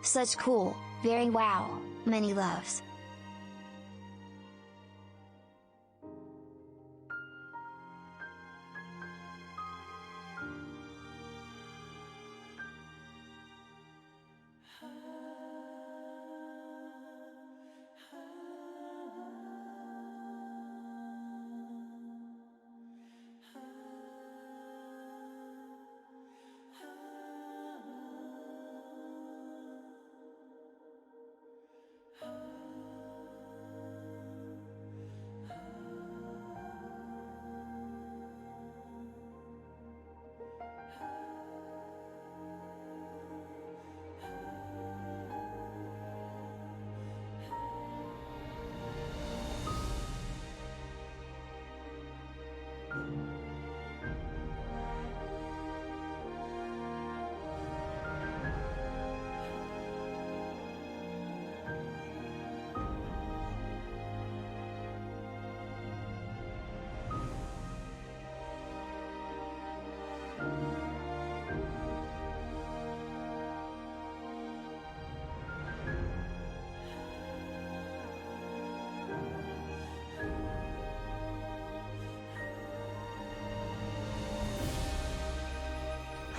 Such cool, very wow, many loves.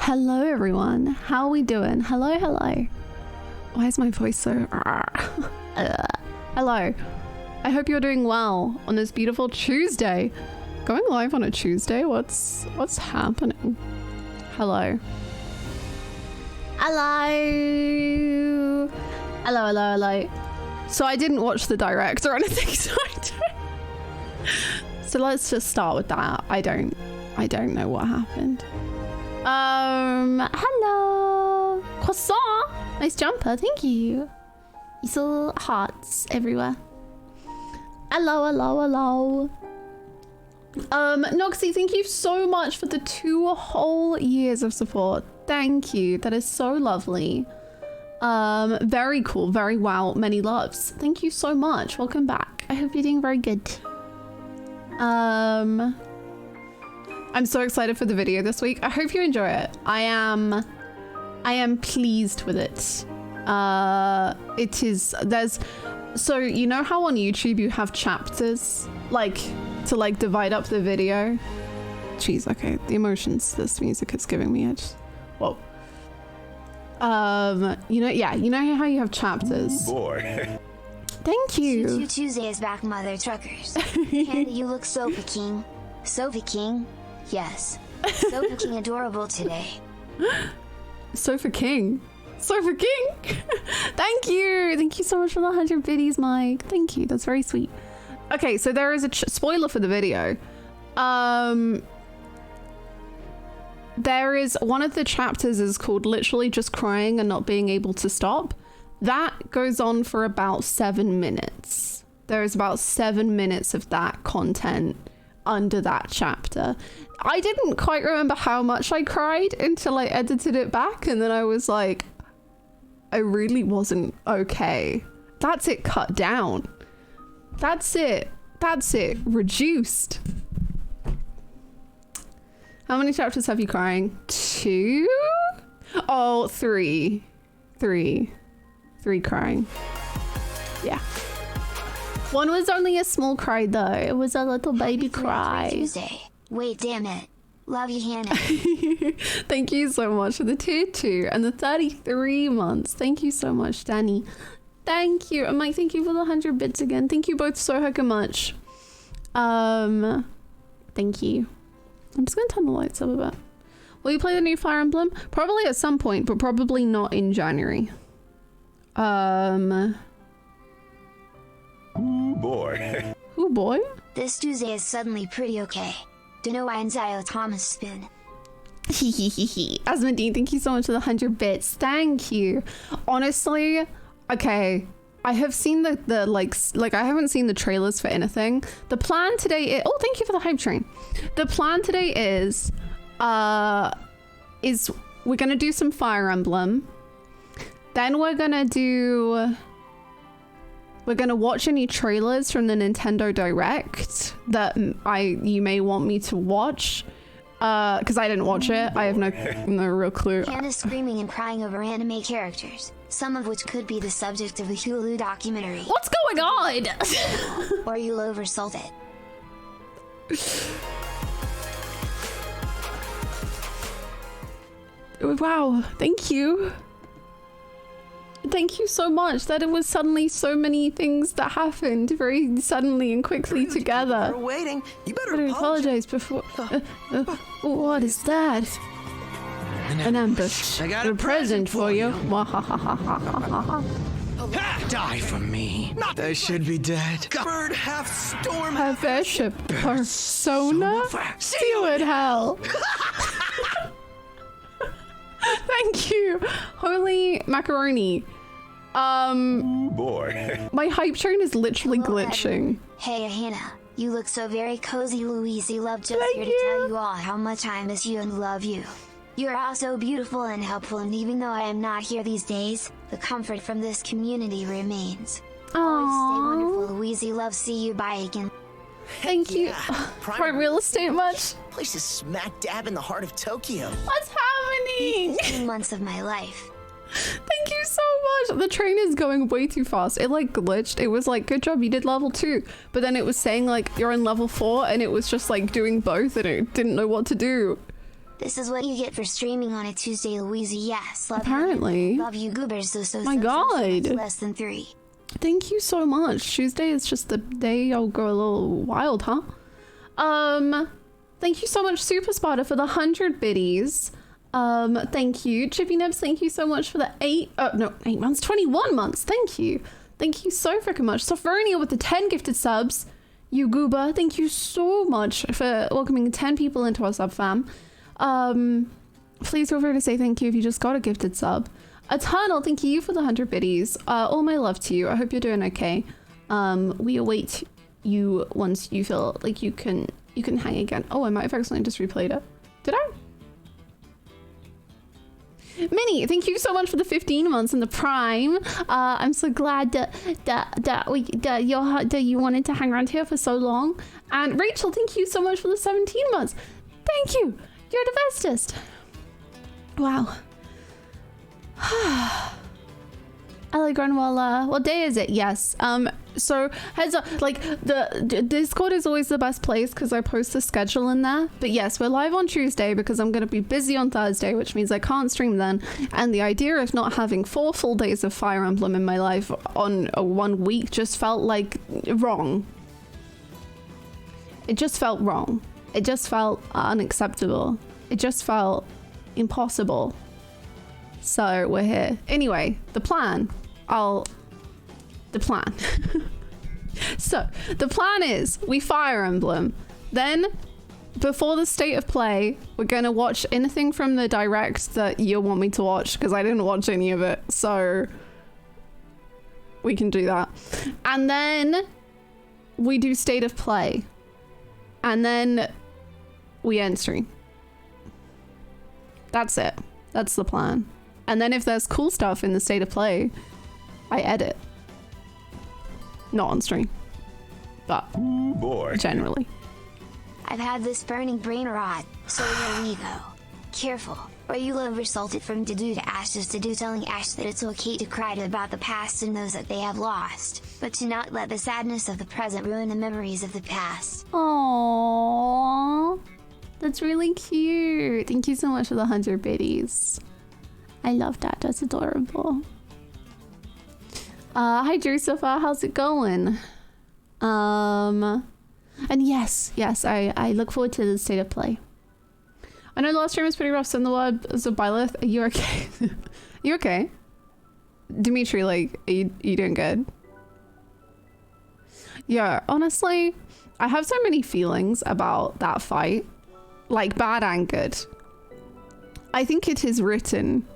Hello everyone, how are we doing? Hello. Why is my voice so hello, I hope you're doing well on this beautiful Tuesday. Going live on a Tuesday? What's happening? Hello. So I didn't watch the direct or anything, so let's just start with that. I don't know what happened. Hello. Croissant. Nice jumper, thank you. These little hearts everywhere. Hello. Noxy, thank you so much for the 2 whole years of support. Thank you. That is so lovely. Very cool. Very wow. Many loves. Thank you so much. Welcome back. I hope you're doing very good. I'm so excited for the video this week. I hope you enjoy it. I am pleased with it. So you know how on YouTube you have chapters, like to like divide up the video? Jeez, okay, the emotions this music is giving me, whoa. You know how you have chapters? Boy. Thank you. Tuesday is back, mother truckers. Hannah, you look so King. Sofa King? Yes. Sofa King adorable today. Sofa King. Thank you so much for the 100 biddies, Mike. Thank you, that's very sweet. Okay, so there is a spoiler for the video. There is one of the chapters is called literally just crying and not being able to stop. That goes on for about 7 minutes. There is about 7 minutes of that content under that chapter. I didn't quite remember how much I cried until I edited it back, and then I was like, I really wasn't okay. That's it cut down. That's it reduced. How many chapters have you crying? 2? Oh, 3 crying. Yeah. One was only a small cry though. It was a little baby cry. Tuesday. Wait, damn it. Love you, Hannah. Thank you so much for the tier 2 and the 33 months. Thank you so much, Danny. Thank you. And Mike, thank you for the 100 bits again. Thank you both so hecka much. Thank you. I'm just gonna turn the lights up a bit. Will you play the new Fire Emblem? Probably at some point, but probably not in January. Ooh boy. Ooh boy. This Tuesday is suddenly pretty okay. Dunno why Zio Thomas spin. Asmodee, thank you so much for the 100 bits. Thank you. Honestly, okay. I have seen the like I haven't seen the trailers for anything. The plan today is, oh, thank you for the hype train. The plan today is we're gonna do some Fire Emblem. Then we're gonna watch any trailers from the Nintendo Direct that you may want me to watch. Because I didn't watch it. I have no real clue. Hannah screaming and crying over anime characters, some of which could be the subject of a Hulu documentary. What's going on? Or you'll oversalt it. Wow, thank you. Thank you so much. That it was suddenly so many things that happened very suddenly and quickly together. We're waiting. You better apologize before. What is that? An ambush. I got a present for you. Die for me. They should be dead. Bird half storm. Have airship persona? See you in hell. Thank you. Holy macaroni. Boy. My hype train is literally glitching. Hey, Hannah. You look so very cozy, Louise. Love just Thank here you. to tell you all how much I miss you and love you. You're all so beautiful and helpful, and even though I am not here these days, the comfort from this community remains. Always stay wonderful, Louise. Love, see you, bye again. Thank you. Prime real estate much? Place is smack dab in the heart of Tokyo. What's happening? 2 months of my life. Thank you so much. The train is going way too fast. It like glitched. It was like, good job, you did level 2. But then it was saying like, you're in level 4, and it was just like doing both, and it didn't know what to do. This is what you get for streaming on a Tuesday, Louise. Yes, love Apparently. you. Love you, goobers. So My God. less than 3. Thank you so much. Tuesday is just the day I'll go a little wild, huh? Thank you so much, Super Spotter, for the 100 biddies. Thank you. Chippy Nibs, thank you so much for the 8 months, 21 months. Thank you. Thank you so freaking much. Sophronia with the 10 gifted subs. You gooba, thank you so much for welcoming 10 people into our sub fam. Please feel free to say thank you if you just got a gifted sub. Eternal, thank you for the 100 biddies. All my love to you. I hope you're doing okay. We await you once you feel like you can hang again. Oh, I might have accidentally just replayed it. Did I? Minnie, thank you so much for the 15 months in the Prime. I'm so glad that you wanted to hang around here for so long. And Rachel, thank you so much for the 17 months. Thank you. You're the bestest. Wow. Ellie Grunwald, what day is it? Yes. So heads up, like the Discord is always the best place because I post the schedule in there. But yes, we're live on Tuesday because I'm going to be busy on Thursday, which means I can't stream then. And the idea of not having 4 full days of Fire Emblem in my life on a 1 week just felt like wrong. It just felt wrong. It just felt unacceptable. It just felt impossible. So we're here. Anyway, the plan. So the plan is we Fire Emblem. Then before the state of play, we're going to watch anything from the direct that you want me to watch because I didn't watch any of it. So we can do that. And then we do state of play. And then we end stream. That's it. That's the plan. And then if there's cool stuff in the state of play, I edit. Not on stream, but Boy. generally. I've had this burning brain rot, so here we go. Careful, or you'll oversalt it from to ashes to telling Ash that it's okay to cry about the past and those that they have lost, but to not let the sadness of the present ruin the memories of the past. Aww, that's really cute. Thank you so much for the 100 biddies. I love that. That's adorable. Hi Joseph, how's it going? And yes, I look forward to the state of play. I know the last stream was pretty rough, so in the web, so Byleth, are you okay? You okay? Dimitri, like, are you doing good? Yeah, honestly, I have so many feelings about that fight. Like, bad and good. I think it is written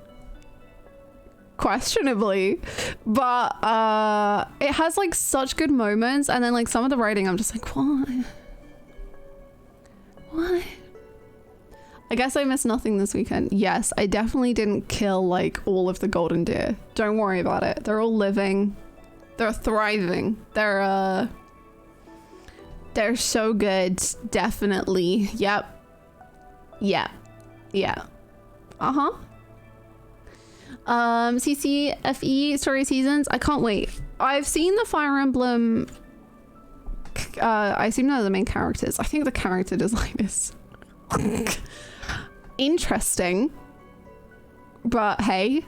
questionably, but it has like such good moments, and then like some of the writing I'm just like, what? I guess I missed nothing this weekend. Yes, I definitely didn't kill like all of the golden deer. Don't worry about it. They're all living. They're thriving. They're so good. Definitely. Yep. Yeah. Yeah. Uh-huh. CCFE story seasons. I can't wait. I've seen the Fire Emblem. I assume they're the main characters. I think the character design is interesting. But hey.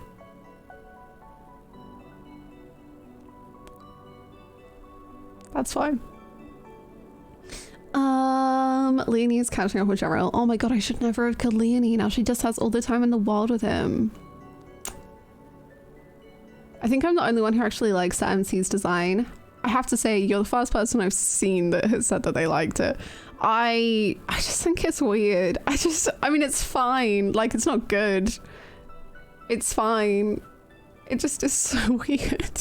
That's fine. Leonie is catching up with Gerald. Oh my god, I should never have killed Leonie. Now she just has all the time in the world with him. I think I'm the only one who actually likes the MC's design. I have to say, you're the first person I've seen that has said that they liked it. I just think it's weird. I mean, it's fine. Like, it's not good. It's fine. It just is so weird.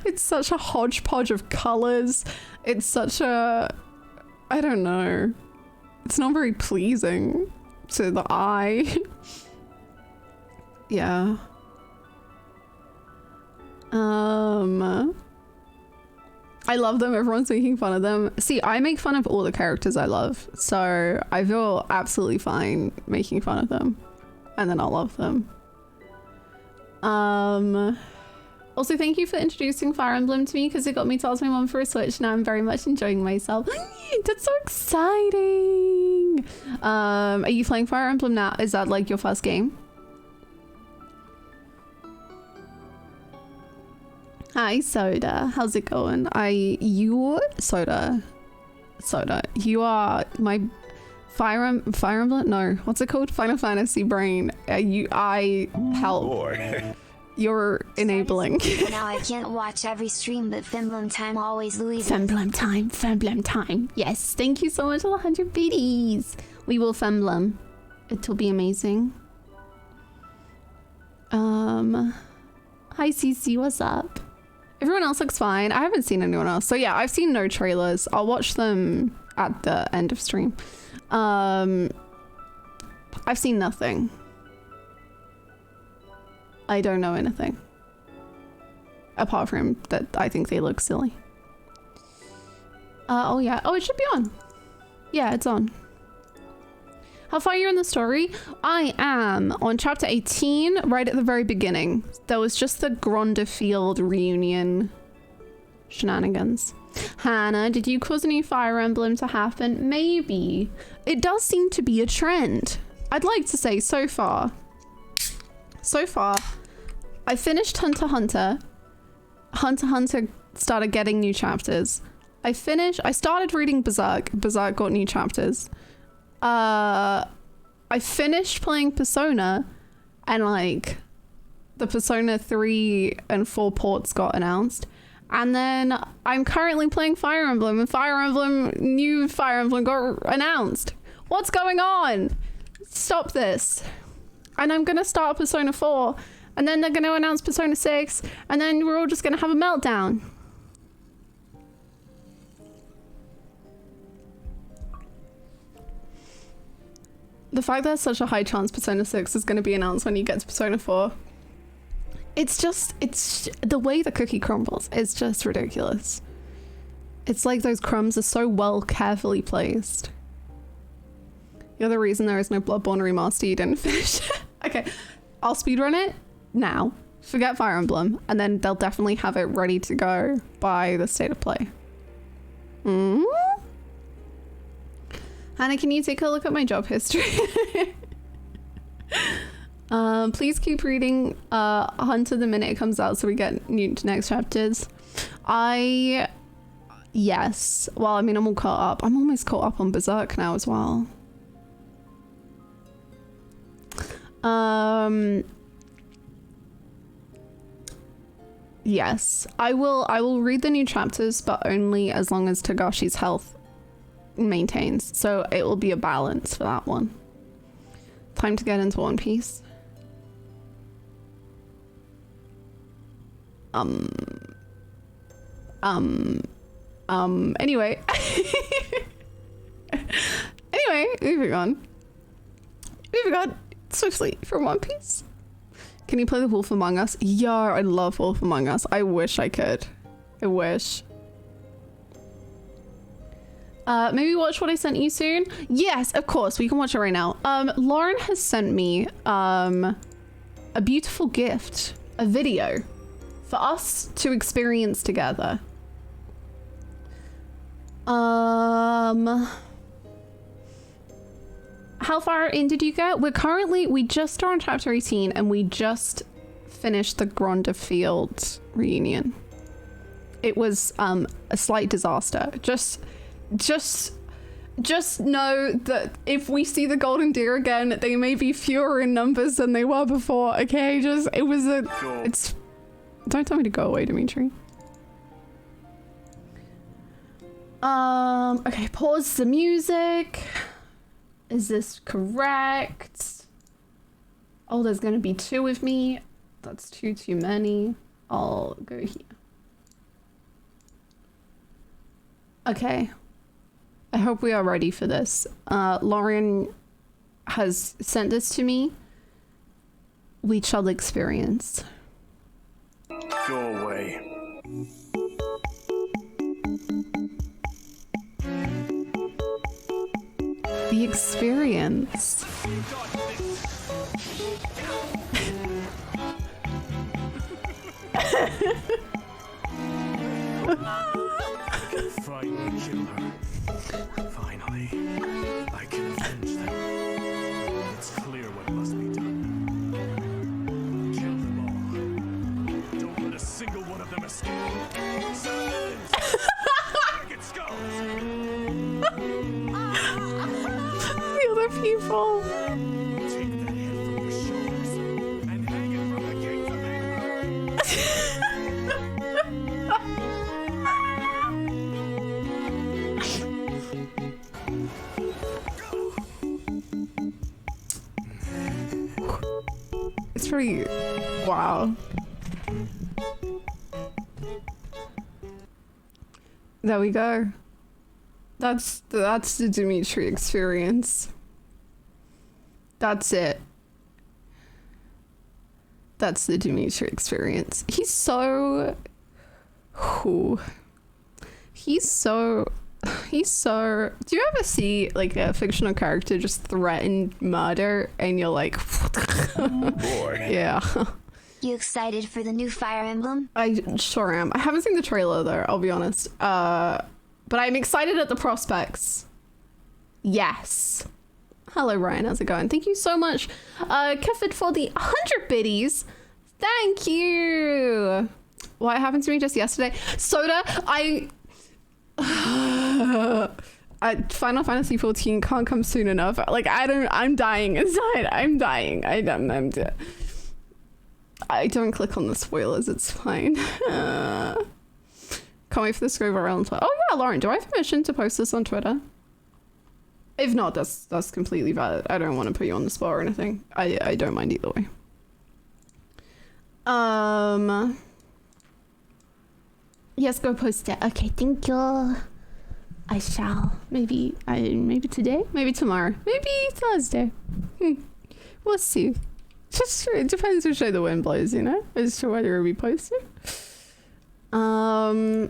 It's such a hodgepodge of colors. It's such a... I don't know. It's not very pleasing to the eye. Yeah. I love them. Everyone's making fun of them. See, I make fun of all the characters I love, so I feel absolutely fine making fun of them, and then I'll love them. Also, thank you for introducing Fire Emblem to me, because it got me to ask my mom for a Switch, and I'm very much enjoying myself. That's so exciting. Are you playing Fire Emblem now? Is that like your first game? Hi, Soda. How's it going? Soda. You are my Fire Emblem? No, what's it called? Final Fantasy brain. I help. Boy. You're enabling. Now I can't watch every stream, but Femblem time always Louise. Femblem time. Yes, thank you so much for the 100 BDs. We will Femblem. It'll be amazing. Hi, CC, what's up? Everyone else looks fine. I haven't seen anyone else. So yeah, I've seen no trailers. I'll watch them at the end of stream. I've seen nothing. I don't know anything. Apart from that I think they look silly. Oh yeah. Oh, it should be on. Yeah, it's on. How far are you in the story? I am on chapter 18, right at the very beginning. There was just the Gronderfield reunion shenanigans. Hannah, did you cause a new Fire Emblem to happen? Maybe. It does seem to be a trend. I'd like to say so far. I finished Hunter x Hunter. Hunter x Hunter started getting new chapters. I started reading Berserk. Berserk got new chapters. I finished playing Persona, and like the Persona 3 and 4 ports got announced, and then I'm currently playing Fire Emblem, and new Fire Emblem got announced. What's going on? Stop this. And I'm gonna start Persona 4, and then they're gonna announce Persona 6, and then we're all just gonna have a meltdown. The fact that there's such a high chance Persona 6 is going to be announced when you get to Persona 4. It's the way the cookie crumbles is just ridiculous. It's like those crumbs are so well carefully placed. You're the reason there is no Bloodborne remaster you didn't finish. Okay, I'll speedrun it now. Forget Fire Emblem, and then they'll definitely have it ready to go by the state of play. Hannah, can you take a look at my job history? Please keep reading Hunter the minute it comes out so we get new next chapters. Yes. Well, I mean, I'm all caught up. I'm almost caught up on Berserk now as well. Yes. I will read the new chapters, but only as long as Togashi's health maintains, so it will be a balance for that one. Time to get into One Piece. Anyway. Moving on swiftly from One Piece. Can you play The Wolf Among Us? Yeah, I love Wolf Among Us. I wish I could. I wish. Maybe watch what I sent you soon. Yes, of course, we can watch it right now. Lauren has sent me a beautiful gift, a video for us to experience together. How far in did you get? We just started on chapter 18 and we just finished the Gronda Field reunion. It was a slight disaster. Just know that if we see the golden deer again, they may be fewer in numbers than they were before. Okay, don't tell me to go away, Dimitri. Okay, pause the music. Is this correct? Oh, there's gonna be 2 of me. That's too many. I'll go here. Okay. I hope we are ready for this. Lauren has sent this to me. We shall experience. Go away. The experience. Finally kill her. Finally, I can avenge them. It's clear what must be done. Kill them all. Don't let a single one of them escape. Target skulls. The other people. Take that head from your shoulders and hang it from the gates of It's pretty... Wow. There we go. That's the Dimitri experience. That's it. That's the Dimitri experience. He's so... He's so... Do you ever see like a fictional character just threaten murder and you're like... boy. Yeah. You excited for the new Fire Emblem? I sure am. I haven't seen the trailer though, I'll be honest. But I'm excited at the prospects. Yes. Hello Ryan, how's it going? Thank you so much, Kefford, for the 100 biddies. Thank you. What happened to me just yesterday? Soda, Final Fantasy 14 can't come soon enough. Like I'm dying inside. I'm dying. I don't click on the spoilers, it's fine. Can't wait for this to go viral on Twitter. Oh yeah, Lauren, do I have permission to post this on Twitter? If not, that's completely valid. I don't want to put you on the spot or anything. I don't mind either way. Yes, go post it. Okay, thank you. I shall. Maybe today, maybe tomorrow, maybe Thursday. We'll see. Just it depends which way the wind blows, you know, as to whether it'll be posted. Now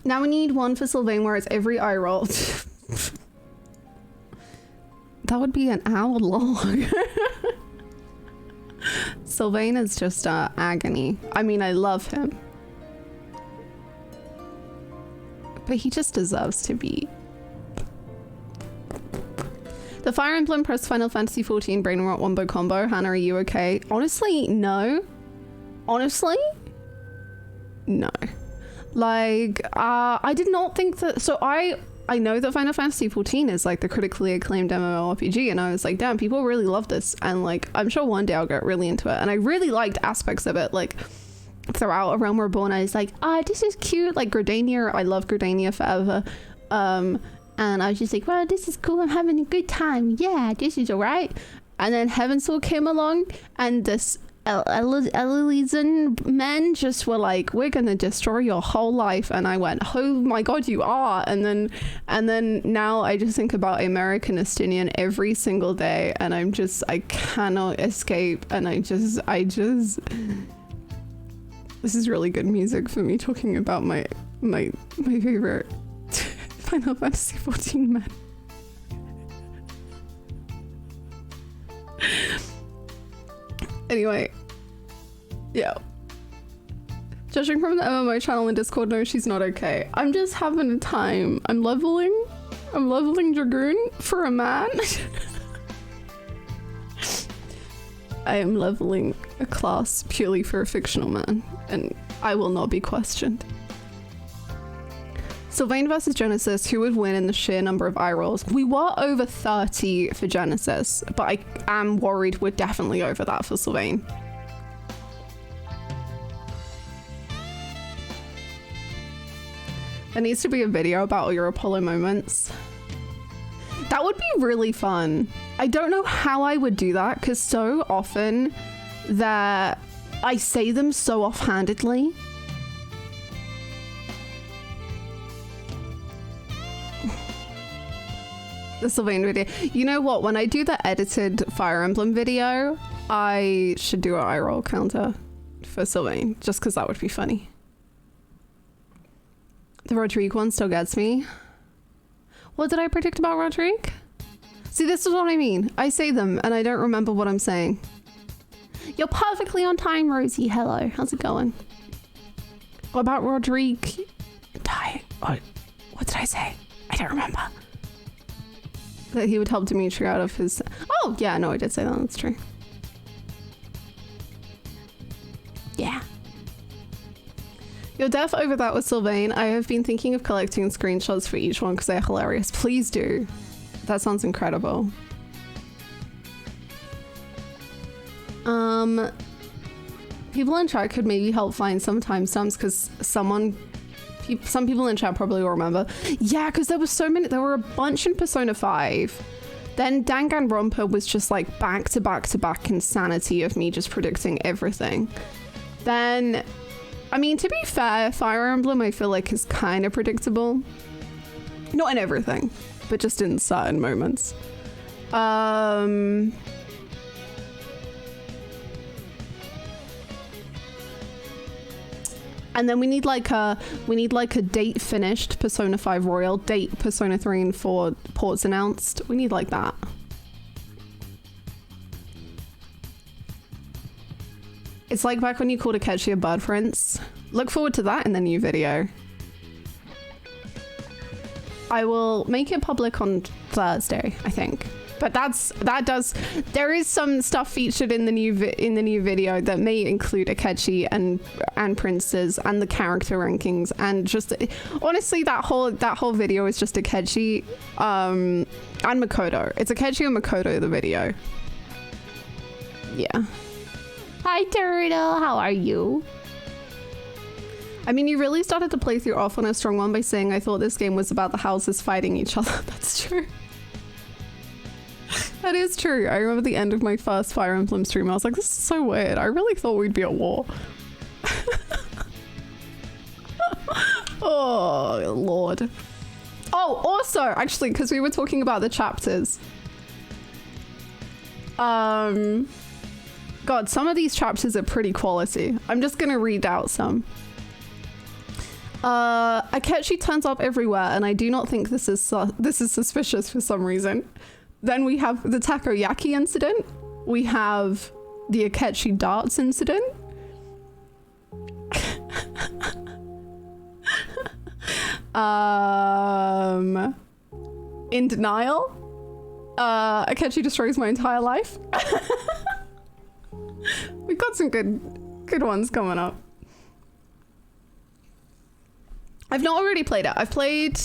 we need one for Sylvain where it's every eye roll. That would be an hour long. Sylvain is just agony. I mean, I love him, but he just deserves to be. The Fire Emblem press Final Fantasy 14 brain rot wombo combo. Hannah, are you okay? Honestly, no. Honestly, no. Like, I did not think that. So I know that Final Fantasy 14 is like the critically acclaimed MMORPG, and I was like, damn, people really love this, and like, I'm sure one day I'll get really into it. And I really liked aspects of it, like throughout A Realm Reborn. I was like, this is cute, like Gridania. I love Gridania forever. And I was just like, well, this is cool. I'm having a good time. Yeah, this is all right. And then Heavensward came along, and this Elysian men just were like, we're going to destroy your whole life. And I went, oh my God, you are. And then now I just think about American Estinian every single day. And I cannot escape. And I just, this is really good music for me talking about my favorite Final Fantasy 14 men. Anyway, yeah. Judging from the MMO channel in Discord, no, she's not okay. I'm just having a time. I'm leveling Dragoon for a man. I am leveling a class purely for a fictional man, and I will not be questioned. Sylvain versus Genesis, who would win in the sheer number of eye rolls? We were over 30 for Genesis, but I am worried we're definitely over that for Sylvain. There needs to be a video about all your Apollo moments. That would be really fun. I don't know how I would do that, because so often that I say them so offhandedly. The Sylvain video. You know what? When I do the edited Fire Emblem video, I should do an eye roll counter for Sylvain, just because that would be funny. The Rodrigue one still gets me. What did I predict about Rodrigue? See, this is what I mean. I say them and I don't remember what I'm saying. You're perfectly on time, Rosie. Hello. How's it going? What about Rodrigue? What did I say? I don't remember. That he would help Dimitri out of his... Oh, yeah, no, I did say that. That's true. Yeah. You're deaf over that with Sylvain. I have been thinking of collecting screenshots for each one because they're hilarious. Please do. That sounds incredible. People in chat could maybe help find some timestamps because some people in chat probably will remember. Yeah, because there were a bunch in Persona 5. Then Danganronpa was just like back to back to back insanity of me just predicting everything. Then, I mean, to be fair, Fire Emblem I feel like is kind of predictable. Not in everything, but just in certain moments. And then we need like a date finished Persona 5 Royal, date Persona 3 and 4 ports announced. We need like that. It's like back when you called Akechi a bird prince. Look forward to that in the new video. I will make it public on Thursday, I think. But there is some stuff featured in the new video that may include Akechi and princes and the character rankings, and just honestly that whole video is just Akechi and Makoto. It's Akechi and Makoto, the video. Yeah. Hi Turtle, how are you? I mean, you really started the playthrough off on a strong one by saying I thought this game was about the houses fighting each other. That's true. That is true. I remember the end of my first Fire Emblem stream. I was like, this is so weird. I really thought we'd be at war. Oh, Lord. Oh, also, actually, because we were talking about the chapters. God, some of these chapters are pretty quality. I'm just going to read out some. Akechi turns up everywhere, and I do not think this is suspicious for some reason. Then we have the takoyaki incident. We have the Akechi darts incident. In denial. Akechi destroys my entire life. We've got some good ones coming up. I've not already played it. I've played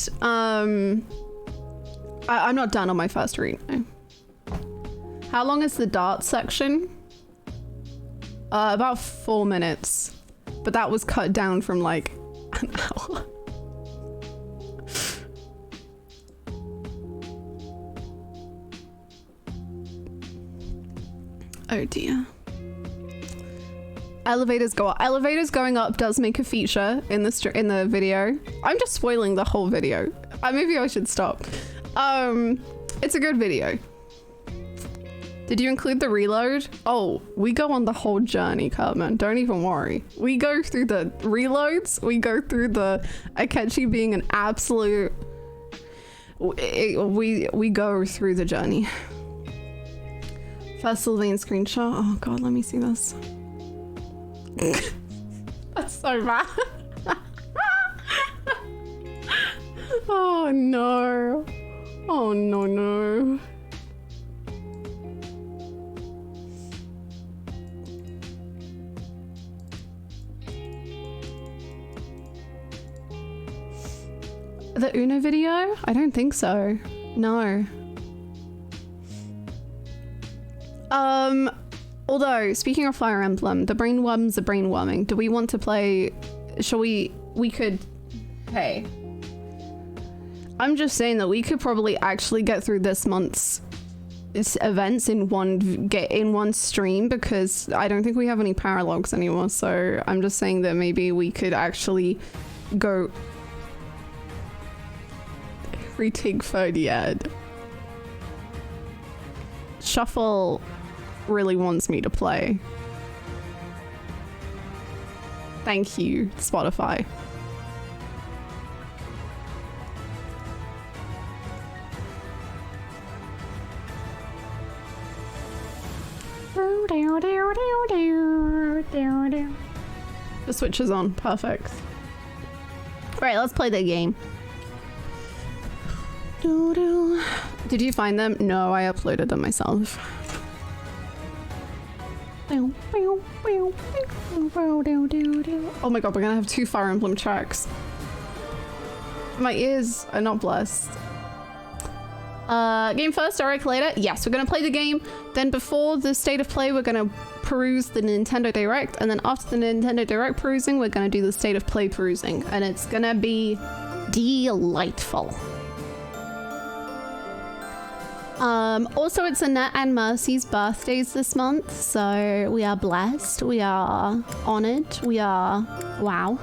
I'm not done on my first read. No. How long is the dart section? About 4 minutes, but that was cut down from like an hour. Oh dear. Elevators go up. Elevators going up does make a feature in the video. I'm just spoiling the whole video. Maybe I should stop. It's a good video. Did you include the reload? Oh, we go on the whole journey, Cartman. Don't even worry. We go through the reloads. We go through the Akechi being an absolute we go through the journey. First Sylvain screenshot. Oh god, let me see this. That's so bad. Oh no. Oh no. The Uno video? I don't think so. No. Although, speaking of Fire Emblem, the brainworms are brainworming. Do we want to play... Shall we could... Hey. I'm just saying that we could probably actually get through this month's events in one stream, because I don't think we have any paralogs anymore. So I'm just saying that maybe we could actually go... Retake VOD ad. Shuffle really wants me to play. Thank you, Spotify. The switch is on. Perfect. Right, let's play the game. Did you find them? No, I uploaded them myself. Oh my god, we're gonna have 2 Fire Emblem tracks. My ears are not blessed. Game first, direct later? Yes, we're gonna play the game. Then before the state of play, we're gonna peruse the Nintendo Direct. And then after the Nintendo Direct perusing, we're gonna do the state of play perusing. And it's gonna be delightful. Also, it's Annette and Mercy's birthdays this month, so we are blessed, we are honored, we are... wow.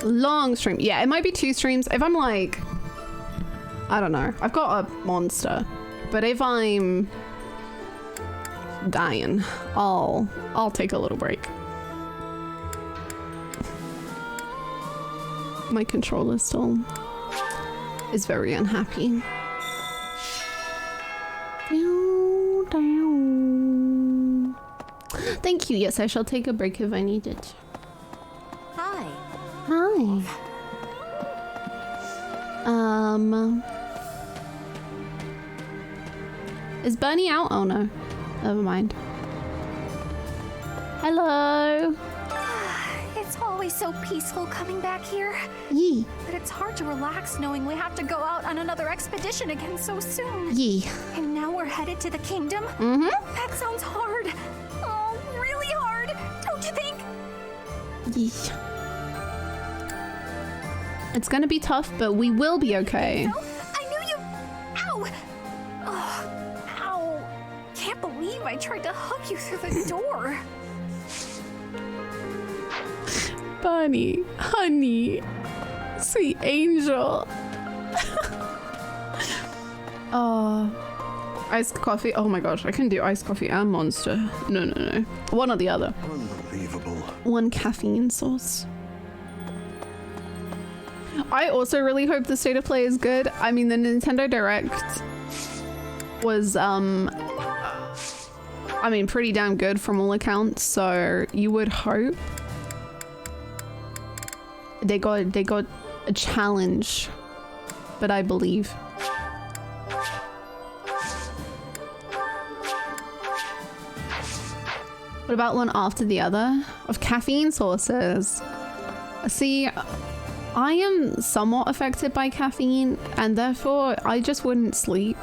Long stream. Yeah, it might be 2 streams. If I'm like... I don't know. I've got a monster. But if I'm... dying, I'll take a little break. My controller still... is very unhappy. Thank you. Yes, I shall take a break if I need it. Hi. Hi. Is Bernie out? Oh no. Never mind. Hello. It's always so peaceful coming back here. Yee. But it's hard to relax knowing we have to go out on another expedition again so soon. Yee. And now we're headed to the kingdom? Mm-hmm. That sounds hard. Oh, really hard. Don't you think? Yee. It's gonna be tough, but we will be okay. No, I knew you... Ow! Oh, ow. Can't believe I tried to hug you through the door. Bunny, honey, sweet angel. Iced coffee. Oh my gosh, I can do iced coffee and Monster. No. One or the other. Unbelievable. 1 caffeine source. I also really hope the state of play is good. I mean, the Nintendo Direct was, I mean, pretty damn good from all accounts. So you would hope they got a challenge, but I believe. What about one after the other of caffeine sources? See, I am somewhat affected by caffeine, and therefore I just wouldn't sleep.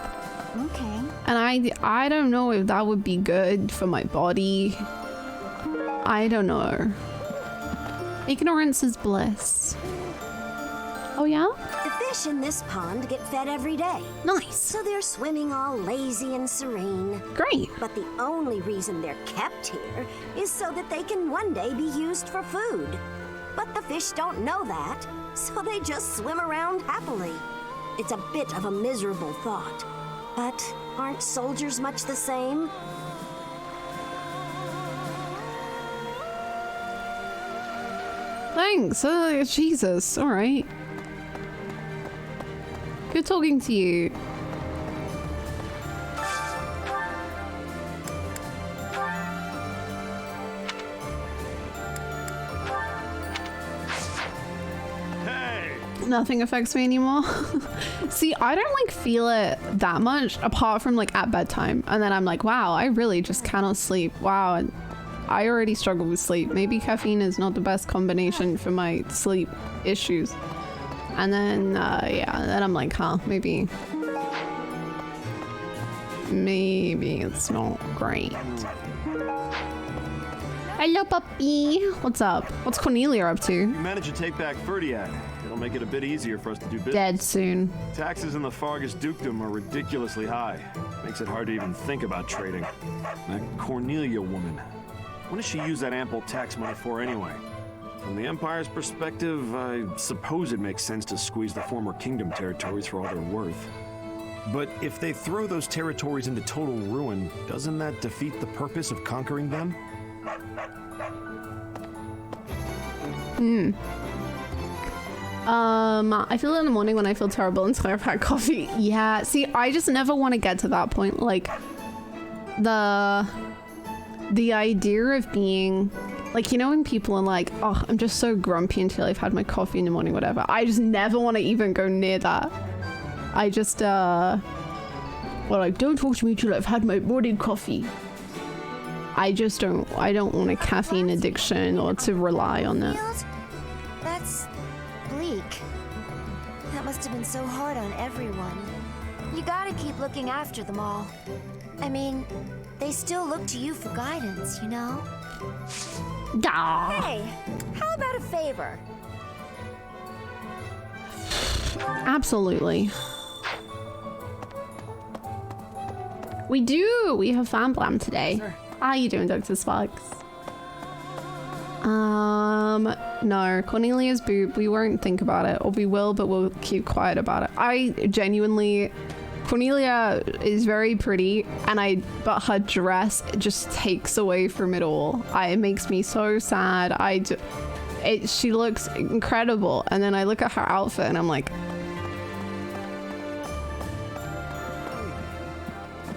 Okay. And I don't know if that would be good for my body. I don't know. Ignorance is bliss. Oh yeah? The fish in this pond get fed every day. Nice. So they're swimming all lazy and serene. Great. But the only reason they're kept here is so that they can one day be used for food. But the fish don't know that, so they just swim around happily. It's a bit of a miserable thought. But aren't soldiers much the same? Thanks. Jesus. All right. Good talking to you. Nothing affects me anymore. See, I don't like feel it that much apart from like at bedtime, and then I'm like, wow, I really just cannot sleep. Wow, and I already struggle with sleep. Maybe caffeine is not the best combination for my sleep issues. And then yeah, then I'm like, huh, maybe it's not great. Hello, puppy. What's up? What's Cornelia up to? You managed to take back Ferdiad. It'll make it a bit easier for us to do business. Dead soon. Taxes in the Fargus Dukedom are ridiculously high. Makes it hard to even think about trading. That Cornelia woman. What does she use that ample tax money for anyway? From the Empire's perspective, I suppose it makes sense to squeeze the former kingdom territories for all they're worth. But if they throw those territories into total ruin, doesn't that defeat the purpose of conquering them? I feel it in the morning when I feel terrible until I've had coffee. Yeah, see, I just never want to get to that point. Like, the idea of being, like, you know when people are like, oh, I'm just so grumpy until I've had my coffee in the morning, whatever. I just never want to even go near that. I just, well, like, don't talk to me till I've had my morning coffee. I don't want a caffeine addiction or to rely on it. That's bleak. That must have been so hard on everyone. You gotta keep looking after them all. I mean, they still look to you for guidance, you know? Hey, how about a favor? Absolutely. We do! We have Emblem today. Sure. How are you doing, Dr. Sparks? No, Cornelia's boob, we won't think about it, or we will, but we'll keep quiet about it. I genuinely, Cornelia is very pretty, but her dress just takes away from it all. It makes me so sad. She looks incredible, and then I look at her outfit and I'm like,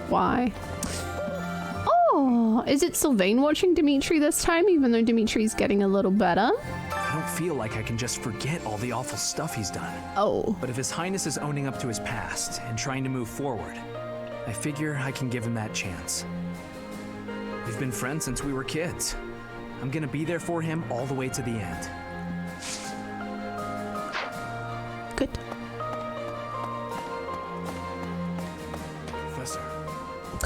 why? Oh, is it Sylvain watching Dimitri this time, even though Dimitri's getting a little better? I don't feel like I can just forget all the awful stuff he's done. Oh. But if His Highness is owning up to his past and trying to move forward, I figure I can give him that chance. We've been friends since we were kids. I'm gonna be there for him all the way to the end. Good. Professor.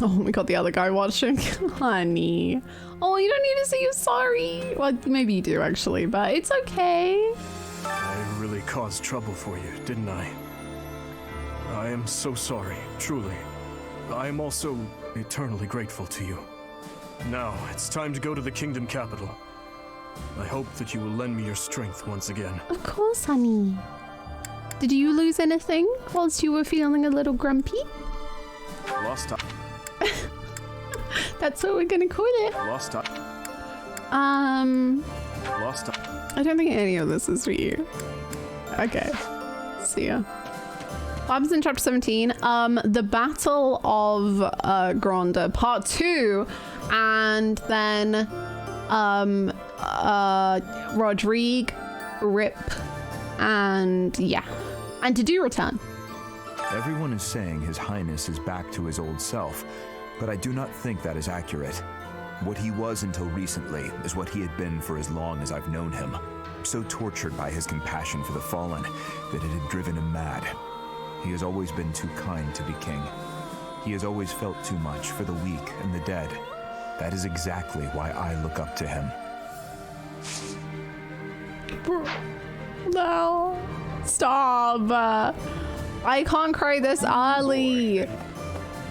Oh my god, the other guy watching. Honey. Oh, you don't need to say you're sorry. Well, maybe you do actually, but it's okay. I really caused trouble for you, didn't I? I am so sorry, truly. I am also eternally grateful to you. Now, it's time to go to the kingdom capital. I hope that you will lend me your strength once again. Of course, honey. Did you lose anything whilst you were feeling a little grumpy? Lost time. That's what we're gonna call it. Lost time. Lost time. I don't think any of this is for you. Okay. See ya. What happens in chapter 17? The Battle of Gronda, part 2, and then Rodrigue, Rip, and yeah. And to do return. Everyone is saying His Highness is back to his old self, but I do not think that is accurate. What he was until recently is what he had been for as long as I've known him. So tortured by his compassion for the fallen that it had driven him mad. He has always been too kind to be king. He has always felt too much for the weak and the dead. That is exactly why I look up to him. No. Stop. I can't cry this early.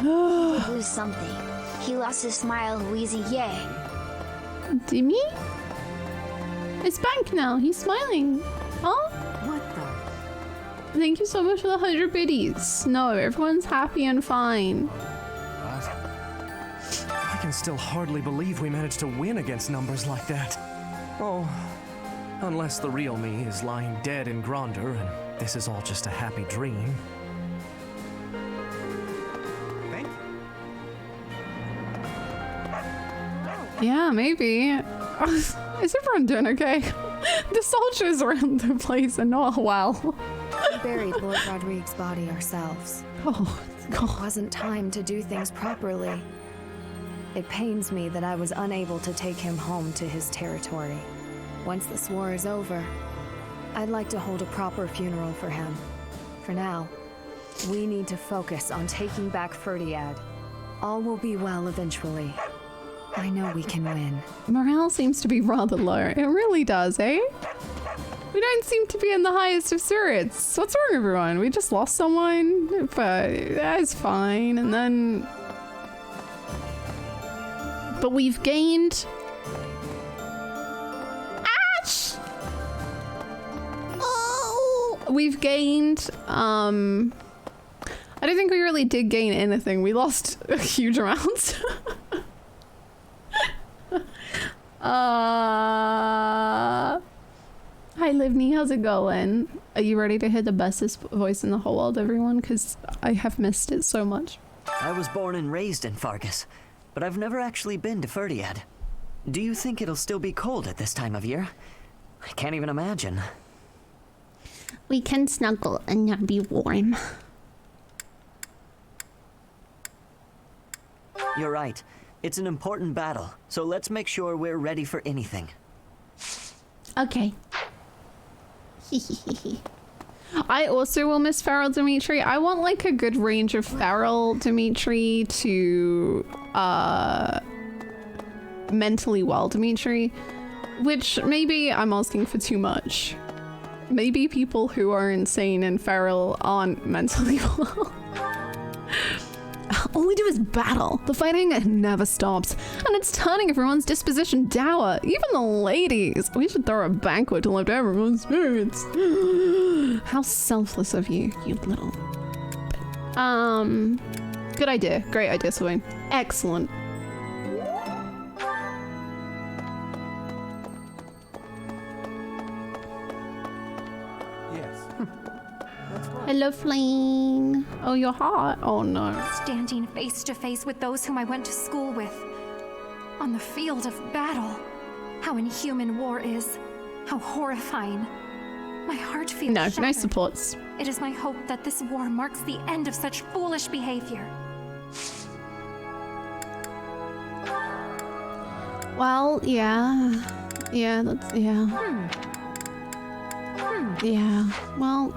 Lose something. He lost his smile, Louise. Yay. Dimmy? It's back now. He's smiling. Oh? What the? Thank you so much for the 100 biddies. No, everyone's happy and fine. What? I can still hardly believe we managed to win against numbers like that. Oh, Unless the real me is lying dead in Gronder and this is all just a happy dream. Thank you. Yeah, maybe. Is everyone doing okay? The soldiers around the place are not well. We buried Lord Rodrigue's body ourselves. Oh, God. It wasn't time to do things properly. It pains me that I was unable to take him home to his territory. Once this war is over, I'd like to hold a proper funeral for him. For now, we need to focus on taking back Ferdiad. All will be well eventually. I know we can win. Morale seems to be rather low. It really does, eh? We don't seem to be in the highest of spirits. What's wrong, everyone? We just lost someone, but that's fine. And then... But we've gained... Ash! Oh! We've gained, I don't think we really did gain anything. We lost a huge amount. Hi Livni, how's it going? Are you ready to hear the bestest voice in the whole world, everyone? Because I have missed it so much. I was born and raised in Fargus, but I've never actually been to Ferdiad. Do you think it'll still be cold at this time of year? I can't even imagine. We can snuggle and not be warm. You're right. It's an important battle, so let's make sure we're ready for anything. Okay. I also will miss Feral Dimitri. I want like a good range of Feral Dimitri to mentally well Dimitri, which maybe I'm asking for too much. Maybe people who are insane and feral aren't mentally well. All we do is battle. The fighting never stops, and it's turning everyone's disposition dour, even the ladies. We should throw a banquet to lift everyone's spirits. How selfless of you, you little... Good idea. Great idea, Swain. Excellent. Hello, Fling. Oh, you're hot. Oh, no. Standing face to face with those whom I went to school with. On the field of battle. How inhuman war is. How horrifying. My heart feels No, shattered. no supports. It is my hope that this war marks the end of such foolish behavior. Well, yeah. Yeah, that's... Yeah. Yeah. Well...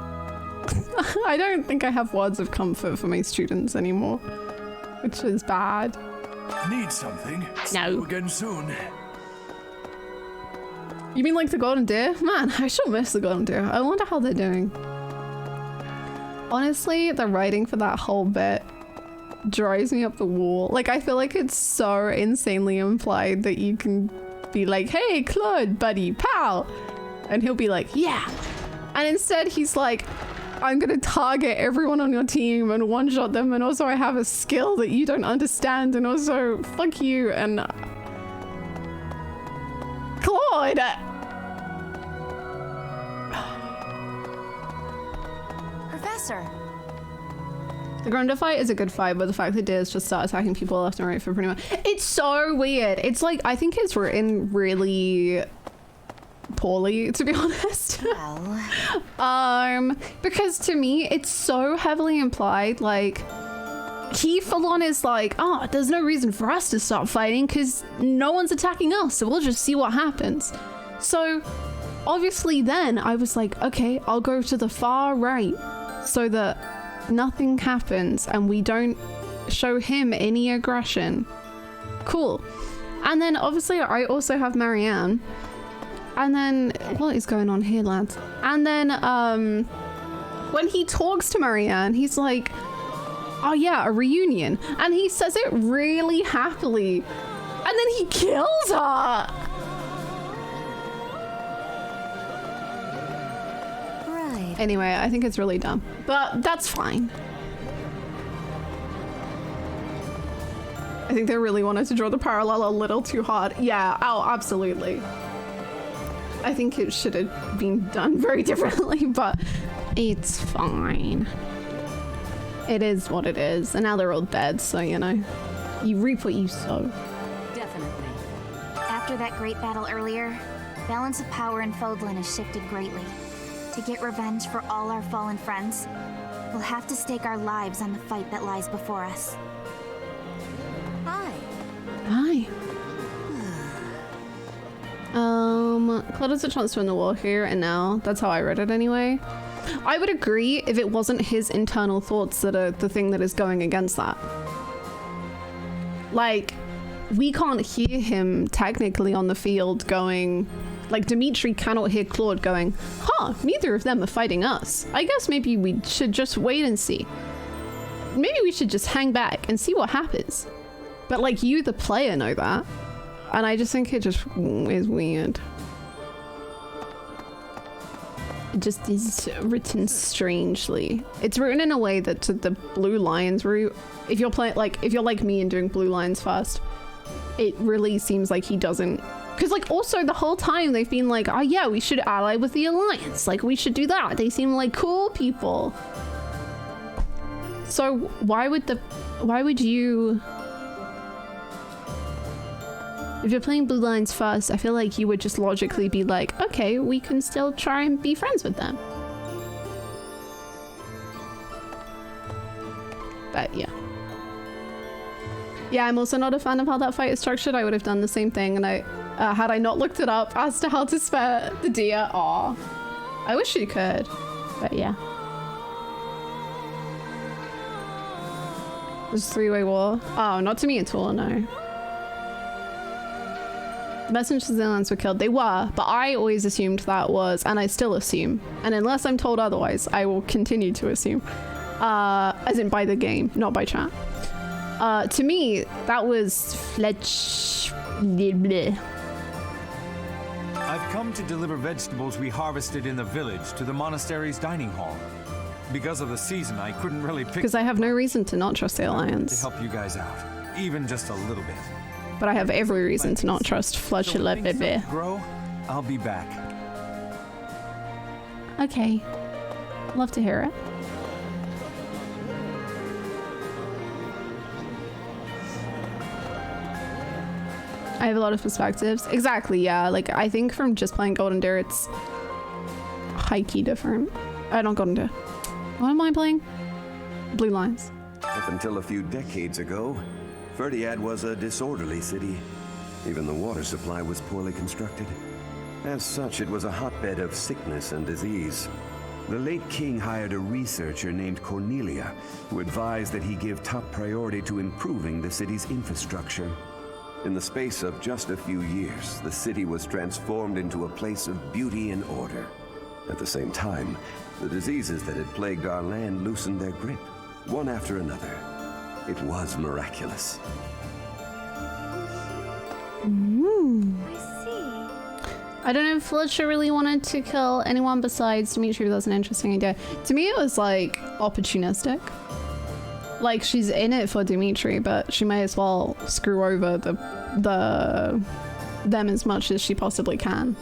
I don't think I have words of comfort for my students anymore, which is bad. Need something? No. See you again soon. You mean like the Golden Deer? Man, I sure miss the Golden Deer. I wonder how they're doing. Honestly, the writing for that whole bit drives me up the wall. Like, I feel like it's so insanely implied that you can be like, hey, Claude, buddy, pal. And he'll be like, yeah. And instead he's like, I'm gonna target everyone on your team and one-shot them, and also I have a skill that you don't understand, and also fuck you and Claude. Professor. The Gronder fight is a good fight, but the fact that Deers just start attacking people left and right for pretty much... It's so weird. It's like, I think it's written really poorly, to be honest. Well. Because to me, it's so heavily implied, like, he full on is like, oh, there's no reason for us to stop fighting because no one's attacking us, so we'll just see what happens. So obviously then I was like, okay, I'll go to the far right so that nothing happens and we don't show him any aggression. Cool. And then obviously I also have Marianne. And then what is going on here, lads? And then when he talks to Marianne, he's like, oh yeah, a reunion. And he says it really happily. And then he kills her. Right. Anyway, I think it's really dumb, but that's fine. I think they really wanted to draw the parallel a little too hard. Yeah, oh, absolutely. I think it should have been done very differently, but it's fine. It is what it is, and now they're all dead, so you know, you reap what you sow. Definitely. After that great battle earlier, balance of power in Fodlan has shifted greatly. To get revenge for all our fallen friends, we'll have to stake our lives on the fight that lies before us. Hi. Hi. Claude has a chance to win the war here and now. That's how I read it anyway. I would agree if it wasn't his internal thoughts that are the thing that is going against that. Like, we can't hear him technically on the field going, like Dimitri cannot hear Claude going, huh, neither of them are fighting us. I guess maybe we should just wait and see. Maybe we should just hang back and see what happens. But like, you, the player, know that. And I just think it just is weird. It just is written strangely. It's written in a way that to the blue lines route, if you're playing, like, if you're like me and doing blue lines first, it really seems like he doesn't. Because like also the whole time they've been like, oh yeah, we should ally with the Alliance. Like we should do that. They seem like cool people. So why would you, if you're playing blue lines first, I feel like you would just logically be like, okay, we can still try and be friends with them. But yeah. Yeah, I'm also not a fan of how that fight is structured. I would have done the same thing, and I had I not looked it up as to how to spare the deer. Aw. I wish you could, but yeah. There's a three-way war. Oh, not to me at all, no. The messengers of the Alliance were killed. They were, but I always assumed that was, and I still assume, and unless I'm told otherwise, I will continue to assume. As in by the game, not by chat. To me, that was Fletch. I've come to deliver vegetables we harvested in the village to the monastery's dining hall. Because of the season, I couldn't really pick. Because I have no reason to not trust the Alliance. To help you guys out, even just a little bit. But I have every reason to not trust Fletch Le Bebe. Grow, I'll be back. Okay. Love to hear it. I have a lot of perspectives. Exactly, yeah. Like, I think from just playing Golden Deer, it's high-key different. Not Golden Deer. What am I playing? Blue Lines. Up until a few decades ago, Ferdiad was a disorderly city. Even the water supply was poorly constructed. As such, it was a hotbed of sickness and disease. The late king hired a researcher named Cornelia, who advised that he give top priority to improving the city's infrastructure. In the space of just a few years, the city was transformed into a place of beauty and order. At the same time, the diseases that had plagued our land loosened their grip, one after another. It was miraculous. I don't know if Fletcher really wanted to kill anyone besides Dimitri. That's an interesting idea. To me, it was like opportunistic. Like, she's in it for Dimitri, but she may as well screw over them as much as she possibly can.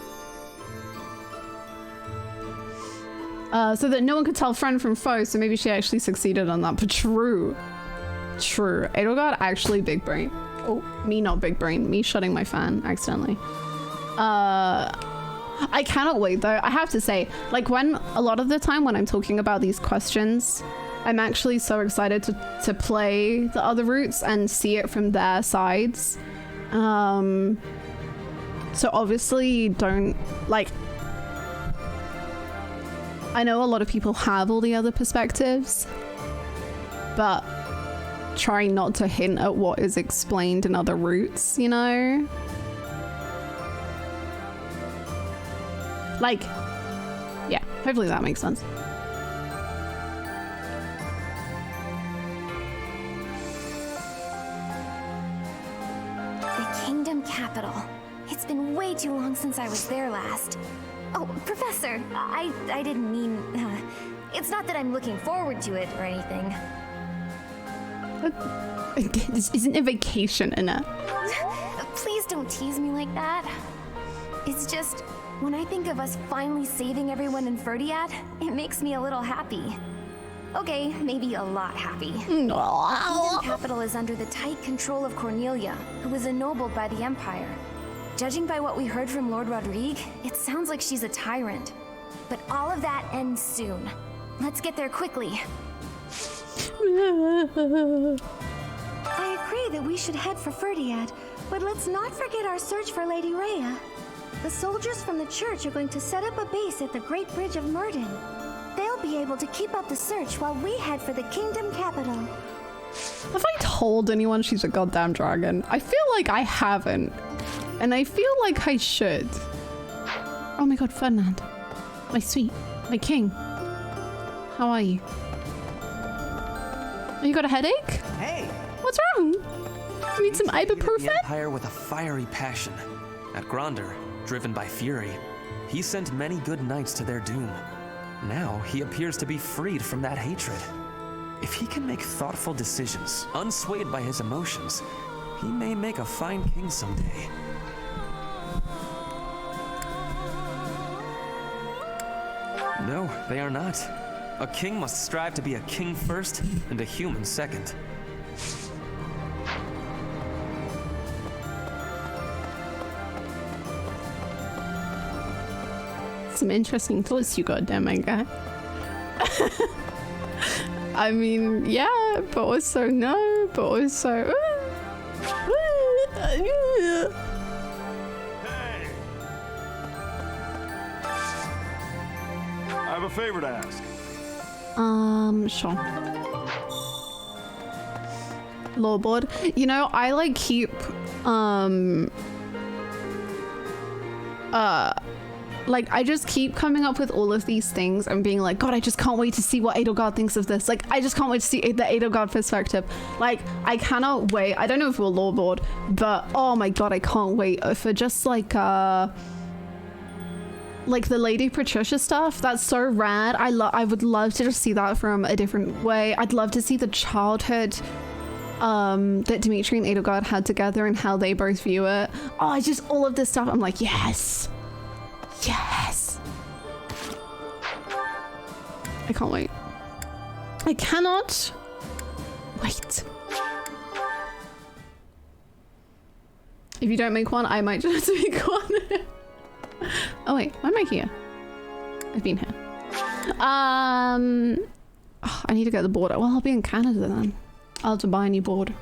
So that no one could tell friend from foe, so maybe she actually succeeded on that. But true. Edelgard actually big brain. Oh, me not big brain. Me shutting my fan accidentally. I cannot wait though. I have to say, like, when a lot of the time when I'm talking about these questions, I'm actually so excited to play the other routes and see it from their sides. So obviously don't, like, I know a lot of people have all the other perspectives, but try not to hint at what is explained in other routes, you know? Like, yeah, hopefully that makes sense. The Kingdom Capital. It's been way too long since I was there last. Oh, Professor, I didn't mean... it's not that I'm looking forward to it or anything. This isn't a vacation, Anna. Please don't tease me like that. It's just, when I think of us finally saving everyone in Ferdiad, it makes me a little happy. Okay, maybe a lot happy. The capital is under the tight control of Cornelia, who was ennobled by the Empire. Judging by what we heard from Lord Rodrigue, it sounds like she's a tyrant. But all of that ends soon. Let's get there quickly. I agree that we should head for Ferdiad, but let's not forget our search for Lady Rhea. The soldiers from the church are going to set up a base at the Great Bridge of Murden. They'll be able to keep up the search while we head for the kingdom capital. Have I told anyone she's a goddamn dragon? I feel like I haven't. And I feel like I should. Oh my god, Ferdinand. My sweet. My king. How are you? Oh, you got a headache? Hey! What's wrong? You need some ibuprofen? The Empire with a fiery passion. At Gronder, driven by fury, he sent many good knights to their doom. Now he appears to be freed from that hatred. If he can make thoughtful decisions, unswayed by his emotions, he may make a fine king someday. No, they are not. A king must strive to be a king first and a human second. Some interesting thoughts you got there, my guy. I mean, yeah, but also no, but also... Hey! I have a favor to ask. Sure. Lawboard. You know, I like keep, like, I just keep coming up with all of these things and being like, God, I just can't wait to see what Edelgard thinks of this. Like, I just can't wait to see the Edelgard perspective. Like, I cannot wait. I don't know if we'll lawboard, but oh my God, I can't wait for just like the Lady Patricia stuff. That's so rad. I would love to just see that from a different way. I'd love to see the childhood that Dimitri and Edelgard had together and how they both view it. Oh, just all of this stuff. I'm like, yes. Yes. I can't wait. I cannot wait. If you don't make one, I might just make one. Oh wait, why am I here? I've been here. I need to get the board. Well, I'll be in Canada then. I'll have to buy a new board.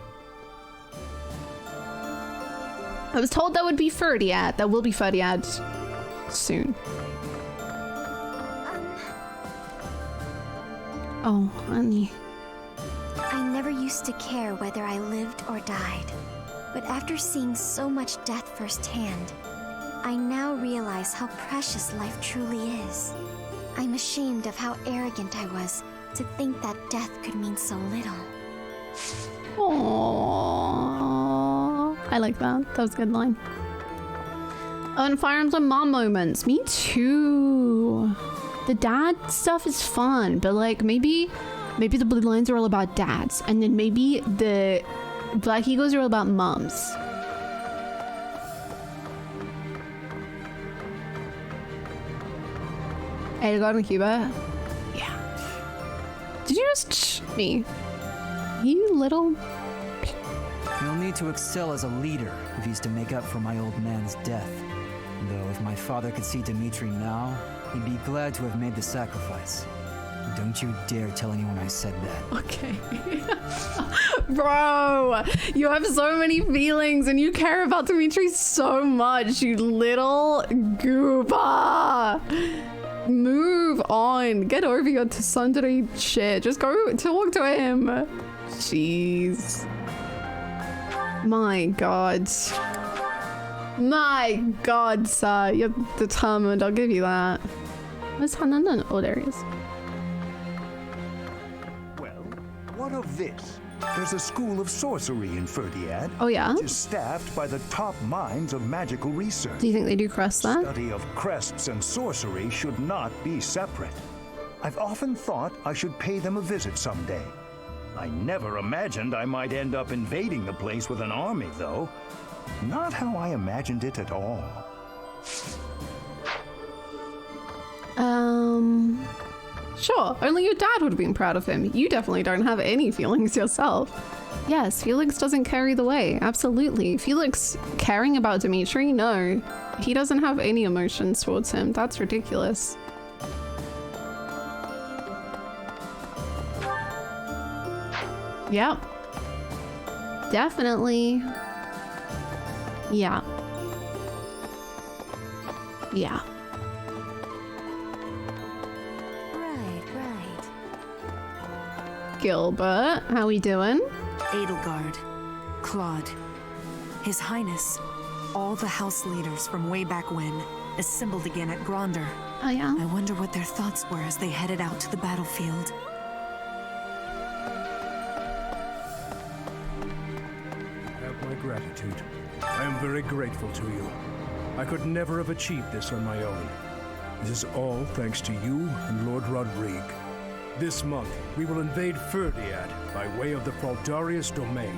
I was told that would be Ferdiad. There will be Ferdiad soon. Oh, honey. I never used to care whether I lived or died. But after seeing so much death firsthand, I now realize how precious life truly is. I'm ashamed of how arrogant I was to think that death could mean so little. Aww. I like that. That was a good line. Oh, and Fire Emblem mom moments. Me too. The dad stuff is fun, but like maybe the blue lines are all about dads, and then maybe the Black Eagles are all about moms. Edelgard and Cuba? Yeah. Did you just me? You little... He'll need to excel as a leader if he's to make up for my old man's death. Though if my father could see Dimitri now, he'd be glad to have made the sacrifice. Don't you dare tell anyone I said that. Okay. Bro, you have so many feelings and you care about Dimitri so much, you little goober. Move on. Get over your tsundere shit. Just go talk to him. Jeez. My God. My God, sir. You're determined. I'll give you that. Where's Hanan? Oh, there he is. Well, what of this? There's a school of sorcery in Ferdiad. Oh, yeah? Which is staffed by the top minds of magical research. Do you think they do crests there? Study of crests and sorcery should not be separate. I've often thought I should pay them a visit someday. I never imagined I might end up invading the place with an army, though. Not how I imagined it at all. Sure, only your dad would have been proud of him. You definitely don't have any feelings yourself. Yes, Felix doesn't carry the way, absolutely. Felix caring about Dimitri? No, he doesn't have any emotions towards him. That's ridiculous. Yep. Definitely. Yeah. Yeah. Gilbert, how we doing? Edelgard, Claude, His Highness, all the house leaders from way back when, assembled again at Gronder. Oh yeah? I wonder what their thoughts were as they headed out to the battlefield. Have my gratitude. I am very grateful to you. I could never have achieved this on my own. This is all thanks to you and Lord Rodrigue. This month, we will invade Ferdiad by way of the Fraldarius domain.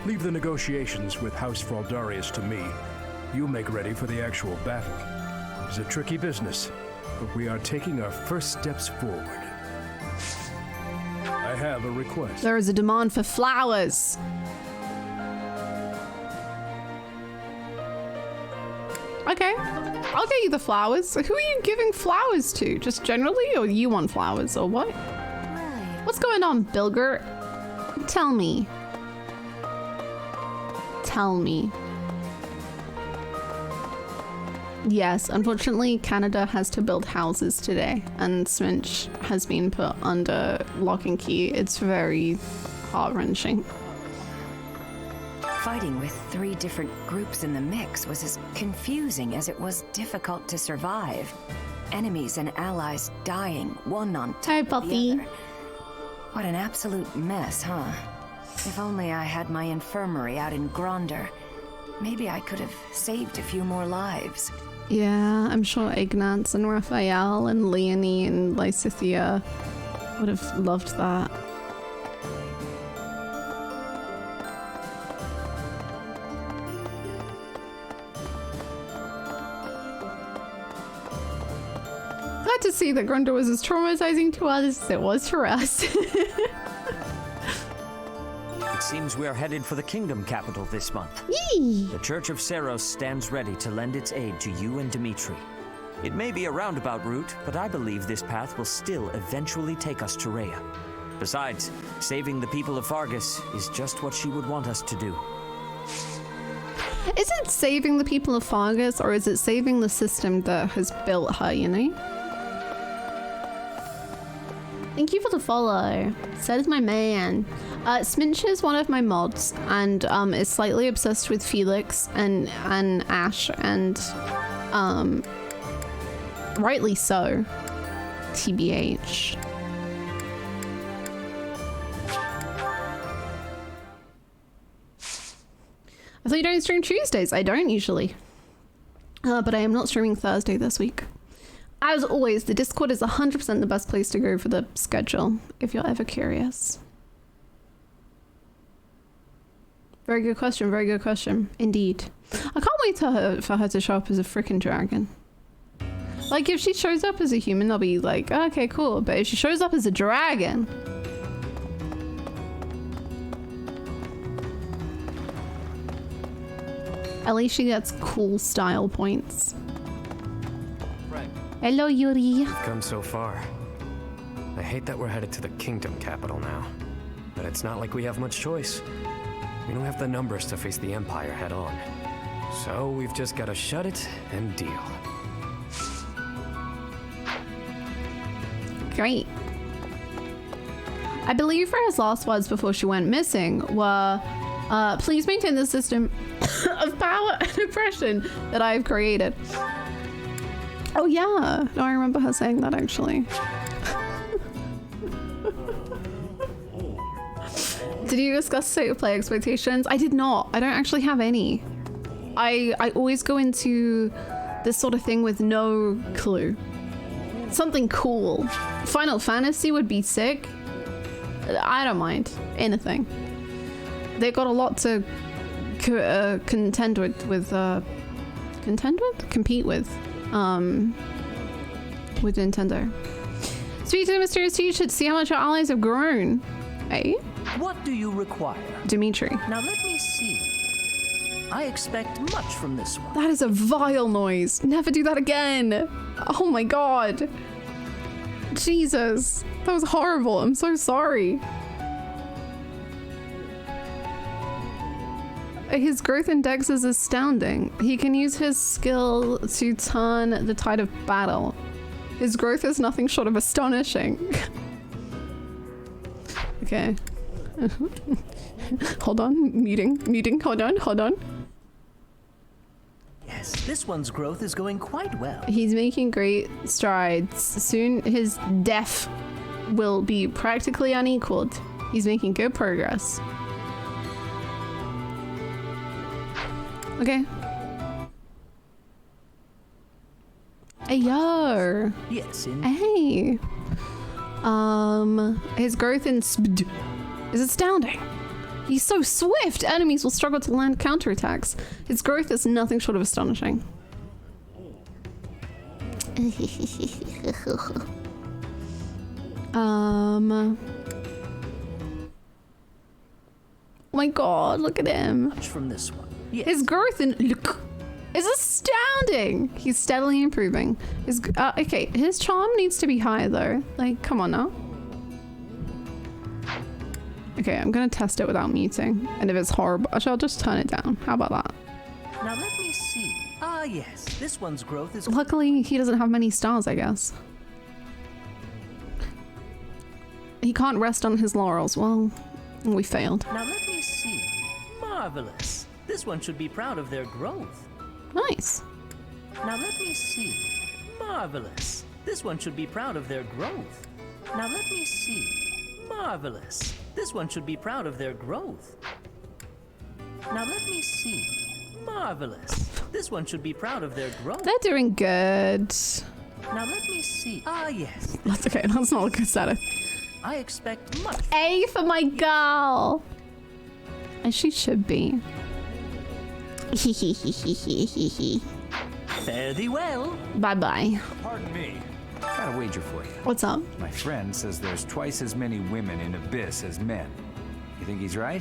Leave the negotiations with House Fraldarius to me. You make ready for the actual battle. It is a tricky business, but we are taking our first steps forward. I have a request. There is a demand for flowers. Okay, I'll get you the flowers. Who are you giving flowers to? Just generally, or you want flowers, or what? What's going on, Bilger? Tell me. Tell me. Yes, unfortunately, Canada has to build houses today, and Sminch has been put under lock and key. It's very heart-wrenching. Fighting with 3 different groups in the mix was as confusing as it was difficult to survive. Enemies and allies dying, one on top of the other. What an absolute mess, huh? If only I had my infirmary out in Gronder. Maybe I could have saved a few more lives. Yeah, I'm sure Ignaz and Raphael and Leonie and Lysithia would have loved that. Glad to see that Gronder was as traumatizing to others as it was for us. It seems we are headed for the kingdom capital this month. Yee! The Church of Seros stands ready to lend its aid to you and Dimitri. It may be a roundabout route, but I believe this path will still eventually take us to Rhea. Besides, saving the people of Fargus is just what she would want us to do. Is it saving the people of Fargus, or is it saving the system that has built her, you know? Thank you for the follow. Says my man. Sminch is one of my mods, and is slightly obsessed with Felix and Ash, and rightly so. TBH. I thought you don't stream Tuesdays. I don't usually. But I am not streaming Thursday this week. As always, the Discord is 100% the best place to go for the schedule, if you're ever curious. Very good question, very good question. Indeed. I can't wait for her to show up as a freaking dragon. Like, if she shows up as a human, I'll be like, okay, cool. But if she shows up as a dragon... At least she gets cool style points. Hello, Yuri. We've come so far. I hate that we're headed to the kingdom capital now. But it's not like we have much choice. We don't have the numbers to face the Empire head on. So we've just got to shut it and deal. Great. I believe Freya's last words before she went missing were, please maintain the system of power and oppression that I've created. Oh yeah, no, I remember her saying that actually. Did you discuss state of play expectations? I did not. I don't actually have any. I always go into this sort of thing with no clue. Something cool. Final Fantasy would be sick. I don't mind anything. They got a lot to compete with. with Nintendo. Speak to the mysterious teacher to see how much your allies have grown. Hey? What do you require? Dimitri. Now let me see. I expect much from this one. That is a vile noise. Never do that again. Oh my god. Jesus. That was horrible. I'm so sorry. His growth in Dex is astounding. He can use his skill to turn the tide of battle. His growth is nothing short of astonishing. Okay. Hold on. Muting. Hold on. Yes, this one's growth is going quite well. He's making great strides. Soon his def will be practically unequaled. He's making good progress. Okay. Hey, yo. Yes. Hey. His growth in speed is astounding. He's so swift, enemies will struggle to land counterattacks. His growth is nothing short of astonishing. Oh my god, look at him. Much from this one. Yes. His growth in look is astounding. He's steadily improving. Okay, his charm needs to be higher though. Like, come on now. Okay, I'm gonna test it without muting. And if it's horrible, I'll just turn it down. How about that? Now let me see. Ah, yes. This one's growth is... Luckily, he doesn't have many stars, I guess. He can't rest on his laurels. Well, we failed. Now let me see. Marvelous. This one should be proud of their growth. Nice. Now let me see. Marvelous. This one should be proud of their growth. Now let me see. Marvelous. This one should be proud of their growth. Now let me see. Marvelous. This one should be proud of their growth. They're doing good. Now let me see. Ah, yes. That's okay. That's not a good status. I expect much. A for my girl. As she should be. Fare thee well. Bye-bye. Pardon me. Got a wager for you. What's up? My friend says there's twice as many women in Abyss as men. You think he's right?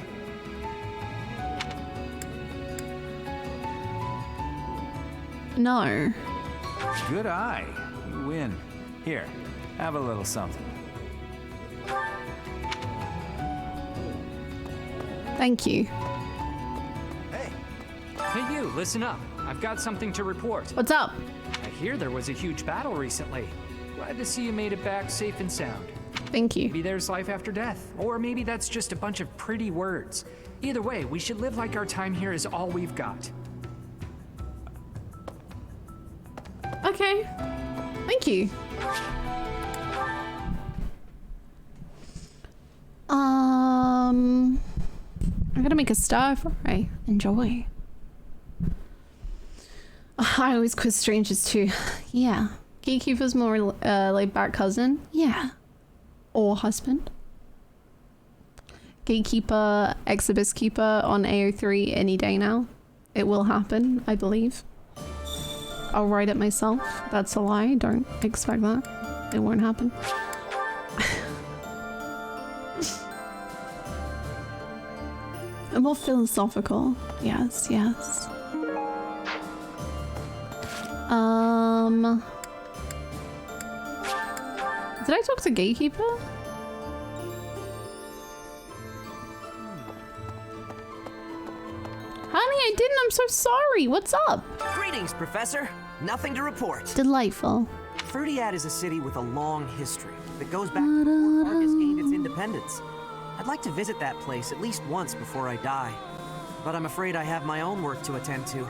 No. Good eye. You win. Here, have a little something. Thank you. Hey you, listen up. I've got something to report. What's up? I hear there was a huge battle recently. Glad to see you made it back safe and sound. Thank you. Maybe there's life after death, or maybe that's just a bunch of pretty words. Either way, we should live like our time here is all we've got. Okay. Thank you. I'm gonna make a stir fry. Enjoy. I always quiz strangers too. Yeah. Gatekeeper's more laid back cousin. Yeah. Or husband. Gatekeeper, Exhibis Keeper on AO3 any day now. It will happen, I believe. I'll write it myself. That's a lie. Don't expect that. It won't happen. I'm more philosophical. Yes, yes. Did I talk to Gatekeeper? Honey, I didn't. I'm so sorry. What's up? Greetings, Professor. Nothing to report. Delightful. Ferdiad is a city with a long history that goes back before Fargus gained its independence. I'd like to visit that place at least once before I die. But I'm afraid I have my own work to attend to.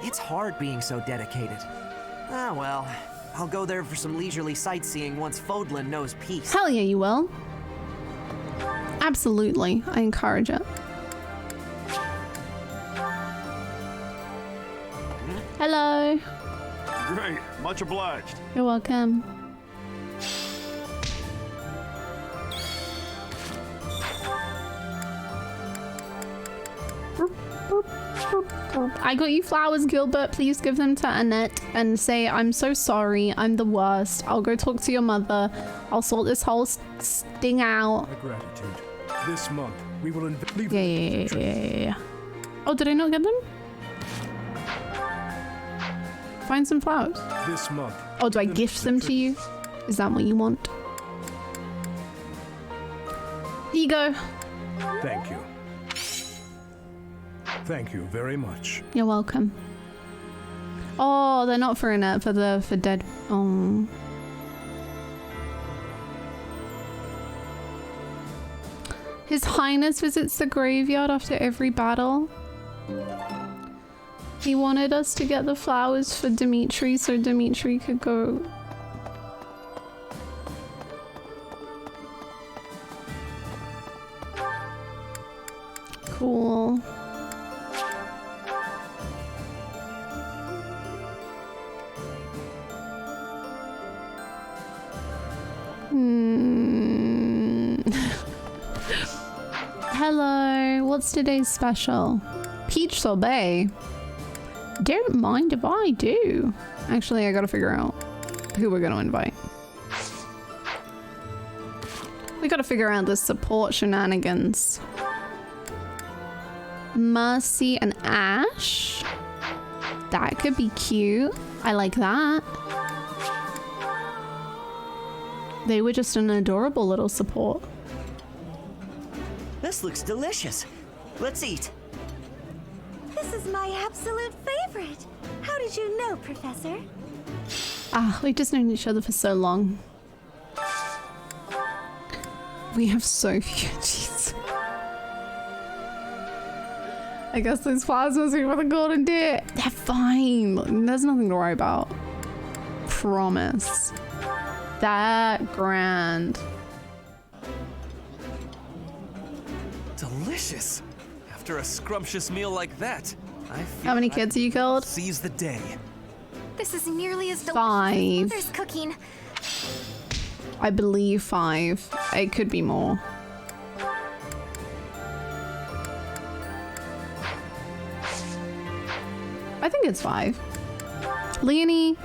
It's hard being so dedicated. Ah, well. I'll go there for some leisurely sightseeing once Fodlan knows peace. Hell yeah, you will. Absolutely. I encourage it. Hello. Great. Much obliged. You're welcome. I got you flowers, Gilbert. Please give them to Annette and say, I'm so sorry. I'm the worst. I'll go talk to your mother. I'll sort this whole sting out. My gratitude. This month, we will leave. Yeah. Oh, did I not get them? Find some flowers. This month. Oh, do I gift them to you? Is that what you want? Here you go. Thank you. Thank you very much. You're welcome. Oh, they're not for Annette, for dead. Oh. His Highness visits the graveyard after every battle. He wanted us to get the flowers for Dimitri so Dimitri could go. Cool. Hello, what's today's special? Peach sorbet. Don't mind if I do. Actually, I gotta figure out who we're gonna invite. We gotta figure out the support shenanigans. Mercy and Ash. That could be cute. I like that. They were just an adorable little support. This looks delicious. Let's eat. This is my absolute favorite. How did you know, Professor? Ah, we've just known each other for so long. We have so few cheese. I guess those flowers must be for the golden deer. They're fine. There's nothing to worry about. Promise. That grand. Delicious. After a scrumptious meal like that, I feel How many kids have you killed? Seize the day. This is nearly as delicious 5. as mother's cooking. I believe 5. It could be more. I think it's 5. Leonie,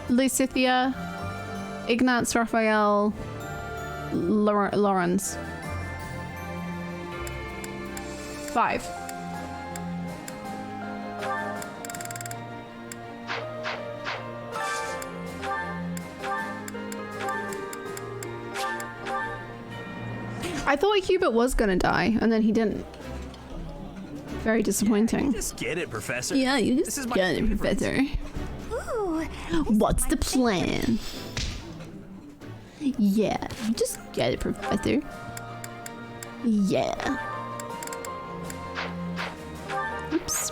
Lucithia, Ignaz, Raphael, Lawrence. 5. I thought Hubert was gonna die, and then he didn't. Very disappointing. Just get it, Professor. Yeah, you This just is my get it, favorite. Professor. Ooh. What's the plan? Yeah, you just get it, Professor. Yeah. Oops.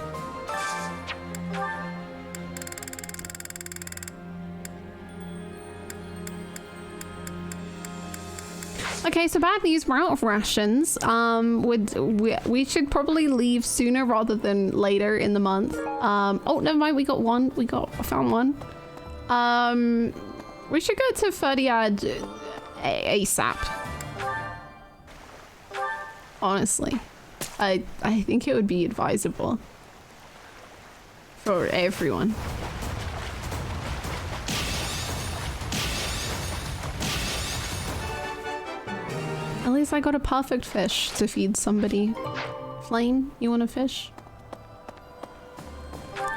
Okay, so bad news, we're out of rations. We should probably leave sooner rather than later in the month. Oh, never mind, we got one. I found one. We should go to Ferdiad ASAP. Honestly, I think it would be advisable for everyone. At least I got a perfect fish to feed somebody. Flame, you want a fish?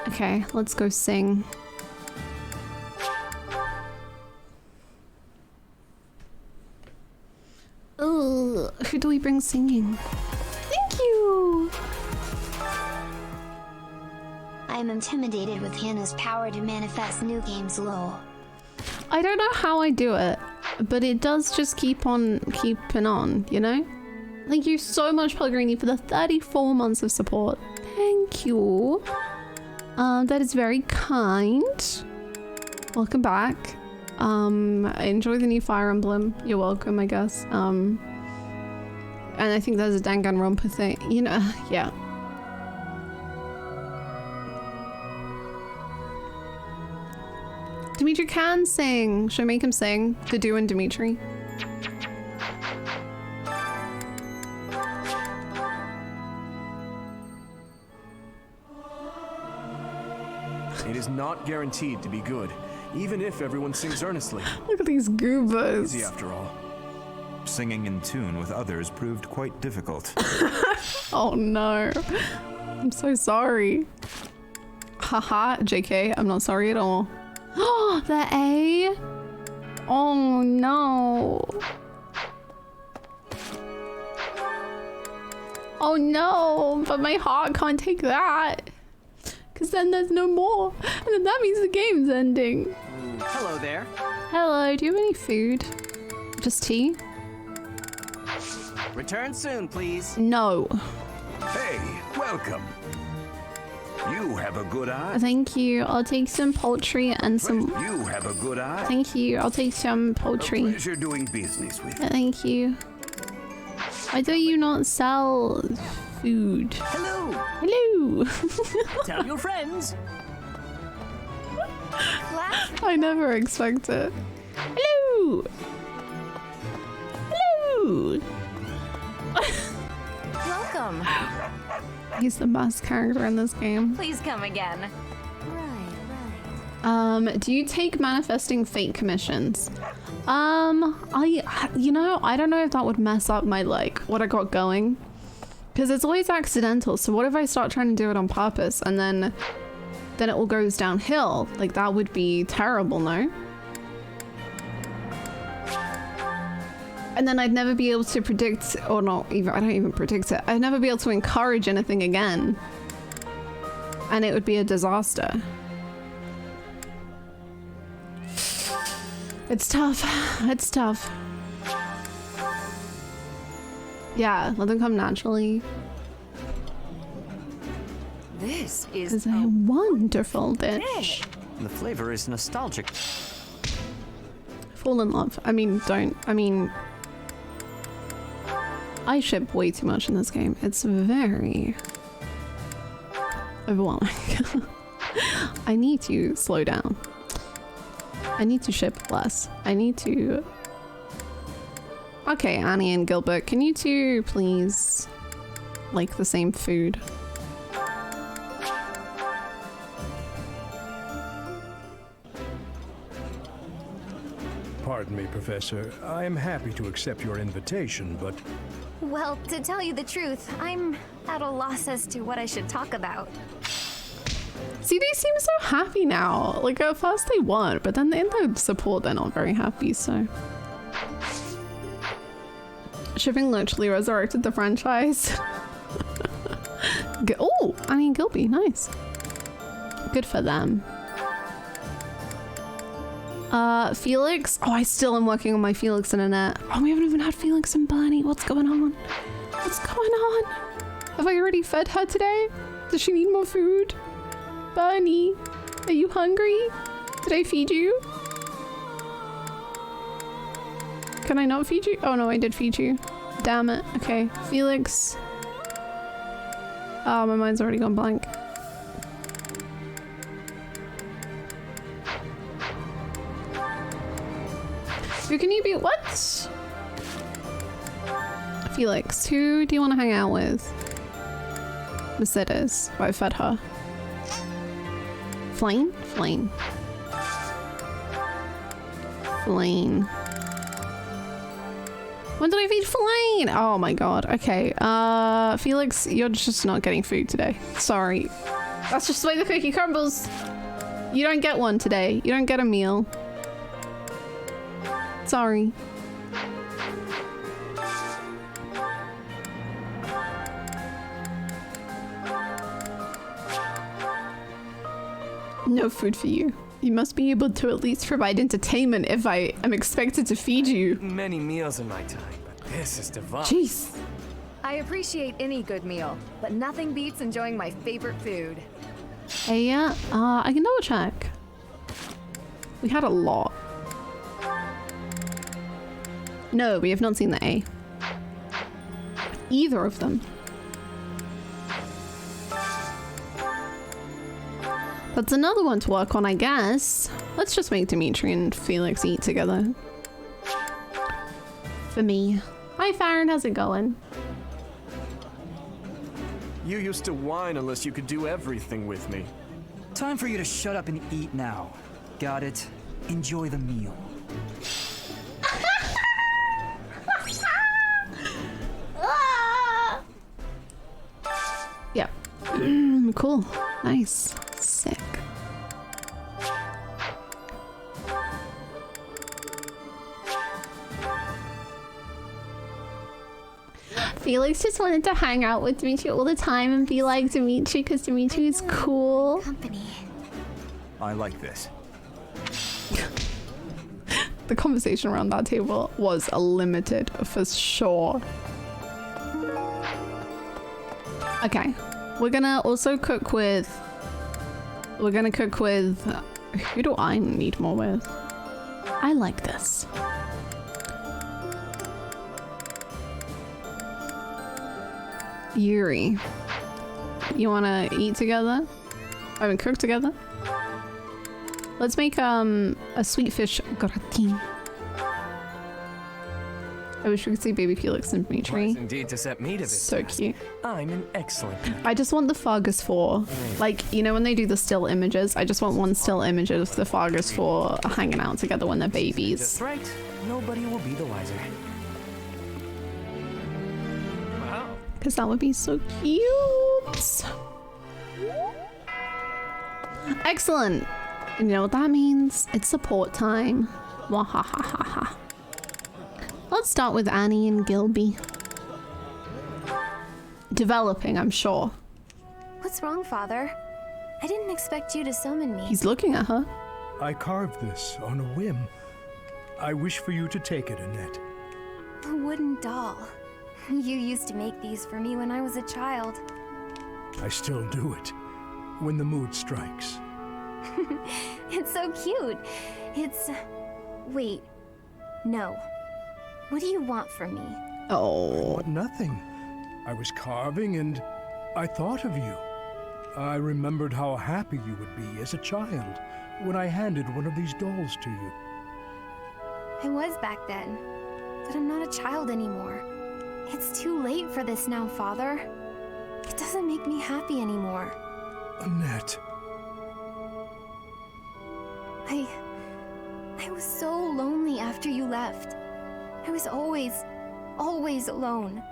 Okay, let's go sing. Ugh, who do we bring singing? Thank you! I am intimidated with Hannah's power to manifest new games low. I don't know how I do it, but it does just keep on keeping on, you know? Thank you so much, Pellegrini, for the 34 months of support. Thank you. That is very kind. Welcome back. Enjoy the new Fire Emblem. You're welcome, I guess. And I think there's a Danganronpa thing, you know, yeah. Dimitri can sing. Should I make him sing? Fidu and Dimitri. It is not guaranteed to be good, even if everyone sings earnestly. Look at these goobers. Easy after all. Singing in tune with others proved quite difficult. Oh no. I'm so sorry. Haha, JK, I'm not sorry at all. Oh, the A? Oh no. Oh no, but my heart can't take that. Because then there's no more. And then that means the game's ending. Hello there. Hello, do you have any food? Just tea? Return soon, please. No. Hey, welcome. You have a good eye. Thank you. I'll take some poultry and some... You have a good eye. Thank you. I'll take some poultry. A pleasure doing business with you. Thank you. Why do you not sell food? Hello. Hello. Tell your friends. I never expect it. Hello. Hello. Welcome. He's the best character in this game. Please come again. Do you take manifesting fate commissions? You know, I don't know if that would mess up my, like, what I got going. Because it's always accidental, so what if I start trying to do it on purpose and then it all goes downhill? Like, that would be terrible, no? And then I'd never be able to predict, or not even, I don't even predict it. I'd never be able to encourage anything again. And it would be a disaster. It's tough. It's tough. Yeah, let them come naturally. This is It's a wonderful dish. The flavor is nostalgic. Fall in love. I mean, don't. I mean, I ship way too much in this game. It's very overwhelming. I need to slow down. I need to ship less. I need to... Okay, Annie and Gilbert, can you two please like the same food? Pardon me, Professor. I am happy to accept your invitation, but... Well, to tell you the truth, I'm at a loss as to what I should talk about. See, they seem so happy now. Like, at first they weren't, but then in the support, they're not very happy, so... Shipping literally resurrected the franchise. Oh, I mean, Gilby, nice. Good for them. Felix? Oh, I still am working on my Felix and Annette. Oh, we haven't even had Felix and Bernie. What's going on? What's going on? Have I already fed her today? Does she need more food? Bernie, are you hungry? Did I feed you? Can I not feed you? Oh no, I did feed you. Damn it. Okay, Felix. Oh, my mind's already gone blank. Who can you be? What? Felix, who do you want to hang out with? Mercedes. I fed her. Flame? Flame. Flame. When did I feed Flame? Oh my god. Okay. Felix, you're just not getting food today. Sorry. That's just the way the cookie crumbles. You don't get one today. You don't get a meal. Sorry. No food for you. You must be able to at least provide entertainment if I am expected to feed you. Many meals in my time, but this is divine. Jeez. I appreciate any good meal, but nothing beats enjoying my favorite food. Hey, yeah, I can double check. We had a lot. No, we have not seen the A. Either of them. That's another one to work on, I guess. Let's just make Dimitri and Felix eat together. For me. Hi, Farron, how's it going? You used to whine unless you could do everything with me. Time for you to shut up and eat now. Got it? Enjoy the meal. Yep. Cool. Nice. Sick. Felix just wanted to hang out with Dimitri all the time and be like Dimitri because Dimitri is cool. I like this. The conversation around that table was limited for sure. Okay, we're gonna also cook with. Who do I need more with? I like this. Yuri, you wanna eat together? I mean, cook together? Let's make a sweet fish gratin. I wish we could see baby Felix and Dimitri. Nice indeed to set me to this. So task. cute. I'm an excellent. I just want the Fargus 4. Like, you know when they do the still images? I just want one still image of the Fargus 4 hanging out together when they're babies. That's right. Nobody will be the wiser. Wow. Because that would be so cute. Excellent. And you know what that means? It's support time. Wahahaha. Let's start with Annie and Gilby. Developing, I'm sure. What's wrong, Father? I didn't expect you to summon me. He's looking at her. I carved this on a whim. I wish for you to take it, Annette. A wooden doll. You used to make these for me when I was a child. I still do it, when the mood strikes. It's so cute. It's... Wait. No. What do you want from me? Oh. I want nothing. I was carving and I thought of you. I remembered how happy you would be as a child when I handed one of these dolls to you. I was back then, but I'm not a child anymore. It's too late for this now, Father. It doesn't make me happy anymore. Annette. I was so lonely after you left. I was always alone.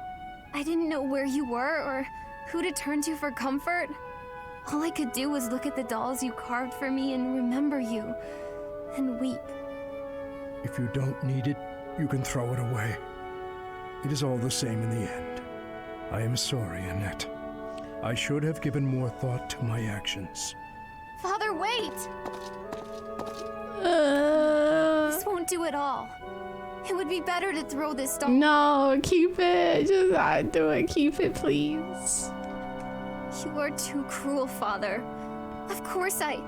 I didn't know where you were or who to turn to for comfort. All I could do was look at the dolls you carved for me and remember you, and weep. If you don't need it, you can throw it away. It is all the same in the end. I am sorry, Annette. I should have given more thought to my actions. Father, wait! This won't do it all. It would be better to throw this doll. No, keep it. Just do it. Keep it, please. You are too cruel, Father. Of course I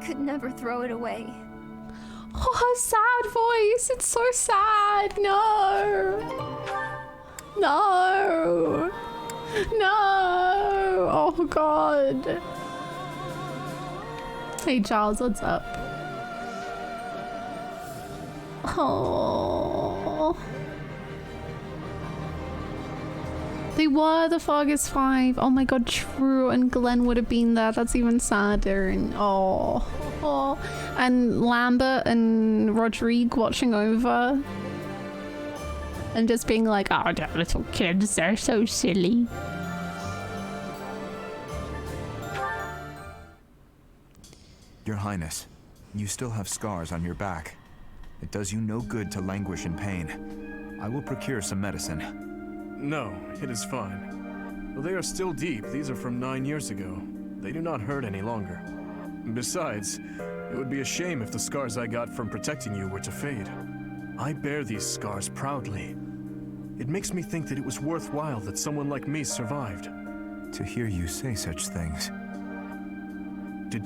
could never throw it away. Oh, sad voice. It's so sad. No. No. No. Oh, God. Hey, Charles, what's up? Oh. They were the Fargus 5. Oh my god, true. And Glenn would have been there. That's even sadder. And oh. And Lambert and Rodrigue watching over. And just being like, oh, the little kids, they're so silly. Your Highness, you still have scars on your back. It does you no good to languish in pain. I will procure some medicine. No, it is fine. Though they are still deep, these are from 9 years ago. They do not hurt any longer. Besides, it would be a shame if the scars I got from protecting you were to fade. I bear these scars proudly. It makes me think that it was worthwhile that someone like me survived. To hear you say such things.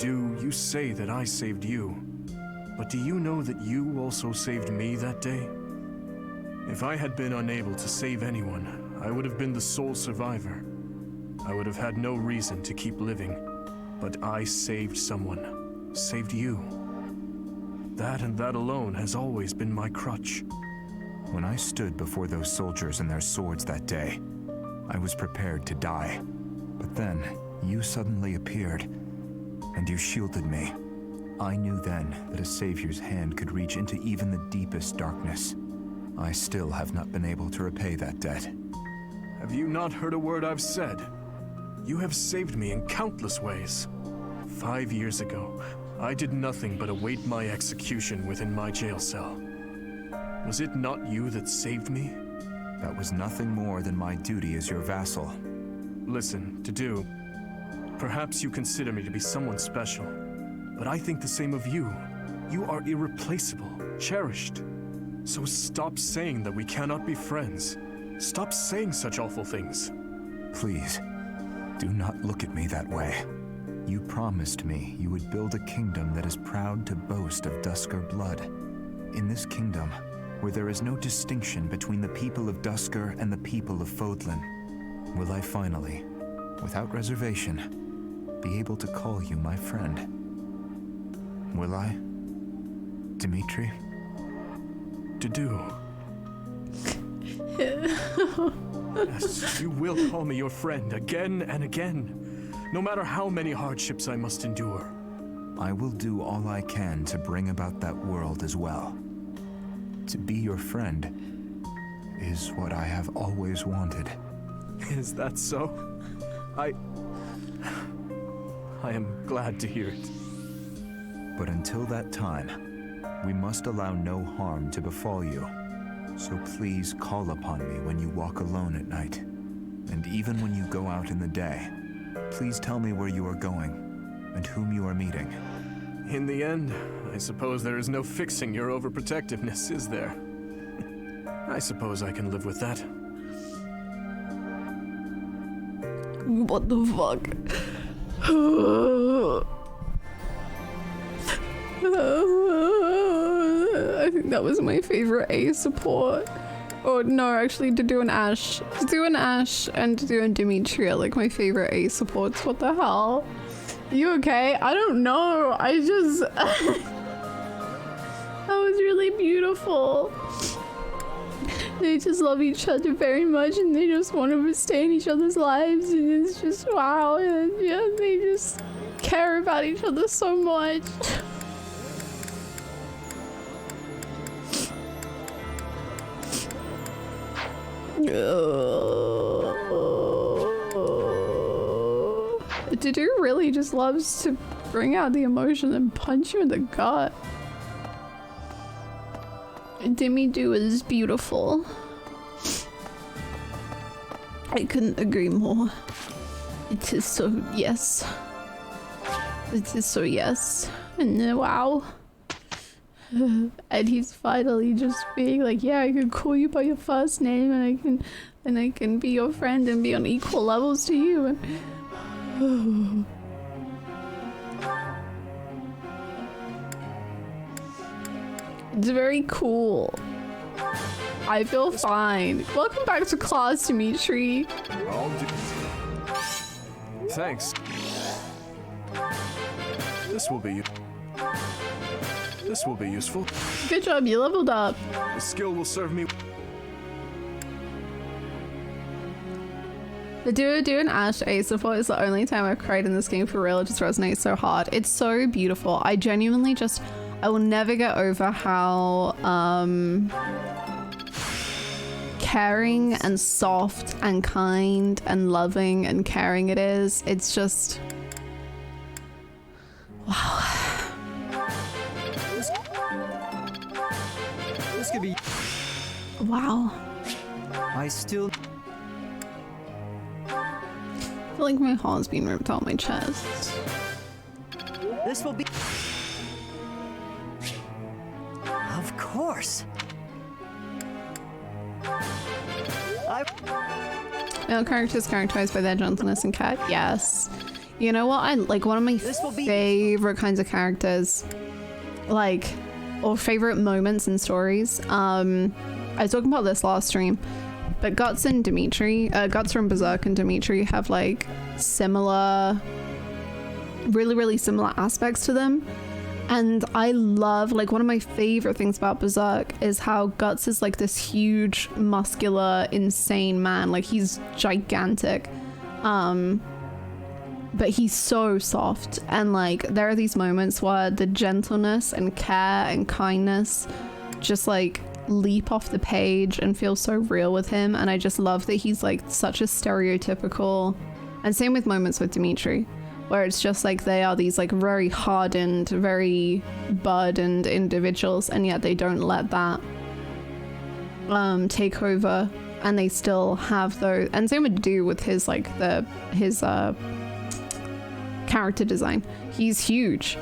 You say that I saved you. But do you know that you also saved me that day? If I had been unable to save anyone, I would have been the sole survivor. I would have had no reason to keep living. But I saved someone. Saved you. That and that alone has always been my crutch. When I stood before those soldiers and their swords that day, I was prepared to die. But then, you suddenly appeared. and you shielded me. I knew then that a savior's hand could reach into even the deepest darkness. I still have not been able to repay that debt. Have you not heard a word I've said? You have saved me in countless ways. 5 years ago, I did nothing but await my execution within my jail cell. Was it not you that saved me? That was nothing more than my duty as your vassal. Listen, Dedu, perhaps you consider me to be someone special, but I think the same of you. You are irreplaceable, cherished. So stop saying that we cannot be friends. Stop saying such awful things. Please, do not look at me that way. You promised me you would build a kingdom that is proud to boast of Dusker blood. In this kingdom, where there is no distinction between the people of Dusker and the people of Fodlan, will I finally, without reservation, be able to call you my friend? Will I, Dimitri? Dedu. Yes, you will call me your friend again and again, no matter how many hardships I must endure. I will do all I can to bring about that world as well. To be your friend is what I have always wanted. Is that so? I am glad to hear it. But until that time, we must allow no harm to befall you. So please call upon me when you walk alone at night. And even when you go out in the day, please tell me where you are going and whom you are meeting. In the end, I suppose there is no fixing your overprotectiveness, is there? I suppose I can live with that. What the fuck? I think that was my favorite A support. Oh no, actually to do an Ash. To do an Ash and to do a Dimitri are like my favorite A supports. What the hell? You okay? I don't know. I just... that was really beautiful. They just love each other very much and they just want to stay in each other's lives and it's just wow. And yeah, they just care about each other so much. Dedu really just loves to bring out the emotion and punch you in the gut. Demi-Do is beautiful. I couldn't agree more. It is so yes. It is so yes. And wow. And he's finally just being like, yeah, I can call you by your first name and I can be your friend and be on equal levels to you. And it's very cool. I feel fine. Welcome back to class, Dimitri. Thanks. This will be useful. Good job, you leveled up. The skill will serve me. The do and Ash A support is the only time I've cried in this game for real. It just resonates so hard. It's so beautiful. I genuinely just, I will never get over how caring and soft and kind and loving and caring it is. It's just, wow. This could be. Wow. I still. I feel like my heart's being ripped out my chest. This will be. Of course. Male characters characterized by their gentleness and care. Yes. You know what? I like one of my favorite kinds of characters, like, or favorite moments in stories. I was talking about this last stream, but Guts and Dimitri, Guts from Berserk and Dimitri have like similar, really similar aspects to them. And I love, like, one of my favorite things about Berserk is how Guts is like this huge, muscular, insane man. Like, he's gigantic. but he's so soft, and like there are these moments where the gentleness and care and kindness just like leap off the page and feel so real with him. And I just love that he's like such a stereotypical, and same with moments with Dimitri, where it's just like they are these like very hardened, very burdened individuals, and yet they don't let that take over, and they still have those. And same would do with his like his character design. He's huge,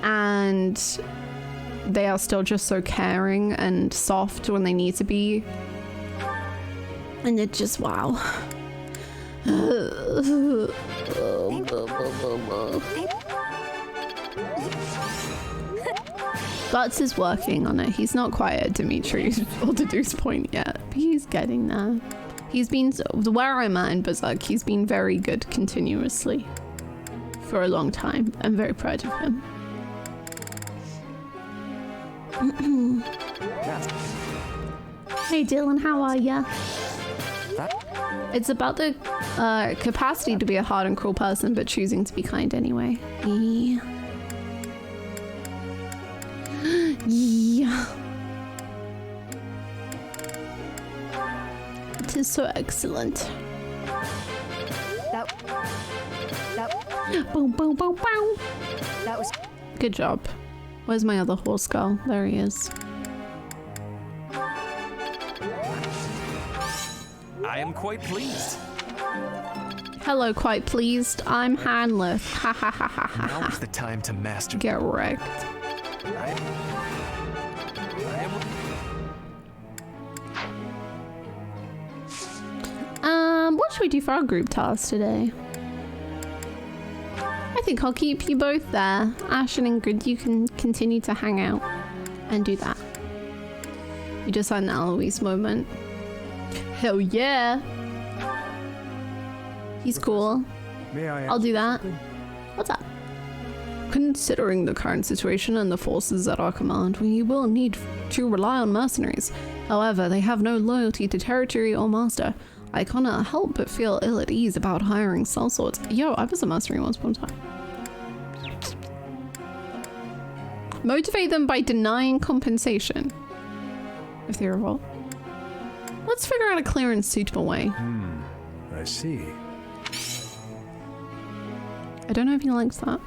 and they are still just so caring and soft when they need to be, and it just wow. Guts is working on it. He's not quite at Dimitri's or Dudu's point yet, but he's getting there. He's been, where I'm at in Berserk, he's been very good continuously for a long time. I'm very proud of him. Hey Dylan, how are ya? It's about the capacity to be a hard and cruel person, but choosing to be kind anyway. Yeah. Yeah. It is so excellent. Boom, boom, boom, boom. That was good job. Where's my other horse girl? There he is. I am quite pleased. Hello, quite pleased. I'm Hanleth. Ha ha ha ha ha. Now is the time to master. Get wrecked. What should we do for our group task today? I think I'll keep you both there. Ashen and Grid, you can continue to hang out and do that. You just had an Eloise moment. Hell yeah! He's cool. I'll do that. What's up? Considering the current situation and the forces at our command, we will need to rely on mercenaries. However, they have no loyalty to territory or master. I cannot help but feel ill at ease about hiring sellswords. Yo, I was a mercenary once upon a time. Motivate them by denying compensation if they revolt. Let's figure out a clear and suitable way. I see. I don't know if he likes that.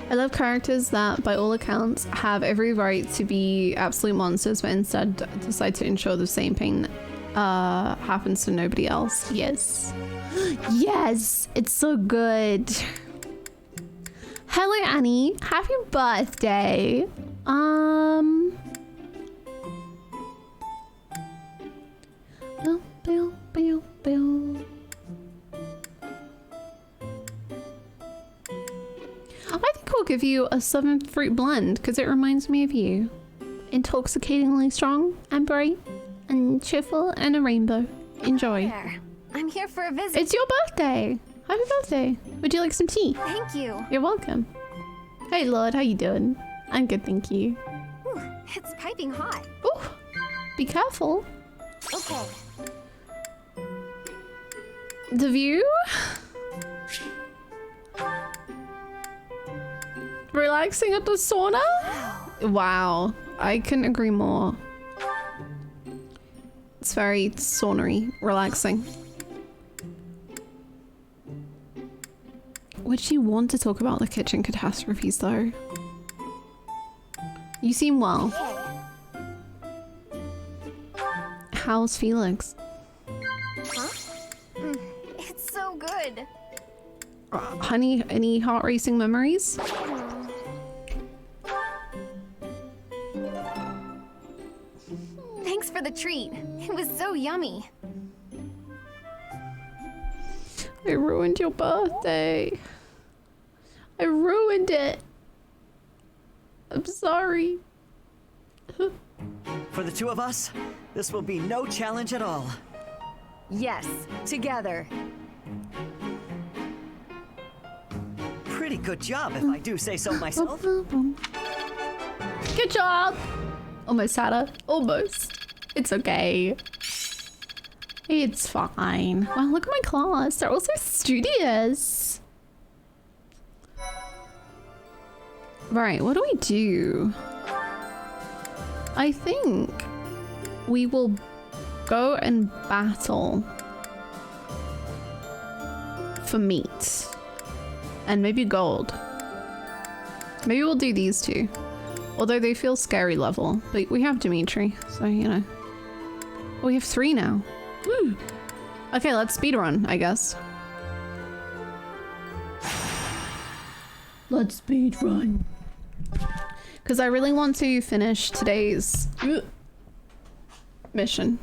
I love characters that, by all accounts, have every right to be absolute monsters, but instead decide to ensure the same pain happens to nobody else. Yes. Yes! It's so good. Hello, Annie. Happy birthday. Bill, Bill, Bill. I think I'll give you a southern fruit blend because it reminds me of you. Intoxicatingly strong and bright and cheerful and a rainbow. Enjoy. I'm here for a visit. It's your birthday. Happy birthday. Would you like some tea? Thank you. You're welcome. Hey Lord, how you doing? I'm good, thank you. Ooh, it's piping hot. Ooh, be careful. Okay. The view? Relaxing at the sauna? Wow, I couldn't agree more. It's very saunery, relaxing. Would you want to talk about the kitchen catastrophes though? You seem well. How's Felix? Huh? It's so good. Honey, any heart racing memories? Thanks for the treat. It was so yummy. I ruined your birthday. I ruined it. I'm sorry. For the two of us, this will be no challenge at all. Yes, together. Pretty good job, if I do say so myself. Good job. Almost had her. Almost. It's okay. It's fine. Wow, look at my class. They're all so studious. Right, what do we do? I think we will go and battle for meat and maybe gold. Maybe we'll do these two, although they feel scary level, but we have Dimitri, so you know. Oh, we have 3 now. Woo. Okay, let's speedrun, I guess. Let's speedrun. Because I really want to finish today's mission.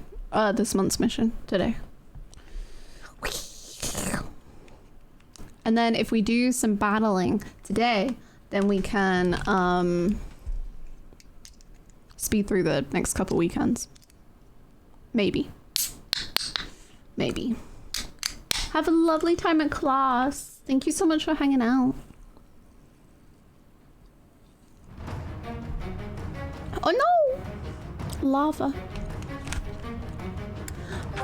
This month's mission today. And then if we do some battling today, then we can speed through the next couple weekends. Maybe. Maybe. Have a lovely time at class. Thank you so much for hanging out. Oh no! Lava.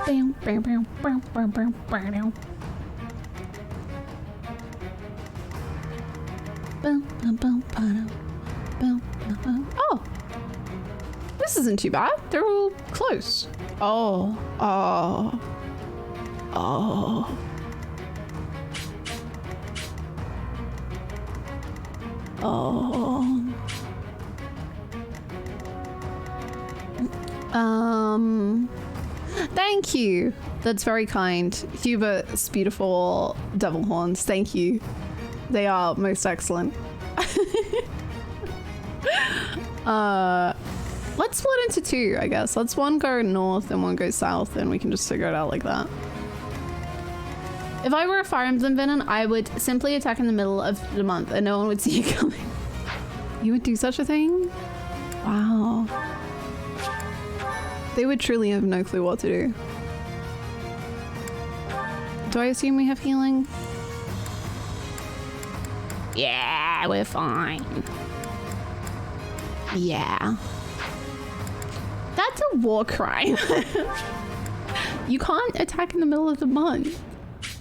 Bam, bam, bam, bam, bam, bam, bam. Oh! This isn't too bad. They're all close. Oh. Oh. Oh. Oh. Thank you. That's very kind. Hubert's beautiful devil horns. Thank you. They are most excellent. Let's split into 2, I guess. Let's one go north and one go south, and we can just figure it out like that. If I were a Fire Emblem villain, I would simply attack in the middle of the month and no one would see you coming. You would do such a thing? Wow. They would truly have no clue what to do. Do I assume we have healing? Yeah, we're fine. Yeah. That's a war crime. You can't attack in the middle of the month.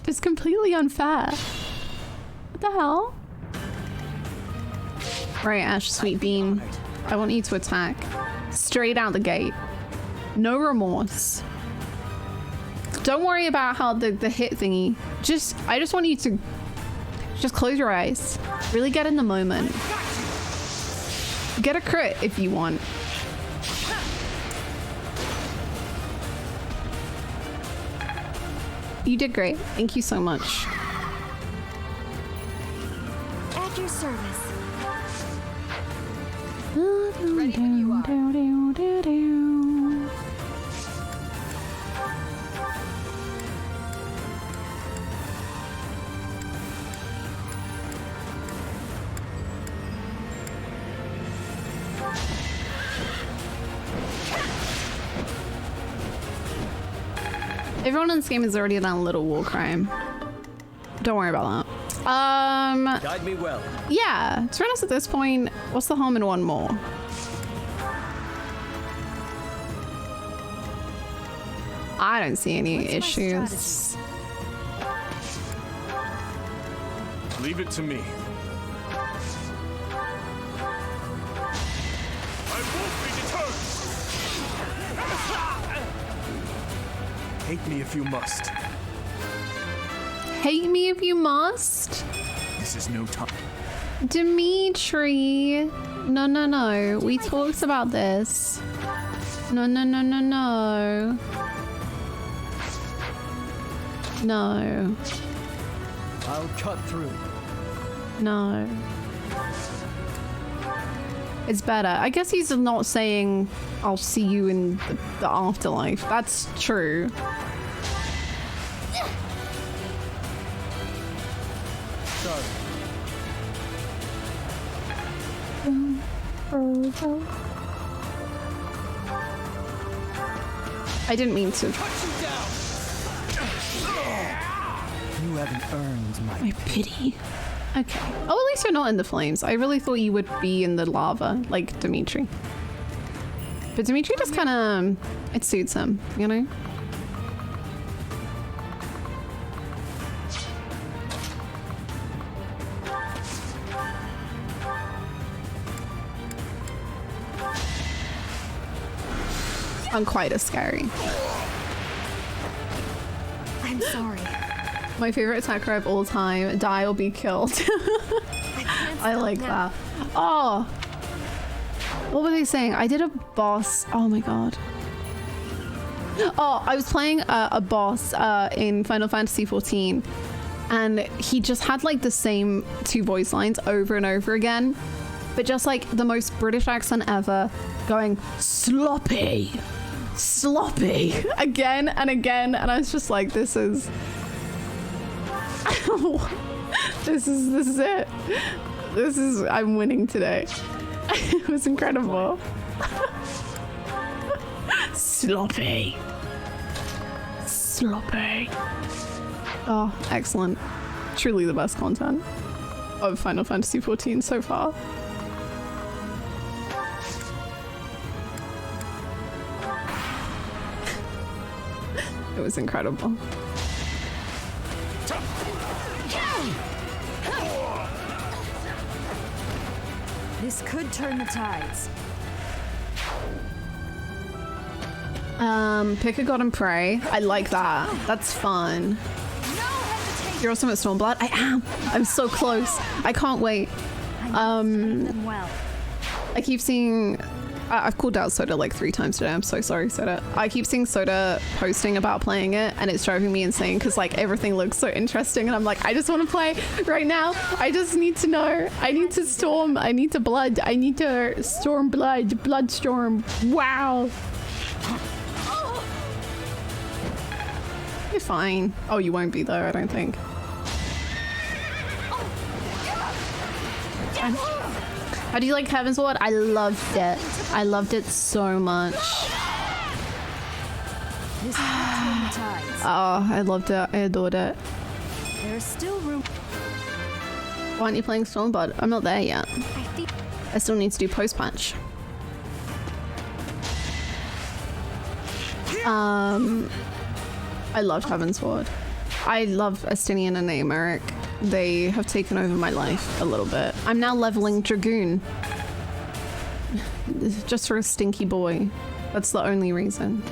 It's completely unfair. What the hell? Right, Ash, Sweet Bean. I want you to attack. Straight out the gate. No remorse. Don't worry about how the hit thingy. I just want you to just close your eyes. Really get in the moment. Get a crit if you want. You did great. Thank you so much. At your service. Ready when you are. Everyone in this game has already done a little war crime. Don't worry about that. Guide me well. Yeah, to be honest, at this point, what's the harm in one more? I don't see any issues. Leave it to me. I won't be deterred. Hate me if you must. Hate me if you must? This is no time. Dimitri. No, no, no. We talked about this. No, no, no, no, no. No. I'll cut through. No. It's better. I guess he's not saying I'll see you in the afterlife. That's true. Sorry. I didn't mean to. You haven't earned my pity. Okay. Oh, at least you're not in the flames. I really thought you would be in the lava, like Dimitri. But Dimitri just kind of... It suits him, you know? I'm quite as scary. I'm sorry. My favorite attacker of all time, die or be killed. I like that. Oh! What were they saying? I did a boss. Oh my god. Oh, I was playing a boss in Final Fantasy XIV, and he just had like the same 2 voice lines over and over again, but just like the most British accent ever, going sloppy, sloppy, again and again, and I was just like, this is this is it. I'm winning today. It was incredible. Sloppy. Sloppy. Oh, excellent. Truly the best content of Final Fantasy XIV so far. It was incredible. This could turn the tides. Pick a god and pray. I like that. That's fun. You're awesome at Stormblood. I am. I'm so close. I can't wait. I keep seeing... I've called out Soda like 3 times today. I'm so sorry, Soda. I keep seeing Soda posting about playing it, and it's driving me insane because like everything looks so interesting, and I'm like, I just want to play right now. I just need to know. I need to storm. I need to blood. I need to storm blood. Bloodstorm. Wow. You're fine. Oh, you won't be though, I don't think. How do you like Heavensward? I loved it. I loved it so much. Oh, I loved it. I adored it. There's still room. Why aren't you playing Stormblood? I'm not there yet. I still need to do post-patch. I loved Heavensward. I love Estinian and Aemeric. They have taken over my life a little bit. I'm now leveling Dragoon. Just for a stinky boy. That's the only reason.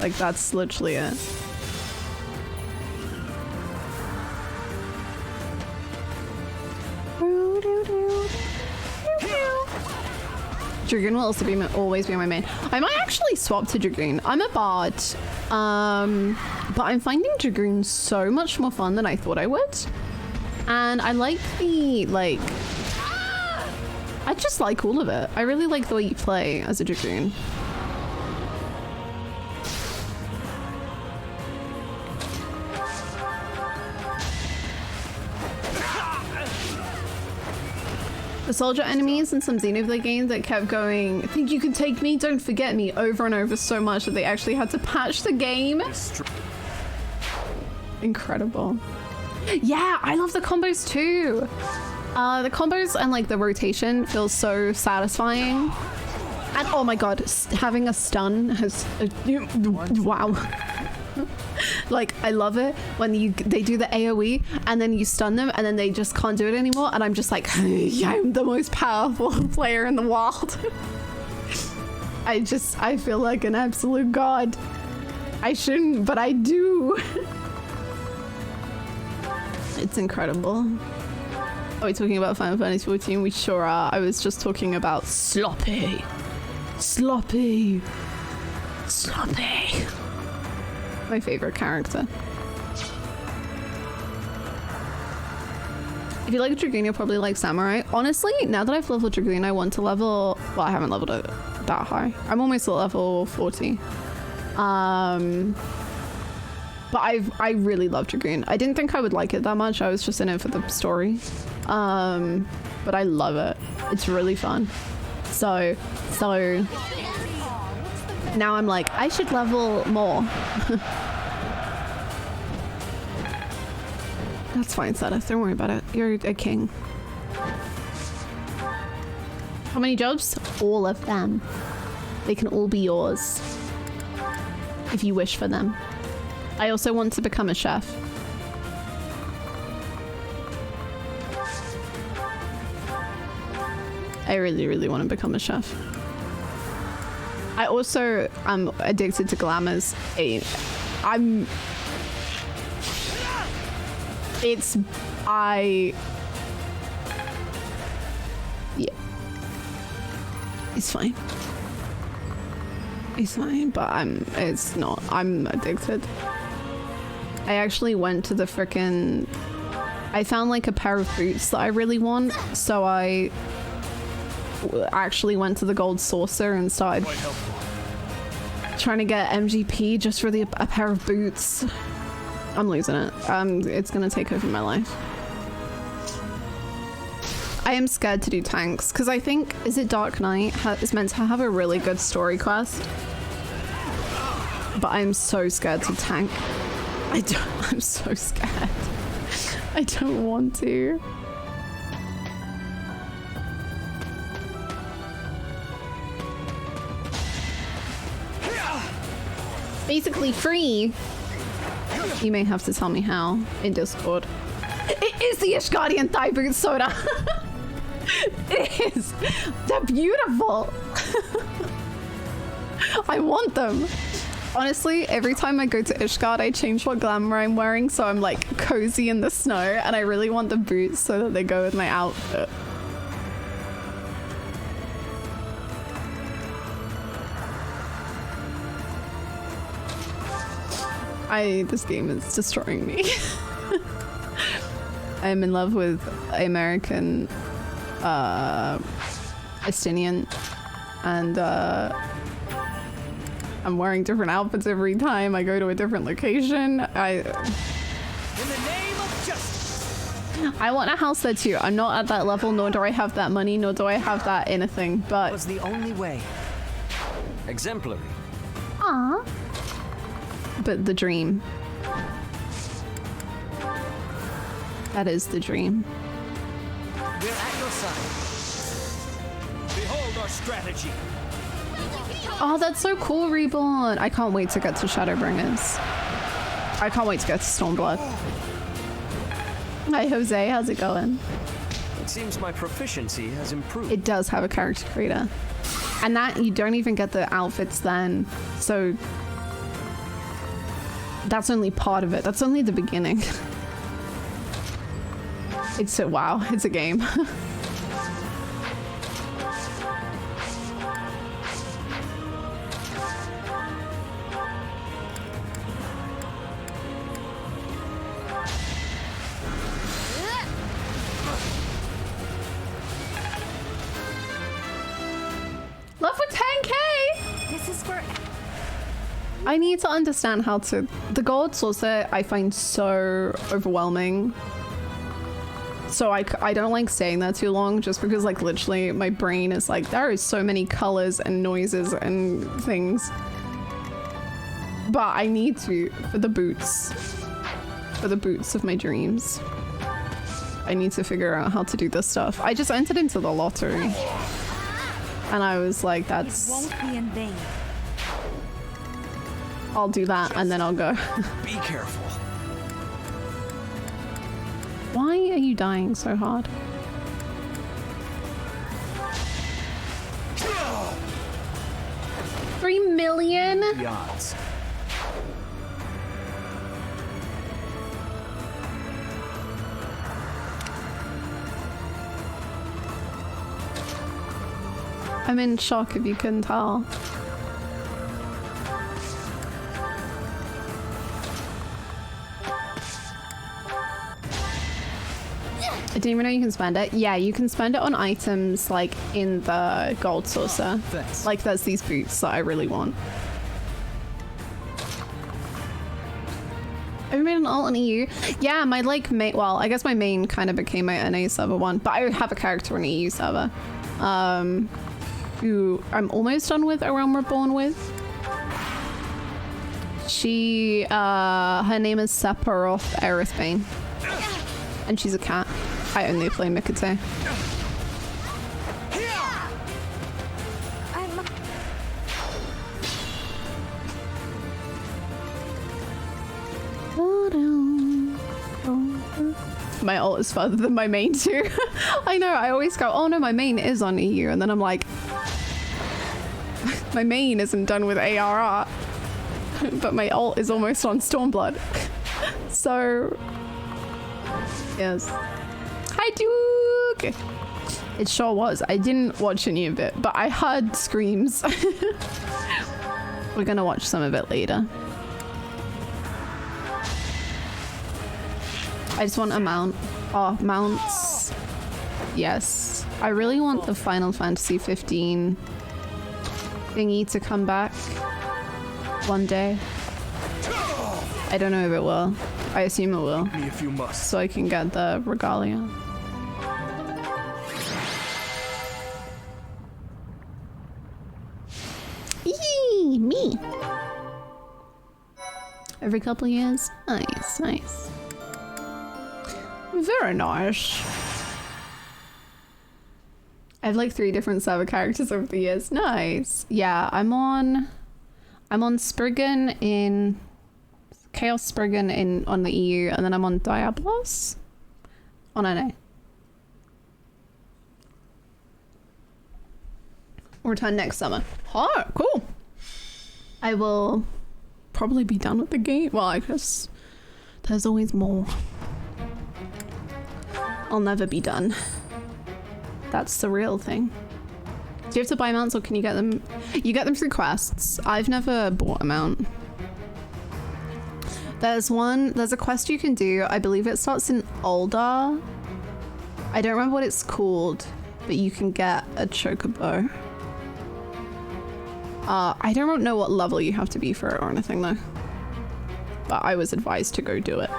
Like, that's literally it. Dragoon will also be always be my main. I might actually swap to Dragoon. I'm a bard, but I'm finding Dragoon so much more fun than I thought I would. And I like the, like, I just like all of it. I really like the way you play as a Dragoon. The soldier enemies in some Xenoblade games that kept going, think you can take me, don't forget me, over and over so much that they actually had to patch the game. Incredible. Yeah, I love the combos too. The combos and like the rotation feels so satisfying. And oh my god, having a stun has, wow. Like, I love it when they do the AoE and then you stun them and then they just can't do it anymore, and I'm just like, I'm the most powerful player in the world. I feel like an absolute god. I shouldn't, but I do. It's incredible. Are we talking about Final Fantasy XIV? We sure are. I was just talking about sloppy. Sloppy. Sloppy. My favorite character. If you like Dragoon, you'll probably like Samurai. Honestly, now that I've leveled Dragoon, I want to level... Well, I haven't leveled it that high. I'm almost at level 40. But I really love Dragoon. I didn't think I would like it that much. I was just in it for the story. But I love it. It's really fun. So now I'm like, I should level more. That's fine, Seth. Don't worry about it. You're a king. How many jobs? All of them. They can all be yours. If you wish for them. I also want to become a chef. I really, really want to become a chef. I also am addicted to glamours. Yeah. It's fine. It's fine, but it's not. I'm addicted. I actually went to the frickin'... I found like a pair of boots that I really want, so I actually went to the Gold Saucer and started trying to get MGP just for a pair of boots. I'm losing it. It's gonna take over my life. I am scared to do tanks because I think, is it Dark Knight is meant to have a really good story quest, but I'm so scared to tank. I'm so scared. I don't want to. Basically free. You may have to tell me how in Discord. It is the Ishgardian Thigh Boot Soda. It is. They're beautiful. I want them. Honestly, every time I go to Ishgard, I change what glamour I'm wearing, so I'm like cozy in the snow, and I really want the boots so that they go with my outfit. This game is destroying me. I am in love with American Estinian, and I'm wearing different outfits every time I go to a different location. In the name of justice. I want a house there too. I'm not at that level, nor do I have that money, nor do I have that anything, but... was the only way. Exemplary. Aww. But the dream. That is the dream. We're at your side. Behold our strategy. Oh, that's so cool, Reborn. I can't wait to get to Shadowbringers. I can't wait to get to Stormblood. Hi, Jose. How's it going? It seems my proficiency has improved. It does have a character creator. And that, you don't even get the outfits then. So that's only part of it. That's only the beginning. It's a wow. It's a game. Love for 10k! This is for... I need to understand how to... The gold saucer I find so overwhelming. So I don't like staying there too long, just because like literally my brain is like, there is so many colors and noises and things. But I need to, for the boots of my dreams. I need to figure out how to do this stuff. I just entered into the lottery. And I was like, that's... It won't be in vain. I'll do that and then I'll go. Be careful. Why are you dying so hard? $3 million? The odds. I'm in shock if you couldn't tell. I didn't even know you can spend it. Yeah, you can spend it on items like in the gold saucer. Like there's these boots that I really want. Have you made an alt on EU? Yeah, my like main, well, I guess my main kind of became my NA server one, but I have a character on EU server. Who I'm almost done with A Realm Reborn with. She, her name is Sephiroth Aerithbane. And she's a cat. I only play Mikate. My ult is further than my main too. I know, I always go, oh no, my main is on EU, and then I'm like, my main isn't done with ARR, but my ult is almost on Stormblood. So, yes. Hi, Duke! It sure was. I didn't watch any of it, but I heard screams. We're gonna watch some of it later. I just want a mount. Oh, mounts. Yes. I really want the Final Fantasy 15 thingy to come back one day. I don't know if it will. I assume it will. If you must. So I can get the regalia. Eee, me. Every couple of years. Nice, nice. Very nice. I have like 3 different server characters over the years. Nice. Yeah, I'm on Spriggan in Chaos Spriggan on the EU, and then I'm on Diablos on NA. Return next summer. Oh, cool. I will probably be done with the game. Well, I guess there's always more. I'll never be done. That's the real thing. Do you have to buy mounts or can you get them? You get them through quests. I've never bought a mount. There's a quest you can do. I believe it starts in Ul'dah. I don't remember what it's called, but you can get a chocobo. I don't know what level you have to be for it or anything though. But I was advised to go do it.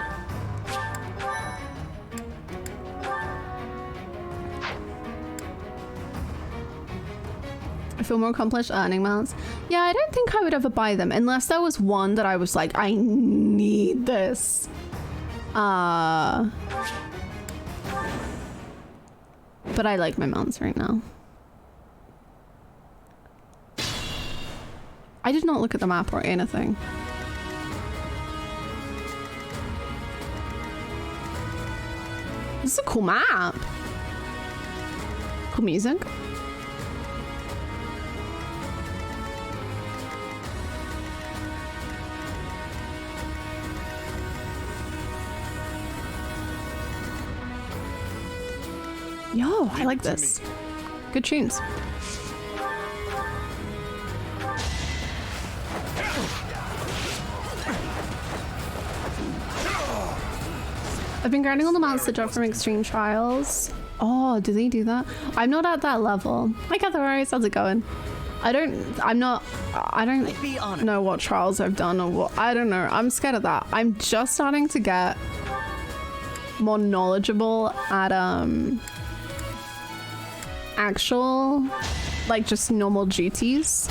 I feel more accomplished earning mounts. Yeah, I don't think I would ever buy them unless there was one that I was like, I need this. But I like my mounts right now. I did not look at the map or anything. This is a cool map. Cool music. Yo, I like this. Good tunes. I've been grinding all the mounts that drop from Extreme Trials. Oh, do they do that? I'm not at that level. Hi, Catherine. How's it going? I don't know what trials I've done or what. I don't know. I'm scared of that. I'm just starting to get more knowledgeable at actual, like, just normal GTs.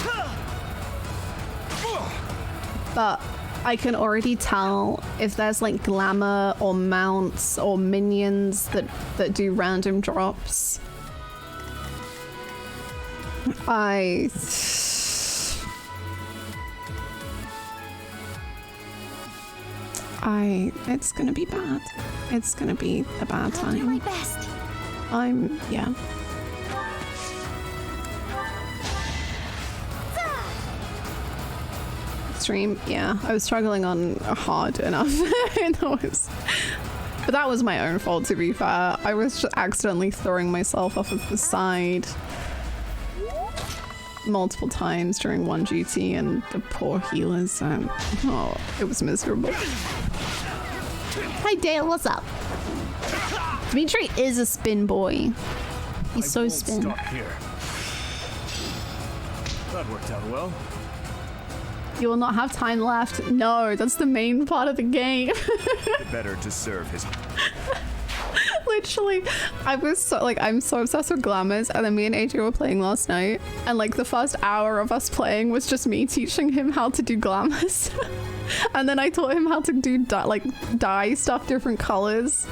But I can already tell if there's like glamour or mounts or minions that do random drops. It's gonna be bad. It's gonna be a bad time. I'll do my best. Yeah. Stream, yeah, I was struggling on hard enough. But that was my own fault, to be fair. I was just accidentally throwing myself off of the side multiple times during one GT, and the poor healers, oh, it was miserable. Hi Dale, what's up? Dimitri is a spin boy. He's so spin. Stop here. That worked out well. You will not have time left. No, that's the main part of the game. Better to serve his. Literally, I was so like, I'm so obsessed with glamours, and then me and AJ were playing last night, and like the first hour of us playing was just me teaching him how to do glamours. And then I taught him how to do dye stuff different colors.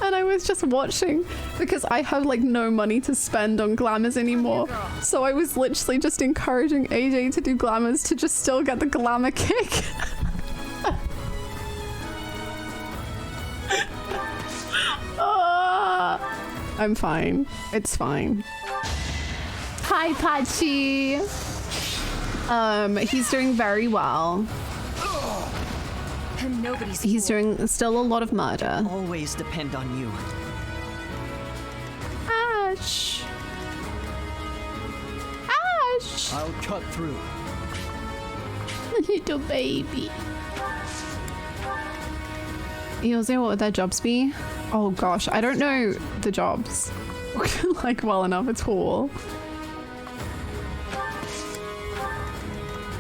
And I was just watching because I have like no money to spend on glamours anymore. So I was literally just encouraging AJ to do glamours to just still get the glamour kick. I'm fine. It's fine. Hi, Pachi. He's doing very well. And nobody's He's doing still a lot of murder. Always depend on you. Ash. Ash. I'll cut through. Little baby. Eosy, what would their jobs be? Oh gosh, I don't know the jobs like well enough at all.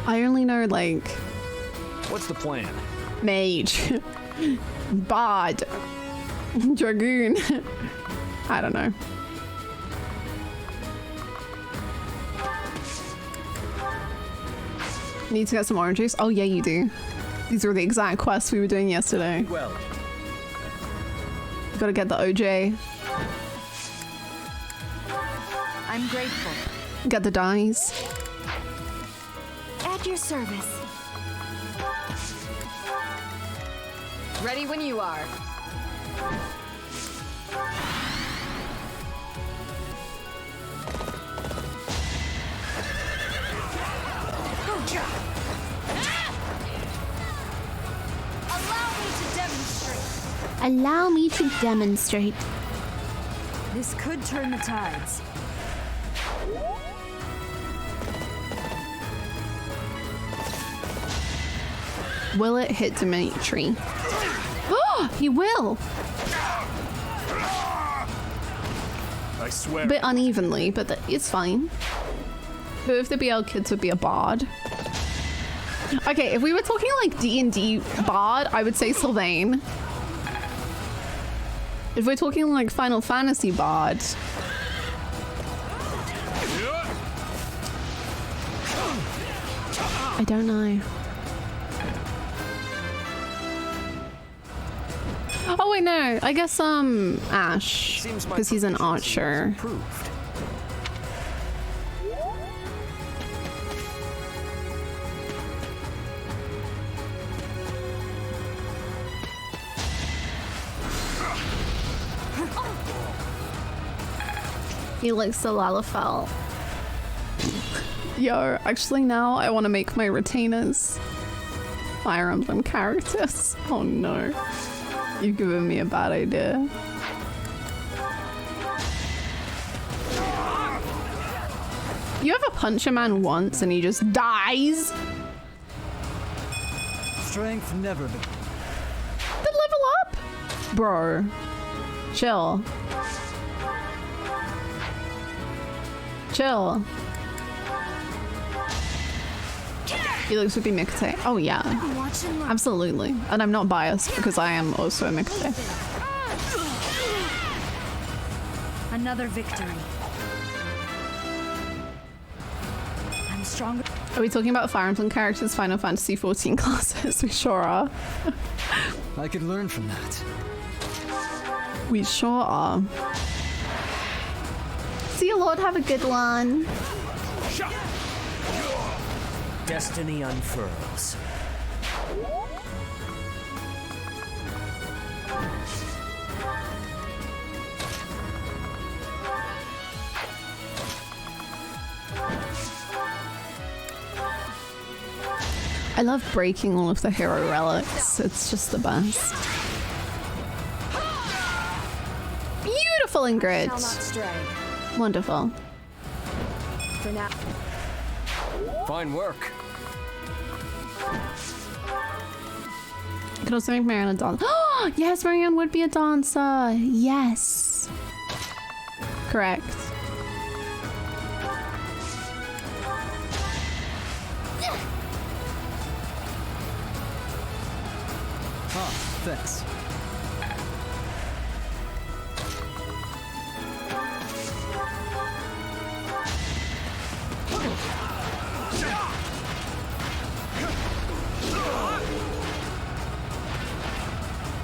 I only know like What's the plan? mage, bard, dragoon. I don't know. Need to get some orange juice? Oh yeah, you do. These were the exact quests we were doing yesterday. Well, Gotta get the OJ. I'm grateful. Get the dice. At your service. Ready when you are. Allow me to demonstrate. This could turn the tides. Will it hit Dimitri? Oh, he will. I swear. A bit unevenly, but it's fine. Who of the BL kids would be a bard? Okay, if we were talking like D&D bard, I would say Sylvain. If we're talking like Final Fantasy bard, I don't know. Oh wait, no. I guess Ash, because he's an archer. He likes the Lalafell. Yo, actually now I want to make my retainers Fire Emblem characters. Oh no. You've given me a bad idea. You ever punch a man once and he just dies? Strength never been. Then level up! Bro. Chill. Chill. Felix would be Mikate. Oh yeah. Absolutely. And I'm not biased because I am also a Mikate. Another victory. I'm stronger. Are we talking about Fire Emblem characters, Final Fantasy 14 classes? We sure are. I could learn from that. We sure are. See you, Lord. Have a good one. Destiny unfurls. I love breaking all of the hero relics. It's just the best. Beautiful, Ingrid. Shall not stray. Wonderful. For now. Fine work. I could also make Marianne a dancer. Oh, yes, Marianne would be a dancer. Yes. Correct. Ah, thanks.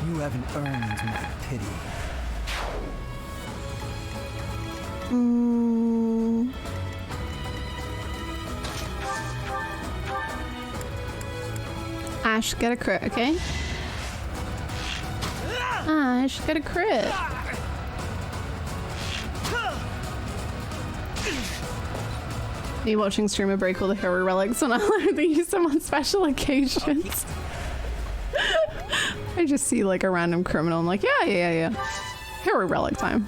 You haven't earned my pity. Ash, get a crit, okay? Ash, get a crit. Me watching streamer break all the hero relics and I only use them on special occasions. I just see like a random criminal. I'm like, yeah. Hero relic time.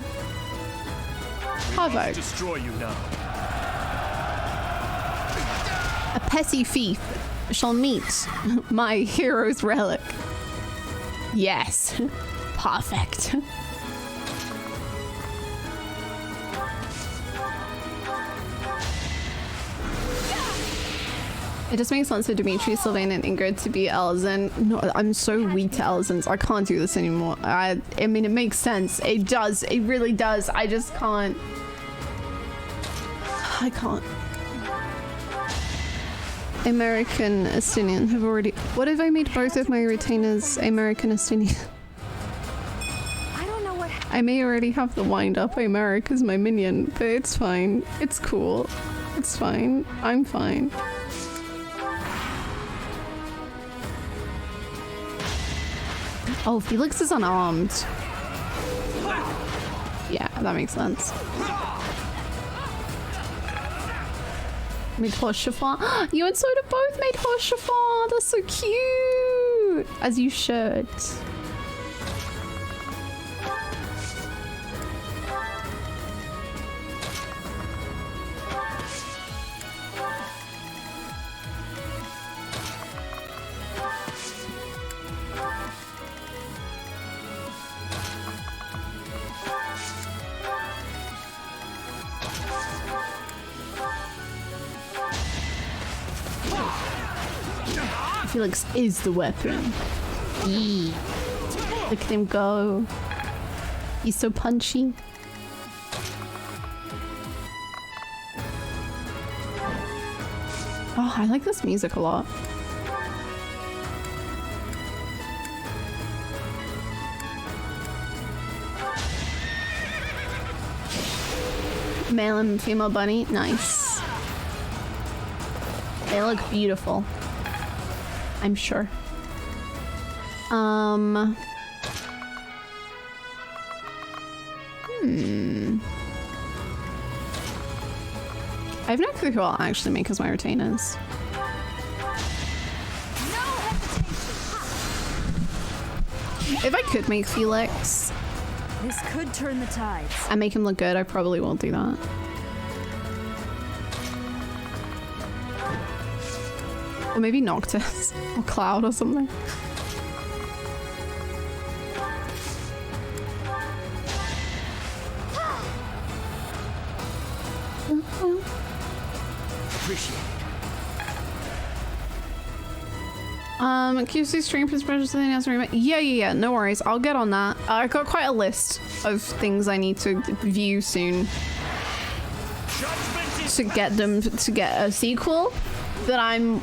Perfect. Destroy you now. A petty thief shall meet my hero's relic. Yes. Perfect. It just makes sense for Dimitri, Sylvain, and Ingrid to be Elzen. No, I'm so weak to Elzens. I can't do this anymore. I mean, it makes sense. It does. It really does. I just can't. I can't. American Estinian have already... What if I made both of my retainers American Estinian? I don't know what... I may already have the wind-up America as my minion, but it's fine. It's cool. It's fine. I'm fine. Oh, Felix is unarmed. Yeah, that makes sense. Made Hoshafar. You and Soda both made Hoshafar. That's so cute. As you should. Felix is the weapon. Eee. Look at him go. He's so punchy. Oh, I like this music a lot. Male and female bunny, nice. They look beautiful. I'm sure. I have no clue who I'll actually make as my retainers. If I could make Felix, this could turn the tides. And make him look good, I probably won't do that. Or maybe Noctis or Cloud or something. Appreciate it. QC stream is precious than else. Yeah, no worries. I'll get on that. I've got quite a list of things I need to view soon to get them to get a sequel that I'm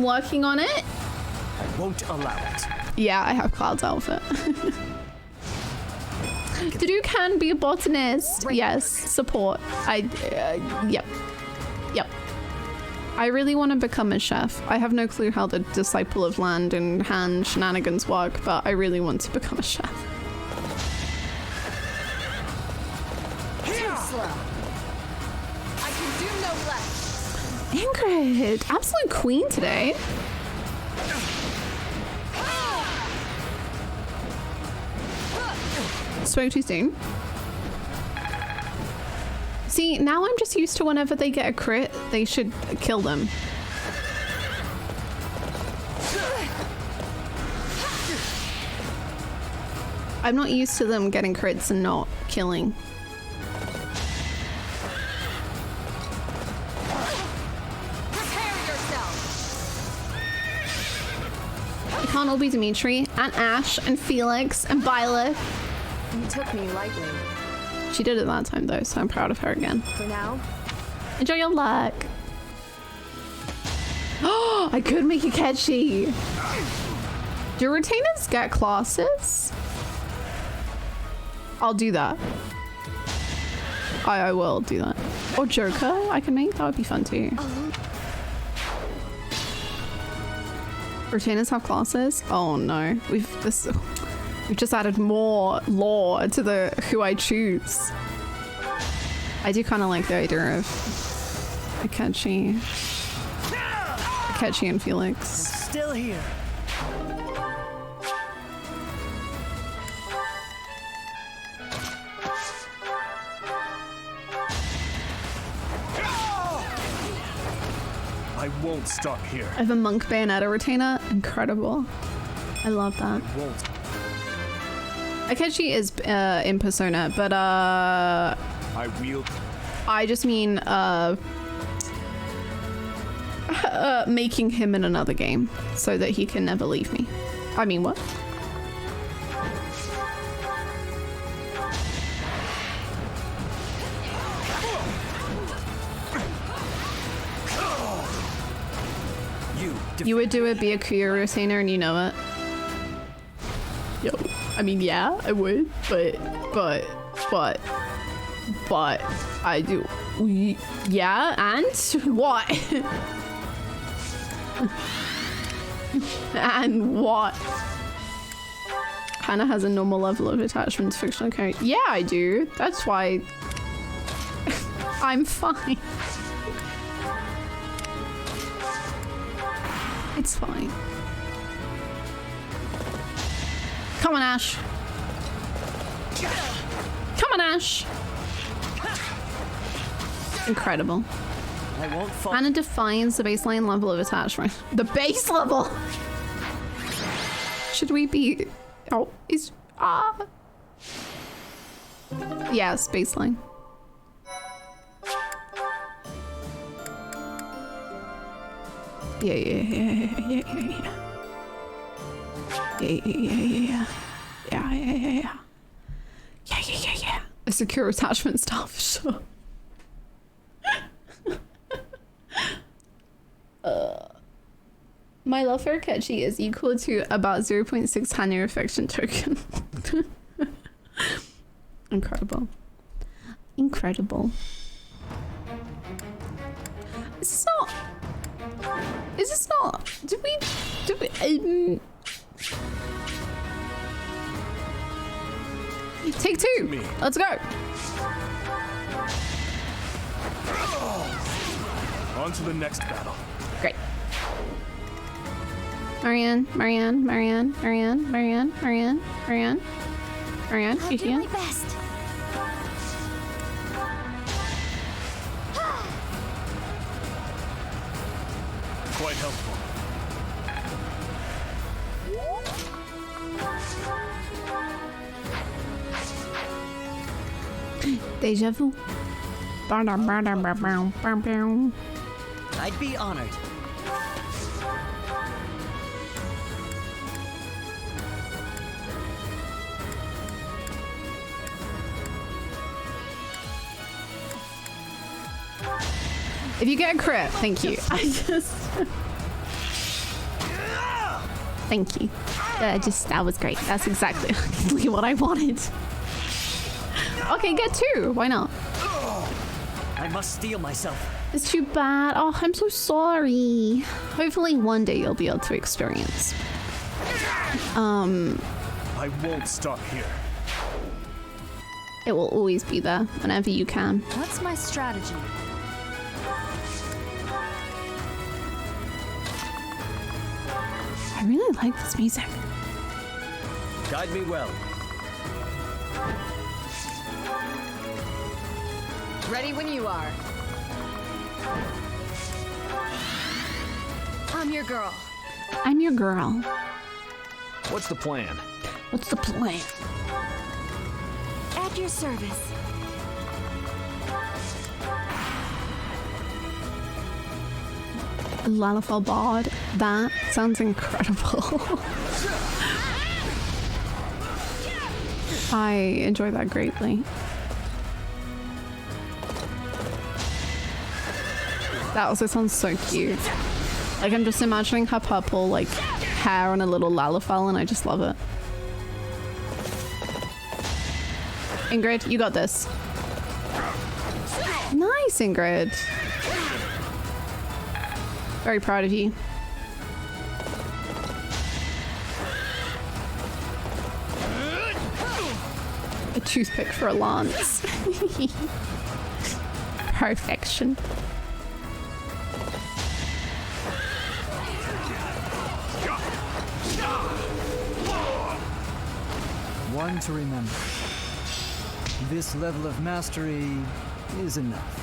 working on it. I won't allow it. Yeah, I have Cloud's outfit. Dudu can be a botanist. Yes, support. Yep. I really want to become a chef. I have no clue how the Disciple of Land and Hand shenanigans work, but I really want to become a chef. Too slow. I can do no less. Ingrid, absolute queen today. Spoke too soon. See, now I'm just used to whenever they get a crit, they should kill them. I'm not used to them getting crits and not killing. It can't all be Dimitri and Ash and Felix and Violet. You took me lightly. She did it that time though, so I'm proud of her again. For now, enjoy your luck. Oh, I could make it catchy. Do retainers get classes? I'll do that. I will do that. Or Joker I can make, that would be fun too. Retainers have classes? Oh no, we've just added more lore to the who I choose. I do kind of like the idea of Akechi and Felix. Still here. I won't stop here. I have a monk Bayonetta retainer. Incredible. I love that. Akechi is in Persona, but I just mean making him in another game so that he can never leave me. I mean, what? You would do a Byakuya retainer and you know it. Yo, I mean, yeah, I would, but I do. Yeah, and what? And what? Hannah has a normal level of attachment to fictional characters. Yeah, I do. That's why I'm fine. It's fine. Come on, Ash. Come on, Ash. Incredible. I won't fall. Hannah defines the baseline level of attachment. The base level! Should we be... Oh, is... Yes, baseline. Yeah. A secure attachment stuff, sure. My love for Akechi is equal to about 0.6 Hannah affection token. Incredible. Incredible. Is this not? Did we take two. Let's go. On to the next battle. Great. Marianne, you here? My best. Quite helpful. Deja vu. I'd be honored. If you get a crit, thank you. Thank you. That was great. That's exactly what I wanted. Okay, get two. Why not? I must steel myself. It's too bad. Oh, I'm so sorry. Hopefully one day you'll be able to experience. I won't stop here. It will always be there whenever you can. What's my strategy? I really like this music. Guide me well. Ready when you are. I'm your girl. I'm your girl. What's the plan? What's the plan? At your service. Lalafell Bard. That sounds incredible. I enjoy that greatly. That also sounds so cute. Like, I'm just imagining her purple, like, hair and a little Lalafell, and I just love it. Ingrid, you got this. Nice, Ingrid. Very proud of you. A toothpick for a lance. Perfection. One to remember. This level of mastery is enough.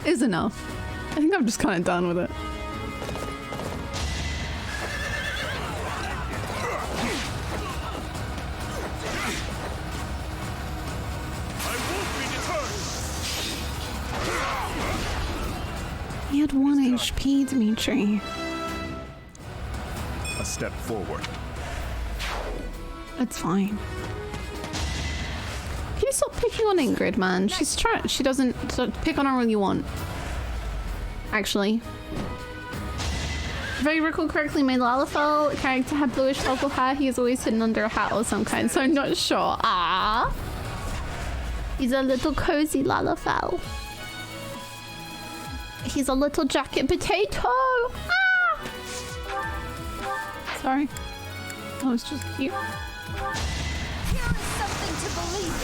Is enough. I think I'm just kind of done with it. He had 1 HP, Dimitri. A step forward. It's fine. Can you stop picking on Ingrid, man? She's trying. She doesn't. So pick on her when you want. Actually. If I recall correctly, my Lalafell character had bluish purple hair. He is always hidden under a hat of some kind, so I'm not sure. Ah. He's a little cozy Lalafell. He's a little jacket potato. Ah! Sorry. That was just cute. Here is something to believe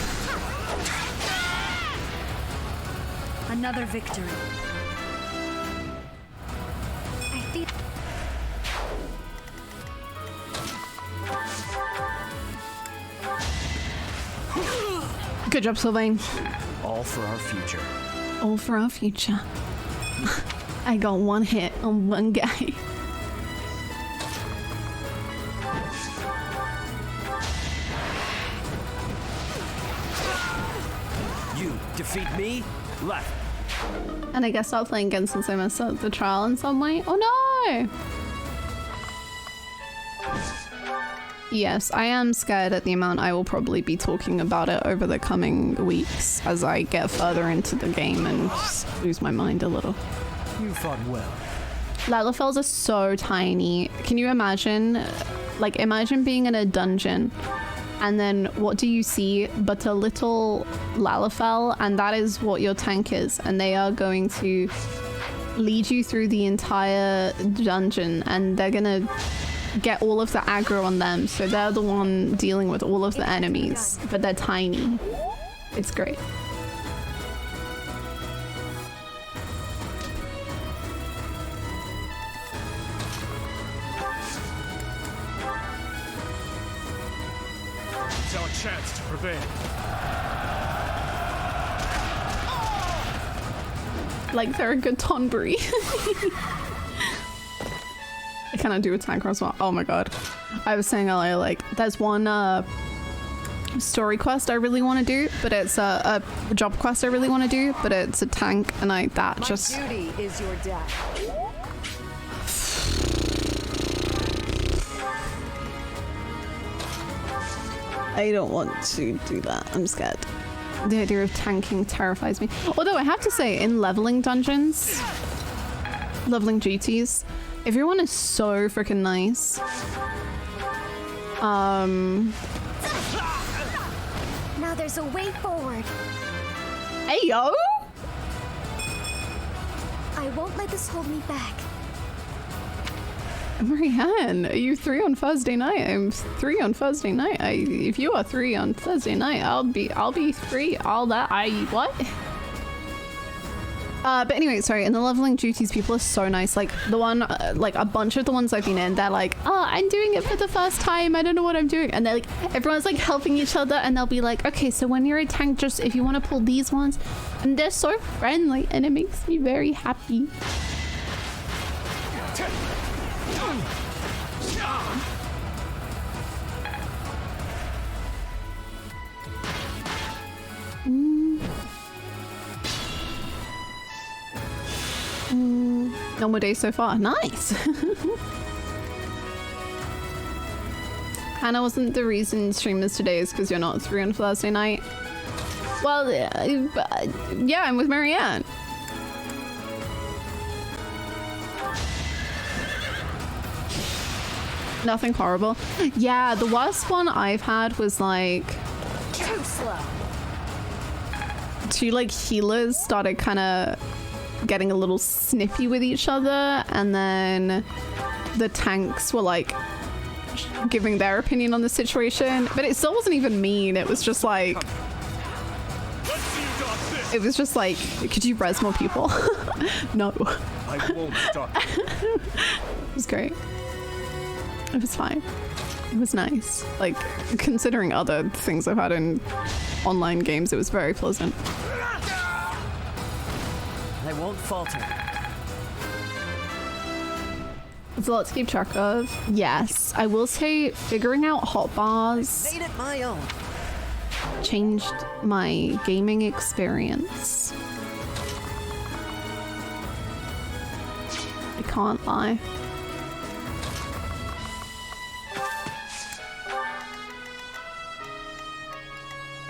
in. Another victory. I feel. Good job, Sylvain. All for our future. All for our future. I got 1 hit on 1 guy. You defeat me? Left. And I guess I'll play again since I messed up the trial in some way. Oh no! Yes, I am scared at the amount I will probably be talking about it over the coming weeks as I get further into the game and just lose my mind a little. You fought well. Lalafells are so tiny. Can you imagine? Like, imagine being in a dungeon and then what do you see but a little Lalafell, and that is what your tank is, and they are going to lead you through the entire dungeon and they're gonna get all of the aggro on them, so they're the one dealing with all of the enemies, but they're tiny. It's great. It's our chance to prevail. Like they're a good Tonbury. I cannot do attack cross well. Oh my god. I was saying earlier, like, there's one story quest I really want to do, but it's a job quest I really want to do, but it's a tank, and that just... My duty is your death. I don't want to do that. I'm scared. The idea of tanking terrifies me. Although I have to say, in leveling dungeons, leveling duties, everyone is so freaking nice. Now there's a way forward. Hey yo! I won't let this hold me back. Marianne, are you 3 on Thursday night? I'm 3 on Thursday night. If you are 3 on Thursday night, I'll be 3. All that. What? But anyway, sorry, in the leveling duties, people are so nice. Like, the one, like, a bunch of the ones I've been in, they're like, oh, I'm doing it for the first time. I don't know what I'm doing. And they're like, everyone's like helping each other, and they'll be like, okay, so when you're a tank, just if you want to pull these ones. And they're so friendly, and it makes me very happy. Normal day so far. Nice. Hannah wasn't the reason streamers today is because you're not 3 on Thursday night. Well, yeah, I'm with Marianne. Nothing horrible. Yeah, the worst one I've had was like... Too slow. 2 like healers started kind of getting a little snippy with each other, and then the tanks were like giving their opinion on the situation, but it still wasn't even mean. It was just like, it was just like, could you res more people? No. I won't stop. It was great. It was fine. It was nice. Like, considering other things I've had in online games, it was very pleasant. I won't falter. It's a lot to keep track of. Yes, I will say figuring out hotbars Made it my own. changed my gaming experience. I can't lie.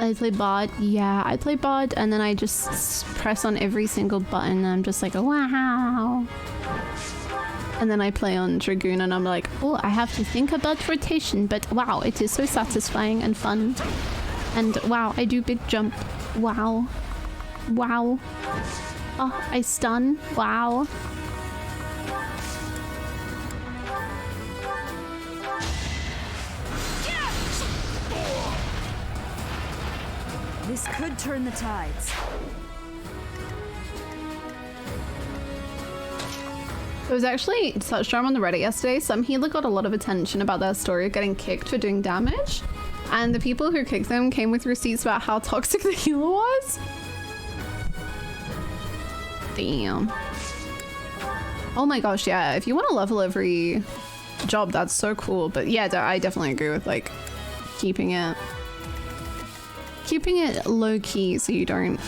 I play bot. Yeah, I play bot, and then I just press on every single button, and I'm just like, wow. And then I play on Dragoon, and I'm like, oh, I have to think about rotation, but wow, it is so satisfying and fun. And wow, I do big jump. Wow. Wow. Oh, I stun. Wow. This could turn the tides. There was actually such drama on the Reddit yesterday. Some healer got a lot of attention about their story of getting kicked for doing damage. And the people who kicked them came with receipts about how toxic the healer was. Damn. Oh my gosh, yeah. If you want to level every job, that's so cool. But yeah, I definitely agree with like keeping it low key so you don't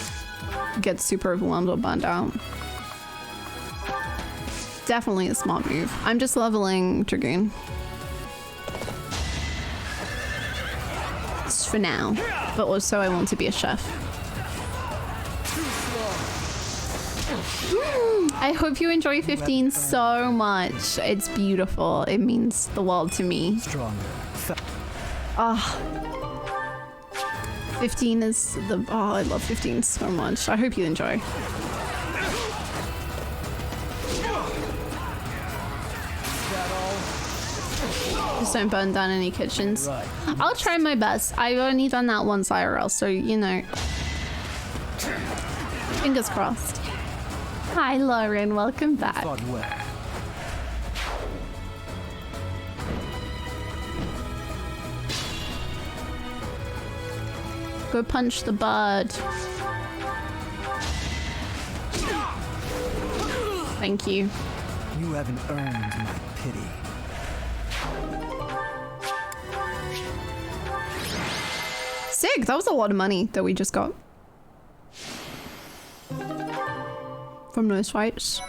get super overwhelmed or burned out. Definitely a smart move. I'm just leveling Dragoon. Just for now. But also I want to be a chef. I hope you enjoy 15 so much. It's beautiful. It means the world to me. Ah. 15 is the... Oh, I love 15 so much. I hope you enjoy. Just don't burn down any kitchens. I'll try my best. I've only done that once IRL, so you know. Fingers crossed. Hi Lauren, welcome back. Go punch the bird. Thank you. You haven't earned my pity. Sick, that was a lot of money that we just got. From those fights.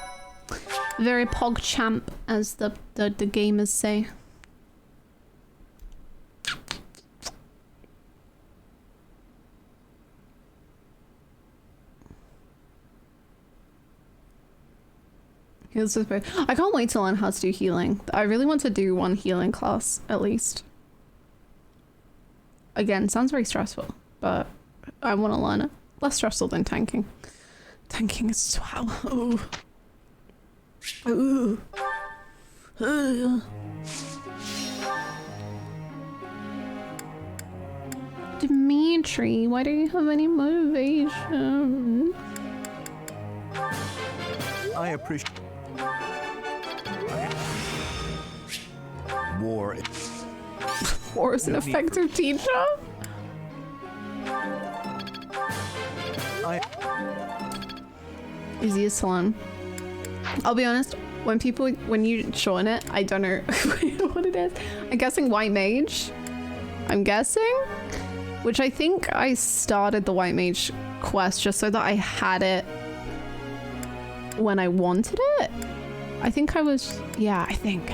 Very pog champ, as the gamers say. I can't wait to learn how to do healing. I really want to do one healing class, at least. Again, sounds very stressful, but I want to learn it. Less stressful than tanking. Tanking is wow. Ooh. Ooh. Ooh. Dimitri, why don't you have any motivation? I appreciate war. War is an effective teacher. Easiest to learn. I'll be honest, when you join it, I don't know what it is. I'm guessing white mage. I'm guessing, which I think I started the white mage quest just so that I had it when I wanted it. I think I was, yeah, I think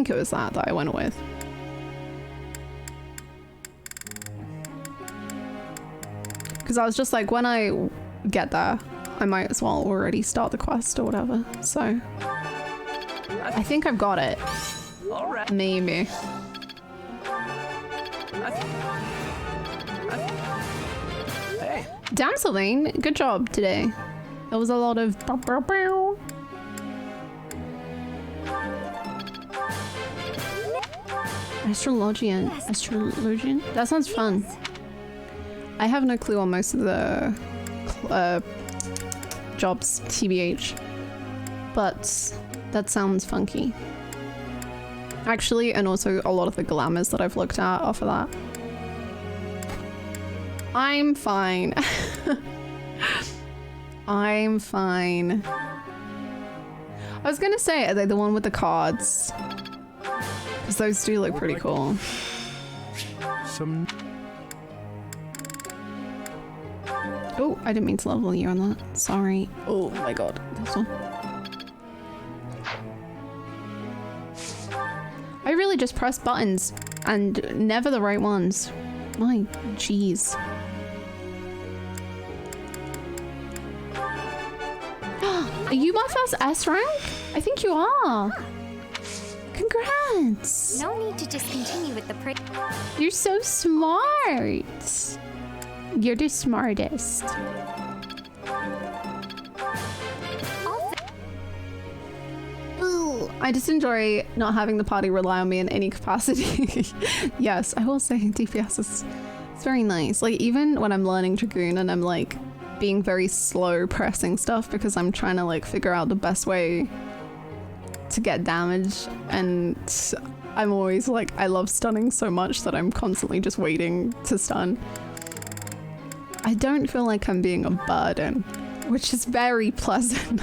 it was that I went with. Because I was just like, when I get there, I might as well already start the quest or whatever. So I think I've got it. Maybe. Hey. Damn, Sylvain, good job today. There was a lot of Astrologian. That sounds fun. I have no clue on most of the jobs, TBH, but that sounds funky. actually, and also a lot of the glamours that I've looked at off of that. I'm fine. I'm fine. I was gonna say, are they the one with the cards? Because those do look pretty cool. Oh, I didn't mean to level you on that. Sorry. Oh my god. This one. I really just press buttons and never the right ones. My jeez. Are you my first S rank? I think you are. Congrats. No need to discontinue with the You're so smart. You're the smartest. Ooh, I just enjoy not having the party rely on me in any capacity. Yes, I will say DPS is it's very nice. Like even when I'm learning Dragoon and I'm like being very slow pressing stuff because I'm trying to like figure out the best way to get damage, and I'm always like, I love stunning so much that I'm constantly just waiting to stun. I don't feel like I'm being a burden, which is very pleasant.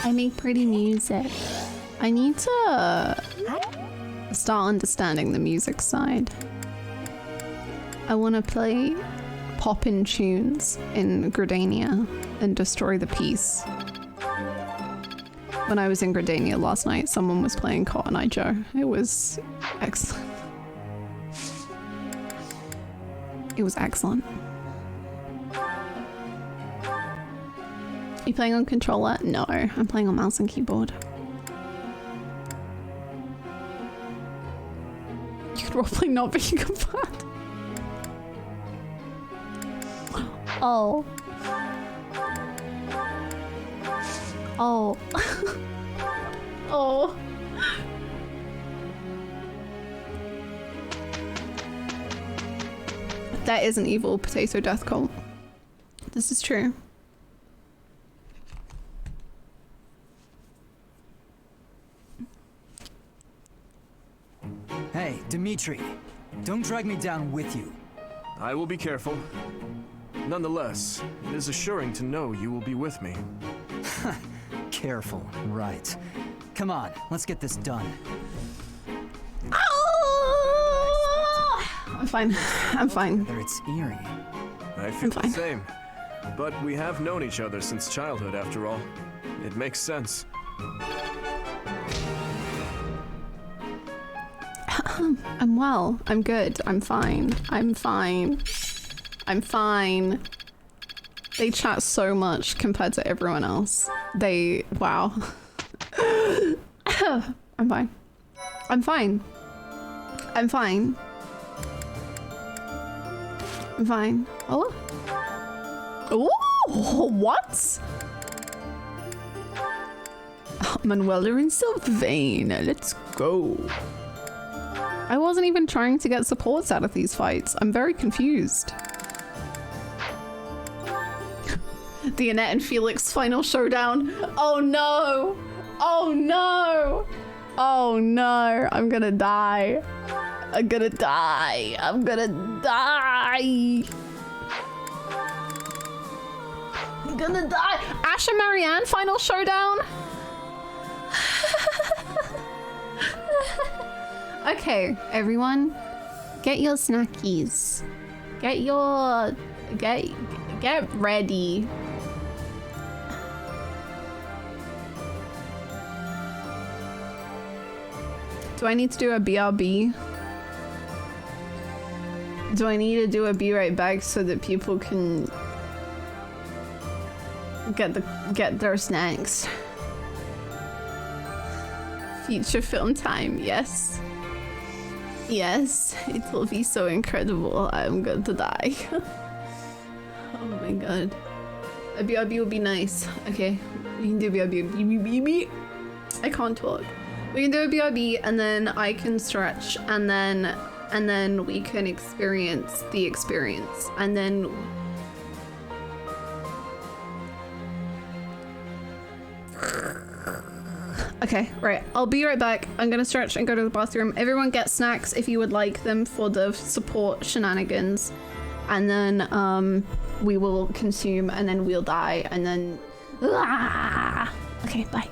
I make pretty music. I need to start understanding the music side. I want to play pop-in tunes in Gridania and destroy the peace. When I was in Gridania last night, someone was playing Cotton Eye Joe. It was excellent. It was excellent. You playing on controller? No, I'm playing on mouse and keyboard. You could roleplay not being a bad. Oh. Oh. Oh. That is an evil potato death cult. This is true. Hey, Dimitri, don't drag me down with you. I will be careful. Nonetheless, it is assuring to know you will be with me. Careful, right. Come on, let's get this done. I'm fine. I'm fine. It's eerie. I feel the same. But we have known each other since childhood, after all. It makes sense. I'm well. I'm good. I'm fine. I'm fine. I'm fine. They chat so much compared to everyone else. They... wow. I'm fine. I'm fine. I'm fine. I'm fine. Oh? Oh, what? Manuela and Sylvain, let's go. I wasn't even trying to get supports out of these fights. I'm very confused. The Annette and Felix final showdown. Oh no! Oh no! Oh no! I'm gonna die. I'm gonna die. I'm gonna die. I'm gonna die. Ash and Marianne final showdown. Okay, everyone, get your snackies. Get ready. Do I need to do a BRB? Do I need to do a be right back so that people can get their snacks? Feature film time, yes. Yes, it will be so incredible. I'm going to die. Oh my god. A BRB will be nice. Okay, we can do BRB. I can't talk. We can do a BRB and then I can stretch and then we can experience the experience. And then Okay, right. I'll be right back. I'm gonna stretch and go to the bathroom. Everyone get snacks if you would like them for the support shenanigans. And then we will consume and then we'll die and then... Okay, bye.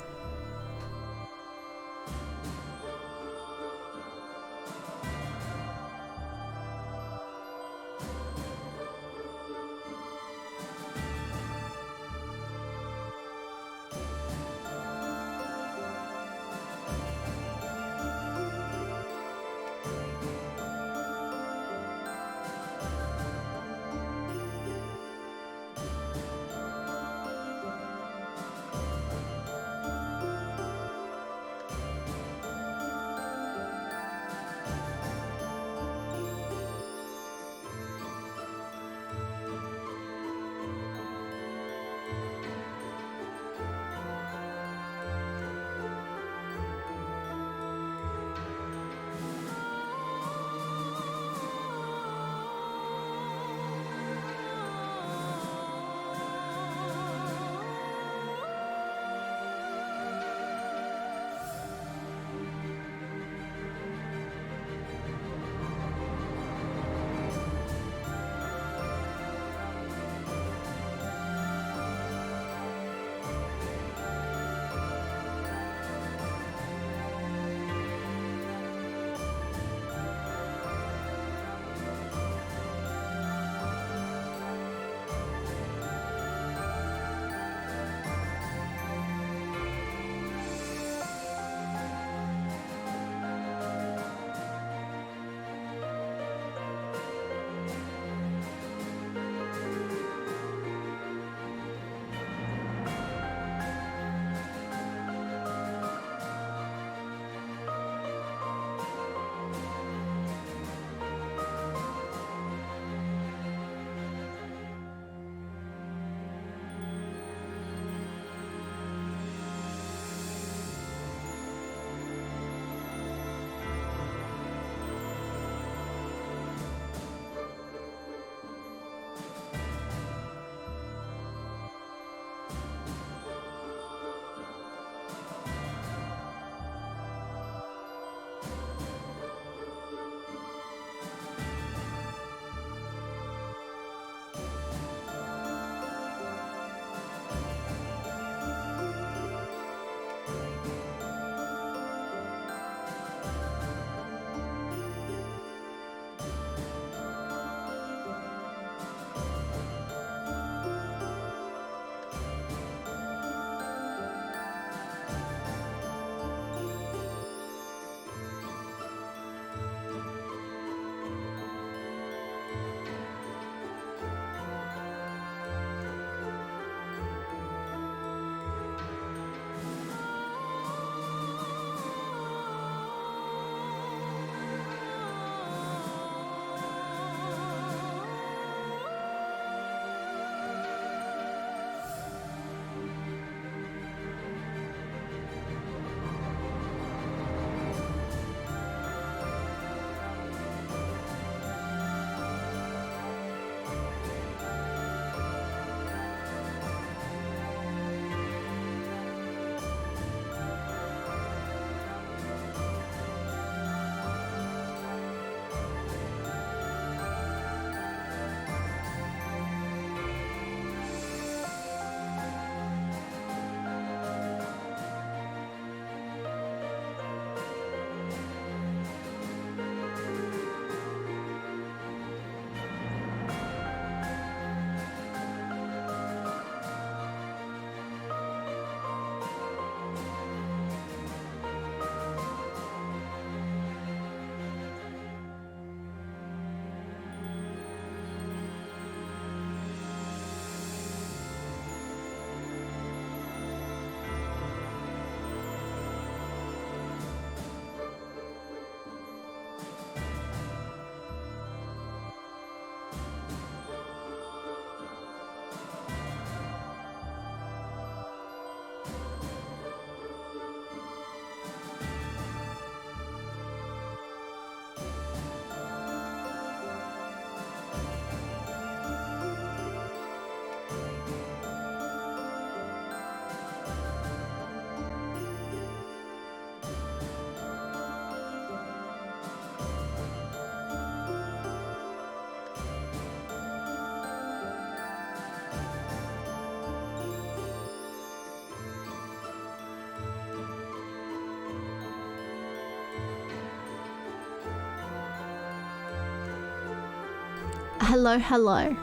Hello, hello.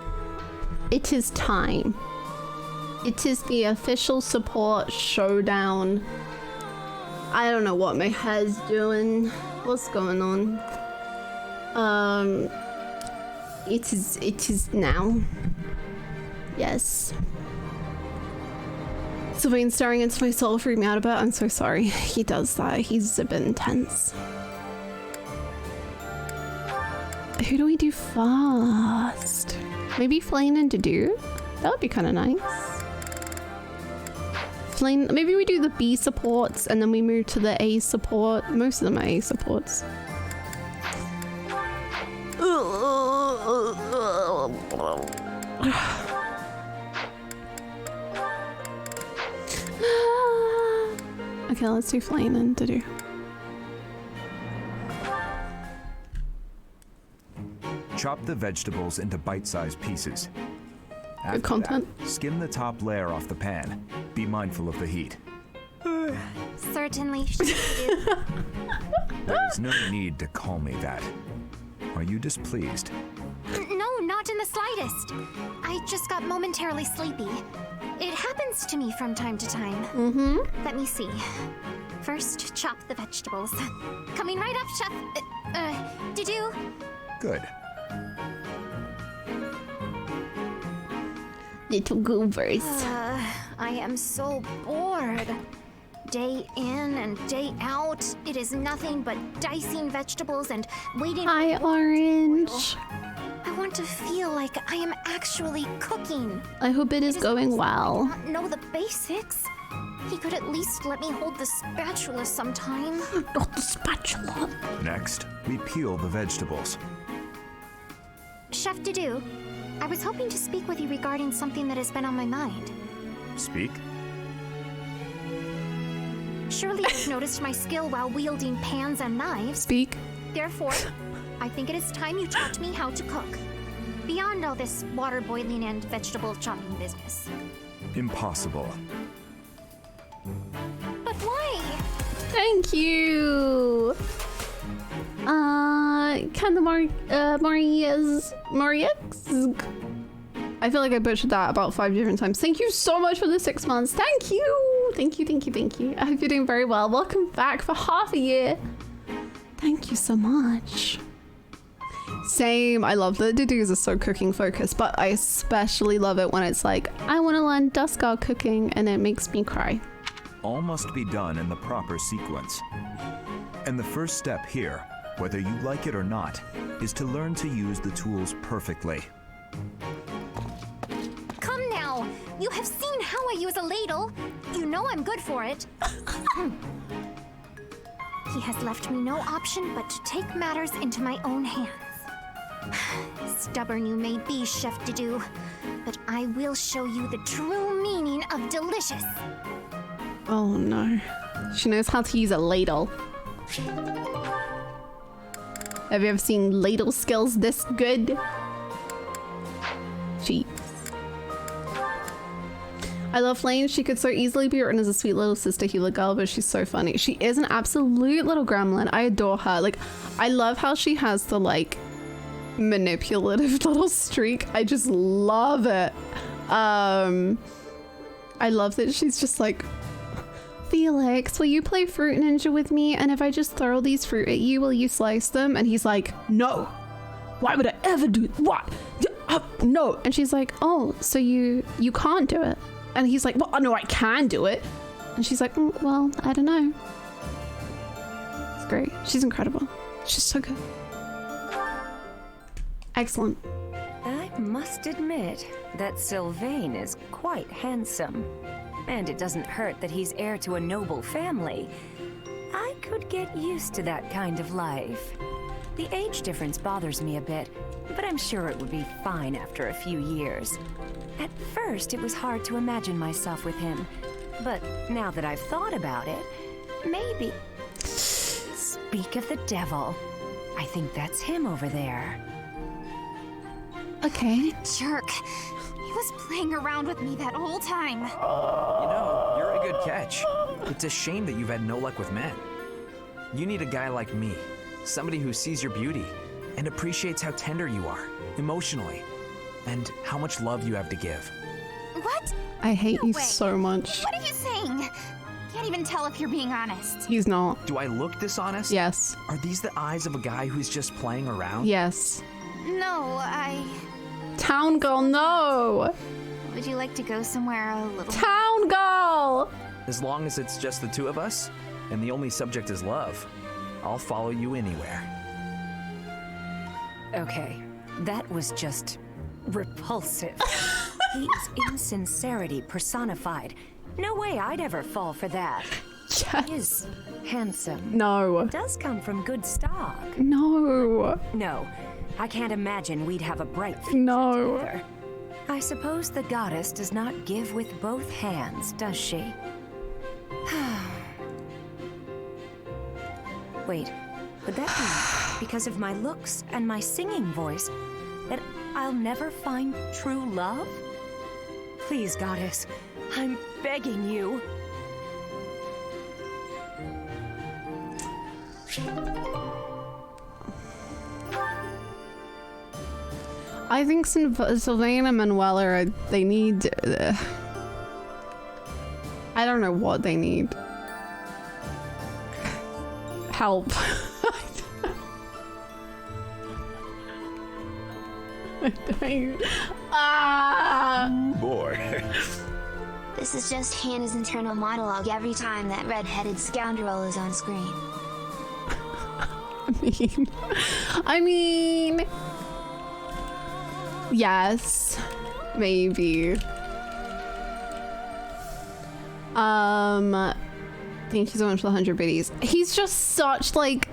It is time. It is the official support showdown. I don't know what my hair's doing. What's going on? It is now. Yes. Sylvain's staring into my soul, freaked me out a bit. I'm so sorry. He does that. He's a bit intense. Who do we do first? Maybe Flame and Dedu? That would be kind of nice. Flame, maybe we do the B supports and then we move to the A support. Most of them are A supports. Okay, let's do Flame and Dedu. Chop the vegetables into bite-sized pieces. After Good content. that, skim the top layer off the pan. Be mindful of the heat. Certainly. There is no need to call me that. Are you displeased? No, not in the slightest. I just got momentarily sleepy. It happens to me from time to time. Mm-hmm. Let me see. First, chop the vegetables. Coming right up, Chef. Did you? Good. Little goobers. I am so bored. Day in and day out, it is nothing but dicing vegetables and waiting. Hi, Orange. I want to feel like I am actually cooking. I hope it is going well. I don't know the basics. He could at least let me hold the spatula sometime. Not the spatula. Next, we peel the vegetables. Chef Dedu, I was hoping to speak with you regarding something that has been on my mind. Speak. Surely you've noticed my skill while wielding pans and knives. Speak. Therefore, I think it is time you taught me how to cook. Beyond all this water boiling and vegetable chopping business. Impossible. But why? Thank you. Can the Marias? I feel like I butchered that about 5 different times. Thank you so much for the 6 months. Thank you. Thank you, thank you, thank you. I hope you're doing very well. Welcome back for half a year. Thank you so much. Same. I love that Dedus are so cooking focused, but I especially love it when it's like, I want to learn Duskar cooking, and it makes me cry. All must be done in the proper sequence. And the first step here, whether you like it or not, is to learn to use the tools perfectly. Come now. You have seen how I use a ladle. You know I'm good for it. He has left me no option but to take matters into my own hands. Stubborn you may be, Chef Dedu, but I will show you the true meaning of delicious. Oh no. She knows how to use a ladle. Have you ever seen ladle skills this good? Jeez. I love Flame. She could so easily be written as a sweet little sister healer girl, but she's so funny. She is an absolute little gremlin. I adore her. Like, I love how she has the like manipulative little streak. I just love it. I love that she's just like, Felix, will you play Fruit Ninja with me? And if I just throw these fruit at you, will you slice them? And he's like, no. Why would I ever do it? What? No. And she's like, oh, so you can't do it. And he's like, well, no, I can do it. And she's like, well, I don't know. It's great. She's incredible. She's so good. Excellent. I must admit that Sylvain is quite handsome. And it doesn't hurt that he's heir to a noble family. I could get used to that kind of life. The age difference bothers me a bit, but I'm sure it would be fine after a few years. At first, it was hard to imagine myself with him, but now that I've thought about it, maybe. Speak of the devil. I think that's him over there. Okay. Jerk. He was playing around with me that whole time. You know, you're a good catch. It's a shame that you've had no luck with men. You need a guy like me. Somebody who sees your beauty and appreciates how tender you are, emotionally, and how much love you have to give. What? I hate you way. so much. What are you saying? Can't even tell if you're being honest. He's not. Do I look dishonest? Yes. Are these the eyes of a guy who's just playing around? Yes. No, Town girl, no! Would you like to go somewhere a little... Town girl! As long as it's just the two of us, and the only subject is love, I'll follow you anywhere. Okay, that was just repulsive. He is insincerity personified. No way I'd ever fall for that. Yes. He is handsome. No. Does come from good stock. No. No, I can't imagine we'd have a bright future No. together. I suppose the goddess does not give with both hands, does she? Wait, would that be because of my looks and my singing voice that I'll never find true love? Please, goddess, I'm begging you. I think Sylvain and Manuela, they need... I don't know what they need. Help. Boy. This is just Hannah's internal monologue every time that red-headed scoundrel is on screen. I mean, yes, maybe. Thank you so much for the 100 biddies. He's just such like.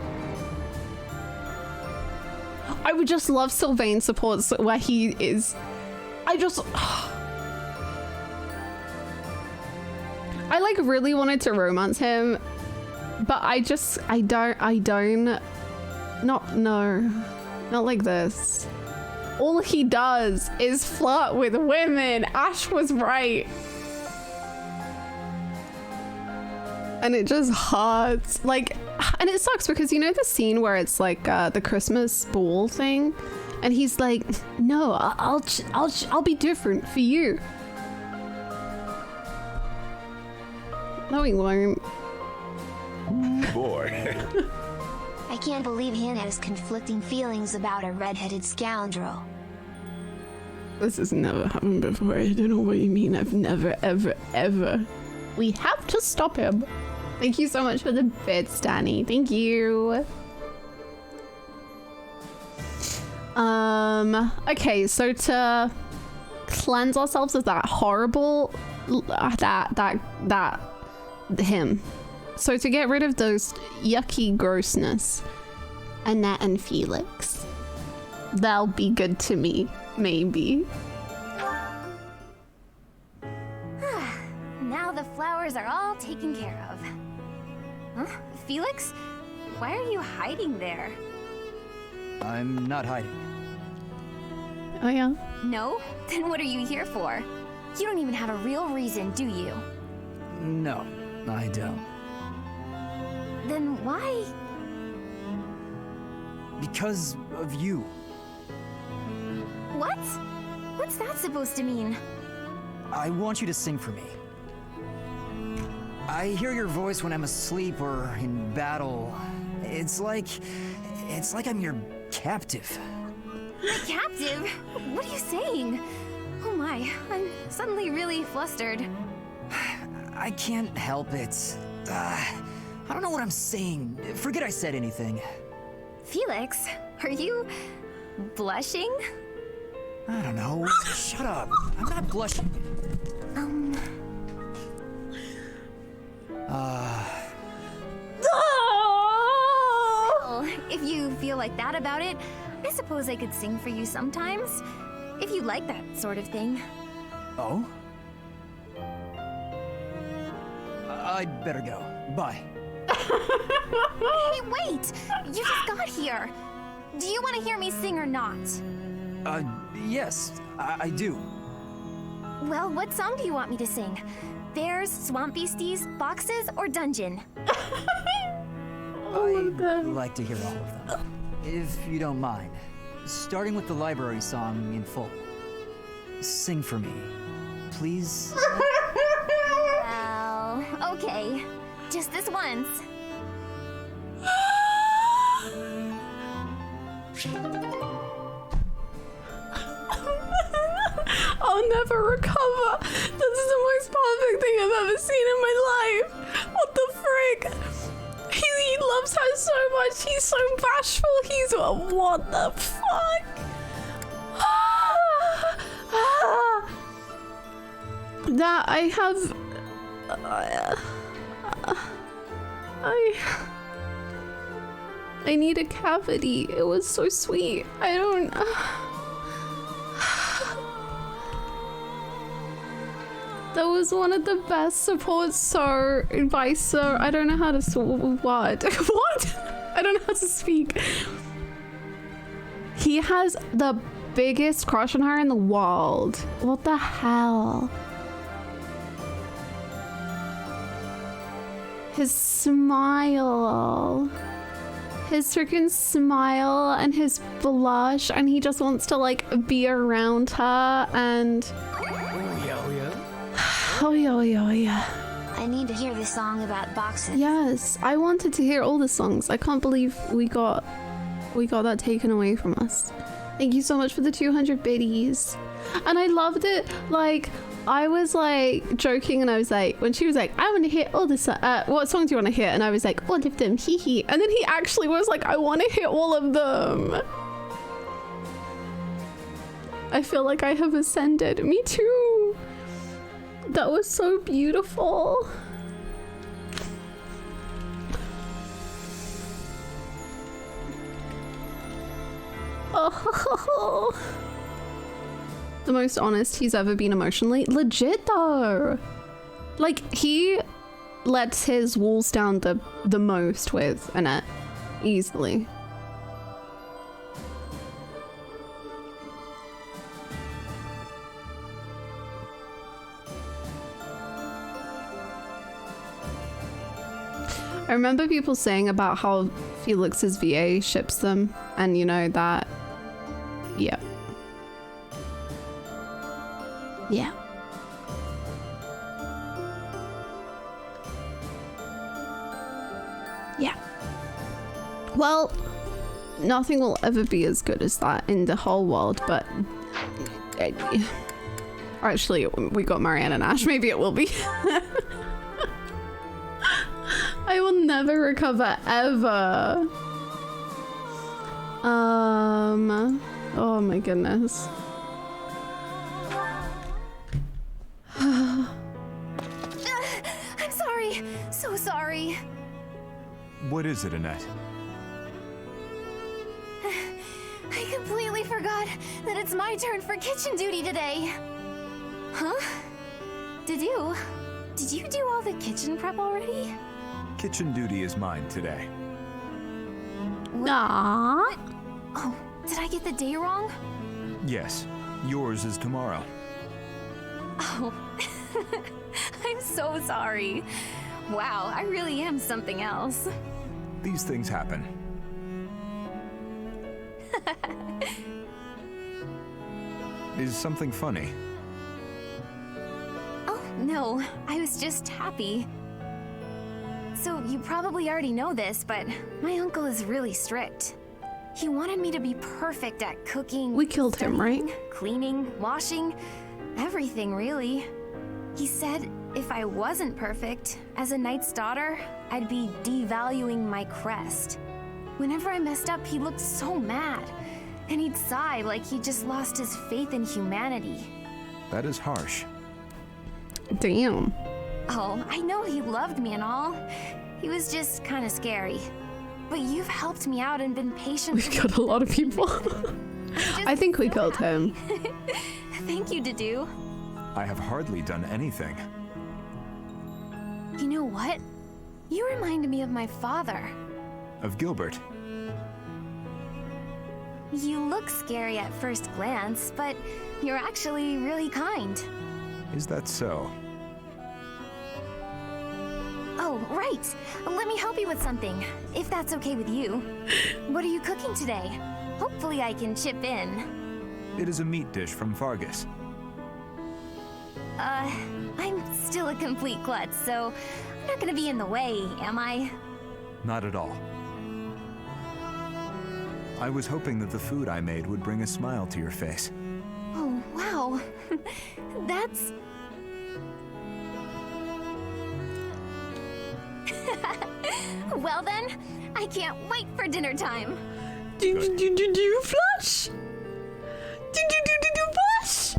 I would just love Sylvain supports where he is. I like really wanted to romance him, but I don't. Not like this. All he does is flirt with women. Ash was right. And it just hurts. Like, and it sucks because you know the scene where it's like the Christmas ball thing, and he's like, "No, I'll be different for you." No, he won't. Boy. I can't believe Hannah has conflicting feelings about a red-headed scoundrel. This has never happened before. I don't know what you mean. I've never, ever, ever. We have to stop him. Thank you so much for the bits, Danny. Thank you. Okay, so to cleanse ourselves of that horrible, him. So to get rid of those yucky grossness, Annette and Felix, they'll be good to me, maybe. Now the flowers are all taken care of. Huh? Felix? Why are you hiding there? I'm not hiding. Oh yeah? No? Then what are you here for? You don't even have a real reason, do you? No, I don't. Then why? Because of you. What? What's that supposed to mean? I want you to sing for me. I hear your voice when I'm asleep or in battle. It's like I'm your captive. My captive? What are you saying? Oh my, I'm suddenly really flustered. I can't help it. I don't know what I'm saying. Forget I said anything. Felix, are you blushing? I don't know. Shut up. I'm not blushing. Well, if you feel like that about it, I suppose I could sing for you sometimes. If you like that sort of thing. Oh? I'd better go. Bye. Hey, wait! You just got here. Do you want to hear me sing or not? Yes, I do. Well, what song do you want me to sing? Bears, swamp beasties, boxes, or dungeon? I'd like to hear all of them. If you don't mind, starting with the library song in full. Sing for me, please. Well, okay. Just this once. I'll never recover. This is the most perfect thing I've ever seen in my life. What the frick? He loves her so much. He's so bashful. He's what the fuck? That I have. I need a cavity. It was so sweet. I don't. That was one of the best supports, sir. Advice, sir. I don't know how to what? What? I don't know how to speak. He has the biggest crush on her in the world. What the hell? His smile. His freaking smile and his blush, and he just wants to like be around her and oh yeah. I need to hear the song about boxes. Yes, I wanted to hear all the songs. I can't believe we got that taken away from us. Thank you so much for the 200 biddies. And I loved it. Like, I was like joking, and I was like, when she was like, I want to hear all this, what song do you want to hear? And I was like, all of them, hee hee. And then he actually was like, I want to hear all of them. I feel like I have ascended. Me too. That was so beautiful. Oh. The most honest he's ever been emotionally. Legit though. Like, he lets his walls down the most with Annette. Easily. I remember people saying about how Felix's VA ships them, and you know that. Yeah. Yeah. Yeah. Well, nothing will ever be as good as that in the whole world, but actually we got Marianne and Ash, maybe it will be. I will never recover ever. Oh my goodness. I'm sorry. So sorry. What is it, Annette? I completely forgot that it's my turn for kitchen duty today. Huh? Did you do all the kitchen prep already? Kitchen duty is mine today. Aww. Oh, did I get the day wrong? Yes, yours is tomorrow. Oh, I'm so sorry. Wow, I really am something else. These things happen. Is something funny? Oh, no, I was just happy. So you probably already know this, but my uncle is really strict. He wanted me to be perfect at cooking. We killed him, right? Cleaning, washing, everything really. He said if I wasn't perfect, as a knight's daughter, I'd be devaluing my crest. Whenever I messed up, he looked so mad, and he'd sigh like he just lost his faith in humanity. That is harsh. Damn. Oh, I know he loved me and all. He was just kind of scary. But you've helped me out and been patient. We've got a lot of people. I think we killed him. Thank you, Dedu. I have hardly done anything. You know what? You remind me of my father. Of Gilbert. You look scary at first glance, but you're actually really kind. Is that so? Oh, Oh, right. Let me help you with something, if that's okay with you. What are you cooking today? Hopefully I can chip in. It is a meat dish from Fargus. I'm still a complete klutz, so I'm not gonna be in the way, am I? Not at all. I was hoping that the food I made would bring a smile to your face. Oh, wow. That's... Well then, I can't wait for dinner time. Do you flush? Do flush?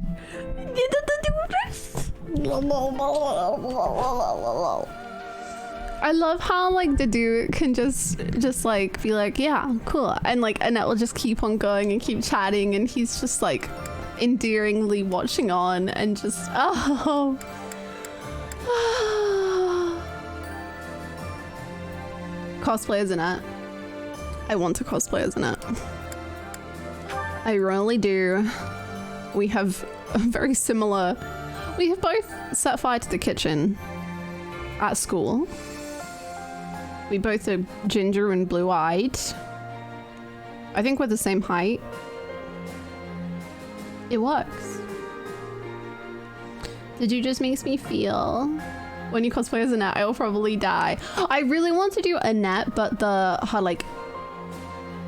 I love how like the dude can just like be like, yeah, cool, and like Annette will just keep on going and keep chatting, and he's just like endearingly watching on and just oh. Cosplay as Annette. I want to cosplay as Annette. I really do. We have a very similar... We have both set fire to the kitchen at school. We both are ginger and blue-eyed. I think we're the same height. It works. Did you just make me feel... When you cosplay as Annette, I will probably die. I really want to do Annette, but her like...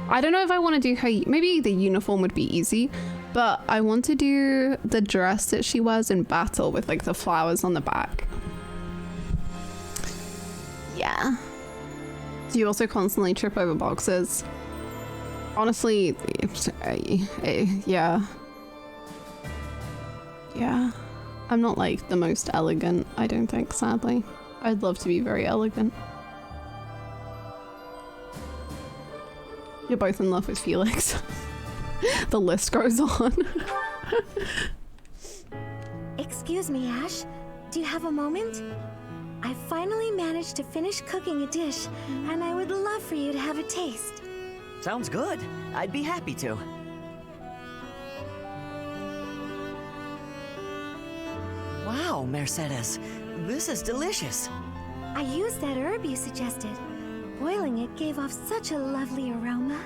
I don't know if I want to do her... Maybe the uniform would be easy, but I want to do the dress that she wears in battle with like the flowers on the back. Yeah. Do you also constantly trip over boxes? Honestly, yeah. Yeah. I'm not like the most elegant, I don't think, sadly. I'd love to be very elegant. You're both in love with Felix. The list goes on. Excuse me, Ash. Do you have a moment? I finally managed to finish cooking a dish, and I would love for you to have a taste. Sounds good. I'd be happy to. Wow, Mercedes. This is delicious. I used that herb you suggested. Boiling it gave off such a lovely aroma.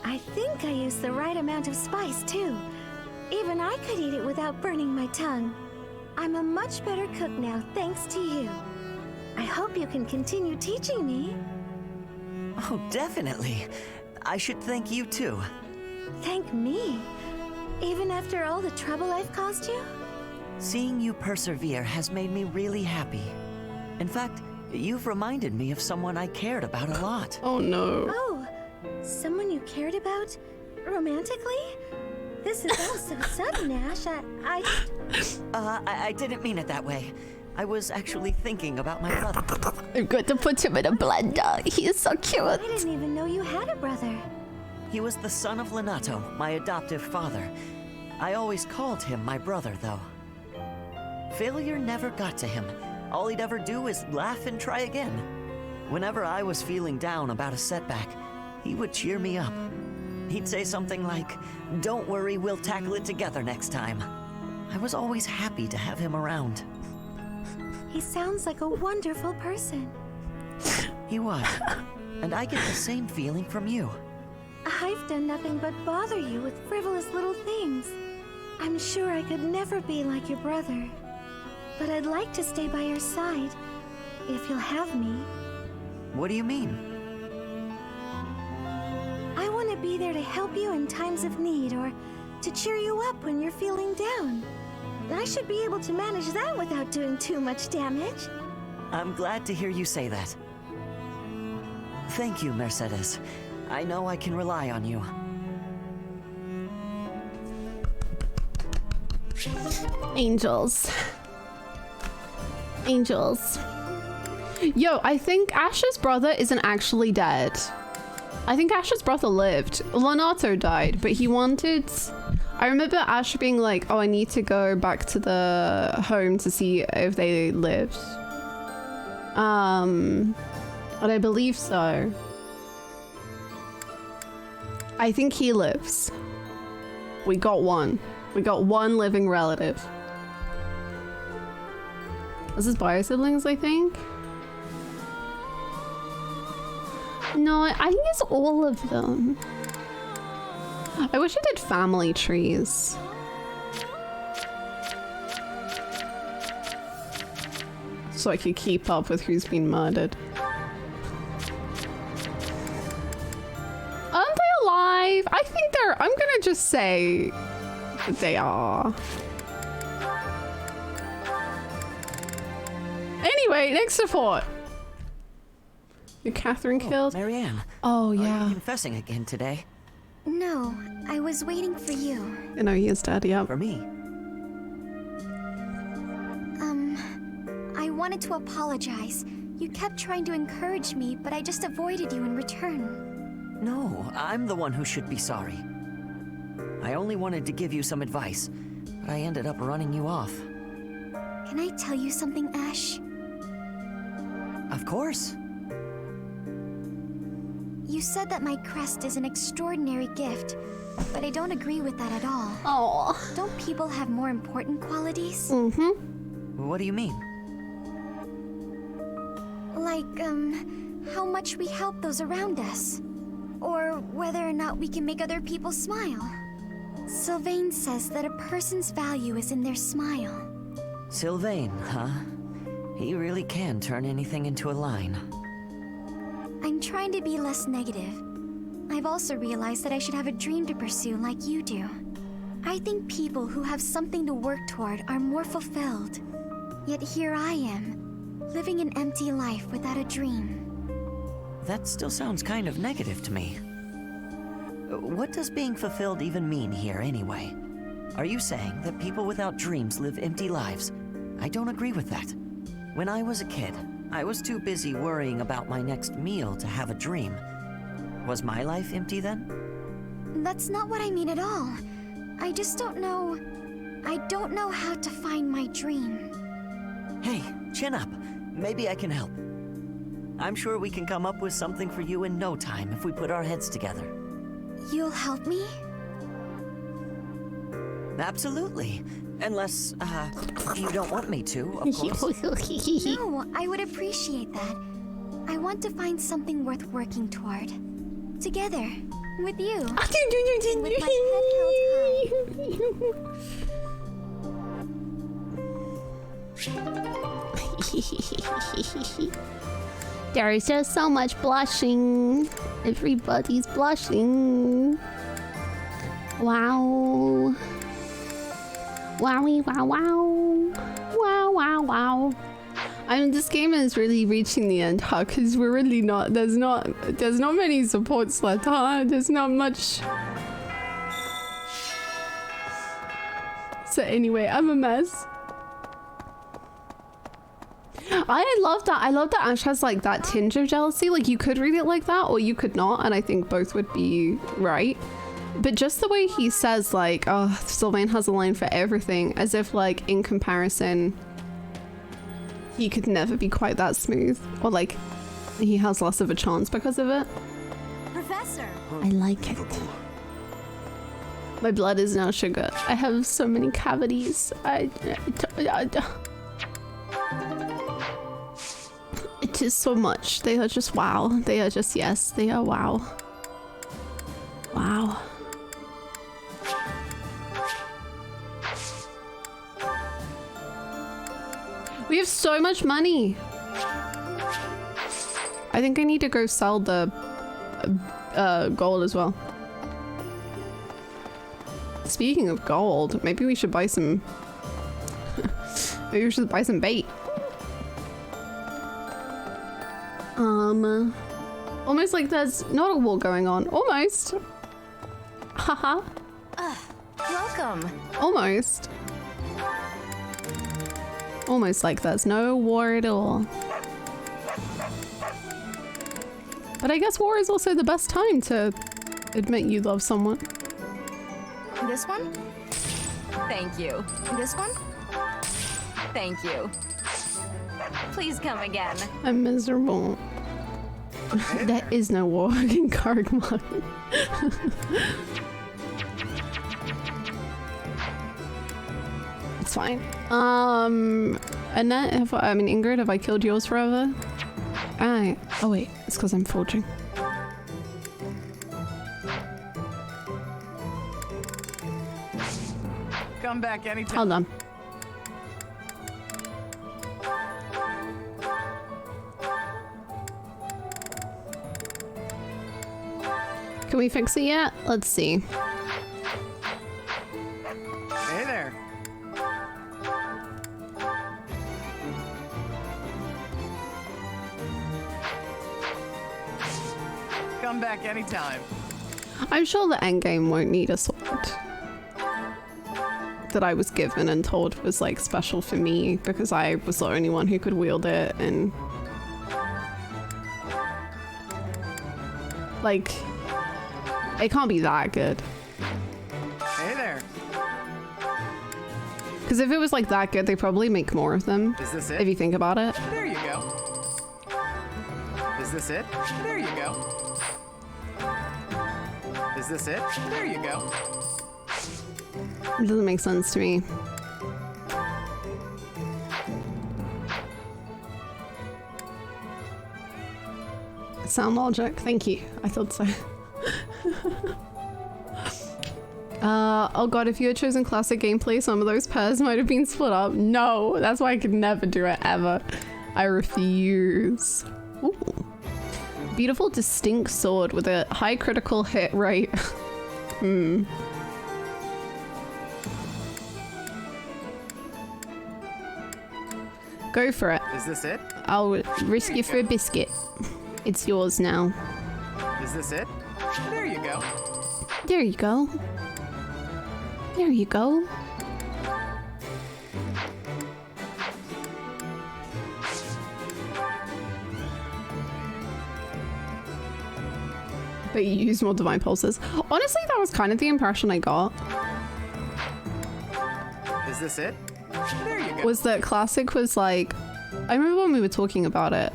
I think I used the right amount of spice, too. Even I could eat it without burning my tongue. I'm a much better cook now, thanks to you. I hope you can continue teaching me. Oh, definitely. I should thank you, too. Thank me? Even after all the trouble I've caused you? Seeing you persevere has made me really happy. In fact, you've reminded me of someone I cared about a lot. Oh no. Oh, someone you cared about? Romantically? This is all so sudden, Ash. I didn't mean it that way. I was actually thinking about my brother. I've got to put him in a blender. He is so cute. I didn't even know you had a brother. He was the son of Lenato, my adoptive father. I always called him my brother, though. Failure never got to him. All he'd ever do is laugh and try again. Whenever I was feeling down about a setback, he would cheer me up. He'd say something like, "Don't worry, we'll tackle it together next time." I was always happy to have him around. He sounds like a wonderful person. He was. And I get the same feeling from you. I've done nothing but bother you with frivolous little things. I'm sure I could never be like your brother. But I'd like to stay by your side, if you'll have me. What do you mean? I want to be there to help you in times of need, or to cheer you up when you're feeling down. I should be able to manage that without doing too much damage. I'm glad to hear you say that. Thank you, Mercedes. I know I can rely on you. Angels. Angels. Yo, I think Ash's brother isn't actually dead. I think Ash's brother lived. Lenato died, but he wanted... I remember Ash being like, oh, I need to go back to the home to see if they lived. And I believe so. I think he lives. We got one. We got one living relative. This is bio siblings, I think. No, I think it's all of them. I wish I did family trees. So I could keep up with who's been murdered. Aren't they alive? I think they're... I'm gonna just say that they are. Anyway, next support. Your Catherine killed? Marianne. Oh, Are yeah. you confessing again today? No, I was waiting for you. You know, he is dead, yeah. For me? I wanted to apologize. You kept trying to encourage me, but I just avoided you in return. No, I'm the one who should be sorry. I only wanted to give you some advice, but I ended up running you off. Can I tell you something, Ash? Of course. You said that my crest is an extraordinary gift, but I don't agree with that at all. Oh. Don't people have more important qualities? Mm-hmm. What do you mean? Like, how much we help those around us. Or whether or not we can make other people smile. Sylvain says that a person's value is in their smile. Sylvain, huh? He really can turn anything into a line. I'm trying to be less negative. I've also realized that I should have a dream to pursue like you do. I think people who have something to work toward are more fulfilled. Yet here I am, living an empty life without a dream. That still sounds kind of negative to me. What does being fulfilled even mean here, anyway? Are you saying that people without dreams live empty lives? I don't agree with that. When I was a kid, I was too busy worrying about my next meal to have a dream. Was my life empty then? That's not what I mean at all. I just don't know... I don't know how to find my dream. Hey, chin up. Maybe I can help. I'm sure we can come up with something for you in no time if we put our heads together. You'll help me? Absolutely. Unless, you don't want me to, of course. No, I would appreciate that. I want to find something worth working toward. Together. With you. With my head held high. There is just so much blushing. Everybody's blushing. Wow. Wowie, wow, wow. Wow, wow, wow. I mean, this game is really reaching the end, huh? Because we're really not, there's not many supports left, huh? There's not much. So anyway, I'm a mess. I love that Ash has like that tinge of jealousy. Like you could read it like that or you could not, and I think both would be right. But just the way he says like, oh, Sylvain has a line for everything, as if like in comparison he could never be quite that smooth, or like he has less of a chance because of it. Professor! I like it. My blood is now sugar. I have so many cavities. It is so much. They are just wow. They are just, yes, they are wow. Wow. We have so much money. I think I need to go sell the gold as well. Speaking of gold, maybe we should buy some... maybe we should buy some bait. Almost like there's not a war going on. Almost. Haha. Welcome. Almost. Almost like there's no war at all. But I guess war is also the best time to admit you love someone. This one? Thank you. This one? Thank you. Please come again. I'm miserable. There is no war in card mode. It's fine. Annette, Ingrid, have I killed yours forever? Oh wait, it's because I'm forging. Come back anytime. Hold on. Can we fix it yet? Let's see. Hey there. Come back anytime. I'm sure the endgame won't need a sword that I was given and told was like special for me because I was the only one who could wield it, and like it can't be that good. Hey there. Because if it was like that good, they probably make more of them. Is this it? If you think about it. There you go. Is this it? There you go. Is this it? There you go. It doesn't make sense to me. Sound logic. Thank you. I thought so. Oh god, if you had chosen classic gameplay, some of those pairs might have been split up. No, that's why I could never do it, ever. I refuse. Ooh. Beautiful, distinct sword with a high critical hit rate. Go for it. Is this it? I'll risk you for a biscuit. It's yours now. Is this it? There you go. There you go. There you go. But you use more divine pulses. Honestly, that was kind of the impression I got. Is this it? There you go. Was that classic was like, I remember when we were talking about it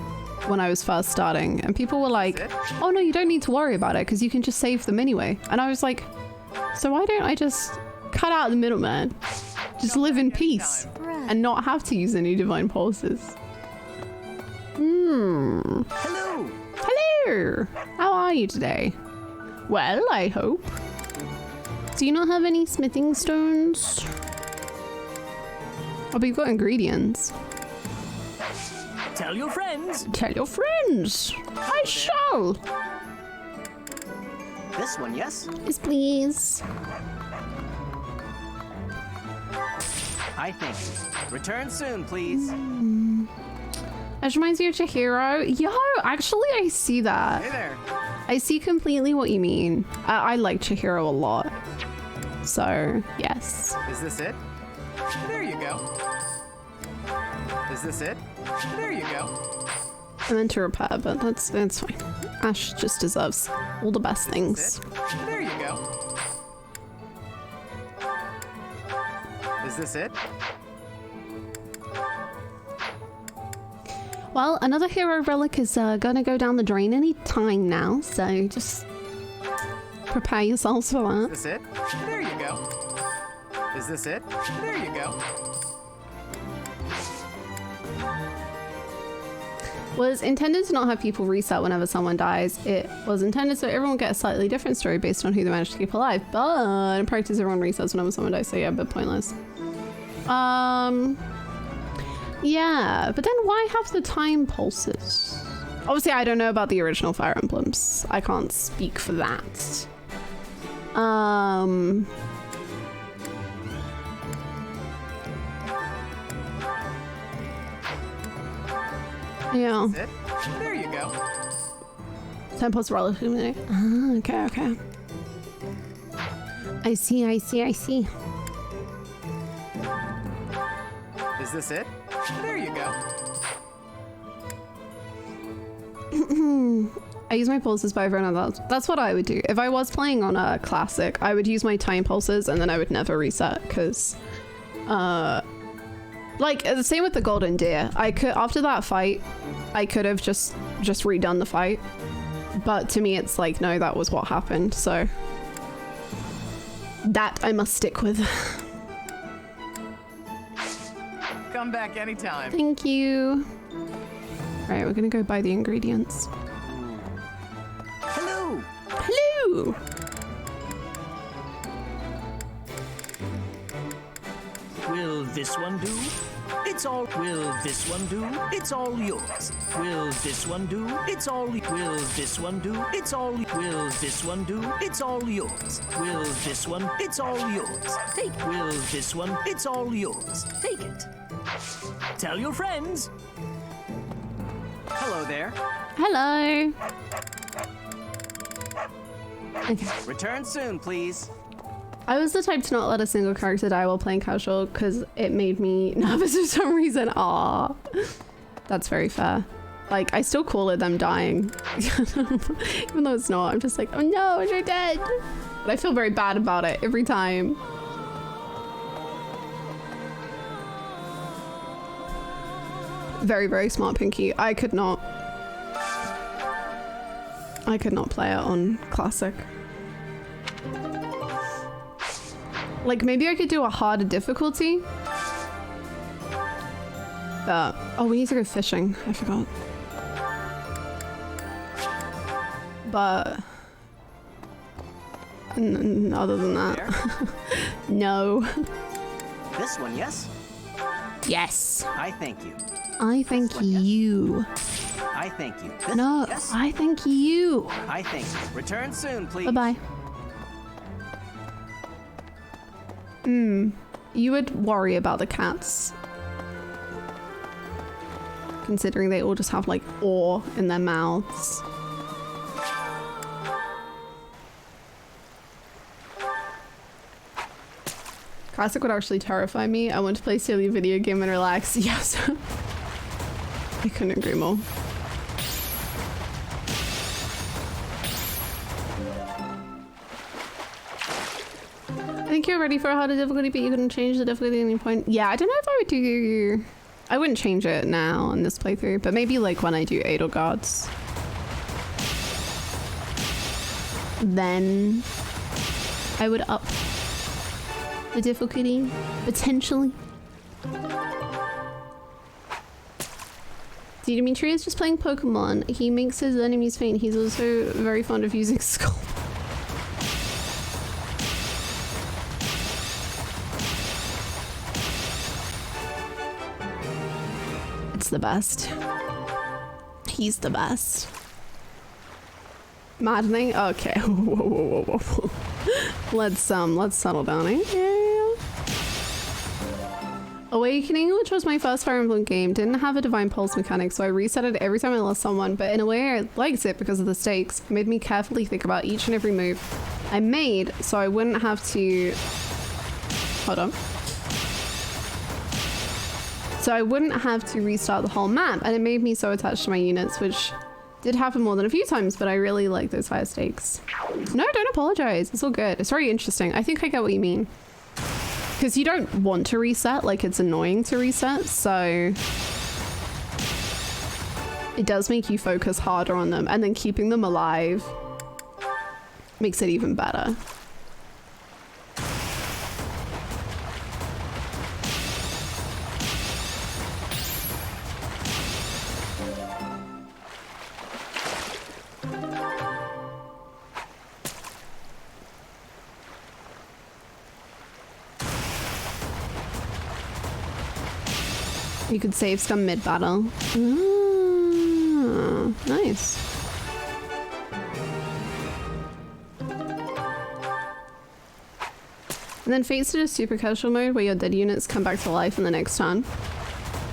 when I was first starting, and people were like, oh no, you don't need to worry about it because you can just save them anyway. And I was like, so why don't I just cut out the middleman, just live in peace and not have to use any divine pulses? Hello. Hello. How are you today? Well, I hope. Do you not have any smithing stones? Oh, but you've got ingredients. Tell your friends. Tell your friends. I shall. This one, yes? Yes, please. I think. Return soon, please. That reminds me of Chihiro. Yo, actually, I see that. Hey there. I see completely what you mean. I like Chihiro a lot. So, yes. Is this it? There you go. Is this it? There you go. I meant to repair, but that's fine. Ash just deserves all the best things. There you go. Is this it? Well, another hero relic is gonna go down the drain any time now, so just prepare yourselves for that. Is this it? There you go. Is this it? There you go. Was intended to not have people reset whenever someone dies. It was intended so everyone get a slightly different story based on who they managed to keep alive, but in practice everyone resets whenever someone dies, so yeah, a bit pointless. Yeah, but then why have the time pulses? Obviously I don't know about the original Fire Emblems. I can't speak for that. Yeah. There you go. Time pulse relatively. Ah, okay. I see. Is this it? There you go. I use my pulses by everyone else. That's what I would do. If I was playing on a classic, I would use my time pulses and then I would never reset because like the same with the golden deer. I could, after that fight, I could have just redone the fight. But to me it's like, no, that was what happened. So that I must stick with. Come back anytime. Thank you. Right, we're gonna go buy the ingredients. Hello. Hello. this one do? It's all. Will this one do? It's all yours. Will this one do? It's all. Will this one do? It's all. Will this one do? It's all yours. Will this one? It's all yours. Take. Will this one? It's all yours. Take it. Tell your friends. Hello there. Hello. Okay. Return soon, please. I was the type to not let a single character die while playing casual because it made me nervous for some reason. Aww. That's very fair. Like, I still call it them dying. Even though it's not. I'm just like, oh no, you're dead. But I feel very bad about it every time. Very, very smart, Pinky. I could not play it on Classic. Like, maybe I could do a harder difficulty. But, oh, we need to go fishing. I forgot. But, other than that, no. This one, yes? Yes. I thank you. I thank you. I thank you. This No, one, yes? I thank you. I thank you. Return soon, please. Bye-bye. You would worry about the cats. Considering they all just have like ore in their mouths. Classic would actually terrify me. I want to play silly video game and relax. Yes. I couldn't agree more. I think you're ready for a harder difficulty, but you couldn't change the difficulty at any point. Yeah, I don't know if I would do... I wouldn't change it now on this playthrough, but maybe like when I do Adel Gods. Then I would up the difficulty, potentially. See, Dimitri is just playing Pokemon. He makes his enemies faint. He's also very fond of using Skull. It's the best. He's the best. Maddening? Okay. Whoa, whoa, whoa. Let's settle down, eh? Awakening, which was my first Fire Emblem game, didn't have a Divine Pulse mechanic, so I reset it every time I lost someone, but in a way I liked it because of the stakes. It made me carefully think about each and every move I made, so I wouldn't have to... Hold on. So I wouldn't have to restart the whole map, and it made me so attached to my units, which did happen more than a few times, but I really like those higher stakes. No, don't apologize. It's all good. It's very interesting. I think I get what you mean. Because you don't want to reset, like it's annoying to reset, so it does make you focus harder on them, and then keeping them alive makes it even better. You could save some mid-battle. Ah, nice. And then Fates did a super casual mode where your dead units come back to life in the next turn.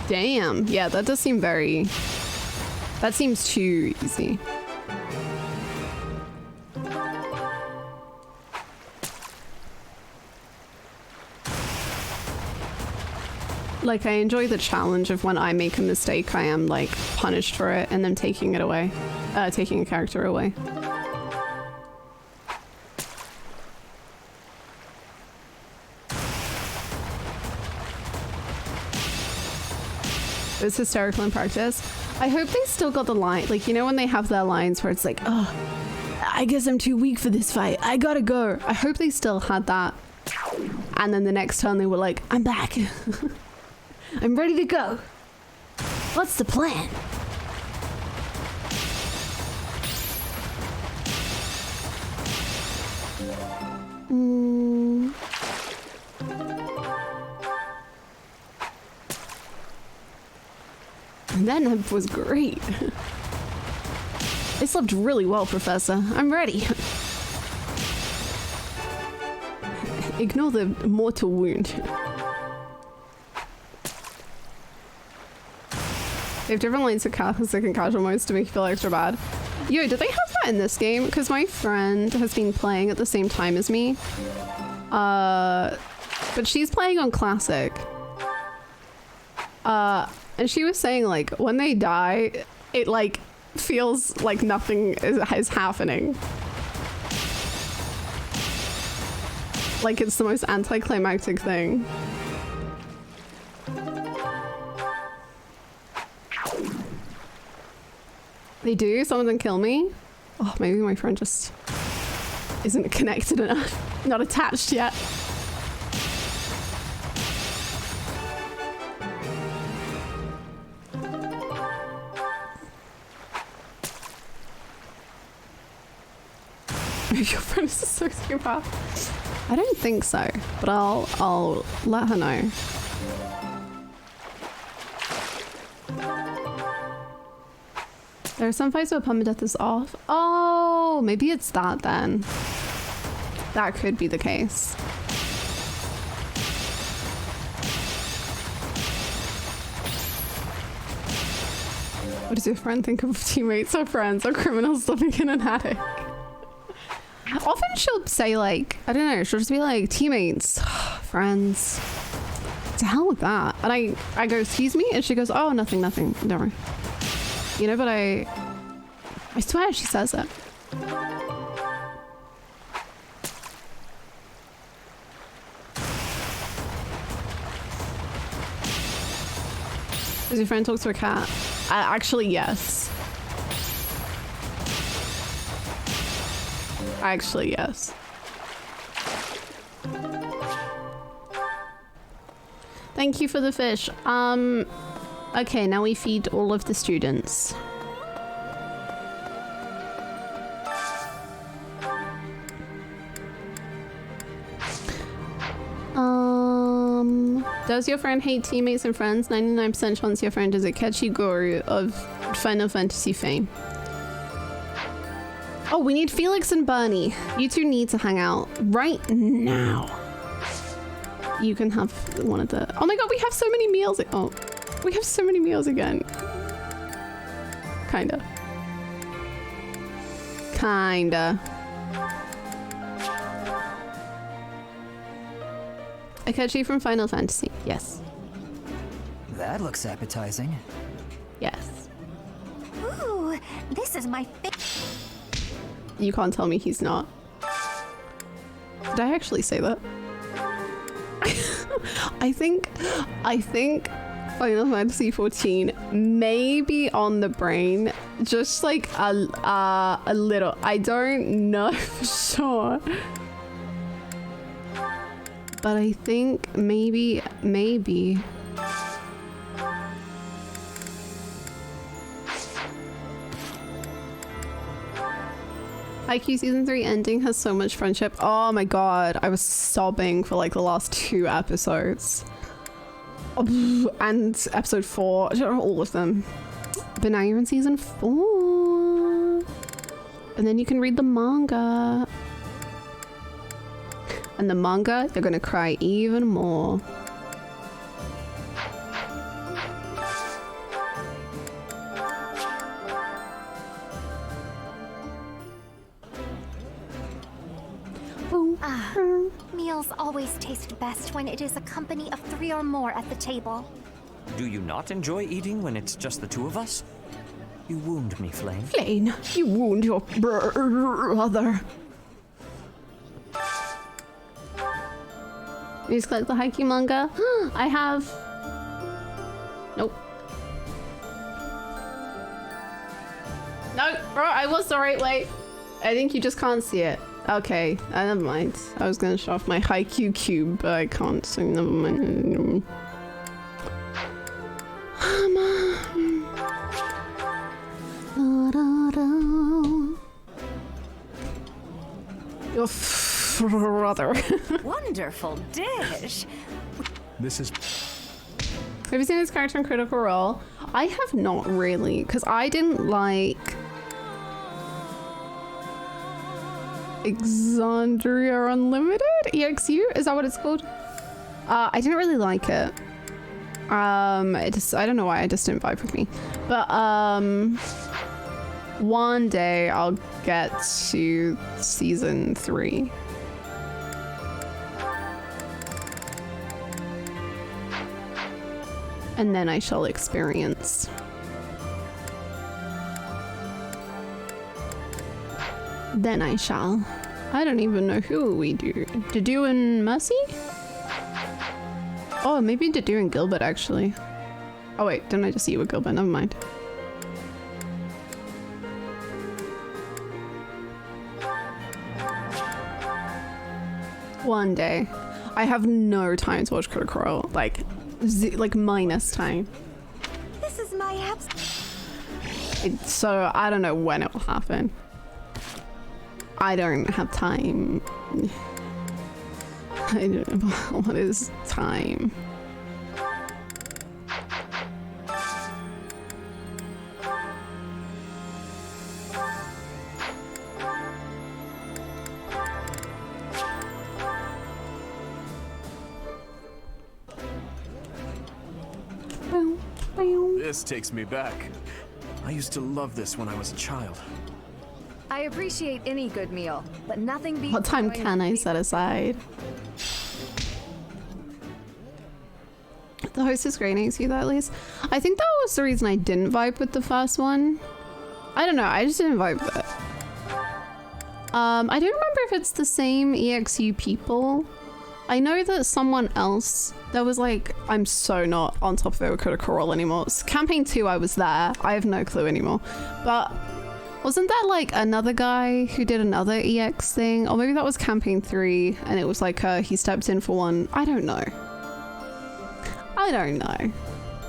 Damn. Yeah, that does seem very... That seems too easy. Like, I enjoy the challenge of when I make a mistake, I am, like, punished for it, and then taking it away. Taking a character away. It was hysterical in practice. I hope they still got the line, like, you know when they have their lines where it's like, oh, I guess I'm too weak for this fight, I gotta go. I hope they still had that. And then the next turn they were like, I'm back. I'm ready to go. What's the plan? And that was great. I slept really well, Professor. I'm ready. Ignore the mortal wound. They have different lanes of classic and casual modes to make you feel extra bad. Yo, do they have that in this game? Because my friend has been playing at the same time as me. But she's playing on classic. And she was saying, like, when they die, it, like, feels like nothing is happening. Like, it's the most anticlimactic thing. They do? Some of them kill me? Oh, maybe my friend just isn't connected enough. Not attached yet. Maybe your friend is a sociopath. I don't think so, but I'll let her know. There are some fights where permadeath is off. Oh, maybe it's that then. That could be the case. What does your friend think of teammates or friends or criminals living in an attic? Often she'll say, like, I don't know, she'll just be like, teammates, friends. To hell with that. And I go, excuse me? And she goes, oh, nothing, don't worry. You know, but I swear she says it. Does your friend talk to a cat? Actually, yes. Actually, yes. Thank you for the fish. Okay, now we feed all of the students. Does your friend hate teammates and friends? 99% chance your friend is a catchy guru of Final Fantasy fame. Oh, we need Felix and Bernie. You two need to hang out right now. You can have one of the... Oh my god, we have so many meals. Oh, we have so many meals again. Kinda. Akechi from Final Fantasy. Yes. That looks appetizing. Yes. Ooh, this is my favorite. You can't tell me he's not. Did I actually say that? I think Final Fantasy 14 may be on the brain, just like a little. I don't know for sure, but I think maybe. IQ Season 3 ending has so much friendship. Oh my god, I was sobbing for like the last 2 episodes. And episode 4, all of them. But now you're in season 4. And then you can read the manga. And the manga, you're gonna cry even more. Meals always taste best when it is a company of 3 or more at the table. Do you not enjoy eating when it's just the 2 of us? You wound me, Flame. Flame, you wound your brother. You just collect the Haikyuu manga? I have... Nope. No, bro, I was the right way. I think you just can't see it. Okay, never mind. I was gonna show off my Haikyuu cube, but I can't, so never mind. Your brother. Wonderful dish. This is... Have you seen his character in Critical Role? I have not really, because I didn't like Exandria Unlimited? EXU? Is that what it's called? I didn't really like it. I don't know why, it just didn't vibe with me. But one day I'll get to season 3. And then I shall experience. Then I shall. I don't even know who we do. Dedu and Mercy? Oh, maybe Dedu and Gilbert actually. Oh wait, didn't I just see you with Gilbert? Never mind. One day. I have no time to watch Critical Role. Like minus time. This is my abs. So I don't know when it will happen. I don't have time. I don't know what is time. This takes me back. I used to love this when I was a child. I appreciate any good meal, but nothing beats. What time can I set aside? The host is great, I see that at least. I think that was the reason I didn't vibe with the first one. I don't know, I just didn't vibe with it. I don't remember if it's the same EXU people. I know that someone else, there was like, I'm so not on top of it with Critical Role anymore. Campaign 2, I was there. I have no clue anymore. But wasn't that like another guy who did another EX thing? Or maybe that was Campaign 3 and it was like he stepped in for one. I don't know. I don't know.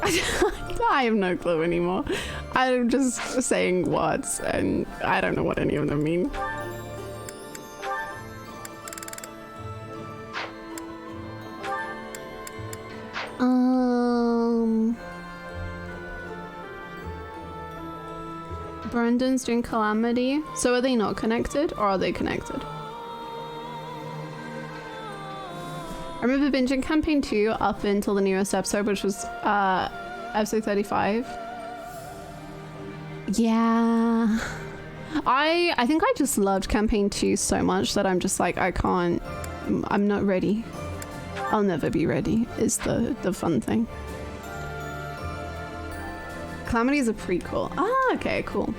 I have no clue anymore. I'm just saying words and I don't know what any of them mean. Brandon's doing Calamity. So are they not connected or are they connected? I remember binging Campaign 2 up until the newest episode, which was episode 35. Yeah. I think I just loved Campaign 2 so much that I'm just like, I'm not ready. I'll never be ready is the fun thing. Calamity is a prequel. Ah, okay, cool.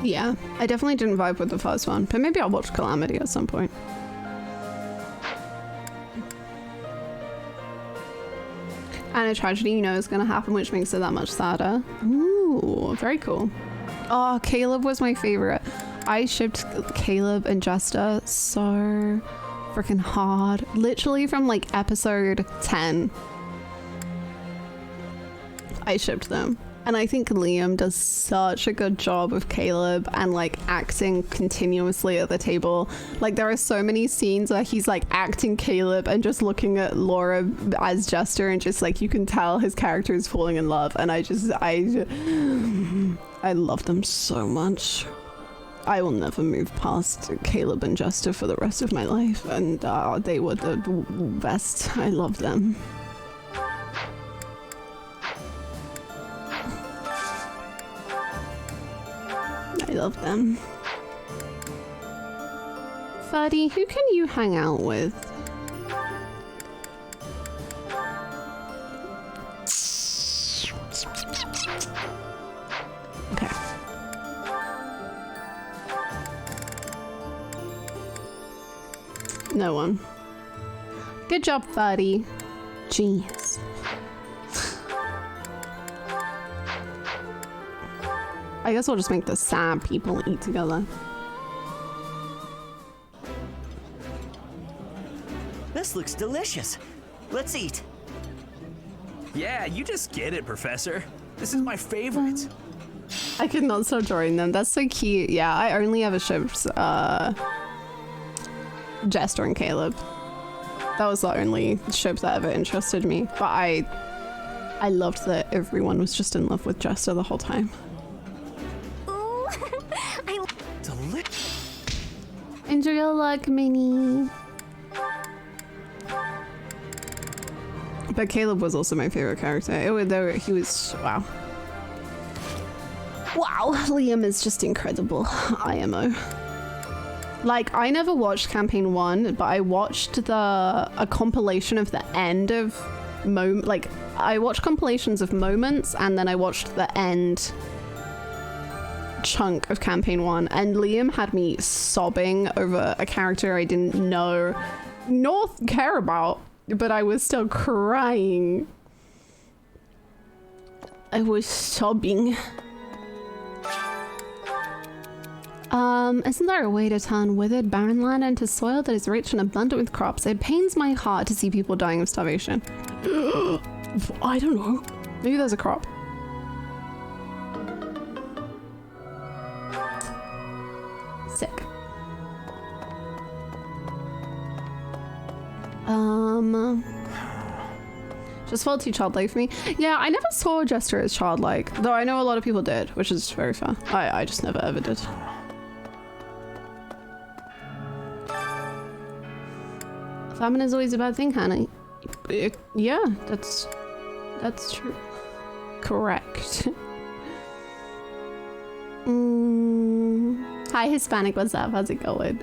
Yeah, I definitely didn't vibe with the first one, but maybe I'll watch Calamity at some point. And a tragedy you know is gonna happen, which makes it that much sadder. Ooh, very cool. Oh, Caleb was my favorite. I shipped Caleb and Jester so freaking hard. Literally from like episode 10. I shipped them. And I think Liam does such a good job of Caleb and like acting continuously at the table. Like there are so many scenes where he's like acting Caleb and just looking at Laura as Jester and just like you can tell his character is falling in love. And I love them so much. I will never move past Caleb and Jester for the rest of my life. And they were the best. I love them. I love them. Fuddy, who can you hang out with? Okay. No one. Good job, Fuddy. Jeez. I guess we'll just make the sad people eat together. This looks delicious. Let's eat. Yeah, you just get it, Professor. This is my favorite. I could not stop drawing them. That's so cute. Yeah, I only ever shipped Jester and Caleb. That was the only ship that ever interested me. But I loved that everyone was just in love with Jester the whole time. Ooh, Enjoy your luck, Minnie. But Caleb was also my favorite character. He was, wow. Wow, Liam is just incredible. IMO. Like, I never watched campaign 1, but I watched a compilation of the end of I watched compilations of moments, and then I watched the end chunk of campaign 1, and Liam had me sobbing over a character I didn't know nor care about, but I was still crying. I was sobbing. Isn't there a way to turn withered barren land into soil that is rich and abundant with crops? It pains my heart to see people dying of starvation. I don't know. Maybe there's a crop. Sick. Just felt too childlike for me. Yeah, I never saw Jester as childlike, though I know a lot of people did, which is very fair. I just never ever did. Famine is always a bad thing, Hannah. Yeah, that's true. Correct. Hi, Hispanic. What's up? How's it going?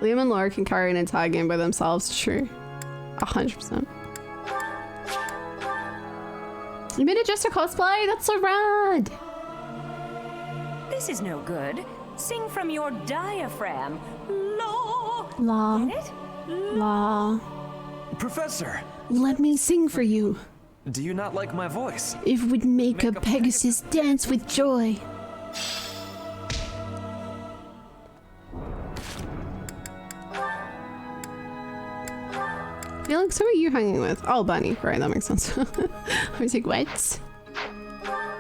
Liam and Laura can carry an entire game by themselves. True. 100%. You made it just a cosplay? That's so rad! This is no good. Sing from your diaphragm. La. Get it? La. Professor! Let me sing for you. Do you not like my voice? It would make a Pegasus dance with joy. Felix, who are you hanging with? Oh, Bunny. Right, that makes sense. I was like, what?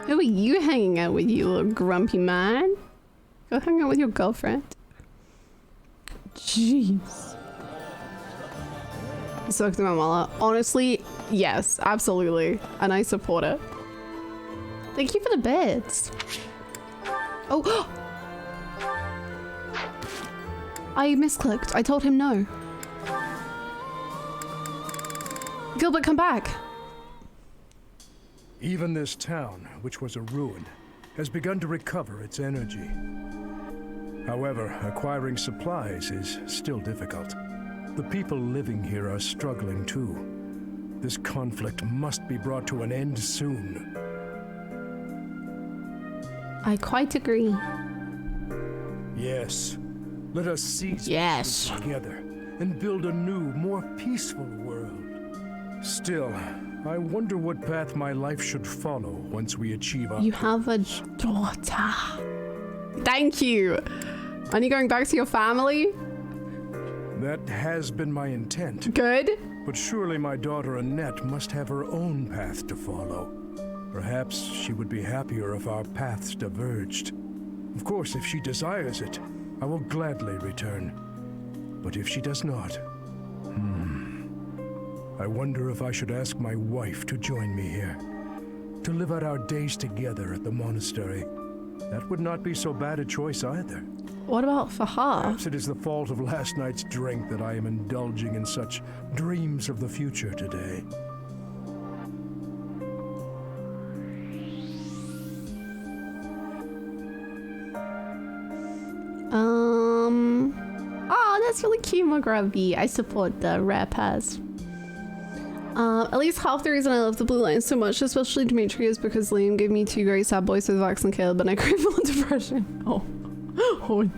Who are you hanging out with, you little grumpy man? Go hang out with your girlfriend. Jeez. Soaked in my mala. Honestly, yes, absolutely. And I support it. Thank you for the bits. Oh! I misclicked. I told him no. Gilbert, come back. Even this town, which was a ruin, has begun to recover its energy. However, acquiring supplies is still difficult. The people living here are struggling too. This conflict must be brought to an end soon. I quite agree. Yes. Let us seize this together and build a new, more peaceful world. Still, I wonder what path my life should follow once we achieve our... You have a daughter. Thank you. Are you going back to your family? That has been my intent. Good. But surely my daughter Annette must have her own path to follow. Perhaps she would be happier if our paths diverged. Of course, if she desires it, I will gladly return. But if she does not... I wonder if I should ask my wife to join me here. To live out our days together at the monastery. That would not be so bad a choice either. What about for her? Perhaps it is the fault of last night's drink that I am indulging in such dreams of the future today. Oh, that's really cute, Mogravi. I support the rare pass. At least half the reason I love the blue line so much, especially Dimitri, is because Liam gave me two great sad boys with Vax and Caleb, and I crave full of depression. Oh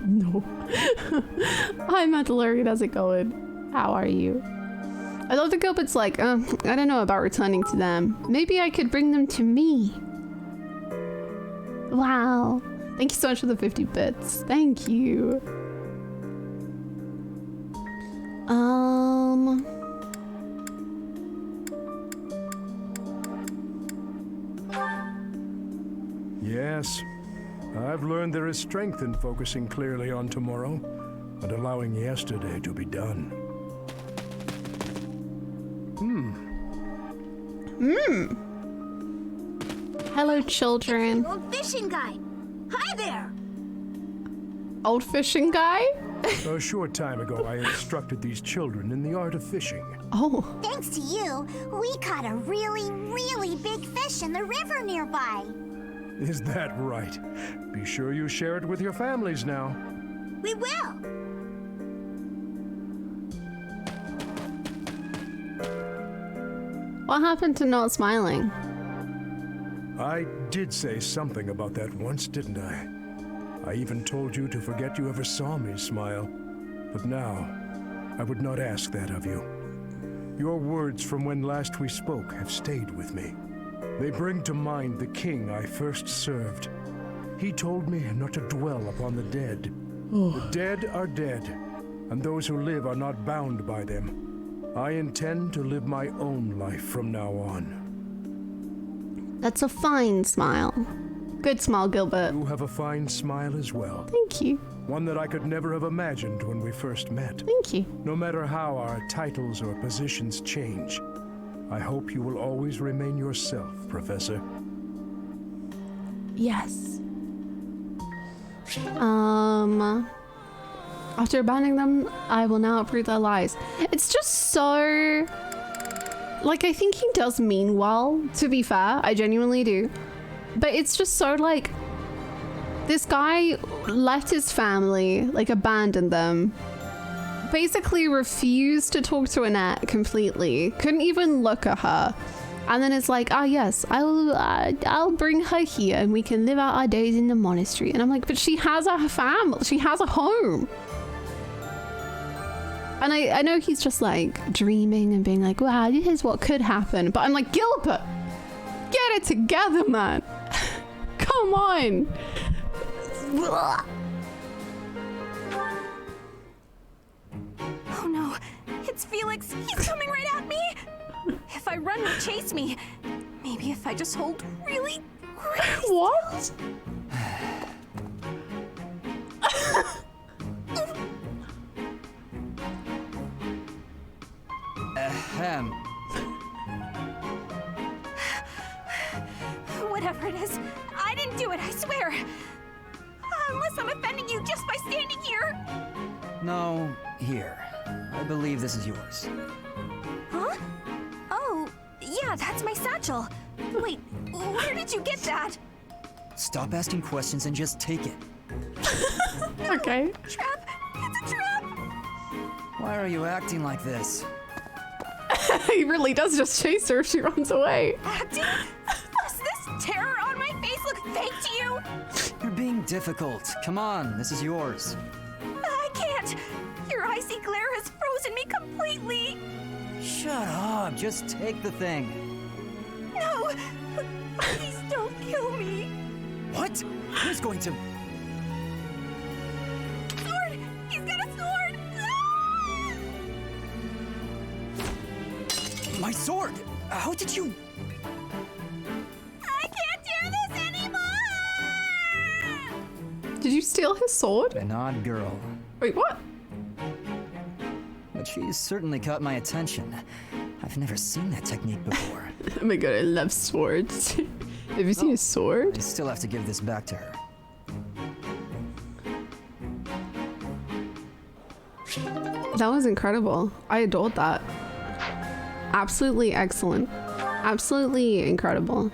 no. Hi, Mandalorian, how's it going? How are you? I love the Gilbert's like, I don't know about returning to them. Maybe I could bring them to me. Wow. Thank you so much for the 50 bits. Thank you. Yes, I've learned there is strength in focusing clearly on tomorrow and allowing yesterday to be done. Hello, children. Old fishing guy. Hi there. Old fishing guy? A short time ago, I instructed these children in the art of fishing. Oh. Thanks to you, we caught a really, really big fish in the river nearby. Is that right? Be sure you share it with your families now. We will. What happened to not smiling? I did say something about that once, didn't I? I even told you to forget you ever saw me smile. But now, I would not ask that of you. Your words from when last we spoke have stayed with me. They bring to mind the king I first served. He told me not to dwell upon the dead. The dead are dead, and those who live are not bound by them. I intend to live my own life from now on. That's a fine smile. Good smile, Gilbert. You have a fine smile as well. Thank you. One that I could never have imagined when we first met. Thank you. No matter how our titles or positions change, I hope you will always remain yourself, Professor. Yes. After abandoning them, I will now uproot their lies. It's just so... Like, I think he does mean well, to be fair. I genuinely do. But it's just so, like... This guy left his family, like, abandoned them. Basically refused to talk to Annette completely. Couldn't even look at her. And then it's like, yes, I'll bring her here and we can live out our days in the monastery. And I'm like, but she has a family. She has a home. And I know he's just like dreaming and being like, wow, this is what could happen. But I'm like, Gilbert, get it together, man. Come on. Oh no, it's Felix. He's coming right at me. If I run, he'll chase me. Maybe if I just hold really What? Ahem. Whatever it is, I didn't do it, I swear. Unless I'm offending you just by standing here. No, here. I believe this is yours. Huh? Oh, yeah, that's my satchel. Wait, where did you get that? Stop asking questions and just take it. Okay. Trap! It's a trap! Why are you acting like this? He really does just chase her if she runs away. Acting? Does this terror on my face look fake to you? You're being difficult. Come on, this is yours. I can't. Your icy glare has frozen me completely. Shut up. Just take the thing. No! Please don't kill me. What? Who's going to... Sword! He's got a sword! My sword! How did you... I can't do this anymore! Did you steal his sword? An odd girl. Wait, what? But she's certainly caught my attention. I've never seen that technique before. Oh my god, I love swords. Have you seen a sword? I still have to give this back to her. That was incredible. I adored that. Absolutely excellent. Absolutely incredible.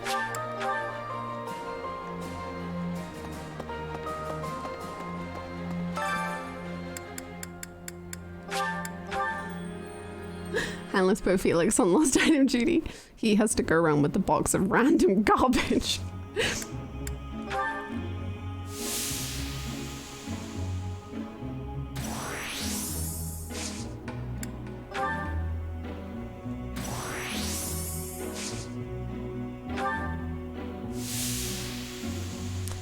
And let's put Felix on lost item duty. He has to go around with the box of random garbage.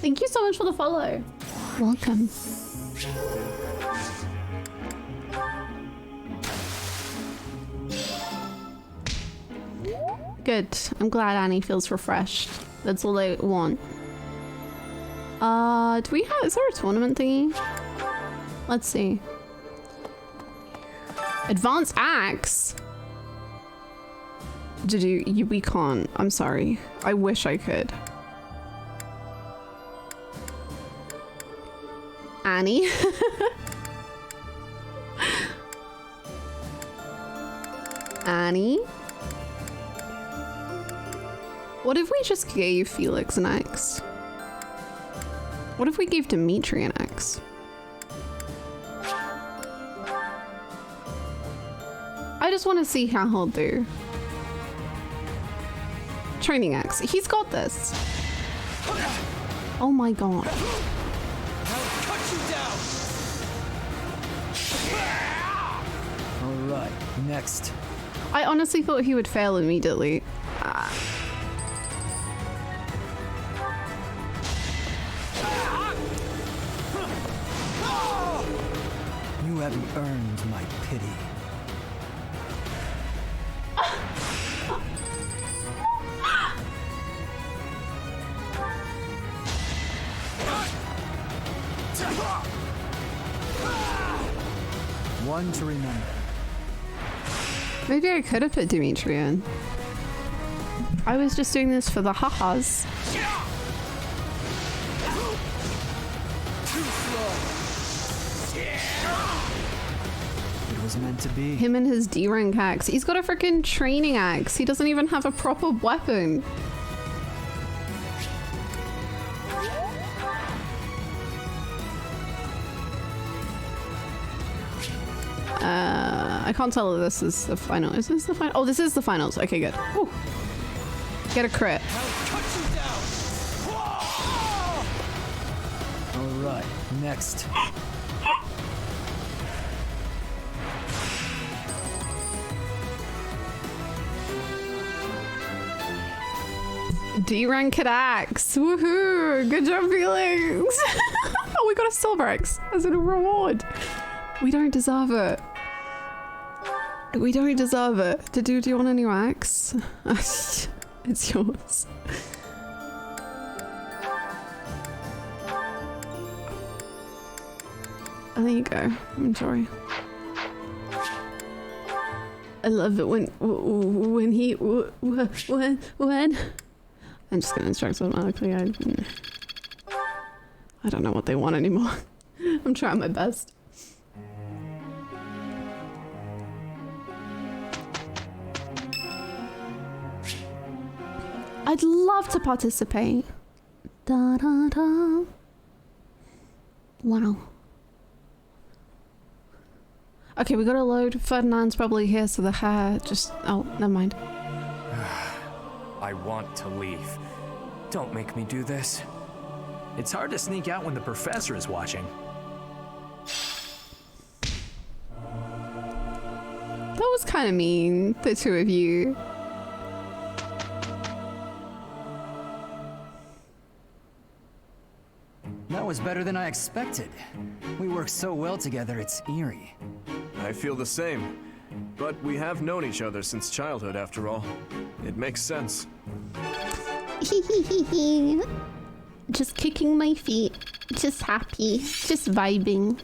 Thank you so much for the follow. Welcome. Good. I'm glad Annie feels refreshed. That's all I want. Do we have, is there a tournament thingy? Let's see. Advanced axe? We can't. I'm sorry. I wish I could. Annie? Annie? What if we just gave Felix an axe? What if we gave Dimitri an axe? I just want to see how he'll do. Training axe. He's got this. Oh my god. Alright, next. I honestly thought he would fail immediately. You haven't earned my pity. One to remember. Maybe I could have put Dimitri in. I was just doing this for the ha-has. It was meant to be. Him and his D-rank axe. He's got a freaking training axe. He doesn't even have a proper weapon. I can't tell if this is the final. Is this the final? Oh, this is the finals. Okay, good. Ooh. Get a crit. Alright, next. D-ranked axe. Woohoo! Good job, Felix. Oh, we got a silver axe as a reward. We don't deserve it. We don't deserve it. Do you want a new axe? It's yours. Oh, there you go. Enjoy. I love it when he when. I'm just gonna instruct automatically. I don't know what they want anymore. I'm trying my best. I'd love to participate. Da da da. Wow. Okay, we gotta load. Ferdinand's probably here, so the hair just. Oh, never mind. I want to leave. Don't make me do this. It's hard to sneak out when the professor is watching. That was kind of mean, the two of you. That was better than I expected. We work so well together, it's eerie. I feel the same. But we have known each other since childhood, after all. It makes sense. Just kicking my feet. Just happy. Just vibing.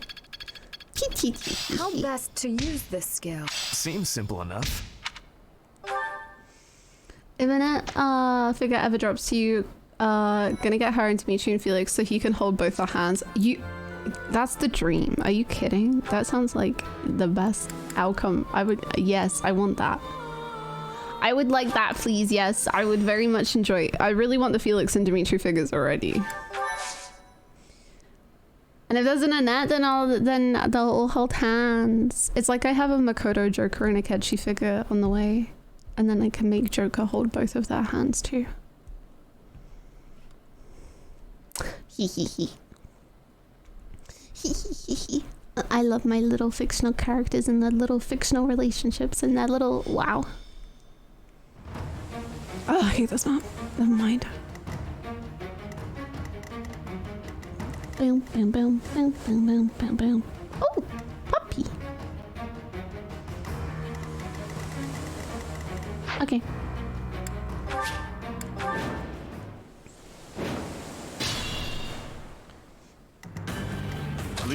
How best to use this skill? Seems simple enough. If a figure ever drops to you, gonna get her and Dimitri and Felix so he can hold both our hands. That's the dream. Are you kidding? That sounds like the best outcome. Yes, I want that. I would like that, please. Yes, I would very much enjoy it. I really want the Felix and Dimitri figures already. And if there's an Annette, then they'll all hold hands. It's like I have a Makoto, Joker, and a Akechi figure on the way. And then I can make Joker hold both of their hands too. Hee hee hee. Hee hee hee hee. I love my little fictional characters and their little fictional relationships and their little... Wow. Oh, I hate this map. Never mind. Boom, boom, boom, boom, boom, boom, boom, boom. Oh, puppy. Okay.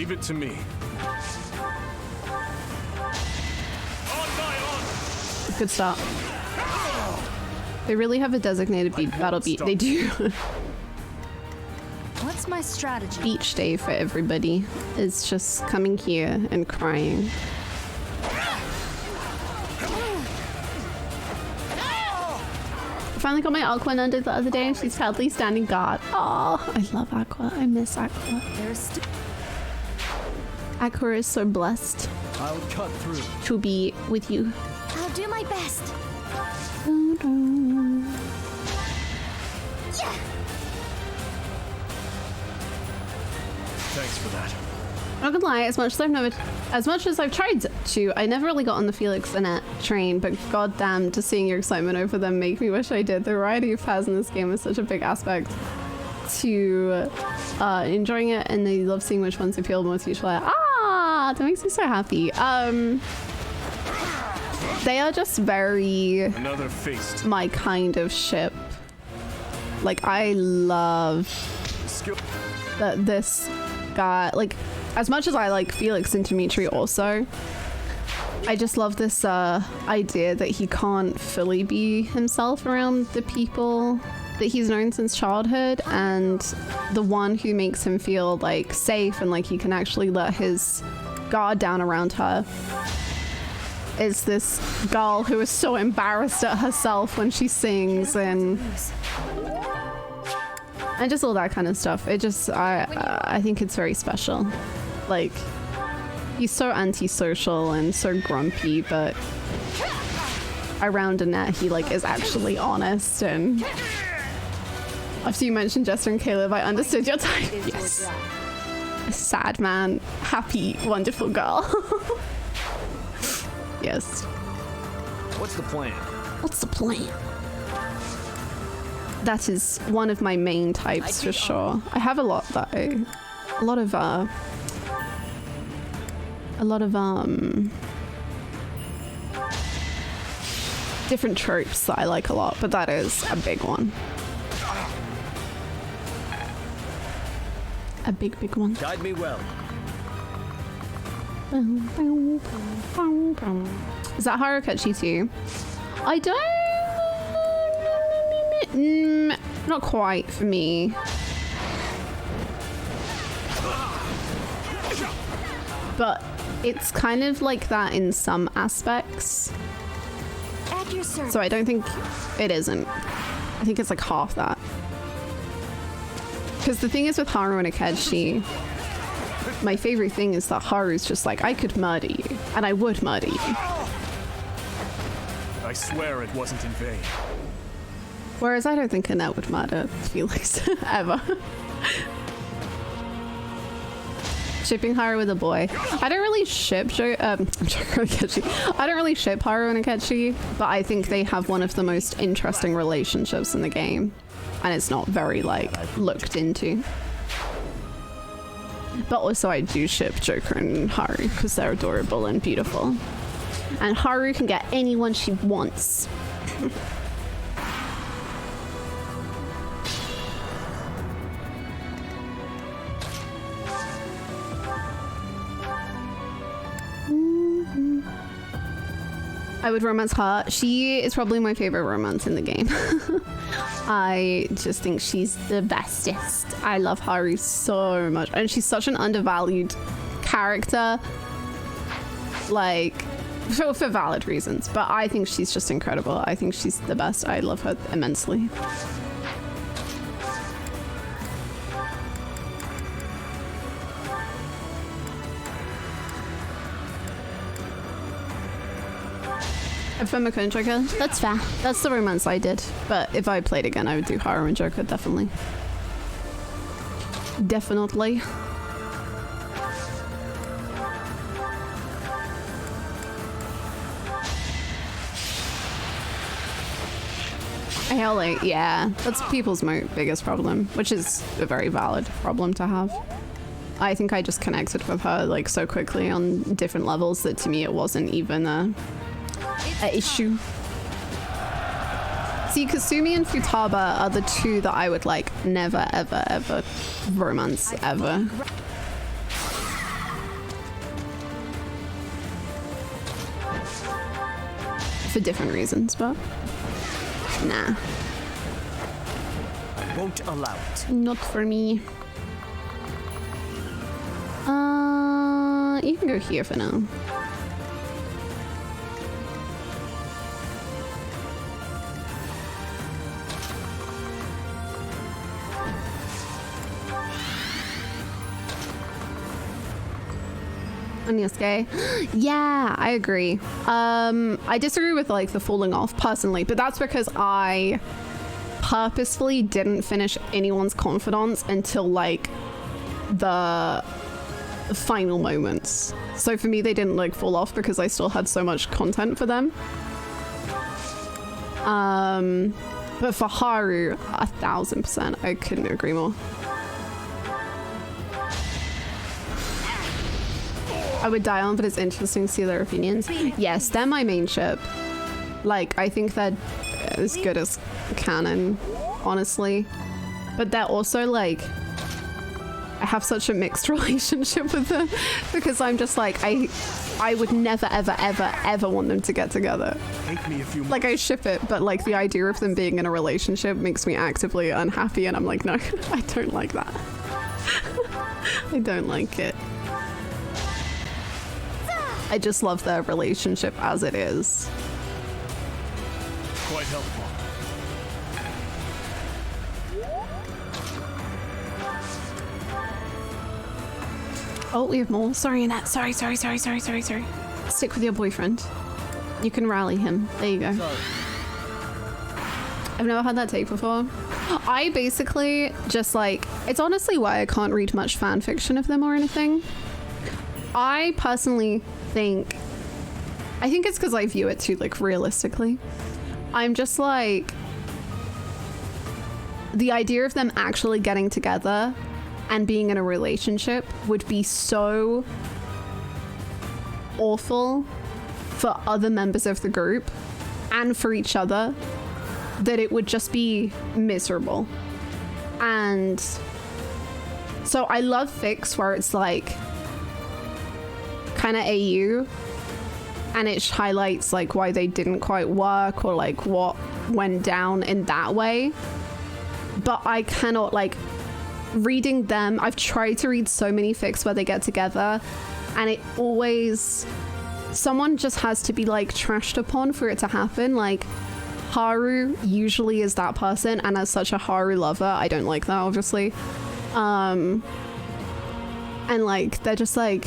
Leave it to me. Good start. They really have a designated battle beat. They do. What's my strategy? Beach day for everybody is just coming here and crying. I finally got my Aqua under the other day and she's proudly standing guard. Oh, I love Aqua. I miss Aqua. Aqua is so blessed. I'll cut through to be with you. I'll do my best. Yeah. Thanks for that. I'm not gonna lie, as much as I've tried to, I never really got on the Felix and Annette train, but goddamn, just seeing your excitement over them make me wish I did. The variety of paths in this game is such a big aspect to enjoying it, and I love seeing which ones appeal most to each other. Ah, that makes me so happy. They are just very my kind of ship. Like, I love that this guy, like, as much as I like Felix and Dimitri also, I just love this idea that he can't fully be himself around the people that he's known since childhood, and the one who makes him feel like safe and like he can actually let his guard down around her is this girl who is so embarrassed at herself when she sings and just all that kind of stuff. It just, I think it's very special. Like, he's so antisocial and so grumpy, but around Annette, he like is actually honest. And after you mentioned Jester and Caleb, I understood your type. Yes. A sad man, happy, wonderful girl. Yes. What's the plan? What's the plan? That is one of my main types for sure. I have a lot though. A lot of different tropes that I like a lot, but that is a big one. A big one. Guide me well. Is that Harukachi too? I don't... not quite for me. But it's kind of like that in some aspects. At your service. So I don't think it isn't. I think it's like half that. Because the thing is with Haru and Akechi, my favorite thing is that Haru's just like, I could murder you, and I would murder you. I swear it wasn't in vain. Whereas I don't think Annette would murder Felix, ever. Shipping Haru with a boy. I don't really ship Akechi. I don't really ship Haru and Akechi, but I think they have one of the most interesting relationships in the game. And it's not very, like, looked into. But also I do ship Joker and Haru because they're adorable and beautiful. And Haru can get anyone she wants. I would romance her. She is probably my favorite romance in the game. I just think she's the bestest. I love Haru so much. And she's such an undervalued character. Like, for valid reasons. But I think she's just incredible. I think she's the best. I love her immensely. I prefer Mako and Joker. That's fair. That's the romance I did. But if I played again, I would do Haru and Joker, definitely. Definitely. Hell, yeah. That's people's biggest problem, which is a very valid problem to have. I think I just connected with her like so quickly on different levels that to me it wasn't even a issue. See, Kasumi and Futaba are the two that I would like never ever ever romance ever. for different reasons, but nah. I won't allow it. Not for me. You can go here for now. Anyaske. Yeah, I agree. I disagree with like the falling off personally, but that's because I purposefully didn't finish anyone's confidants until like the final moments. So for me, they didn't like fall off because I still had so much content for them. But for Haru, 1000%, I couldn't agree more. I would die on, but it's interesting to see their opinions. Yes, they're my main ship. Like, I think they're as good as canon, honestly. But they're also like, I have such a mixed relationship with them because I'm just like, I would never, ever, ever, ever want them to get together. Take me a few like, I ship it, but like the idea of them being in a relationship makes me actively unhappy, and I'm like, no, I don't like that. I don't like it. I just love their relationship as it is. Quite helpful. Oh, we have more. Sorry, Annette. Sorry. Stick with your boyfriend. You can rally him. There you go. Sorry. I've never had that take before. I basically just like, it's honestly why I can't read much fan fiction of them or anything. I personally think it's because I view it too like realistically. I'm just like, the idea of them actually getting together and being in a relationship would be so awful for other members of the group and for each other that it would just be miserable. And so I love fics where it's like kind of AU and it highlights like why they didn't quite work or like what went down in that way. But I cannot, like, reading them, I've tried to read so many fics where they get together and it always, someone just has to be like trashed upon for it to happen. Like Haru usually is that person, and as such a Haru lover, I don't like that obviously. And like they're just like,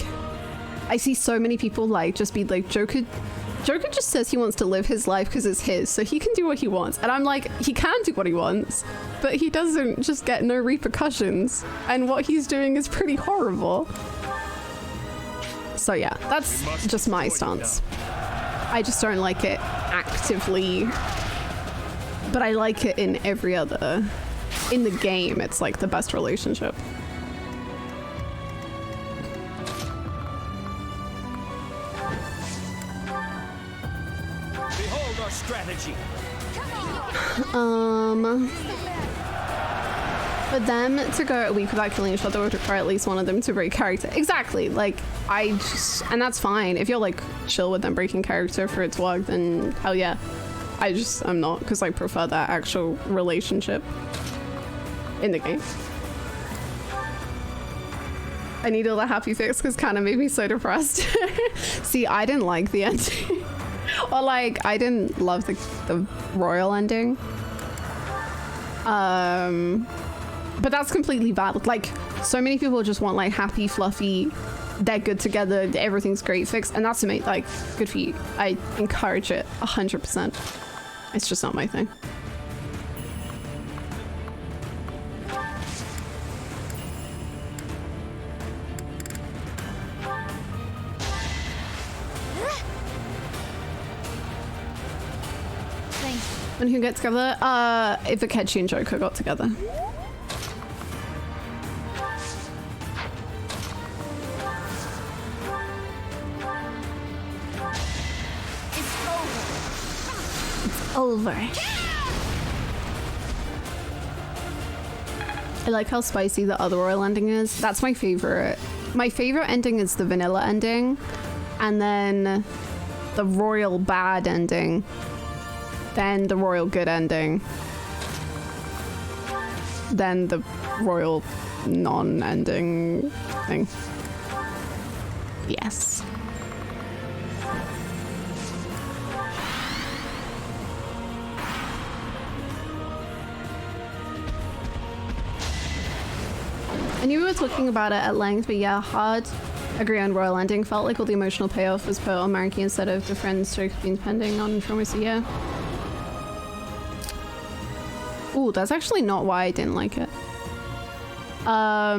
I see so many people like just be like, Joker just says he wants to live his life because it's his, so he can do what he wants. And I'm like, he can do what he wants, but he doesn't just get no repercussions. And what he's doing is pretty horrible. So yeah, that's just my stance. I just don't like it actively, but I like it in every other, in the game, it's like the best relationship. Strategy. For them to go a week without killing each other would require at least one of them to break character. Exactly. Like, and that's fine. If you're like chill with them breaking character for it to work, then hell yeah. I'm not, because I prefer that actual relationship in the game. I need all the happy fics because kind of made me so depressed. See, I didn't like the ending. Or like, I didn't love the royal ending. But that's completely valid. Like, so many people just want like happy, fluffy, they're good together, everything's great fix, and that's amazing. Like, good for you. I encourage it 100%. It's just not my thing. When who get together? If Akechi and Joker got together. It's over. I like how spicy the other royal ending is. That's my favorite. My favorite ending is the vanilla ending. And then the royal bad ending, then the royal good ending, then the royal non-ending thing. Yes. I knew we were talking about it at length, but yeah, hard agree on royal ending. Felt like all the emotional payoff was put on Mariki instead of the friend's Josephine, depending on for almost a year. Ooh, that's actually not why I didn't like it. For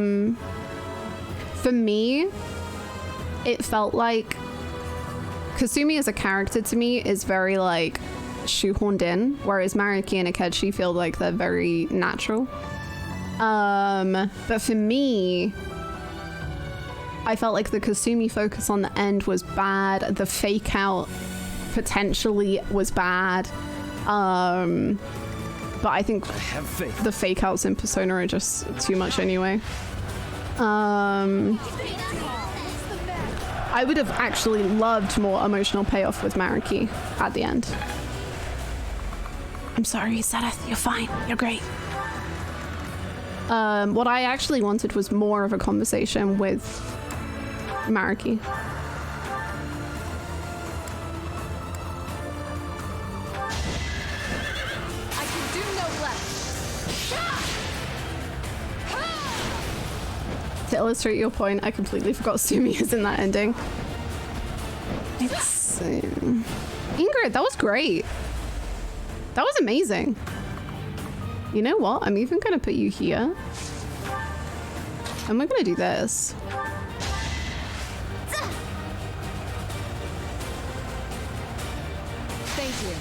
me, it felt like Kasumi as a character to me is very like shoehorned in, whereas Mariki and Akechi feel like they're very natural. But for me, I felt like the Kasumi focus on the end was bad. The fake out potentially was bad. But I think the fake outs in Persona are just too much anyway. I would have actually loved more emotional payoff with Mariki at the end. I'm sorry, Seth, you're fine. You're great. What I actually wanted was more of a conversation with Mariki. I can do no less. To illustrate your point, I completely forgot Sumi is in that ending. It's Ingrid, that was great. That was amazing. You know what? I'm even gonna put you here. And we're gonna do this. Thank you.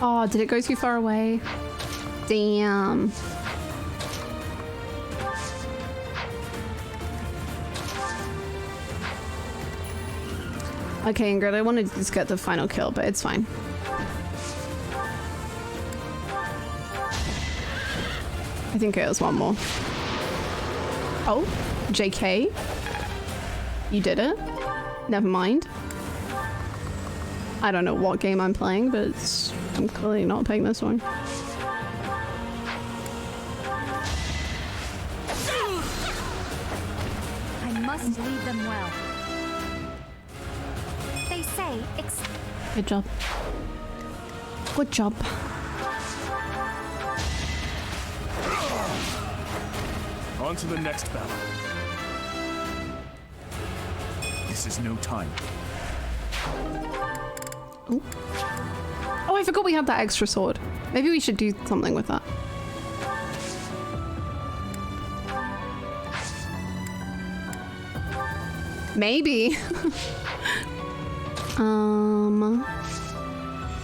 Oh, did it go too far away? Damn. Okay, Ingrid, I wanted to just get the final kill, but it's fine. I think it was one more. Oh, JK. You did it. Never mind. I don't know what game I'm playing, but I'm clearly not playing this one. I must lead them well. They say Good job. Good job. On to the next battle. This is no time. Ooh. Oh, I forgot we had that extra sword. Maybe we should do something with that. Maybe.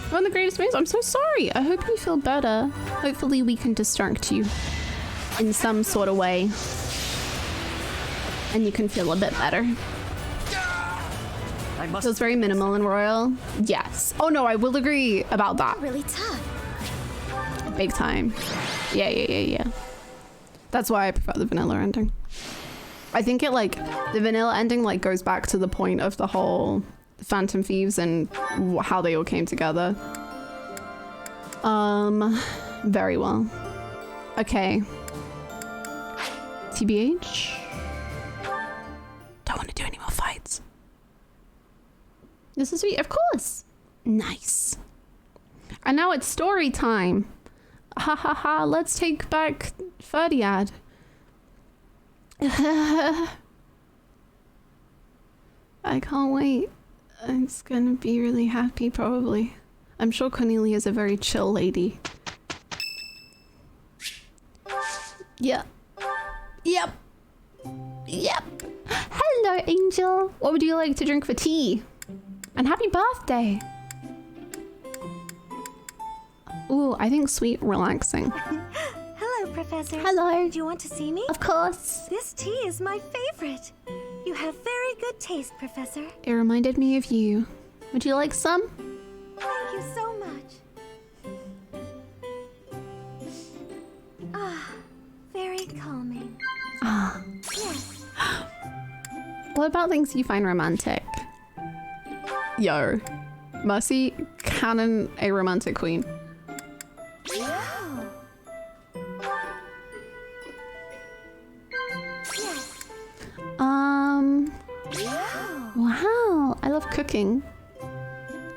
One of the greatest ways. I'm so sorry. I hope you feel better. Hopefully we can distract you in some sort of way. And you can feel a bit better. Feels very minimal and royal. Yes. Oh no, I will agree about that. really tough. Big time. Yeah. That's why I prefer the vanilla ending. I think it like the vanilla ending like goes back to the point of the whole Phantom Thieves and how they all came together. Very well. Okay. TBH. Don't want to do any more fights. This is sweet, of course. Nice. And now it's story time. Ha ha ha, let's take back Ferdiad. I can't wait. It's gonna be really happy, probably. I'm sure Cornelia is a very chill lady. Yep. Hello, Angel. What would you like to drink for tea? And happy birthday. Ooh, I think sweet relaxing. Hello, Professor. Hello. Do you want to see me? Of course. This tea is my favorite. You have very good taste, Professor. It reminded me of you. Would you like some? Thank you so much. Ah, very calming. Ah. Yes, What about things you find romantic? Yo, Mercy, canon a romantic queen. Wow. Yes. Wow, I love cooking.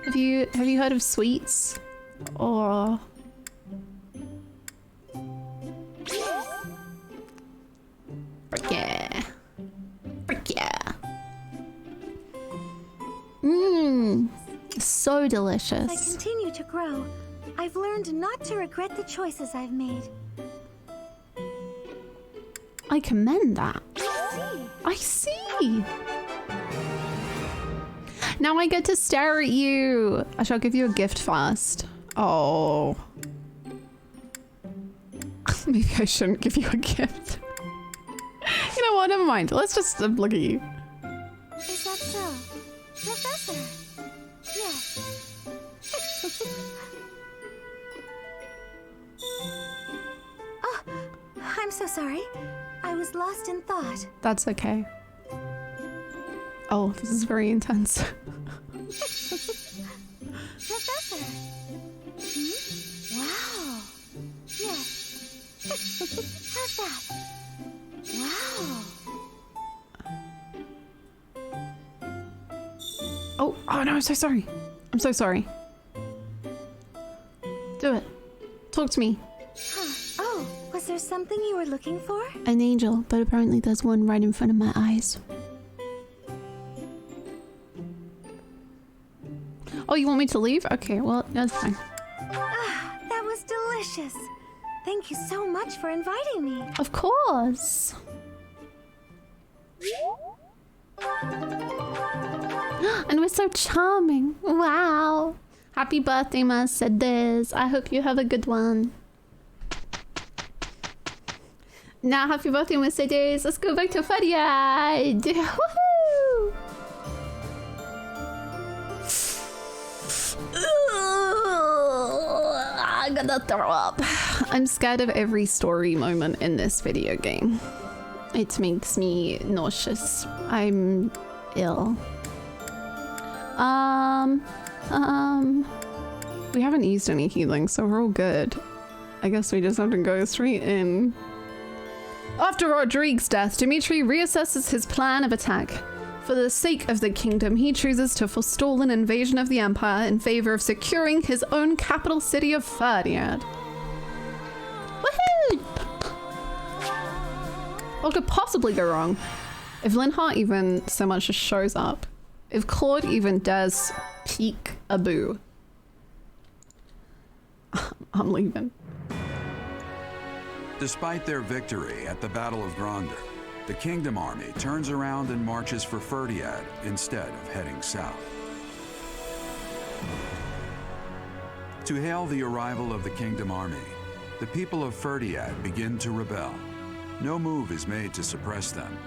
Have you heard of sweets? Or yeah. Yeah. So delicious. As I continue to grow, I've learned not to regret the choices I've made. I commend that. I see. Now I get to stare at you. I shall give you a gift first. Oh. Maybe I shouldn't give you a gift. You know what? Never mind. Let's just look at you. Is that so? Professor? Yes. Oh, I'm so sorry. I was lost in thought. That's okay. Oh, this is very intense. Professor? Wow. Yes. How's that? Wow. Oh no, I'm so sorry. I'm so sorry. Do it. Talk to me. Huh. Oh, was there something you were looking for? An angel, but apparently there's one right in front of my eyes. Oh, you want me to leave? Okay, well, that's fine. Ah, that was delicious. Thank you so much for inviting me. Of course. And we're so charming. Wow. Happy birthday, Mercedes. I hope you have a good one. Now, happy birthday, Mercedes. Let's go back to Fariad. Woohoo! I'm gonna throw up. I'm scared of every story moment in this video game. It makes me nauseous. I'm ill. We haven't used any healing, so we're all good. I guess we just have to go straight in. After Rodrigue's death, Dimitri reassesses his plan of attack. For the sake of the kingdom, he chooses to forestall an invasion of the Empire in favor of securing his own capital city of Fariad. Woohoo! What could possibly go wrong? If Linhardt even so much as shows up, if Claude even dares peek a boo, I'm leaving. Despite their victory at the Battle of Gronder, the Kingdom Army turns around and marches for Fariad instead of heading south. To hail the arrival of the Kingdom Army, the people of Fariad begin to rebel. No move is made to suppress them.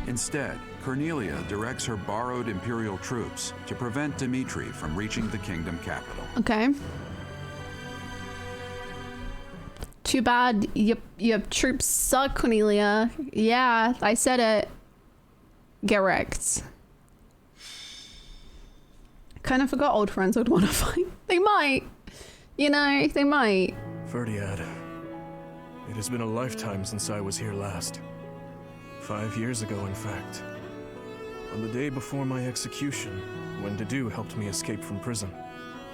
Instead, Cornelia directs her borrowed Imperial troops to prevent Dimitri from reaching the kingdom capital. Okay. Too bad your troops suck, Cornelia. Yeah, I said it. Get wrecked. Kind of forgot old friends would want to fight. They might. You know, they might. Fariad. It has been a lifetime since I was here last. 5 years ago, in fact. On the day before my execution, when Dedu helped me escape from prison.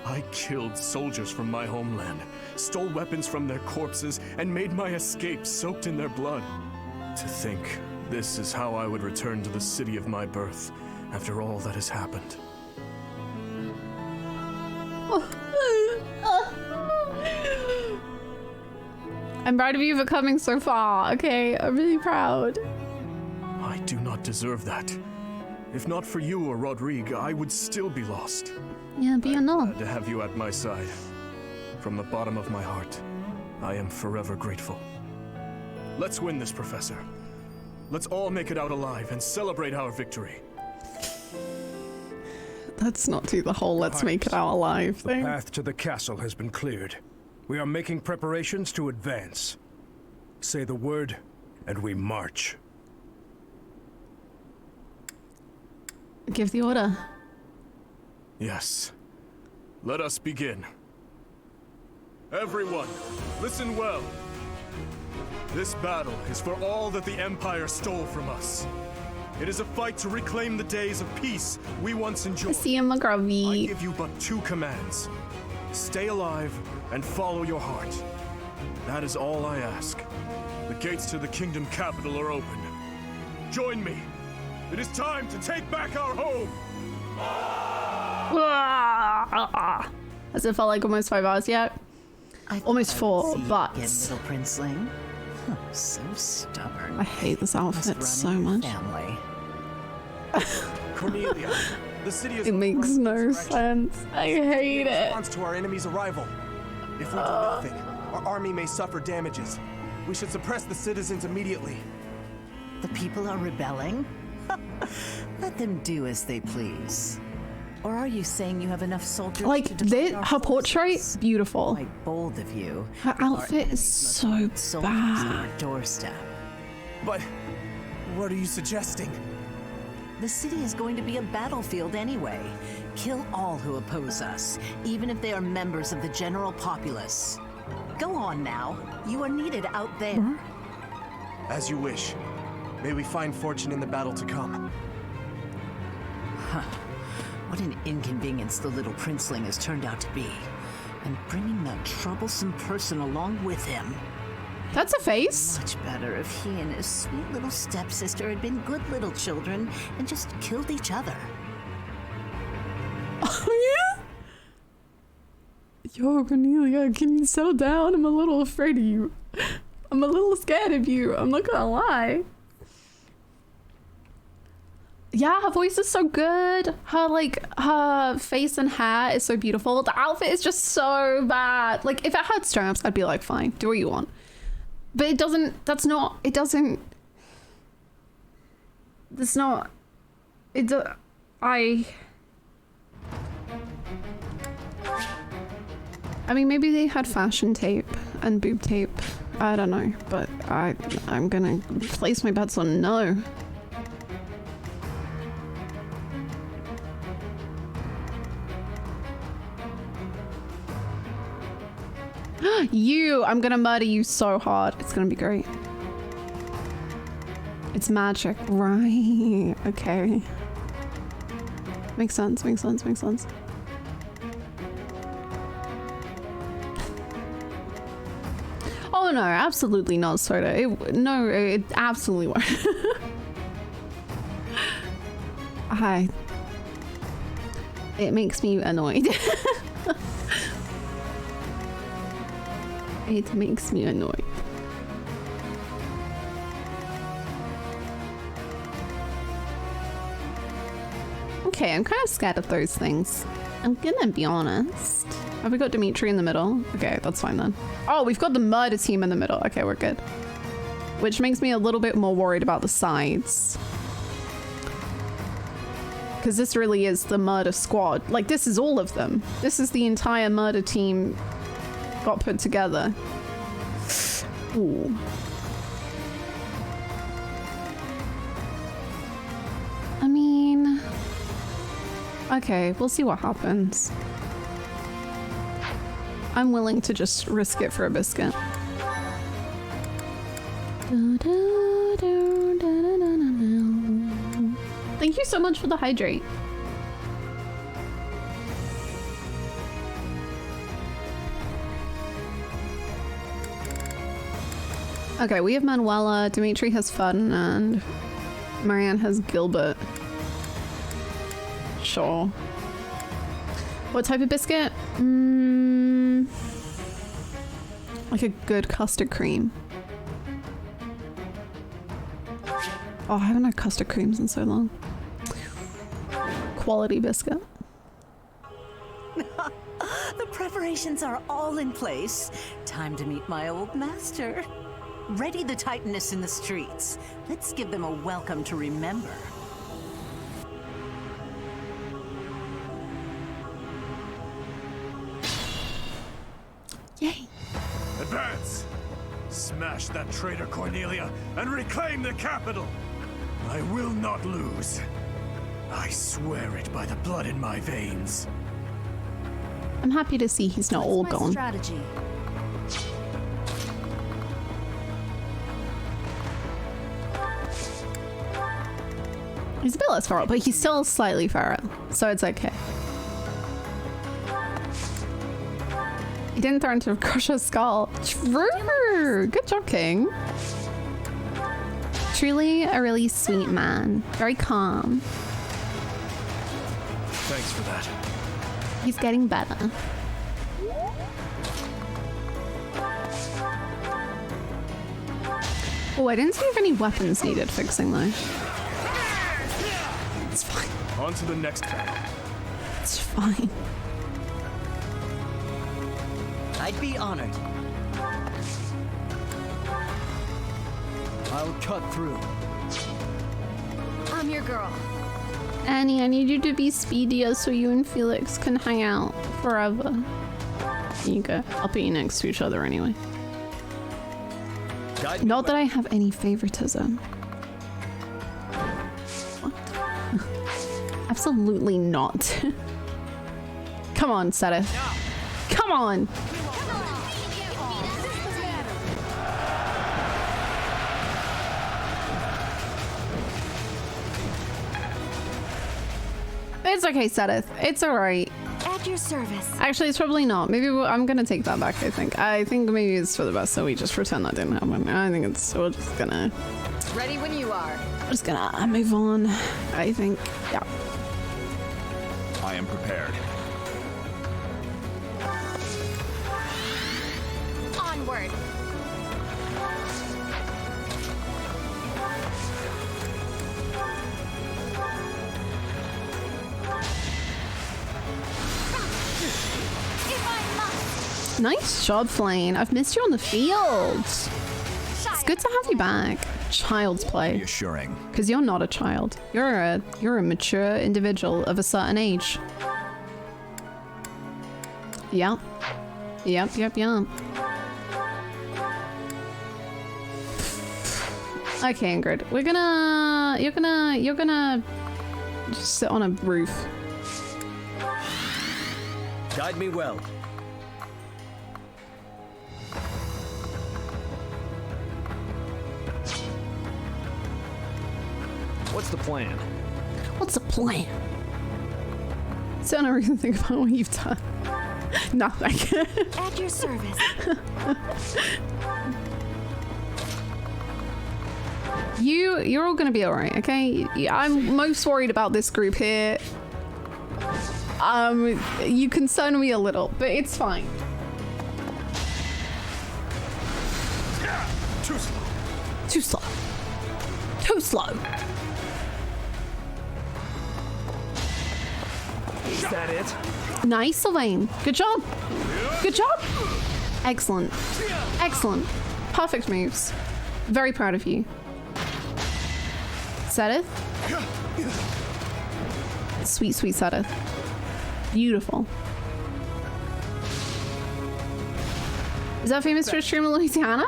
I killed soldiers from my homeland, stole weapons from their corpses, and made my escape soaked in their blood. To think this is how I would return to the city of my birth after all that has happened. I'm proud of you for coming so far, okay? I'm really proud. I do not deserve that. If not for you or Rodrigue, I would still be lost. Yeah, but you're not. Glad to have you at my side. From the bottom of my heart, I am forever grateful. Let's win this, Professor. Let's all make it out alive and celebrate our victory. Let's not do the whole let's make it out alive thing. The path to the castle has been cleared. We are making preparations to advance. Say the word, and we march. Give the order. Yes. Let us begin. Everyone, listen well. This battle is for all that the Empire stole from us. It is a fight to reclaim the days of peace we once enjoyed. See you, McGrovey. I give you but 2 commands. Stay alive and follow your heart. That is all I ask. The gates to the kingdom capital are open. Join me. It is time to take back our home. Has it felt like almost 5 hours yet? Almost 4, but little princeling. So stubborn. I hate this outfit so much. Family. Cornelia, the city is It makes no sense. I hate it. response to our enemy's arrival. If we do nothing, our army may suffer damages. We should suppress the citizens immediately. The people are rebelling? Let them do as they please. Or are you saying you have enough soldiers Like to defeat our her portrait, beautiful. Quite bold of you. Her outfit is so bad. Doorstep. But what are you suggesting? The city is going to be a battlefield anyway. Kill all who oppose us, even if they are members of the general populace. Go on now. You are needed out there. As you wish. May we find fortune in the battle to come. Huh. What an inconvenience the little princeling has turned out to be. And bringing that troublesome person along with him. That's a face. Much better if he and his sweet little stepsister had been good little children and just killed each other. Oh, yeah? Yo, Cornelia, can you settle down? I'm a little afraid of you. I'm a little scared of you. I'm not gonna lie. Yeah, her voice is so good. Her face and hair is so beautiful. The outfit is just so bad. Like, if it had straps, I'd be like, fine, do what you want. But it doesn't, I mean, maybe they had fashion tape and boob tape. I don't know, but I'm gonna place my bets on no. I'm gonna murder you so hard. It's gonna be great. It's magic, right? Okay. Makes sense, makes sense, makes sense. Oh no, absolutely not, Soda. It absolutely won't. It makes me annoyed. It makes me annoyed. Okay, I'm kind of scared of those things. I'm gonna be honest. Have we got Dimitri in the middle? Okay, that's fine then. Oh, we've got the murder team in the middle. Okay, we're good. Which makes me a little bit more worried about the sides. Because this really is the murder squad. Like, this is all of them. This is the entire murder team got put together. Ooh. I mean... Okay, we'll see what happens. I'm willing to just risk it for a biscuit. Thank you so much for the hydrate. Okay, we have Manuela, Dimitri has Ferdinand, Marianne has Gilbert. Sure. What type of biscuit? Like a good custard cream. Oh, I haven't had custard creams in so long. Quality biscuit. The preparations are all in place. Time to meet my old master. Ready the Titaness in the streets. Let's give them a welcome to remember. Yay. Advance! Smash that traitor Cornelia and reclaim the capital! I will not lose. I swear it by the blood in my veins. I'm happy to see he's not all gone. Strategy. He's a bit less feral, but he's still slightly feral, so it's okay. He didn't threaten to crush a skull. True! Good job, King. Truly a really sweet man. Very calm. Thanks for that. He's getting better. Oh, I didn't see if any weapons needed fixing though. It's fine. On to the next battle. It's fine. I'd be honored. I'll cut through. I'm your girl. Annie, I need you to be speedier so you and Felix can hang out forever. Here you go. I'll put you next to each other anyway. Not that I have any favoritism. What? Absolutely not. Come on, Seth. Come on! It's okay, Seth. It's alright. At your service. Actually, it's probably not. Maybe I'm gonna take that back, I think. I think maybe it's for the best, so we just pretend that didn't happen. I think it's... we're just gonna... Ready when you are. We're just gonna move on, I think. Yeah. I am prepared. Onward. Nice job, Flane. I've missed you on the field. It's good to have you back. Child's play. Reassuring. Because you're not a child. You're a mature individual of a certain age. Yep. Yep. Okay, Ingrid. You're gonna just sit on a roof. Guide me well. What's the plan? What's the plan? So no reason to think about what you've done. Nothing. At your service. You're all gonna be alright, okay? I'm most worried about this group here. You concern me a little, but it's fine. Too slow. Too slow. Too slow. Is that it? Nice, Sylvain. Good job. Good job. Excellent. Excellent. Perfect moves. Very proud of you. Sedith? Sweet, sweet Sedith. Beautiful. Is that famous for a stream in Louisiana?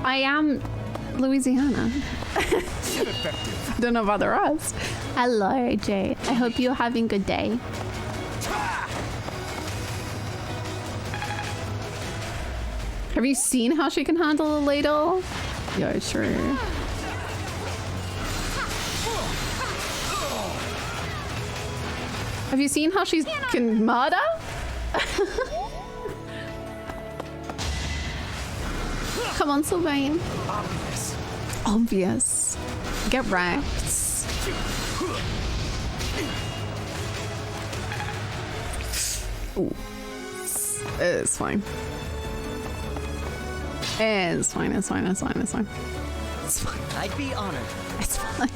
I am Louisiana. Don't know about the rest. Hello, Jay. I hope you're having a good day. Have you seen how she can handle a ladle? Yeah, sure. Have you seen how she can murder? Come on, Sylvain. Obvious. Get wrecked. Ooh. It's fine. It's fine, it's fine, it's fine, it's fine. It's fine. I'd be honored. It's fine.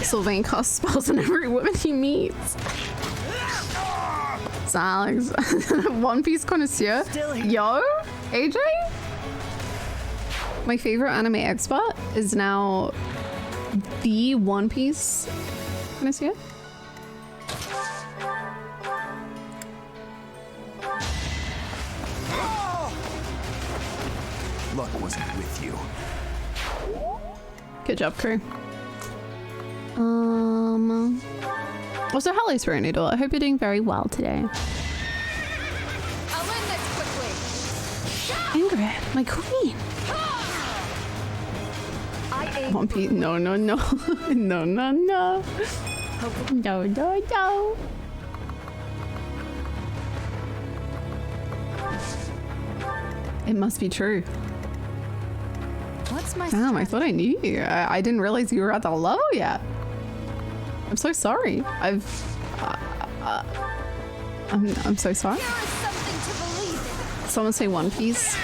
Sylvain casts spells on every woman he meets. It's Alex. One Piece connoisseur. Yo, AJ? My favorite anime expert is now the One Piece connoisseur. wasn't with you. Good job, crew. Also, hello, Spirit Noodle. I hope you're doing very well today. I'll end this quickly. Ingrid, my queen. One Piece. No, no, no. No, no, no. No, no, no. It must be true. What's my Damn, I thought I knew you. I didn't realize you were at that level yet. I'm so sorry. I'm so sorry. There is something to believe in. Someone say One Piece.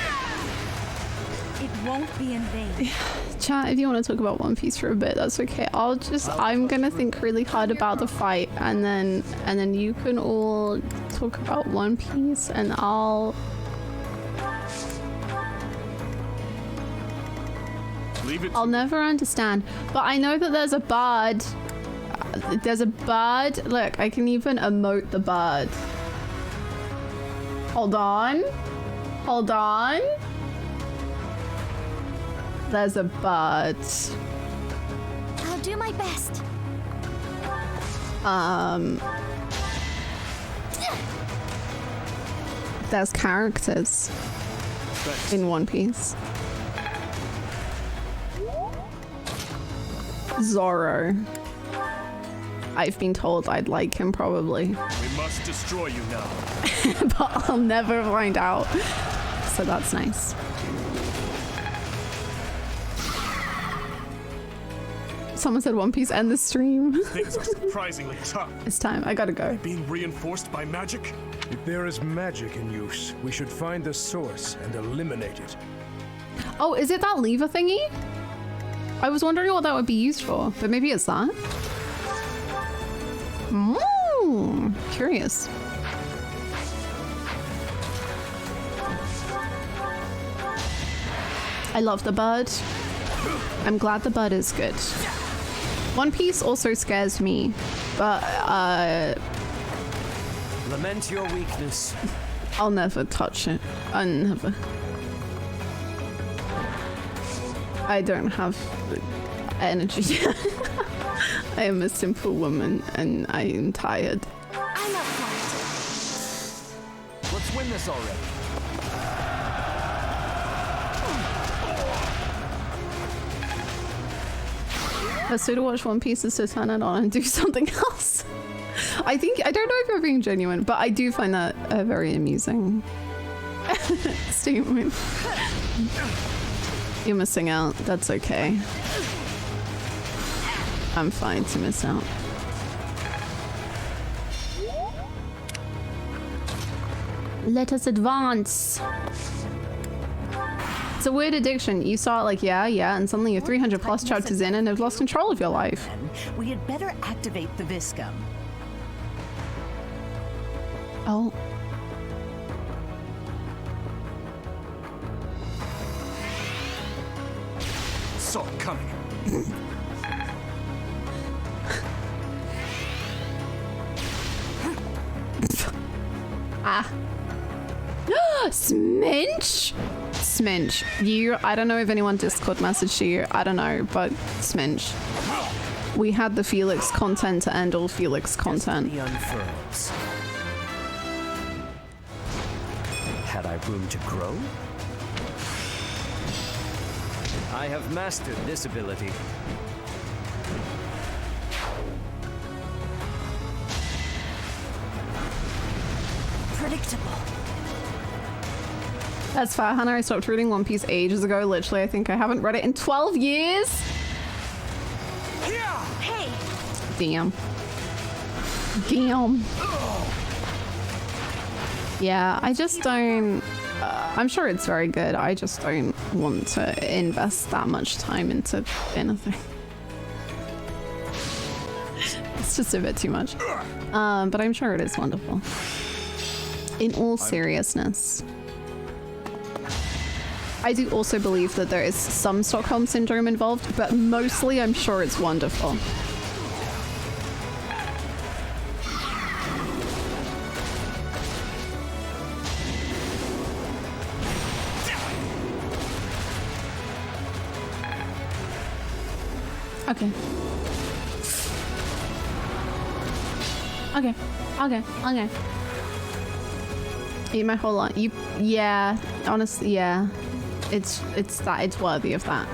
It won't be in vain. Chat, if you want to talk about One Piece for a bit, that's okay. I'm gonna think really hard about the fight, and then you can all talk about One Piece, and I'll never understand. But I know that there's a bird. There's a bird. Look, I can even emote the bird. Hold on. Hold on. There's a bird. I'll do my best. There's characters in One Piece. Zoro. I've been told I'd like him probably. We must destroy you now. But I'll never find out. So that's nice. Someone said One Piece end the stream. Things are surprisingly tough. It's time. I gotta go. Being reinforced by magic? If there is magic in use, we should find the source and eliminate it. Oh, is it that lever thingy? I was wondering what that would be used for, but maybe it's that. Curious. I love the bird. I'm glad the bird is good. One Piece also scares me, but Lament your weakness. I'll never touch it. I never. I don't have energy. I am a simple woman and I am tired. I'm up for Let's win this already. Let's do to watch One Piece is to turn it on and do something else. I don't know if you're being genuine, but I do find that very amusing. Statement. You're missing out. That's okay. I'm fine to miss out. Let us advance. It's a weird addiction. You saw it like, yeah, and suddenly you're 300 plus chapters in and have lost control of your life. We had better activate the Viscum. Oh. Saw it coming. Ah. Sminch? Sminch. I don't know if anyone Discord messaged you. I don't know, but Sminch. We had the Felix content to end all Felix content. Had I room to grow? I have mastered this ability. Predictable. That's fair, Hannah. I stopped reading One Piece ages ago. Literally, I think I haven't read it in 12 years. Hey! Damn. Damn. Yeah, I just don't... I'm sure it's very good. I just don't want to invest that much time into anything. It's just a bit too much. But I'm sure it is wonderful. In all seriousness. I do also believe that there is some Stockholm Syndrome involved, but mostly I'm sure it's wonderful. Okay. Okay. Okay. Okay. Eat my whole lot. You, yeah. Honestly, yeah. It's worthy of that.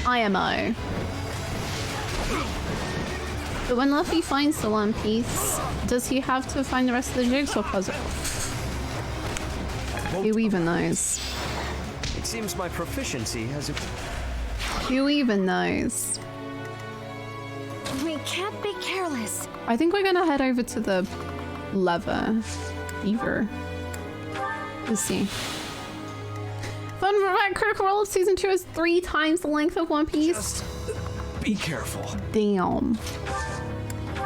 IMO. But when Luffy finds the One Piece, does he have to find the rest of the jigsaw puzzle? Who even knows? It seems my proficiency has... Who even knows? We can't be careless. I think we're gonna head over to the lever. Let's see. Fun fact, Critical Role of Season 2 is 3 times the length of One Piece. Just be careful. Damn.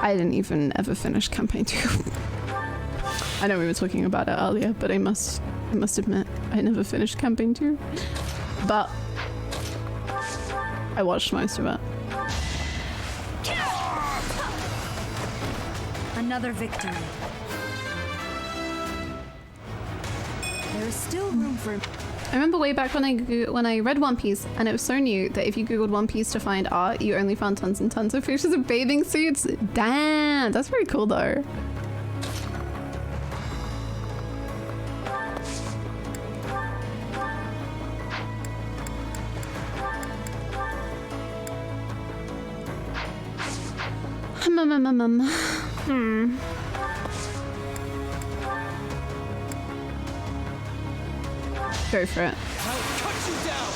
I didn't even ever finish Campaign 2. I know we were talking about it earlier, but I must admit, I never finished Campaign 2. But I watched most of it. Another victory. There is still room for... I remember way back when I read One Piece, and it was so new that if you googled One Piece to find art, you only found tons and tons of pictures of bathing suits. Damn, that's pretty cool though. Go for it. I'll cut you down.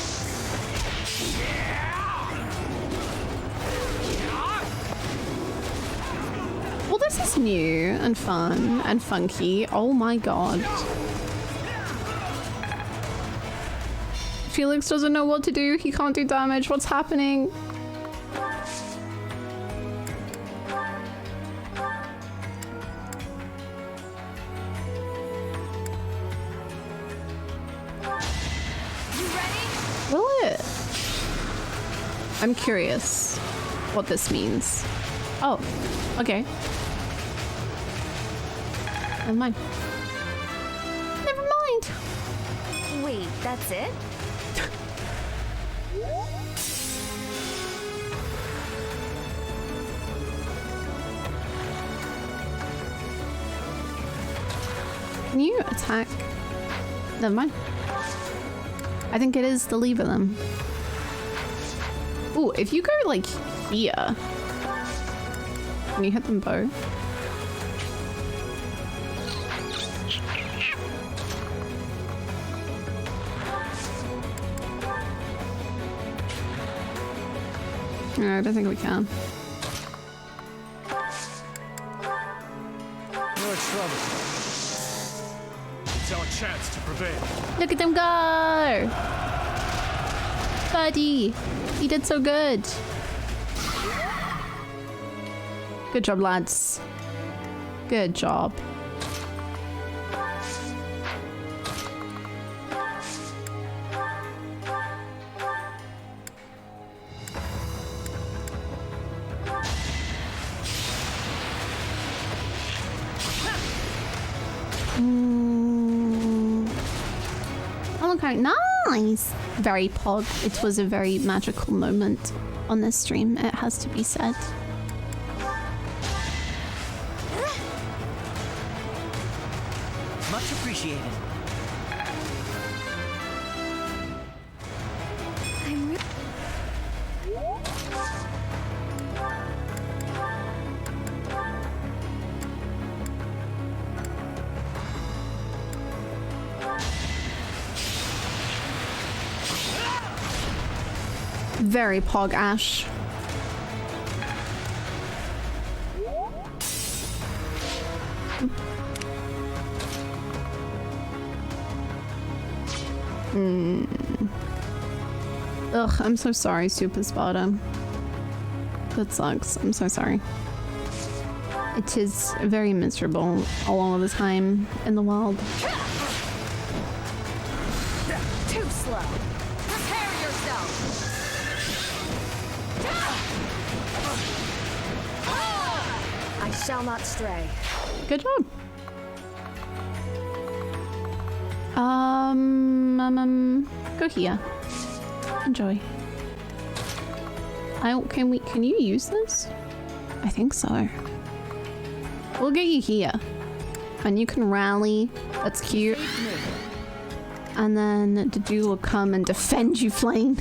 Well, this is new and fun and funky. Oh my god. Felix doesn't know what to do. He can't do damage. What's happening? Will it? I'm curious what this means. Oh, okay. Never mind. Never mind. Wait, that's it? Can you attack? Never mind. I think it is the lever then. Ooh, if you go like here, can you hit them both? No, I don't think we can. You're in trouble. It's our chance to prevail. Look at them go! Buddy, you did so good. Good job, lads. Good job. Oh, okay, nice. Very pog. It was a very magical moment on this stream, it has to be said. Much appreciated. Very pog, Ash. Ugh, I'm so sorry, Super Sparta. That sucks. I'm so sorry. It is very miserable all of the time in the world. Too slow. Prepare yourself. I shall not stray. Good job. Go here. Enjoy. Can you use this? I think so. We'll get you here. And you can rally. That's cute. And then the dude will come and defend you, Flame.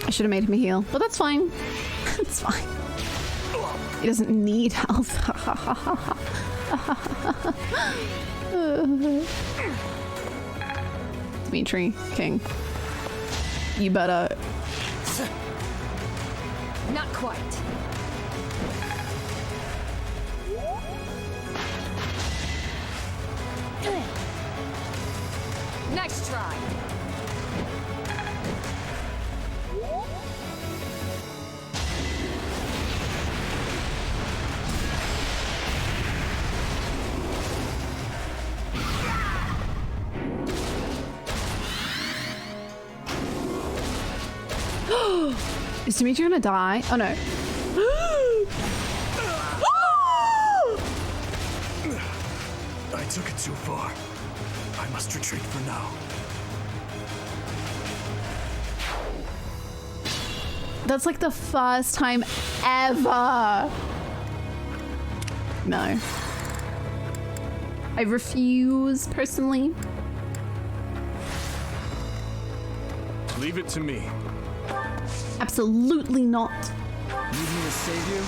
I should have made him heal, but that's fine. It's fine. He doesn't need health. Dimitri, King. You better. Not quite. Next try. Is Dimitri gonna die? Oh no. I took it too far. I must retreat for now. That's like the first time ever. No. I refuse, personally. Leave it to me. Absolutely not. Need me to save you?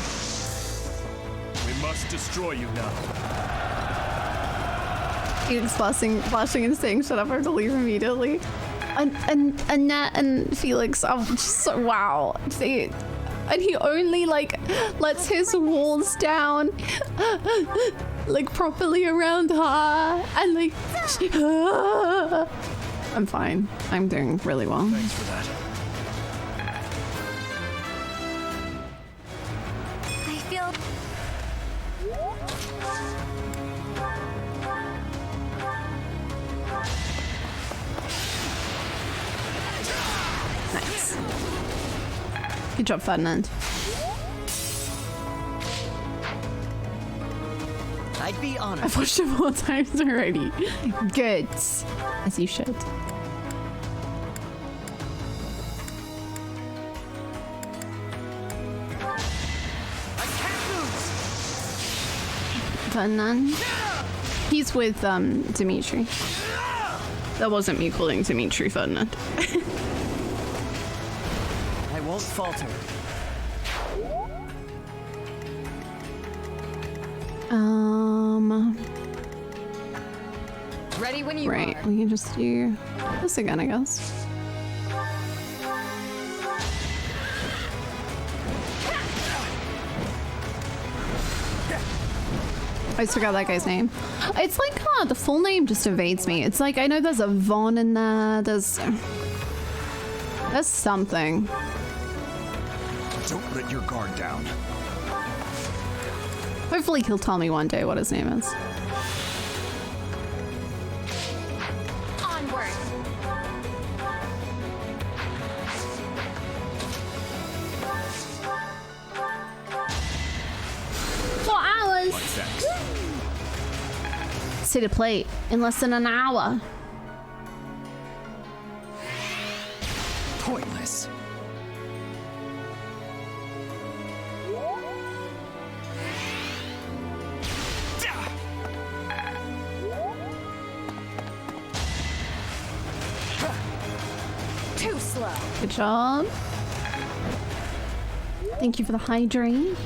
We must destroy you now. Felix flashing and saying, "Shut up! I have to leave immediately." And Annette and Felix are just so wow. And he only like lets his walls down, like properly around her, and like. I'm fine. I'm doing really well. Thanks for that. I feel... Nice. Good job, Ferdinand. I'd be honored. I've watched it 4 times already. Good. As you should. Ferdinand. He's with Dimitri. That wasn't me calling Dimitri Ferdinand. I won't falter. Ready when you right, are. we can just do this again, I guess. I just forgot that guy's name. It's like, the full name just evades me. It's like, I know there's a Vaughn in there. There's something. Don't let your guard down. Hopefully he'll tell me one day what his name is. Onward! 4 hours! See the plate in less than an hour. Pointless. Too slow. Good job. Thank you for the hydrate.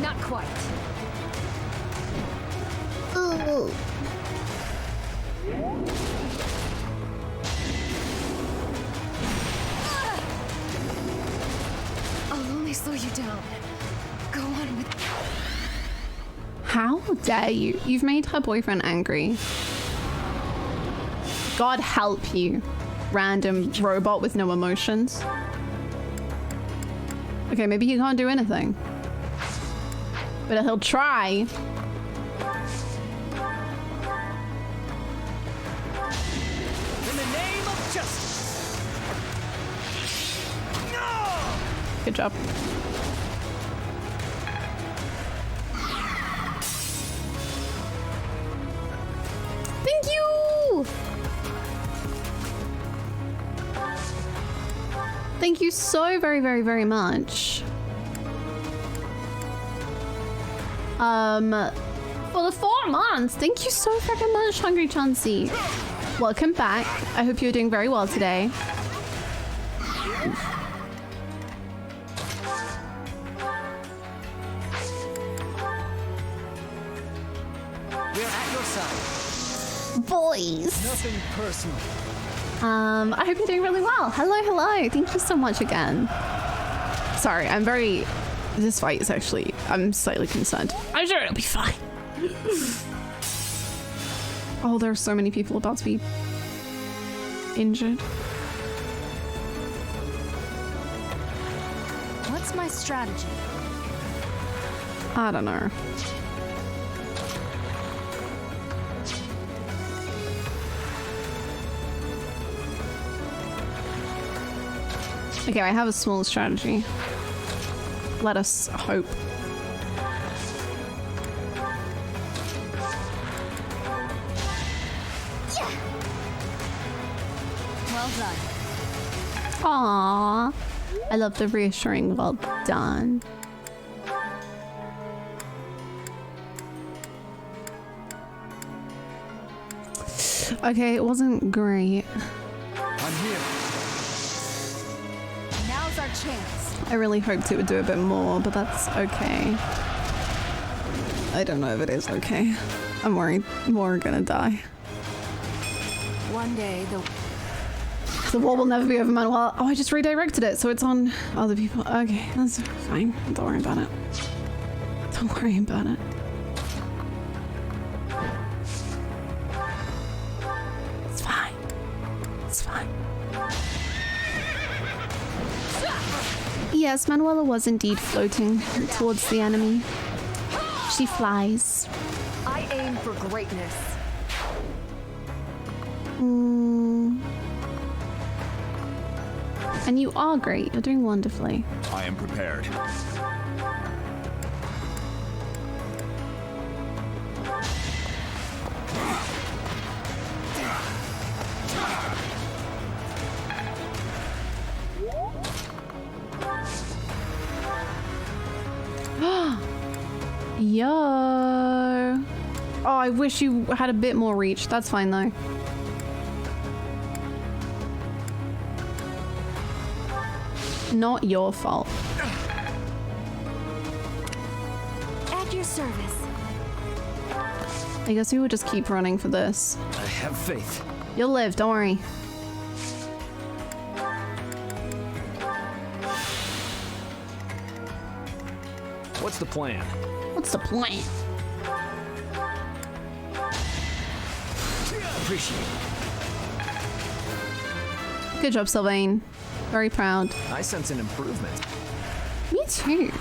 Not quite. Ooh. I'll only slow you down. Go on with... How dare you? You've made her boyfriend angry. God help you, random robot with no emotions. Okay, maybe he can't do anything. But he'll try. In the name of justice. No! Good job. Thank you! Thank you so very, very, very much. For the 4 months. Thank you so freaking much, Hungry Chansey. Welcome back. I hope you're doing very well today. We're at your side. Boys. Nothing personal. I hope you're doing really well. Hello, hello. Thank you so much again. Sorry, this fight is actually, I'm slightly concerned. I'm sure it'll be fine. Oh, there are so many people about to be injured. What's my strategy? I don't know. Okay, I have a small strategy. Let us hope. Well done. Aww. I love the reassuring well done. Okay, it wasn't great. I'm here. Now's our chance. I really hoped it would do a bit more, but that's okay. I don't know if it is okay. I'm worried more are gonna die. One day The war will never be over, Manuel. Oh, I just redirected it, so it's on other people. Okay, that's fine. Don't worry about it. Don't worry about it. It's fine. It's fine. Yes, Manuela was indeed floating towards the enemy. She flies. I aim for greatness. And you are great. You're doing wonderfully. I am prepared. Yo. Oh, I wish you had a bit more reach. That's fine though. Not your fault. At your service. I guess we will just keep running for this. I have faith. You'll live, don't worry. What's the plan? What's the plan? Appreciate it. Good job, Sylvain. Very proud. I sense an improvement. Me too.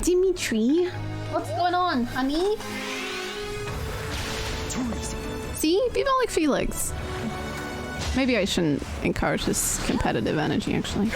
Dimitri? What's going on, honey? See? Be more like Felix. Maybe I shouldn't encourage this competitive energy, actually.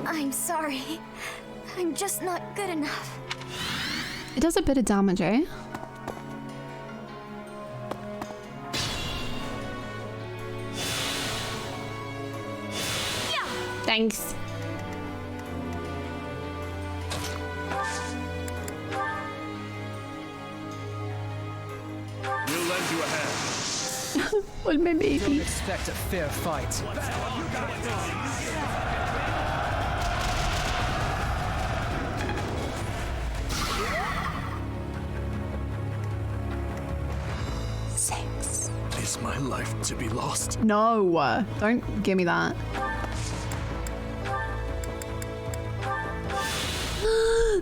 I'm sorry. I'm just not good enough. It does a bit of damage, eh? Thanks. We'll lend you a hand. Well, my baby. Don't expect a fair fight. 6. Is my life to be lost? No, don't give me that.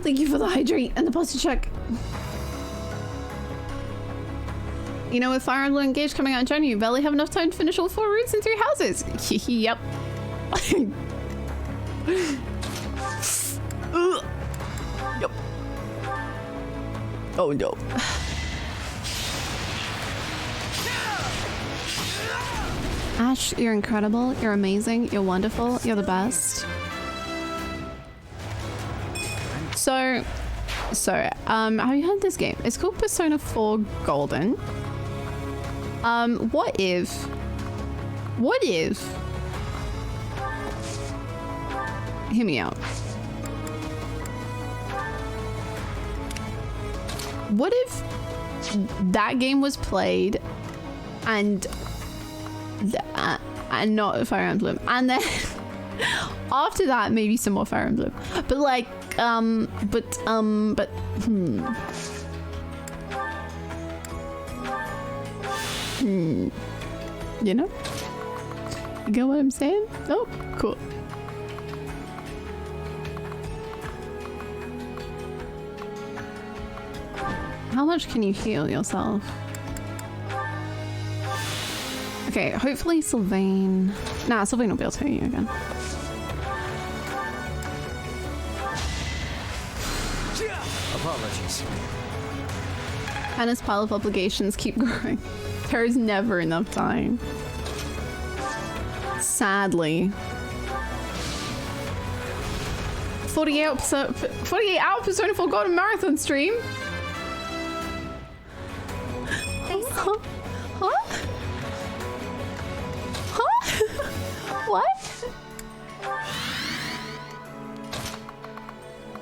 Thank you for the hydrate and the posture check. You know, with Fire Emblem Engage coming out in January, you barely have enough time to finish all 4 routes and 3 houses. Yep. Yep. Oh no. Ash, you're incredible. You're amazing. You're wonderful. You're the best. So, have you heard this game? It's called Persona 4 Golden. What if hear me out. What if that game was played and not Fire Emblem, and then after that maybe some more Fire Emblem, but like you know, you get what I'm saying? Oh, cool. How much can you heal yourself? Okay, hopefully Sylvain... Nah, Sylvain will be able to heal you again. Apologies. Hannah's pile of obligations keep growing. There is never enough time. Sadly. 48-hour Persona 4 Golden Marathon stream? Huh? What?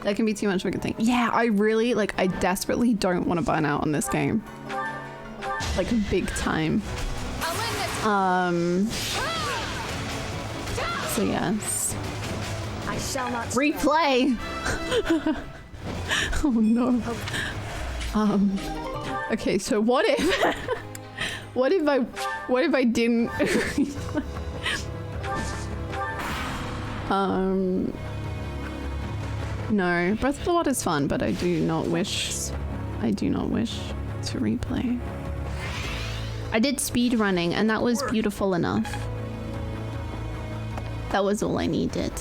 That can be too much of a good thing. Yeah, I desperately don't want to burn out on this game. Like, big time. So yes. I shall not replay. Oh no. Okay, so what if what if I didn't no, Breath of the Wild is fun, but I do not wish to replay. I did speed running and that was beautiful enough. That was all I needed.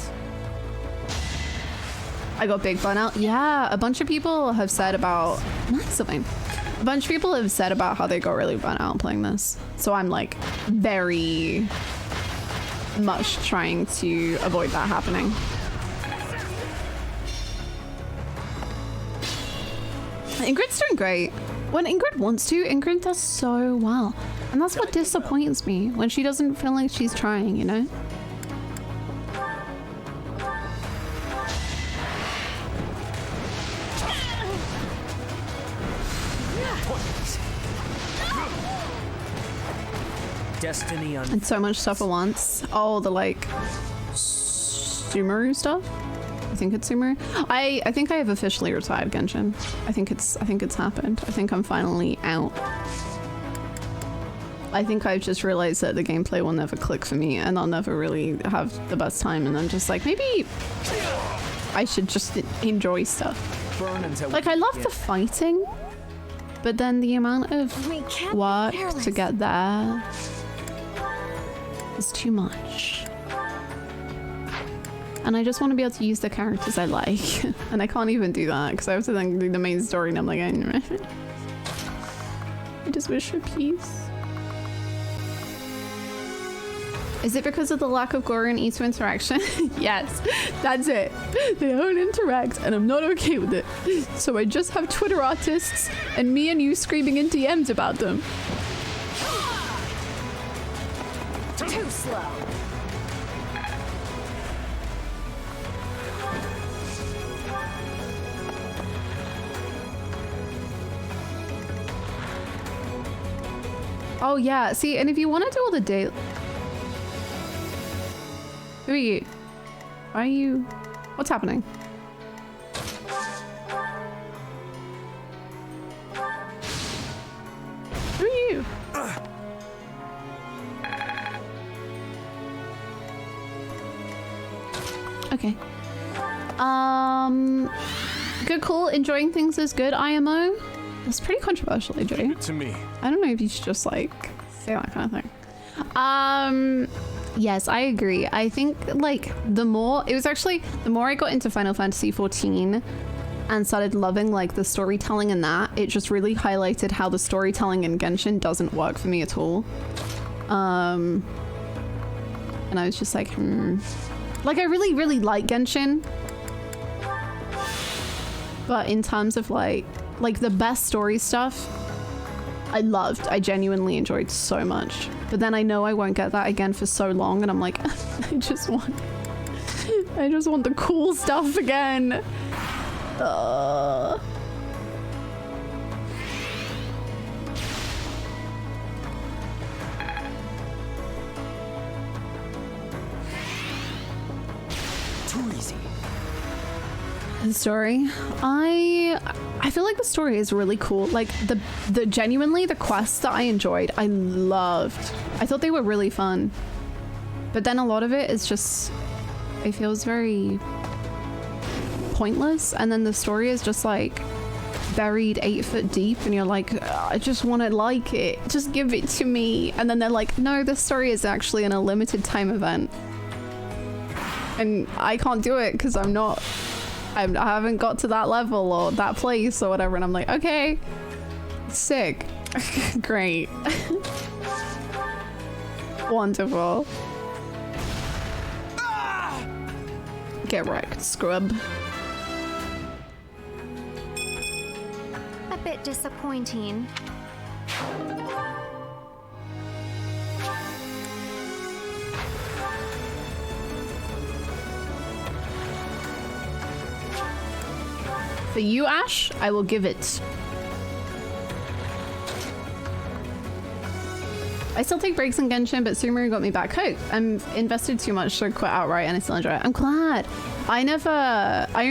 I got big burnout. Yeah, a bunch of people have said about a bunch of people have said about how they got really burnt out playing this. So I'm like very much trying to avoid that happening. Ingrid's doing great. When Ingrid wants to, Ingrid does so well. And that's what disappoints me, when she doesn't feel like she's trying, you know? Destiny on And so much stuff at once. Oh, the like Sumeru stuff. I think it's Sumeru. I think I have officially retired Genshin. I think it's happened. I think I'm finally out. I think I've just realized that the gameplay will never click for me and I'll never really have the best time, and I'm just like, maybe I should just enjoy stuff. Like, I love the fighting, but then the amount of work to get there is too much. And I just want to be able to use the characters I like. And I can't even do that because I have to then do the main story and I'm like, I just wish for peace. Is it because of the lack of gore and E2 interaction? Yes, that's it. They don't interact and I'm not okay with it. So I just have Twitter artists and me and you screaming in DMs about them. Too slow. Oh yeah, see, and if you want to do all the day... Who are you? Why are you... What's happening? Who are you? Okay. Good call. Enjoying things is good, IMO. It's pretty controversial, AJ. To me. I don't know if you should just like say that kind of thing. Yes, I agree. I think like the more I got into Final Fantasy 14 and started loving like the storytelling in that, it just really highlighted how the storytelling in Genshin doesn't work for me at all. And I was just like, like I really, really like Genshin. But in terms of like the best story stuff, I genuinely enjoyed so much. But then I know I won't get that again for so long, and I'm like, I just want the cool stuff again. Too easy. The story, I feel like the story is really cool. Like the genuinely the quests that I enjoyed, I loved. I thought they were really fun. But then a lot of it is just, it feels very pointless. And then the story is just like buried 8 foot deep, and you're like, I just want to like it. Just give it to me. And then they're like, no, this story is actually in a limited time event. And I can't do it because I haven't got to that level or that place or whatever. And I'm like, okay, sick. Great. Wonderful. Get wrecked, scrub. A bit disappointing. For you, Ash, I will give it. I still take breaks in Genshin, but Sumeru got me back hooked. I'm invested too much to quit outright, and I still enjoy it. I'm glad. I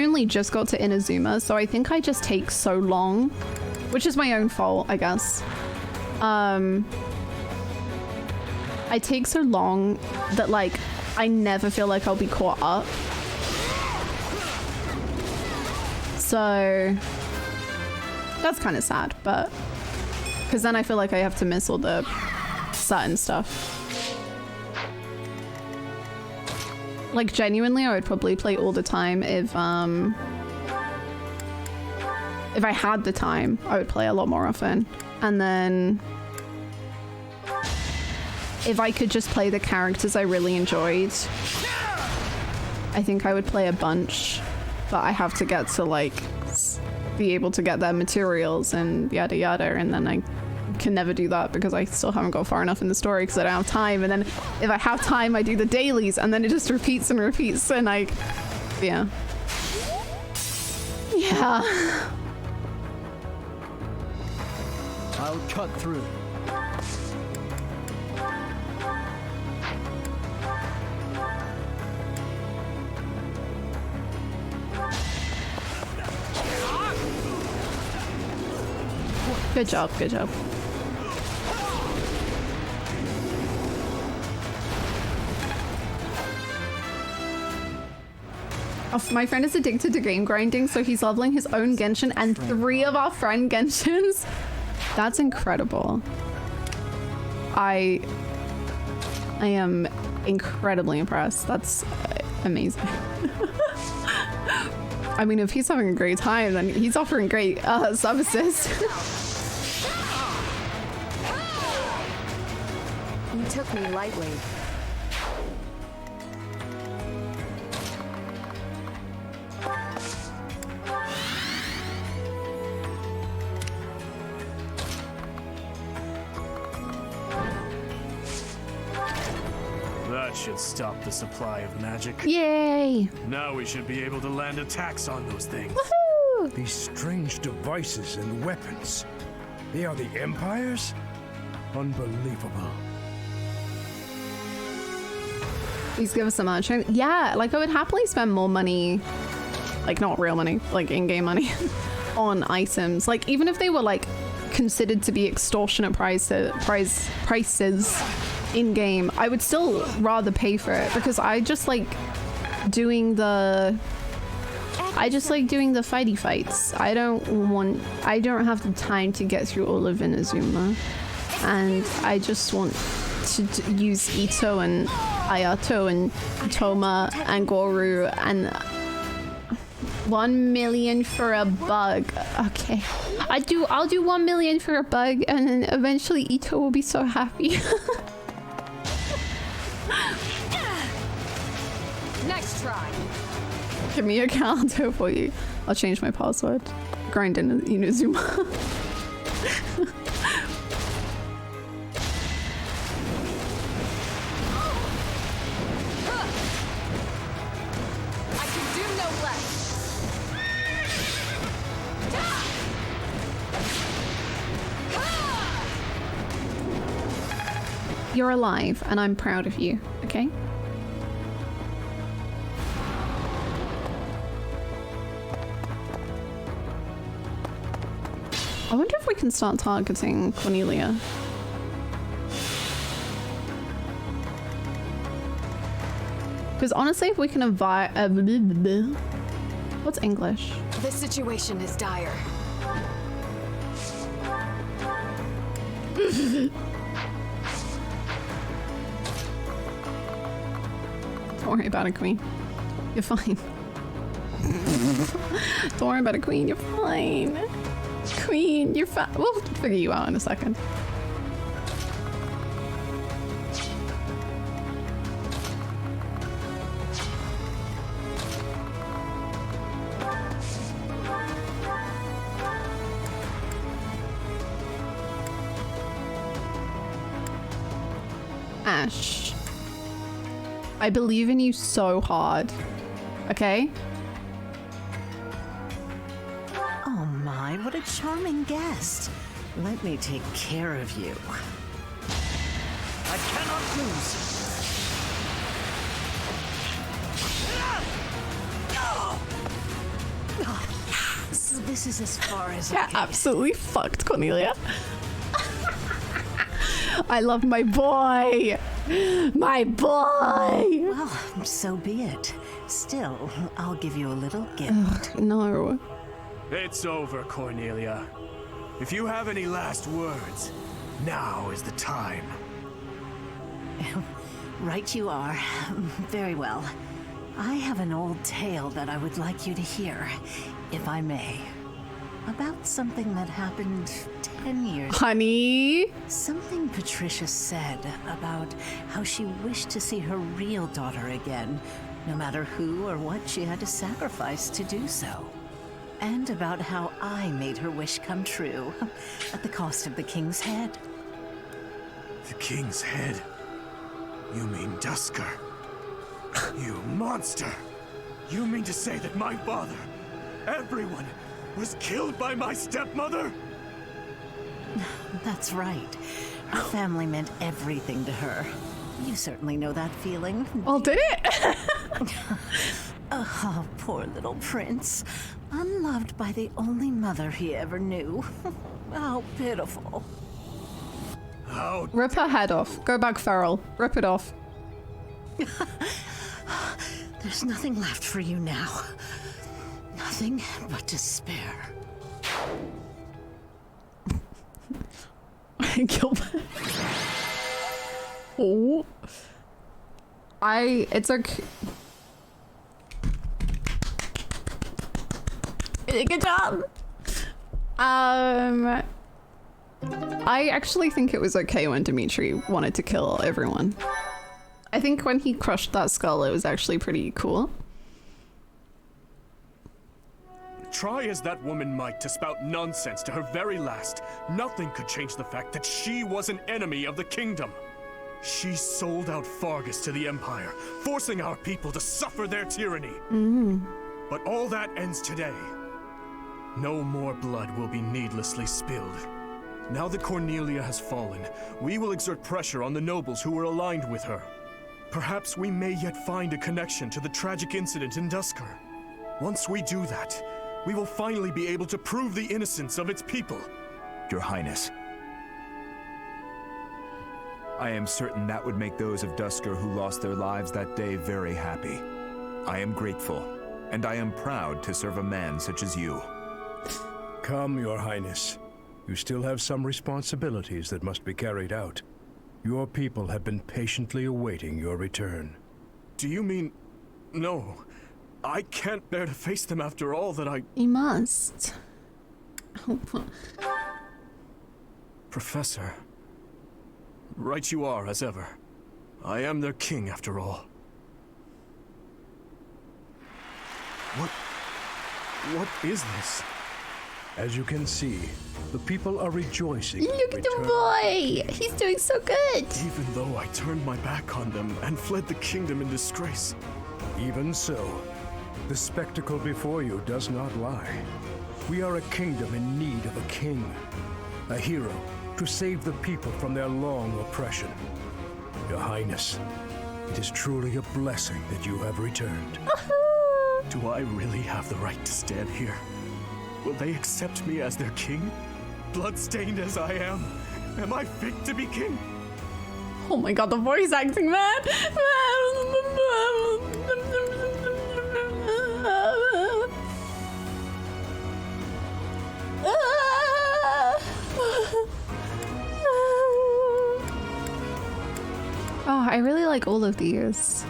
only just got to Inazuma, so I think I just take so long, which is my own fault, I guess. I take so long that like I never feel like I'll be caught up. So that's kind of sad, but because then I feel like I have to miss all the certain stuff. Like genuinely, I would probably play all the time if I had the time. I would play a lot more often, and then if I could just play the characters I really enjoyed, I think I would play a bunch. But I have to get to like be able to get their materials and yada yada, and then I can never do that because I still haven't got far enough in the story because I don't have time. And then if I have time, I do the dailies, and then it just repeats and repeats, and yeah. I'll cut through. Good job, good job. My friend is addicted to game grinding, so he's leveling his own Genshin and 3 of our friend Genshins. That's incredible. I am incredibly impressed. That's amazing. I mean, if he's having a great time, then he's offering great services. You took me lightly. That should stop the supply of magic. Yay! Now we should be able to land attacks on those things. Woohoo! These strange devices and weapons. They are the Empire's? Unbelievable. Please give us some much. Yeah, like I would happily spend more money, like not real money, like in-game money, on items. Like even if they were like considered to be extortionate prices in-game, I would still rather pay for it because I just like doing the I just like doing the fighty fights. I don't have the time to get through all of Inazuma. And I just want to use Ito and Ayato and Toma and Goru and 1 million for a bug. Okay. I'll do 1 million for a bug and then eventually Ito will be so happy. Next try. Give me a calendar for you. I'll change my password. Grind in Inazuma. I can do no less. You're alive and I'm proud of you, okay? I wonder if we can start targeting Cornelia. Because honestly, if we can invite... what's English? The situation is dire. Don't worry about it, Queen. You're fine. Don't worry about it, Queen. You're fine. Queen, you're fine. We'll figure you out in a second. Ash, I believe in you so hard. Okay? Oh my, what a charming guest. Let me take care of you. I cannot lose. So this is as far as Yeah, absolutely fucked, Cornelia. I love my boy. My boy. Well, so be it. Still, I'll give you a little gift. Ugh, no. It's over, Cornelia. If you have any last words, now is the time. Right you are. Very well. I have an old tale that I would like you to hear, if I may. About something that happened 10 years ago. Honey? Something Patricia said about how she wished to see her real daughter again, no matter who or what she had to sacrifice to do so. And about how I made her wish come true, at the cost of the king's head. The king's head? You mean Dusker? You monster! You mean to say that my father, everyone, was killed by my stepmother? That's right. Her family meant everything to her. You certainly know that feeling. Well, did it? Oh, poor little prince. Unloved by the only mother he ever knew. How pitiful. Rip her head off. Go back feral. Rip it off. There's nothing left for you now. Nothing but despair. Gilbert. Oh. It's okay. Good job. I actually think it was okay when Dimitri wanted to kill everyone. I think when he crushed that skull, it was actually pretty cool. Try as that woman might to spout nonsense to her very last, nothing could change the fact that she was an enemy of the kingdom. She sold out Fargus to the Empire, forcing our people to suffer their tyranny. But all that ends today. No more blood will be needlessly spilled. Now that Cornelia has fallen, we will exert pressure on the nobles who were aligned with her. Perhaps we may yet find a connection to the tragic incident in Dusker. Once we do that, we will finally be able to prove the innocence of its people. Your Highness, I am certain that would make those of Dusker who lost their lives that day very happy. I am grateful, and I am proud to serve a man such as you. Come, Your Highness. You still have some responsibilities that must be carried out. Your people have been patiently awaiting your return. Do you mean... No. I can't bear to face them after all that I... You must. Professor. Right you are, as ever. I am their king, after all. What is this? As you can see, the people are rejoicing. Look at the boy! He's doing so good! Even though I turned my back on them and fled the kingdom in disgrace. Even so, the spectacle before you does not lie. We are a kingdom in need of a king. A hero to save the people from their long oppression. Your Highness, it is truly a blessing that you have returned. Do I really have the right to stand here? Will they accept me as their king? Bloodstained as I am I fit to be king? Oh my god, the voice acting, man! Oh, I really like all of these.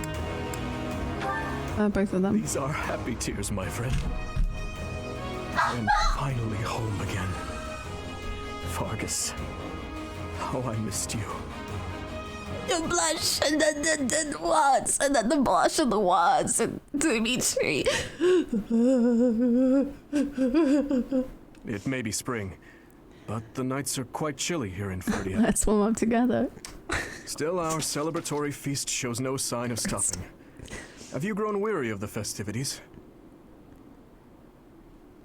Both of them. These are happy tears, my friend. I am finally home again. Vargas, how I missed you. The blush, and then the words, and then the blush and the words, and Dimitri. It may be spring, but the nights are quite chilly here in Ferdia. Let's warm up together. Still, our celebratory feast shows no sign of stopping. Have you grown weary of the festivities?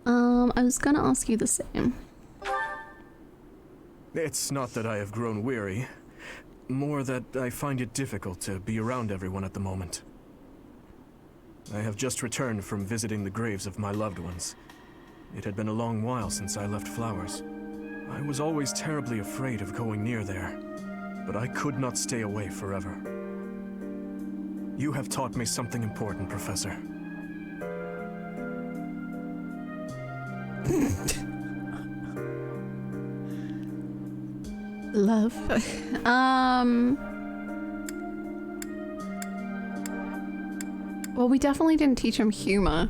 I was gonna ask you the same. It's not that I have grown weary, more that I find it difficult to be around everyone at the moment. I have just returned from visiting the graves of my loved ones. It had been a long while since I left Flowers. I was always terribly afraid of going near there, but I could not stay away forever. You have taught me something important, Professor. Love. Well, we definitely didn't teach him humor.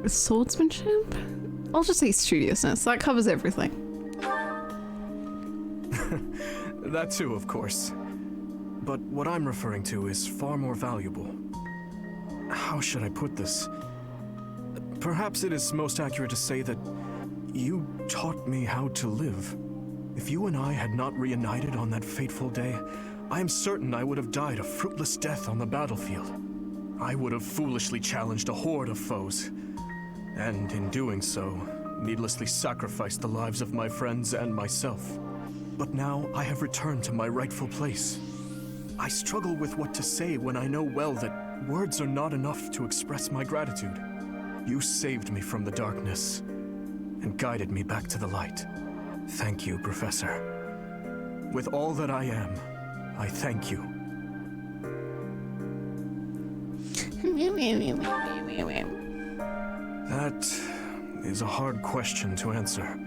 Swordsmanship? I'll just say studiousness. That covers everything. That too, of course. But what I'm referring to is far more valuable. How should I put this? Perhaps it is most accurate to say that you taught me how to live. If you and I had not reunited on that fateful day, I am certain I would have died a fruitless death on the battlefield. I would have foolishly challenged a horde of foes, and in doing so, needlessly sacrificed the lives of my friends and myself. But now I have returned to my rightful place. I struggle with what to say when I know well that words are not enough to express my gratitude. You saved me from the darkness and guided me back to the light. Thank you, Professor. With all that I am, I thank you. That is a hard question to answer.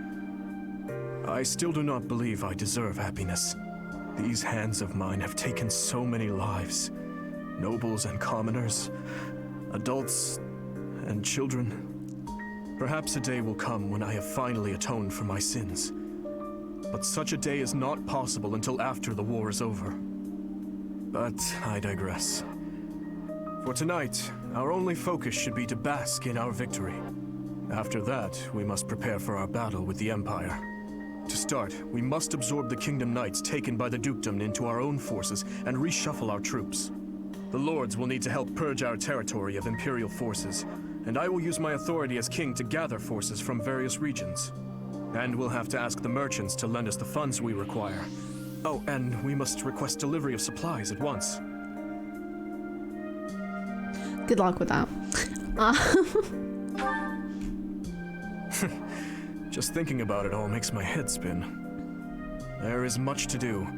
I still do not believe I deserve happiness. These hands of mine have taken so many lives. Nobles and commoners, adults and children. Perhaps a day will come when I have finally atoned for my sins. But such a day is not possible until after the war is over. But I digress. For tonight, our only focus should be to bask in our victory. After that, we must prepare for our battle with the Empire. To start, we must absorb the Kingdom Knights taken by the Dukedom into our own forces and reshuffle our troops. The Lords will need to help purge our territory of Imperial forces, and I will use my authority as king to gather forces from various regions. And we'll have to ask the merchants to lend us the funds we require. Oh, and we must request delivery of supplies at once. Good luck with that. Just thinking about it all makes my head spin. There is much to do,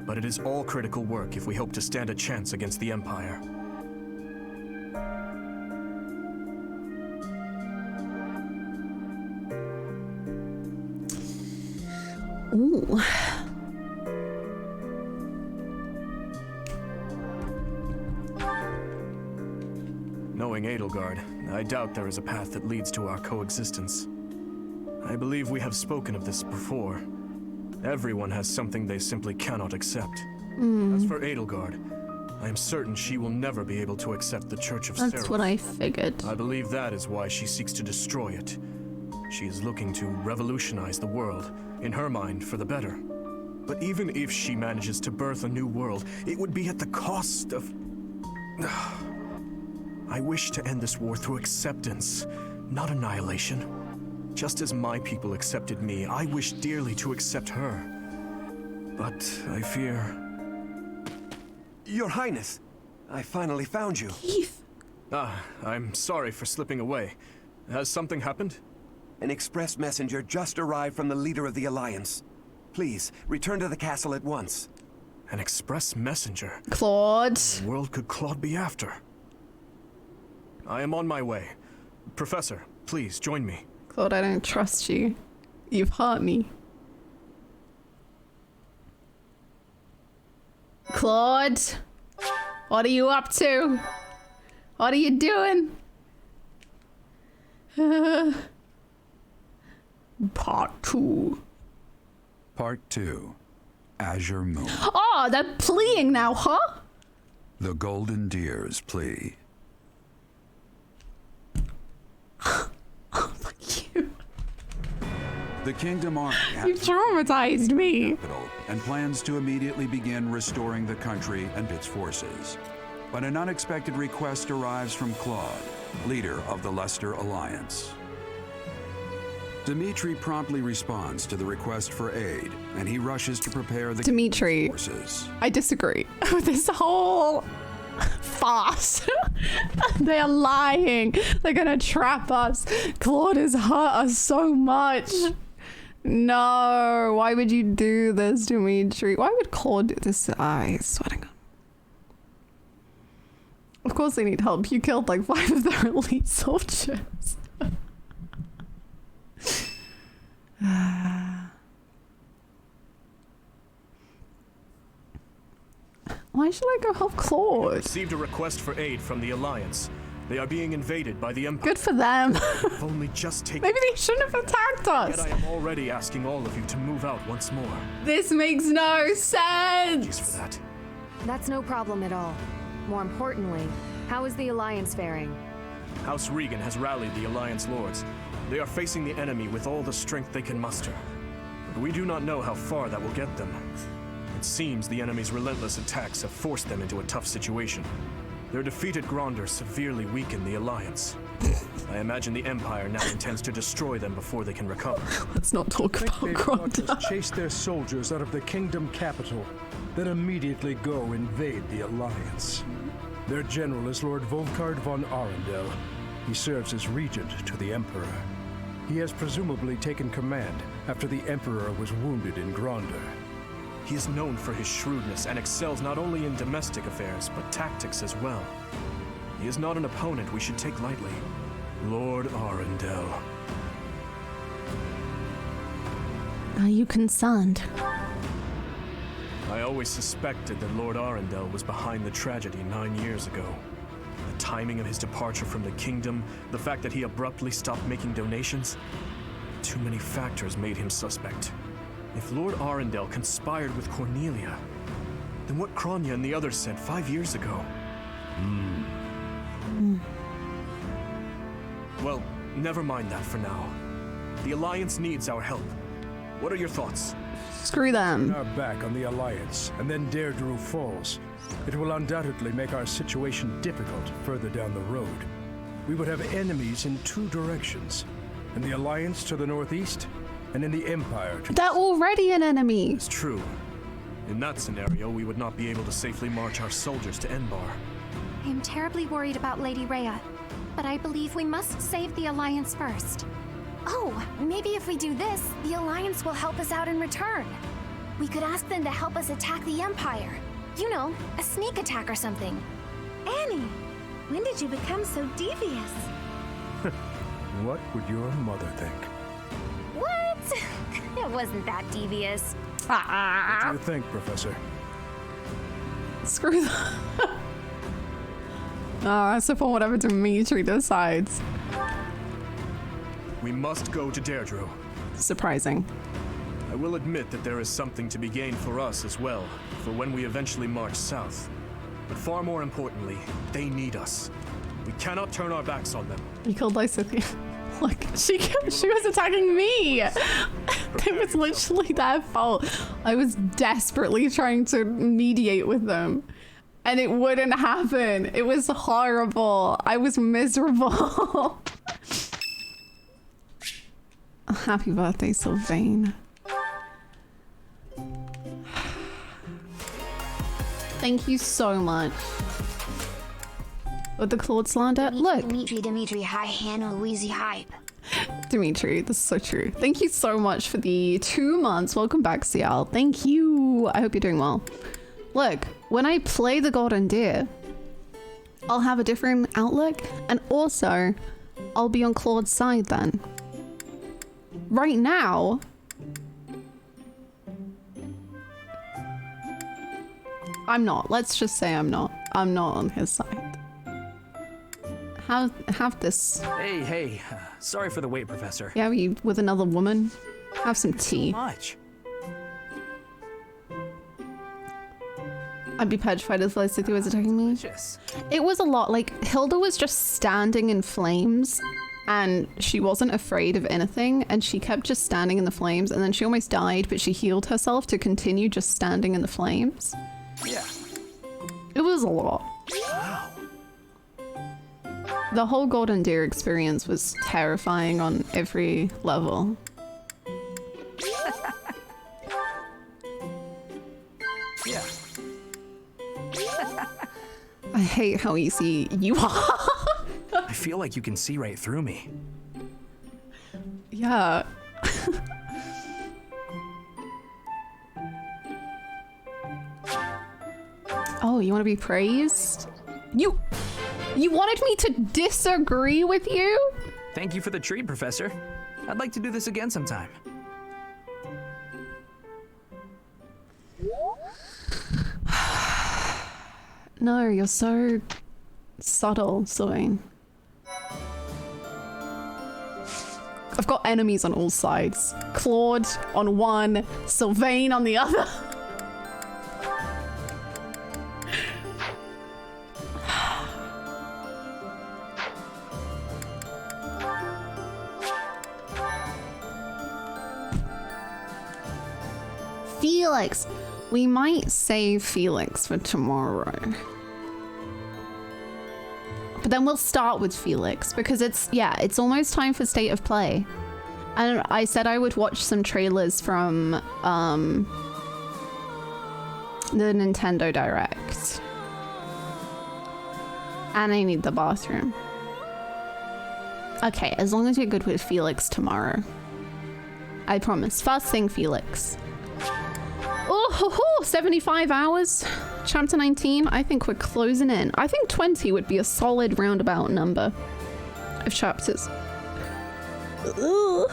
but it is all critical work if we hope to stand a chance against the Empire. Ooh. Knowing Edelgard, I doubt there is a path that leads to our coexistence. I believe we have spoken of this before. Everyone has something they simply cannot accept. As for Edelgard, I am certain she will never be able to accept the Church of Seraph. That's what I figured. I believe that is why she seeks to destroy it. She is looking to revolutionize the world, in her mind, for the better. But even if she manages to birth a new world, it would be at the cost of... I wish to end this war through acceptance, not annihilation. Just as my people accepted me, I wish dearly to accept her. But I fear... Your Highness, I finally found you. Keith. I'm sorry for slipping away. Has something happened? An express messenger just arrived from the leader of the Alliance. Please, return to the castle at once. An express messenger? Claude. What world could Claude be after? I am on my way. Professor, please join me. Claude, I don't trust you. You've hurt me. Claude, what are you up to? What are you doing? Part 2. Part 2. Azure Moon. Oh, they're pleading now, huh? The Golden Deer's plea. Oh, fuck you. The Kingdom Army You've traumatized me. And plans to immediately begin restoring the country and its forces. But an unexpected request arrives from Claude, leader of the Leicester Alliance. Dimitri promptly responds to the request for aid, and he rushes to prepare the Dimitri, forces. I disagree with this whole farce. They are lying. They're gonna trap us. Claude has hurt us so much. No, why would you do this, Dimitri? Why would Claude do this? I swear to God. Of course they need help. You killed like 5 of their elite soldiers. Why should I go help Claude? Received a request for aid from the Alliance. They are being invaded by the Empire. Good for them. I've only just taken... Maybe they shouldn't have attacked us. Yet I am already asking all of you to move out once more. This makes no sense. Apologies for that. That's no problem at all. More importantly, how is the Alliance faring? House Regan has rallied the Alliance lords. They are facing the enemy with all the strength they can muster. But we do not know how far that will get them. It seems the enemy's relentless attacks have forced them into a tough situation. Their defeated Gronder severely weakened the Alliance. I imagine the Empire now intends to destroy them before they can recover. Let's not talk about Gronder. Chase their soldiers out of the kingdom capital, then immediately go invade the Alliance. Their general is Lord Volkard von Arundel. He serves as regent to the Emperor. He has presumably taken command after the Emperor was wounded in Gronder. He is known for his shrewdness and excels not only in domestic affairs, but tactics as well. He is not an opponent we should take lightly. Lord Arundel. Are you concerned? I always suspected that Lord Arundel was behind the tragedy 9 years ago. The timing of his departure from the kingdom, the fact that he abruptly stopped making donations. Too many factors made him suspect. If Lord Arundel conspired with Cornelia, then what Kronya and the others said 5 years ago? Well, never mind that for now. The Alliance needs our help. What are your thoughts? Screw them. Turn our back on the Alliance, and then Deirdre falls. It will undoubtedly make our situation difficult further down the road. We would have enemies in 2 directions. In the Alliance to the northeast, and in the Empire to... They're already an enemy. It's true. In that scenario, we would not be able to safely march our soldiers to Enbar. I am terribly worried about Lady Rhea, but I believe we must save the Alliance first. Oh, maybe if we do this, the Alliance will help us out in return. We could ask them to help us attack the Empire. You know, a sneak attack or something. Annie, when did you become so devious? What would your mother think? What? It wasn't that devious. What do you think, Professor? Screw that. Oh, I support whatever Dimitri decides. We must go to Deirdre. Surprising. I will admit that there is something to be gained for us as well, for when we eventually march south. But far more importantly, they need us. We cannot turn our backs on them. You killed Lysithia. Look, she was attacking me. It was literally their fault. I was desperately trying to mediate with them, and it wouldn't happen. It was horrible. I was miserable. Happy birthday, Sylvain. Thank you so much. With the Claude slander. Look. Dimitri, hi, Hannah, Louisey, hype. Dimitri, this is so true. Thank you so much for the 2 months. Welcome back, Cial. Thank you. I hope you're doing well. Look, when I play the Golden Deer, I'll have a different outlook, and also I'll be on Claude's side then. Right now, I'm not. Let's just say I'm not. I'm not on his side. Have this. Hey, sorry for the wait, Professor. Yeah, you with another woman? Have some tea. So much. I'd be petrified if Lysithia was attacking me. Delicious. It was a lot. Like, Hilda was just standing in flames, and she wasn't afraid of anything, and she kept just standing in the flames, and then she almost died, but she healed herself to continue just standing in the flames. Yeah. It was a lot. Wow. The whole Golden Deer experience was terrifying on every level. Yeah. I hate how easy you are. I feel like you can see right through me. Yeah. Oh, you want to be praised? You wanted me to disagree with you? Thank you for the treat, Professor. I'd like to do this again sometime. No, you're so subtle, Sylvain. I've got enemies on all sides. Claude on one, Sylvain on the other. Felix. We might save Felix for tomorrow. But then we'll start with Felix because it's almost time for State of Play. And I said I would watch some trailers from the Nintendo Direct. And I need the bathroom. Okay, as long as you're good with Felix tomorrow. I promise. First thing, Felix. Oh, 75 hours. Chapter 19. I think we're closing in. I think 20 would be a solid roundabout number of chapters. Ugh.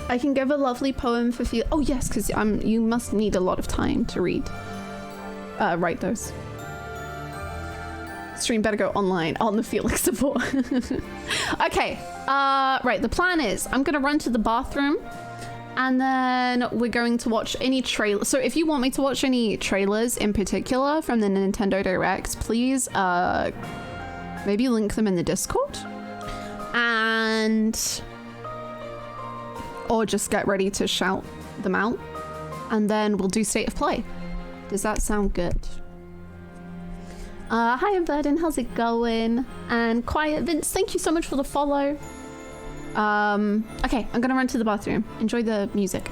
I can give a lovely poem for Felix. Oh yes, because you must need a lot of time to write those. Stream better go online on the Felix support. Okay, right, the plan is I'm gonna run to the bathroom and then we're going to watch any trailer. So if you want me to watch any trailers in particular from the Nintendo Directs, please maybe link them in the Discord or just get ready to shout them out and then we'll do State of Play. Does that sound good? Hi Verdon, how's it going? And Quiet Vince, thank you so much for the follow. Okay, I'm gonna run to the bathroom. Enjoy the music.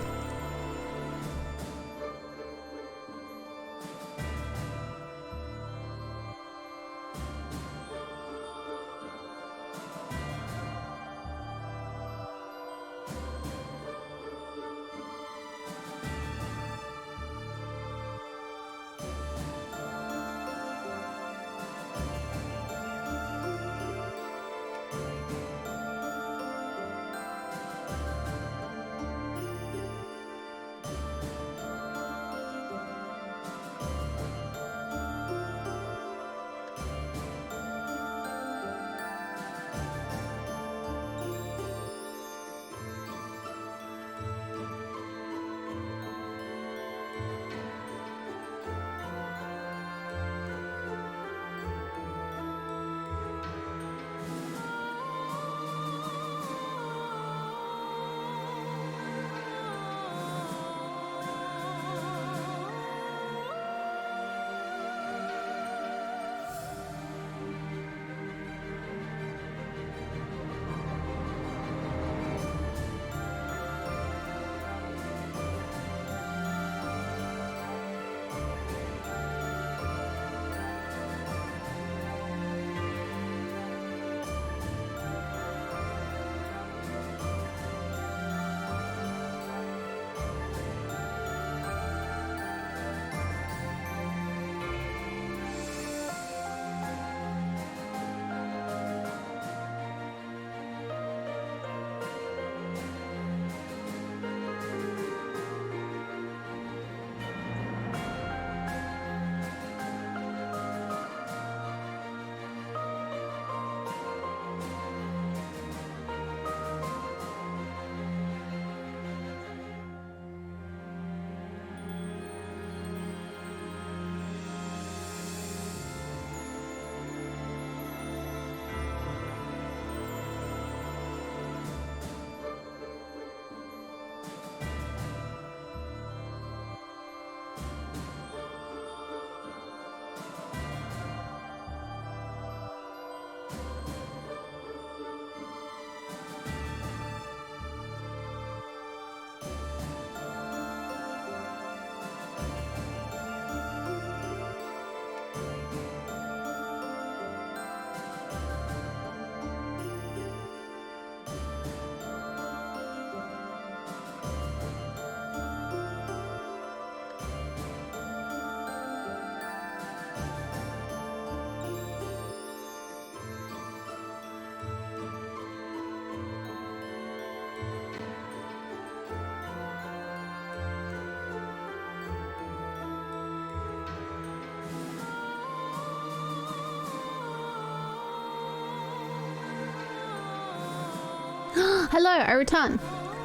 Hello, I return.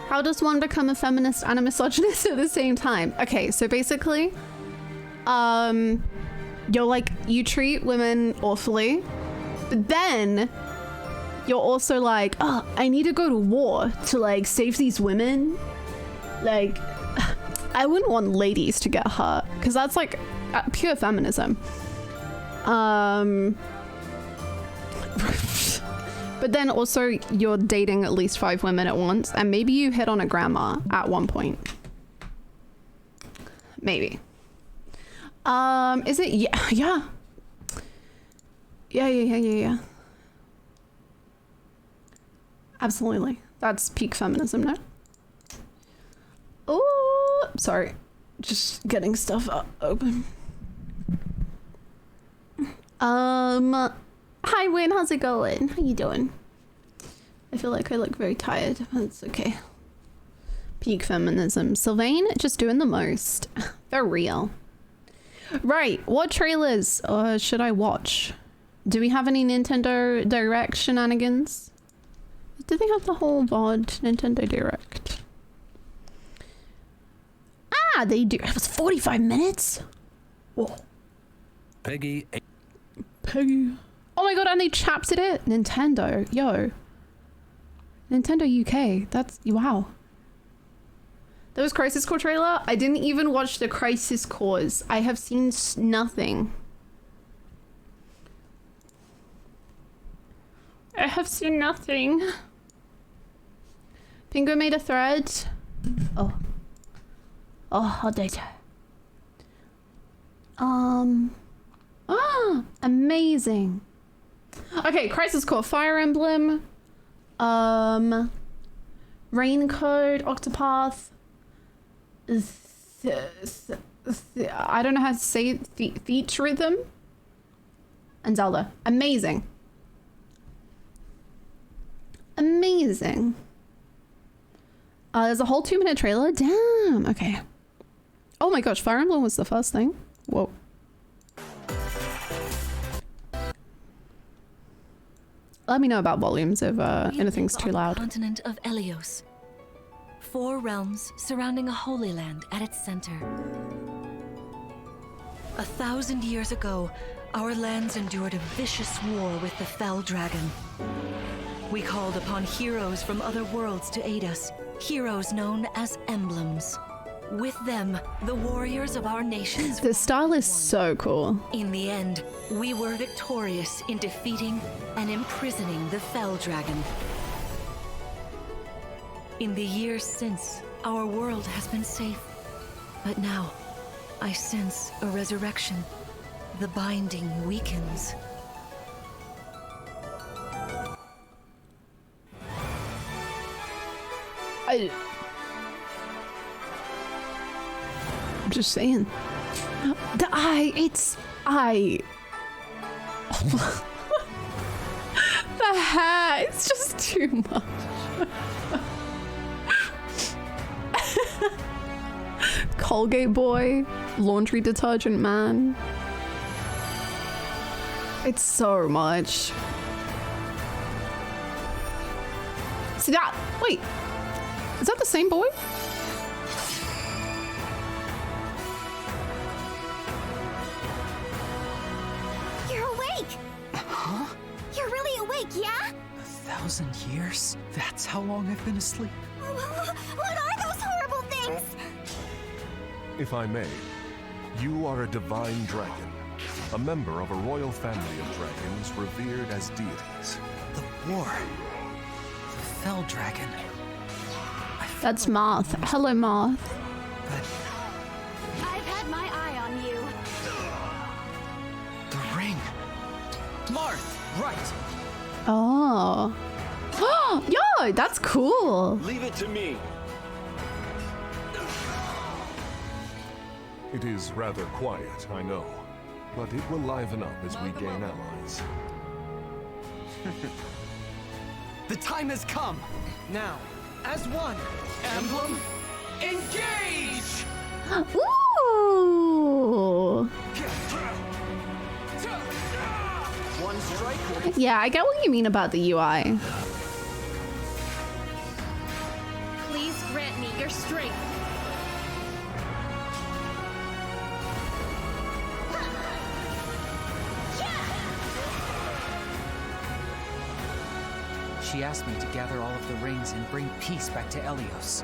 How does one become a feminist and a misogynist at the same time? Okay, so basically, you're like, you treat women awfully, but then you're also like, oh, I need to go to war to like save these women. Like, I wouldn't want ladies to get hurt because that's like pure feminism. But then also you're dating at least 5 women at once, and maybe you hit on a grandma at one point. Maybe. Is it? Yeah. Absolutely. That's peak feminism, no? Oh, sorry. Just getting stuff open. Hi Wayne, how's it going? How you doing? I feel like I look very tired, but it's okay. Peak feminism. Sylvain just doing the most. They're real. Right, what trailers should I watch? Do we have any Nintendo Direct shenanigans? Did they have the whole VOD Nintendo Direct? Ah, they do. It was 45 minutes? Whoa. Peggy. Oh my god, and they chaptered it? Nintendo. Yo. Nintendo UK. That's... Wow. There was Crisis Core trailer? I didn't even watch the Crisis Cores. I have seen nothing. I have seen nothing. Pingo made a thread. Oh. Oh, I'll date her. Ah, amazing. Okay, Crisis Core, Fire Emblem, Rain Code, Octopath, I don't know how to say it, Feature Rhythm, and Zelda. Amazing. Amazing. There's a whole 2-minute trailer. Damn. Okay. Oh my gosh, Fire Emblem was the first thing. Whoa. Let me know about volumes if anything's too loud. Continent of Elios. 4 realms surrounding a holy land at its center. 1,000 years ago, our lands endured a vicious war with the Fell Dragon. We called upon heroes from other worlds to aid us, heroes known as emblems. With them, the warriors of our nations. The style is so cool. In the end, we were victorious in defeating and imprisoning the Fell Dragon. In the years since, our world has been safe. But now, I sense a resurrection. The binding weakens. I'm just saying. The hair, it's just too much. Colgate boy, laundry detergent man. It's so much. See that? Wait, is that the same boy? Huh? You're really awake, yeah? 1,000 years? That's how long I've been asleep. What are those horrible things? If I may, you are a divine dragon, a member of a royal family of dragons revered as deities. The war. The Fell Dragon. That's Marth. Hello, Marth. I've had my eye on you. The ring. Marth, right. Oh. Yo, that's cool. Leave it to me. It is rather quiet, I know, but it will liven up as we gain allies. The time has come. Now, as one, Emblem, engage! Ooh. One strike. Yeah, I get what you mean about the UI. She asked me to gather all of the rings and bring peace back to Elios.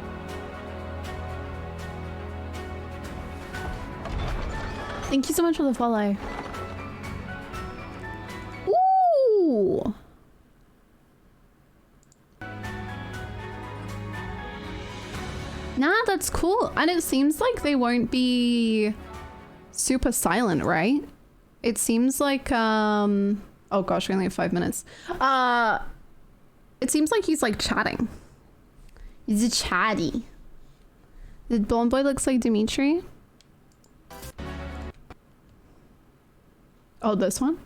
Thank you so much for the follow. Ooh. Nah, that's cool. And it seems like they won't be super silent, right? It seems like, oh gosh, we only have 5 minutes. It seems like he's like chatting. He's a chatty. The blonde boy looks like Dimitri. Oh, this one?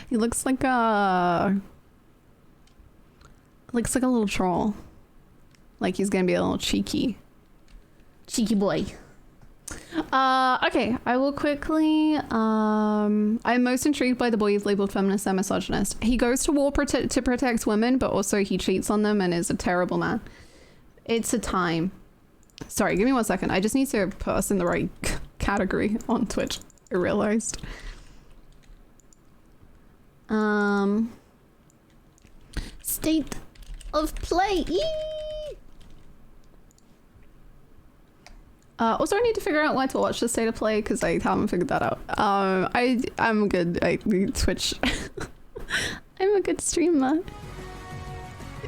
He looks like a little troll. Like he's gonna be a little cheeky boy. Okay, I will quickly, I'm most intrigued by the boy you've labeled feminist and misogynist. He goes to war to protect women, but also he cheats on them and is a terrible man. It's a time. Sorry, give me 1 second. I just need to put us in the right category on Twitch. I realized. State of play. Also, I need to figure out where to watch the state of play because I haven't figured that out. I'm good at Twitch. I'm a good streamer.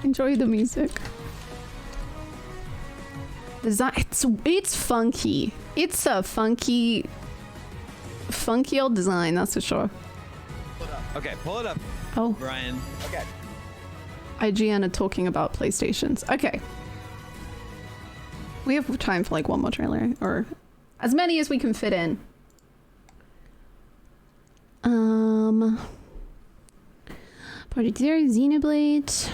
Enjoy the music. Design. It's funky. It's a funky old design. That's for sure. Okay, pull it up. Oh, Brian. Okay. IGN are talking about PlayStations. Okay. We have time for like one more trailer, or as many as we can fit in. Project Zero, Xenoblade.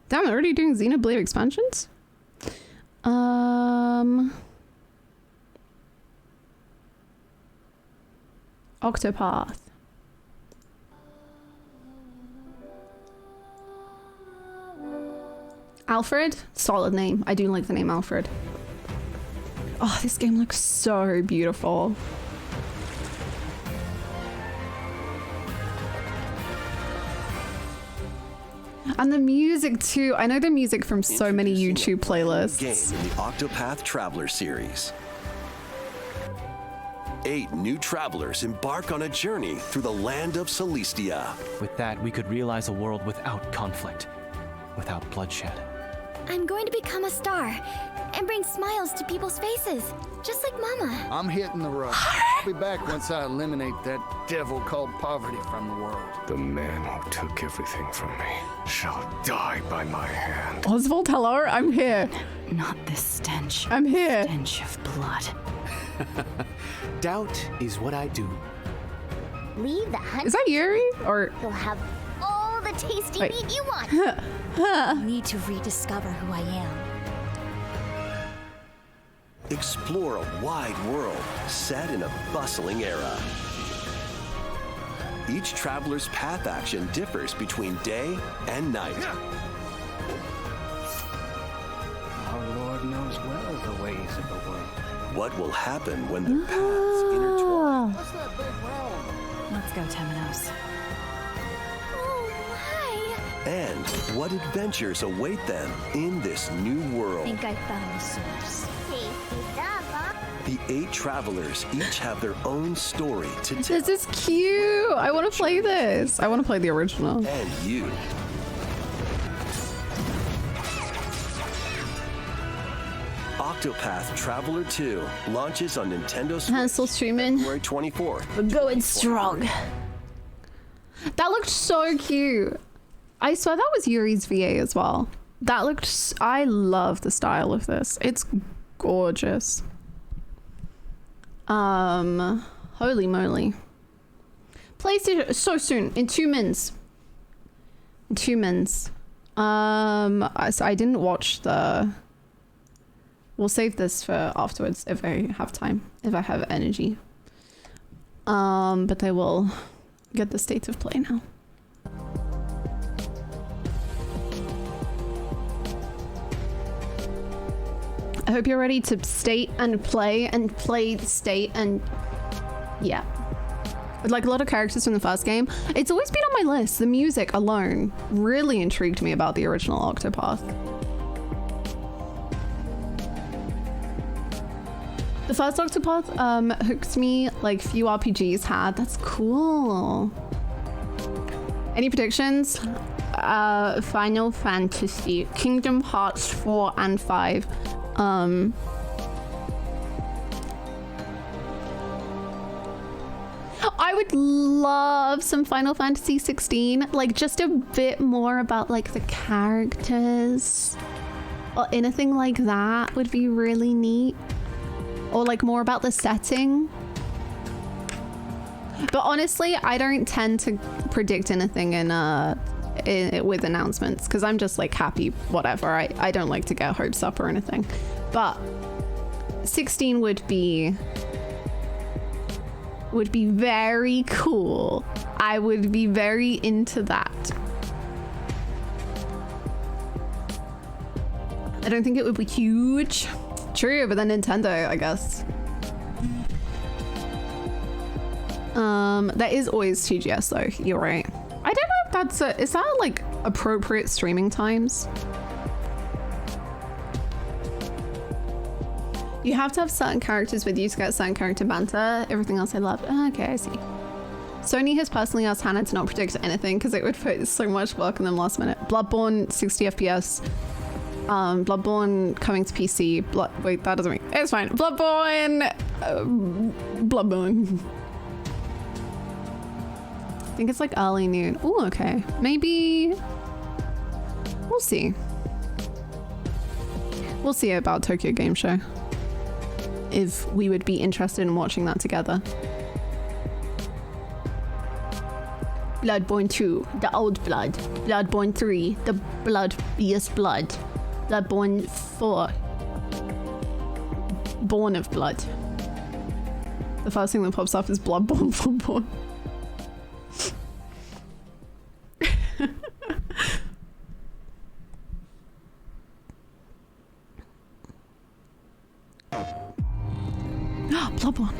Damn, they're already doing Xenoblade expansions? Octopath. Alfred? Solid name. I do like the name Alfred. Oh, this game looks so beautiful. And the music too. I know the music from so many YouTube playlists. Game in the Octopath Traveler series. 8 new travelers embark on a journey through the land of Celestia. With that, we could realize a world without conflict, without bloodshed. I'm going to become a star and bring smiles to people's faces, just like Mama. I'm hitting the road. I'll be back once I eliminate that devil called poverty from the world. The man who took everything from me shall die by my hand. Oswald, hello, I'm here. Not this stench. I'm here. Stench of blood. Doubt is what I do. Leave the hunt. Is that Yuri? Or you'll have all the tasty Wait. meat you want. I need to rediscover who I am. Explore a wide world set in a bustling era. Each traveler's path action differs between day and night. Our Lord knows well the ways of the world. What will happen when the paths intertwine? What's that big round? Let's go, Temenos. And what adventures await them in this new world? I think I found the source. The 8 travelers each have their own story to tell. This is cute. I want to play this. I want to play the original. And you. Octopath Traveler 2 launches on Nintendo Switch Still streaming. February 24th. We're going strong. That looked so cute. I swear that was Yuri's VA as well. That looked... I love the style of this. It's gorgeous. Holy moly. PlayStation so soon. In 2 minutes. In 2 minutes. So I didn't watch the... We'll save this for afterwards if I have time. If I have energy. But I will get the state of play now. I hope you're ready to state and play state and yeah. with like a lot of characters from the first game. It's always been on my list. The music alone really intrigued me about the original Octopath. The first Octopath hooked me like few RPGs had. That's cool. Any predictions? Final Fantasy, Kingdom Hearts 4 and 5. I would love some Final Fantasy 16, like just a bit more about like the characters or anything like that would be really neat, or like more about the setting. But honestly, I don't tend to predict anything with announcements because I'm just like happy whatever. I don't like to get hopes up or anything, but 16 would be very cool. I would be very into that. I don't think it would be huge. True, but then Nintendo, I guess. That is always TGS though, you're right. I don't know if that's is that like appropriate streaming times? You have to have certain characters with you to get certain character banter. Everything else I love. Okay, I see. Sony has personally asked Hannah to not predict anything because it would put so much work on them last minute. Bloodborne 60 FPS. Bloodborne coming to PC. Wait, that doesn't mean it's fine. Bloodborne. Bloodborne. I think it's like early noon. Oh, okay. Maybe. We'll see. We'll see about Tokyo Game Show. If we would be interested in watching that together. Bloodborne 2, the old blood. Bloodborne 3, the bloodiest blood. Bloodborne 4, born of blood. The first thing that pops up is Bloodborne, Bloodborne. Bloodborne.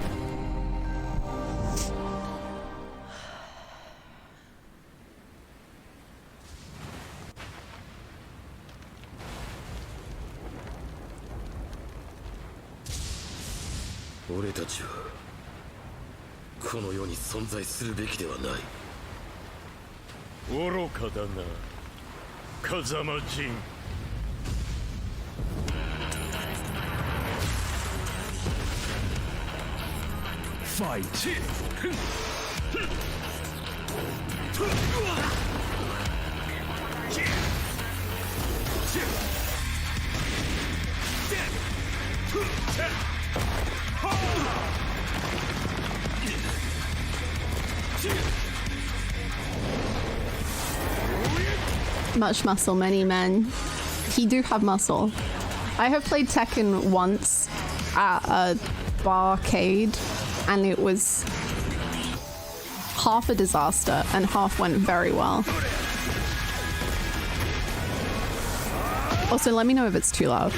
Fight! Much muscle, many men. He do have muscle. I have played Tekken once at a barcade, and it was half a disaster and half went very well. Also, let me know if it's too loud.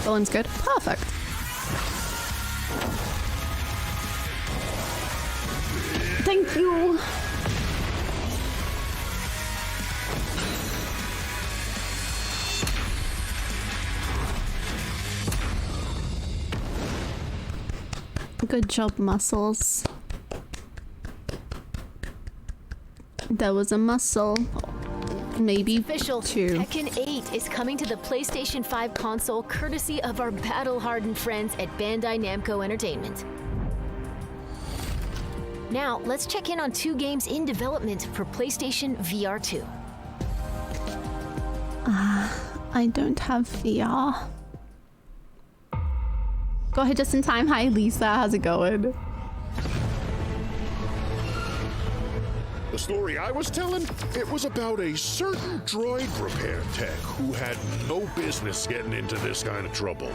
Villain's good. Perfect. Thank you. Good job, muscles. There was a muscle. Maybe official. Two. Tekken 8 is coming to the PlayStation 5 console courtesy of our battle-hardened friends at Bandai Namco Entertainment. Now, let's check in on 2 games in development for PlayStation VR 2. I don't have VR. Go ahead just in time. Hi, Lisa. How's it going? The story I was telling, it was about a certain droid repair tech who had no business getting into this kind of trouble.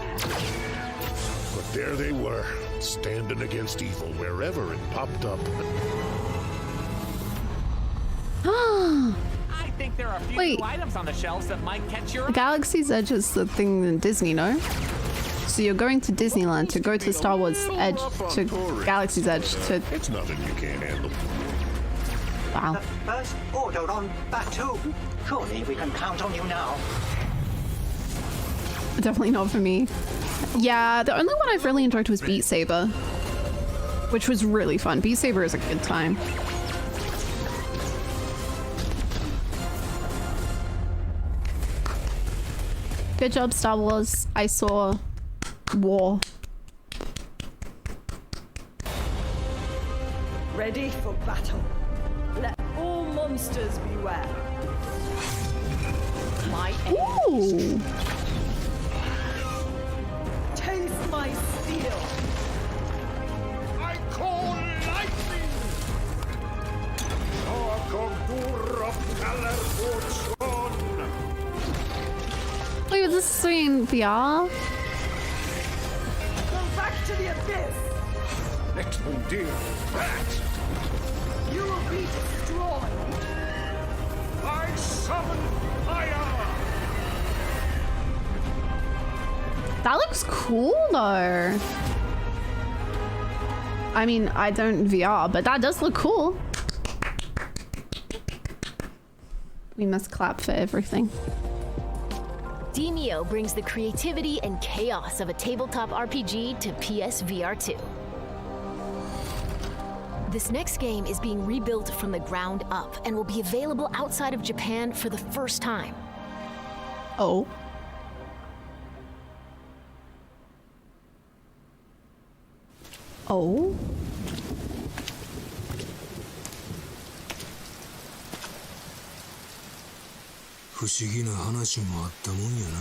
But there they were, standing against evil wherever it popped up. I think there are a few Wait. new items on the shelves that might catch your eye. Galaxy's Edge is the thing in Disney, no? So you're going to Disneyland to go to Star Wars Edge, to Galaxy's Edge to... It's nothing you can't handle. Wow. The first order on Batu. Surely we can count on you now. Definitely not for me. Yeah, the only one I've really enjoyed was Beat Saber, which was really fun. Beat Saber is a good time. Good job, Star Wars. I saw war. Ready for battle. Let all monsters beware. My Ooh. Taste my steel. I call lightning! Wait, was this in VR? Go back to the abyss. Next one, dear. That! You will be destroyed. I summon fire! That looks cool though. I mean, I don't VR, but that does look cool. We must clap for everything. Demio brings the creativity and chaos of a tabletop RPG to PSVR 2. This next game is being rebuilt from the ground up and will be available outside of Japan for the first time. Oh. Oh.不思議な話もあったもんやな。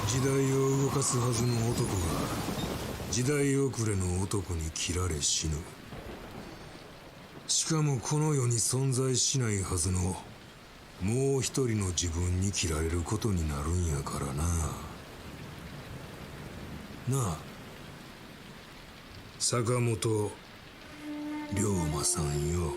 時代を動かすはずの男が時代遅れの男に切られ死ぬ。しかもこの世に存在しないはずのもう一人の自分に切られることになるんやからな。なあ、坂本龍馬さんよ。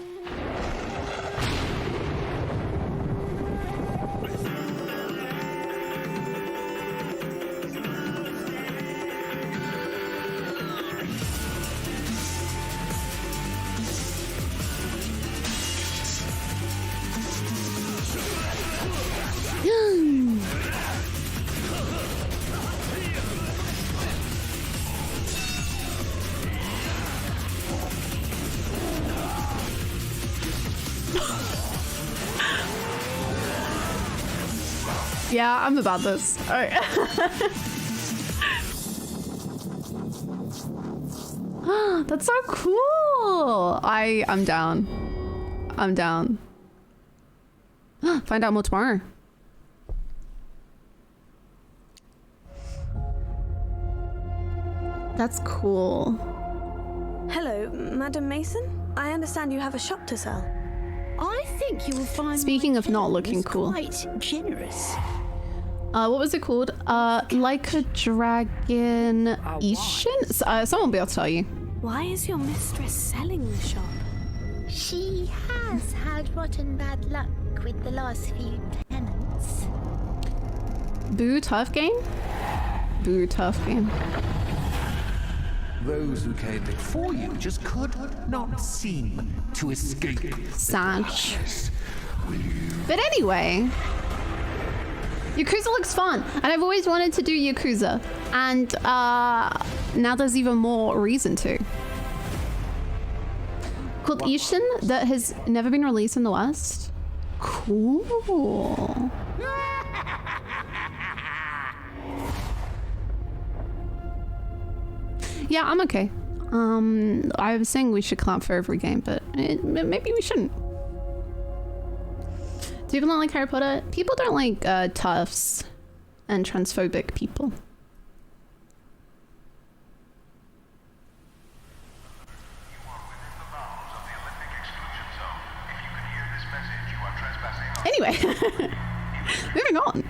Yeah, I'm about this. All right. That's so cool. I'm down. I'm down. Find out more tomorrow. That's cool. Hello, Madam Mason. I understand you have a shop to sell. I think you will find. Speaking of not looking cool. Quite generous. What was it called? Like a Dragon Ishin? Someone will be able to tell you. Why is your mistress selling the shop? She has had rotten bad luck with the last few tenants. Boo, tough game? Boo, tough game. Those who came before you just could not seem to escape. Sad. But anyway, Yakuza looks fun, and I've always wanted to do Yakuza, and now there's even more reason to. Called Ishin, that has never been released in the West. Cool. Yeah, I'm okay. I was saying we should clap for every game, but maybe we shouldn't. Do people not like Harry Potter? People don't like toughs and transphobic people. Anyway, moving on.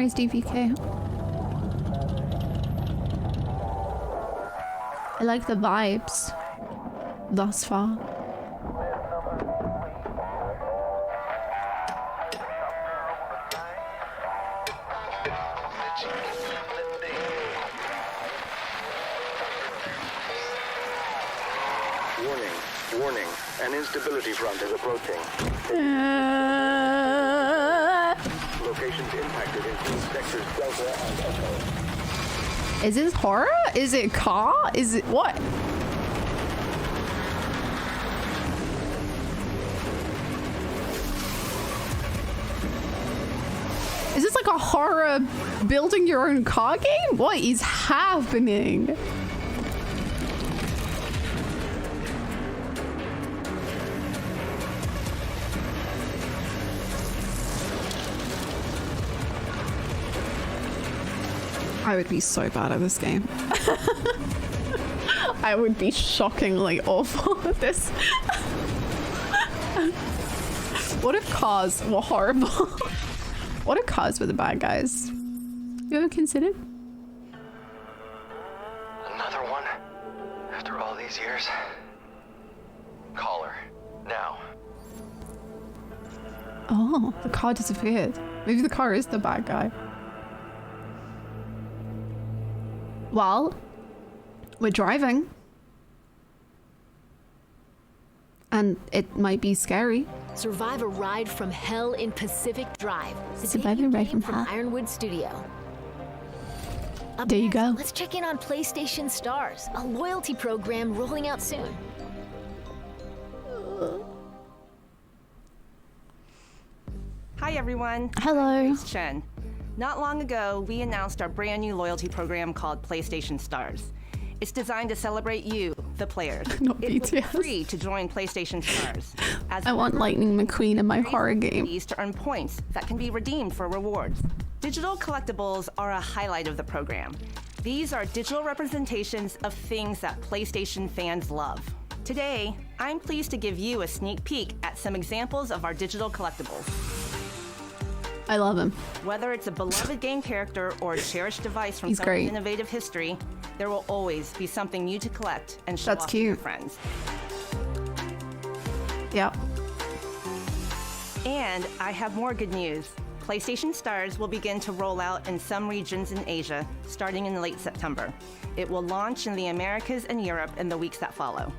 worries, DVK. I like the vibes thus far. Warning. An instability front is approaching. Locations impacted include sectors Delta and Echo. Is this horror? Is it car? Is it what? Is this like a horror building your own car game? What is happening? I would be so bad at this game. I would be shockingly awful at this. What if cars were horrible? What if cars were the bad guys? You ever considered? Another one? After all these years? Call her. Now. Oh, the car disappeared. Maybe the car is the bad guy. Well, we're driving. And it might be scary. Survive a ride from hell in Pacific Drive. Survive a ride from hell. Ironwood Studio. Up there you next, go. Let's check in on PlayStation Stars, a loyalty program rolling out soon. Hi everyone. Hello. It's Chen. Not long ago, we announced our brand new loyalty program called PlayStation Stars. It's designed to celebrate you, the players. Not it will be BTS. free to join PlayStation Stars. I want Lightning McQueen in my horror game. To earn points that can be redeemed for rewards. Digital collectibles are a highlight of the program. These are digital representations of things that PlayStation fans love. Today, I'm pleased to give you a sneak peek at some examples of our digital collectibles. I love him. Whether it's a beloved game character or a cherished device from some innovative history, there will always be something new to collect and show off to your friends. Yeah. And I have more good news. PlayStation Stars will begin to roll out in some regions in Asia, starting in late September. It will launch in the Americas and Europe in the weeks that follow.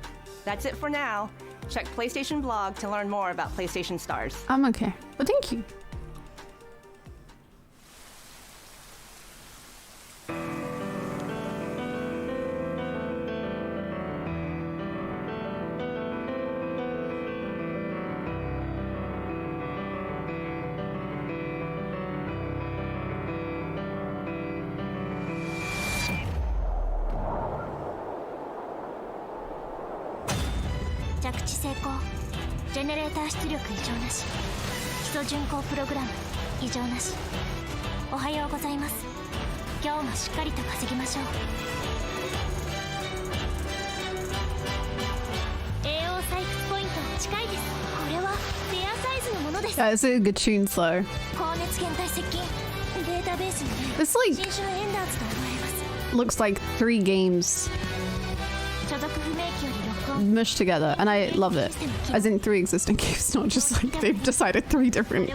That's it for now. Check PlayStation blog to learn more about PlayStation Stars. I'm okay. But thank you. Yeah, it's a good tune, so. This looks like 3 games mushed together, and I love it. As in 3 existing games, not just like they've decided 3 different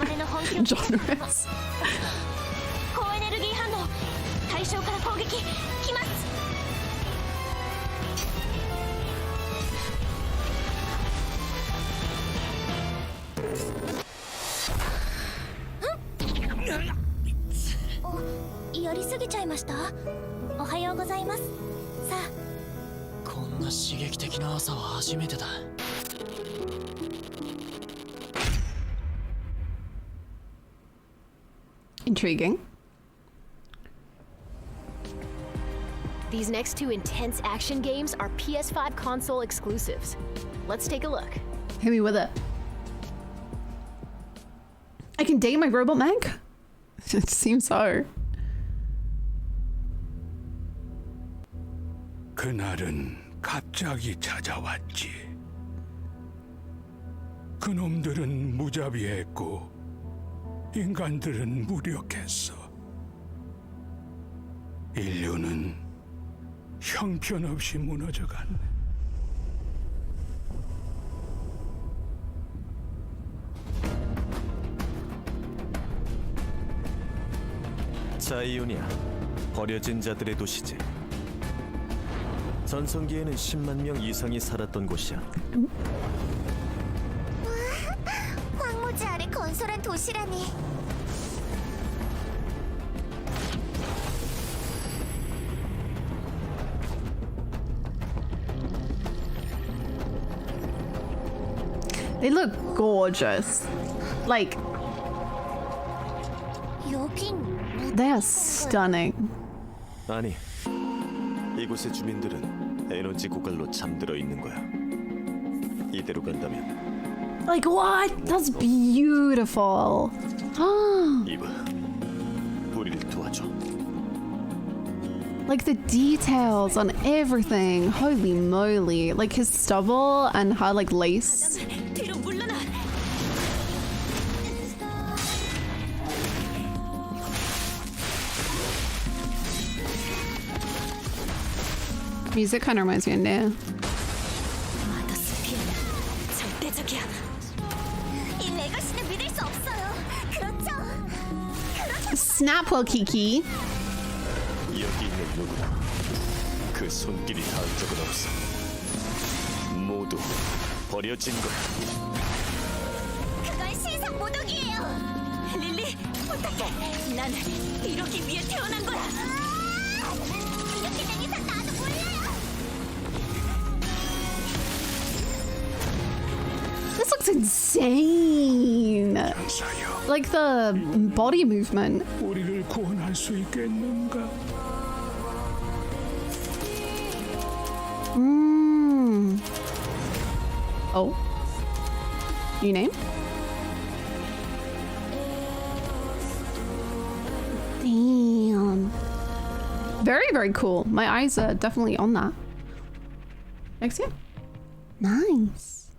genres. Intriguing. These next 2 intense action games are PS5 console exclusives. Let's take a look. Hit me with it. I can date my robot Meg? It seems so. 그날은 갑자기 찾아왔지. 그놈들은 무자비했고 인간들은 무력했어. 인류는 형편없이 무너져갔네. 자이오니아, 버려진 자들의 도시지. 전성기에는 10만 명 이상이 살았던 곳이야. 황무지 아래 건설한 도시라니. They look gorgeous. Like, they are stunning. 아니, 이곳의 주민들은 에너지 고갈로 잠들어 있는 거야. 이대로 간다면 Like, what? That's beautiful. 이브, 우리를 도와줘. Like the details on everything. Holy moly. Like his stubble and how like lace. Music kind of reminds me of Nair. Snapwell Kiki. 여기 있는 누구나 그 손길이 닿은 적은 없어. 모두 버려진 거야. 그건 신상 모독이에요. 릴리, 부탁해. 난 이러기 위해 태어난 거야. 이렇게 된 이상 나도 몰라요. This looks insane. Like the body movement. 우리를 구원할 수 있겠는가? Oh. New name? Damn. Very, very cool. My eyes are definitely on that. Next year? Nice.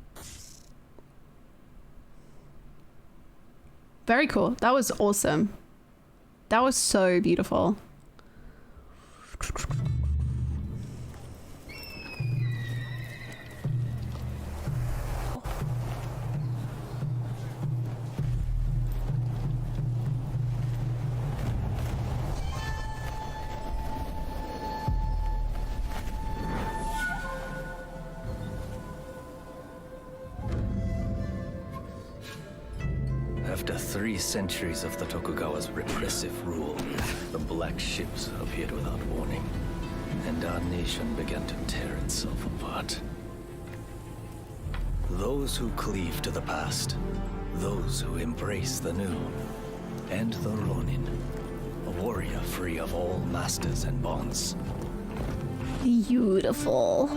Very cool. That was awesome. That was so beautiful. After 3 centuries of the Tokugawa's repressive rule, the Black Ships appeared without warning, and our nation began to tear itself apart. Those who cleave to the past, those who embrace the new, and the Ronin, a warrior free of all masters and bonds. Beautiful.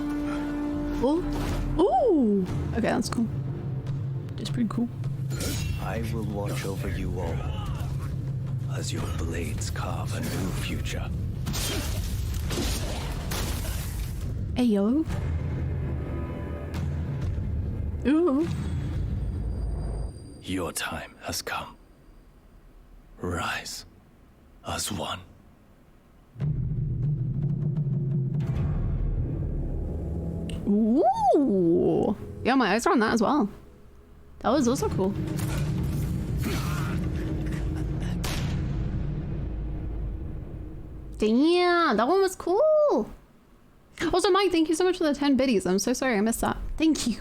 Oh, ooh. Okay, that's cool. It's pretty cool. I will watch over you all as your blades carve a new future. Ayo. Ooh. Your time has come. Rise as one. Ooh. Yeah, my eyes are on that as well. That was also cool. Damn, that one was cool. Also, Mike, thank you so much for the 10 biddies. I'm so sorry I missed that. Thank you.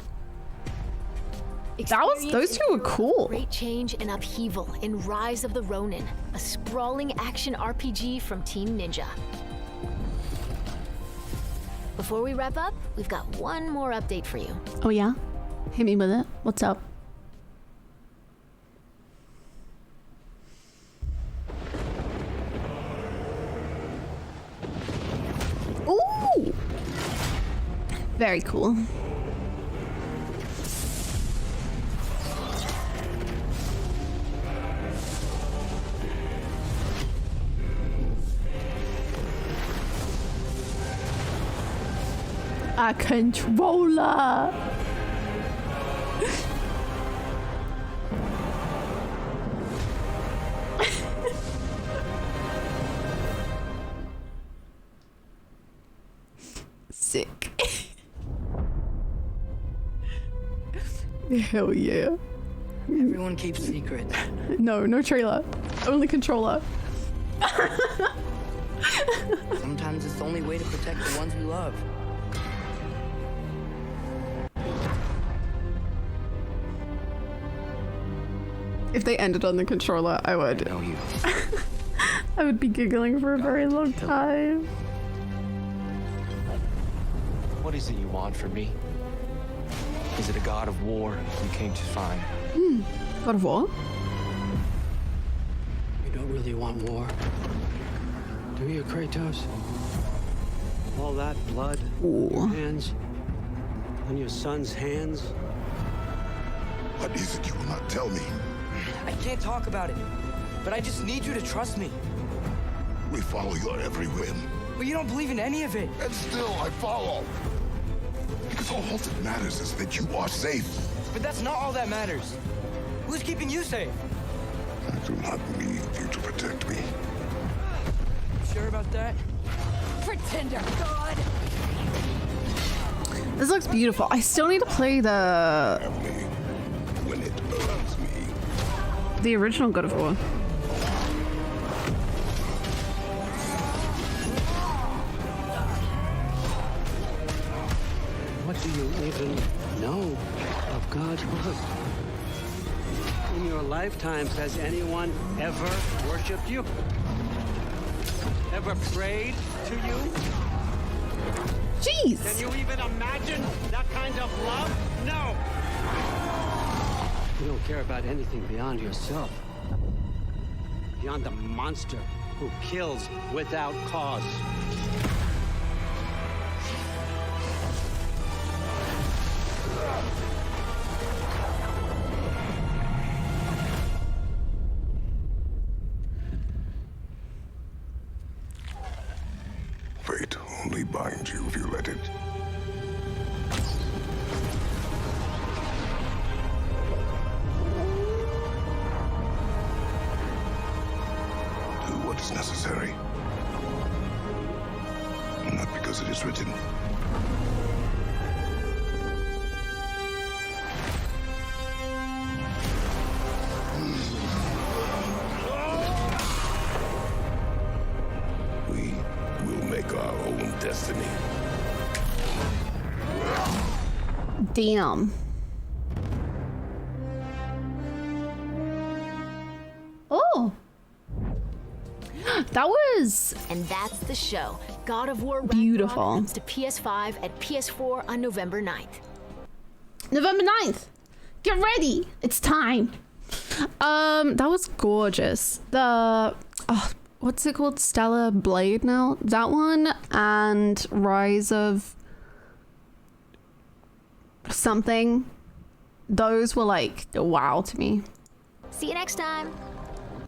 Those two were cool. Great change and upheaval in Rise of the Ronin, a sprawling action RPG from Team Ninja. Before we wrap up, we've got one more update for you. Oh yeah? Hit me with it. What's up? Ooh! Very cool. A controller! Hell yeah. Everyone keeps secrets. No trailer. Only controller. Sometimes it's the only way to protect the ones we love. If they ended on the controller, I would. I know you. I would be giggling for a very long time. What is it you want from me? Is it a god of war you came to find? God of War? You don't really want war, do you, Kratos? All that blood on your hands, on your son's hands. What is it you will not tell me? I can't talk about it, but I just need you to trust me. We follow your every whim. But you don't believe in any of it. And still I follow. Because all that matters is that you are safe. But that's not all that matters. Who's keeping you safe? I do not need you to protect me. You sure about that? Pretender God! This looks beautiful. I still need to play the When it earns me. the original God of War. What do you even know of God's word? In your lifetimes, has anyone ever worshipped you? Ever prayed to you? Jeez! Can you even imagine that kind of love? No! You don't care about anything beyond yourself. Beyond the monster who kills without cause. Fate only binds you if you let it. Do what is necessary. Not because it is written. We will make our own destiny. Damn. Oh. That was And that's the show. God of War beautiful. comes to PS5 and PS4 on November 9th. November 9th. Get ready. It's time. That was gorgeous. The what's it called? Stellar Blade now? That one and Rise of something. Those were like wow to me. See you next time.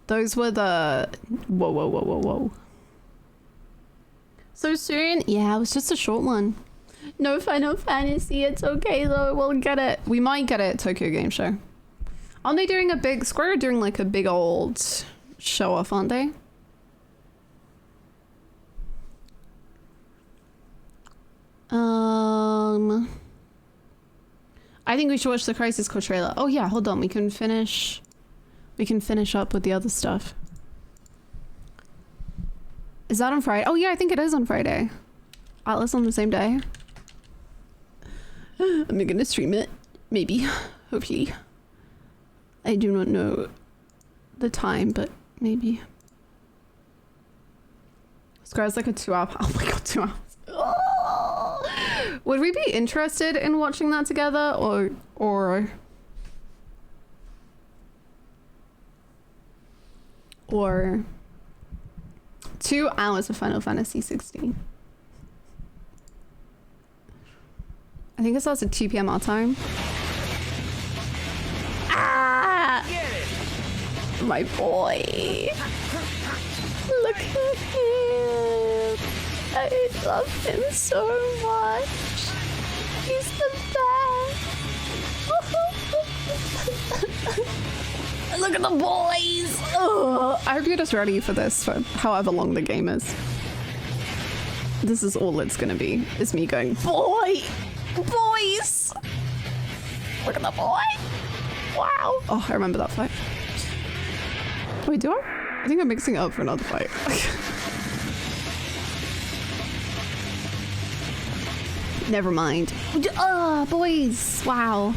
Those were the whoa. So soon? Yeah, it was just a short one. No Final Fantasy. It's okay though. We'll get it. We might get it at Tokyo Game Show. Aren't they doing Square are doing like a big old show off, aren't they? I think we should watch the Crisis Core trailer. Oh yeah, hold on. We can finish up with the other stuff. Is that on Friday? Oh yeah, I think it is on Friday. Atlas on the same day. I'm gonna stream it. Maybe. Hopefully. I do not know the time, but maybe. Scar's like a 2-hour. Oh my god, 2 hours. Oh! Would we be interested in watching that together, or 2 hours of Final Fantasy 16? I think it starts at 2 p.m. our time. Ah! My boy. Look at him. I love him so much. He's the best. Look at the boys. Oh, I hope you're just ready for this for however long the game is. This is all it's gonna be, is me going, boy! Boys! Look at the boy. Wow. Oh, I remember that fight. Wait, do I? I think I'm mixing it up for another fight. Never mind. Oh, boys. Wow.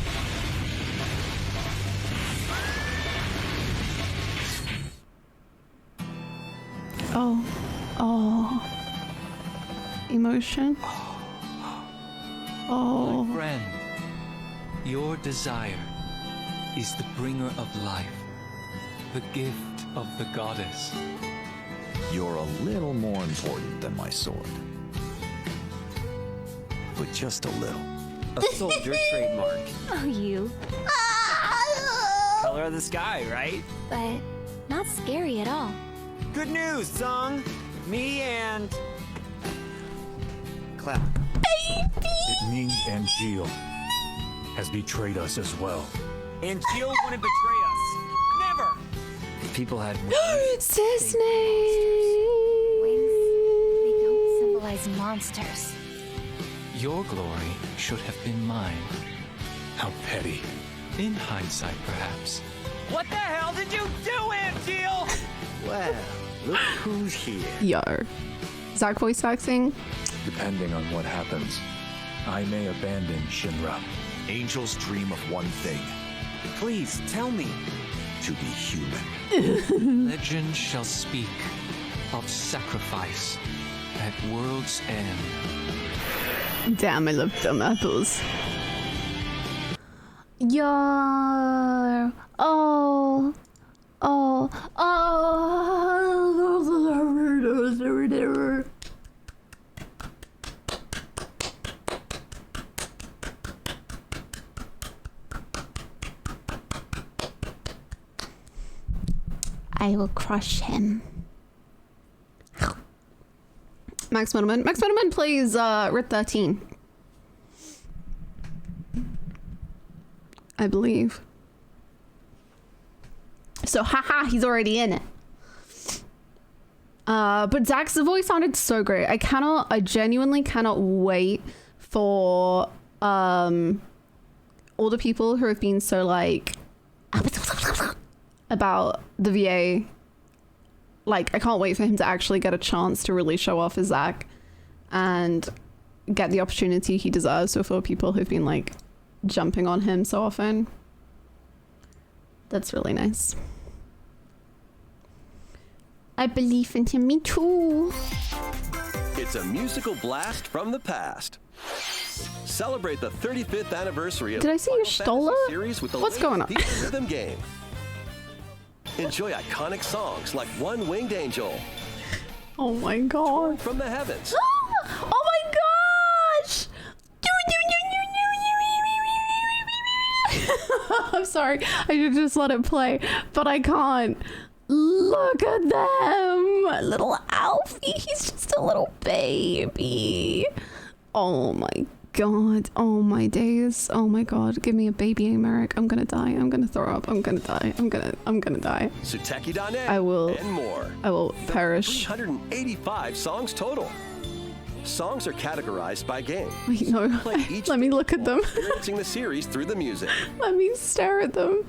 Oh. Oh. Emotion. Oh. My friend, your desire is the bringer of life, the gift of the goddess. You're a little more important than my sword. But just a little. A soldier trademark. Oh, you. Color of the sky, right? But not scary at all. Good news, Song. Me and... Cloud. It means Angeal has betrayed us as well. Angeal wouldn't betray us. Never! People had Cisne! Wings, they don't symbolize monsters. Your glory should have been mine. How petty. In hindsight, perhaps. What the hell did you do, Angeal? Well, look who's here. Yar. Zach voice acting? Depending on what happens, I may abandon Shinra. Angels dream of one thing. Please, tell me. To be human. Legend shall speak of sacrifice at world's end. Damn, I love dumb apples. Yar. Oh. Oh. Oh. I will crush him. Max Monoman. Max Monoman plays Rit 13. I believe. So haha, he's already in it. But Zach's voice sounded so great. I genuinely cannot wait for all the people who have been so like about the VA. Like, I can't wait for him to actually get a chance to really show off as Zach and get the opportunity he deserves. So for people who've been like jumping on him so often, that's really nice. I believe in him, me too. It's a musical blast from the past. Celebrate the 35th anniversary of Did I see your Stola? series with the What's going on? rhythm game. Enjoy iconic songs like One Winged Angel. Oh my god. From the heavens. Oh my gosh! I'm sorry. I should just let it play, but I can't. Look at them! Little Alfie, he's just a little baby. Oh my god. Oh my days. Oh my god. Give me a baby Americ. I'm gonna die. I'm gonna throw up. I'm gonna die. I'm gonna die. Suteki Dane I will. and more. I will perish. 385 songs total. Songs are categorized by game. Wait, no. Let me look at them. Experiencing the series through the music. Let me stare at them.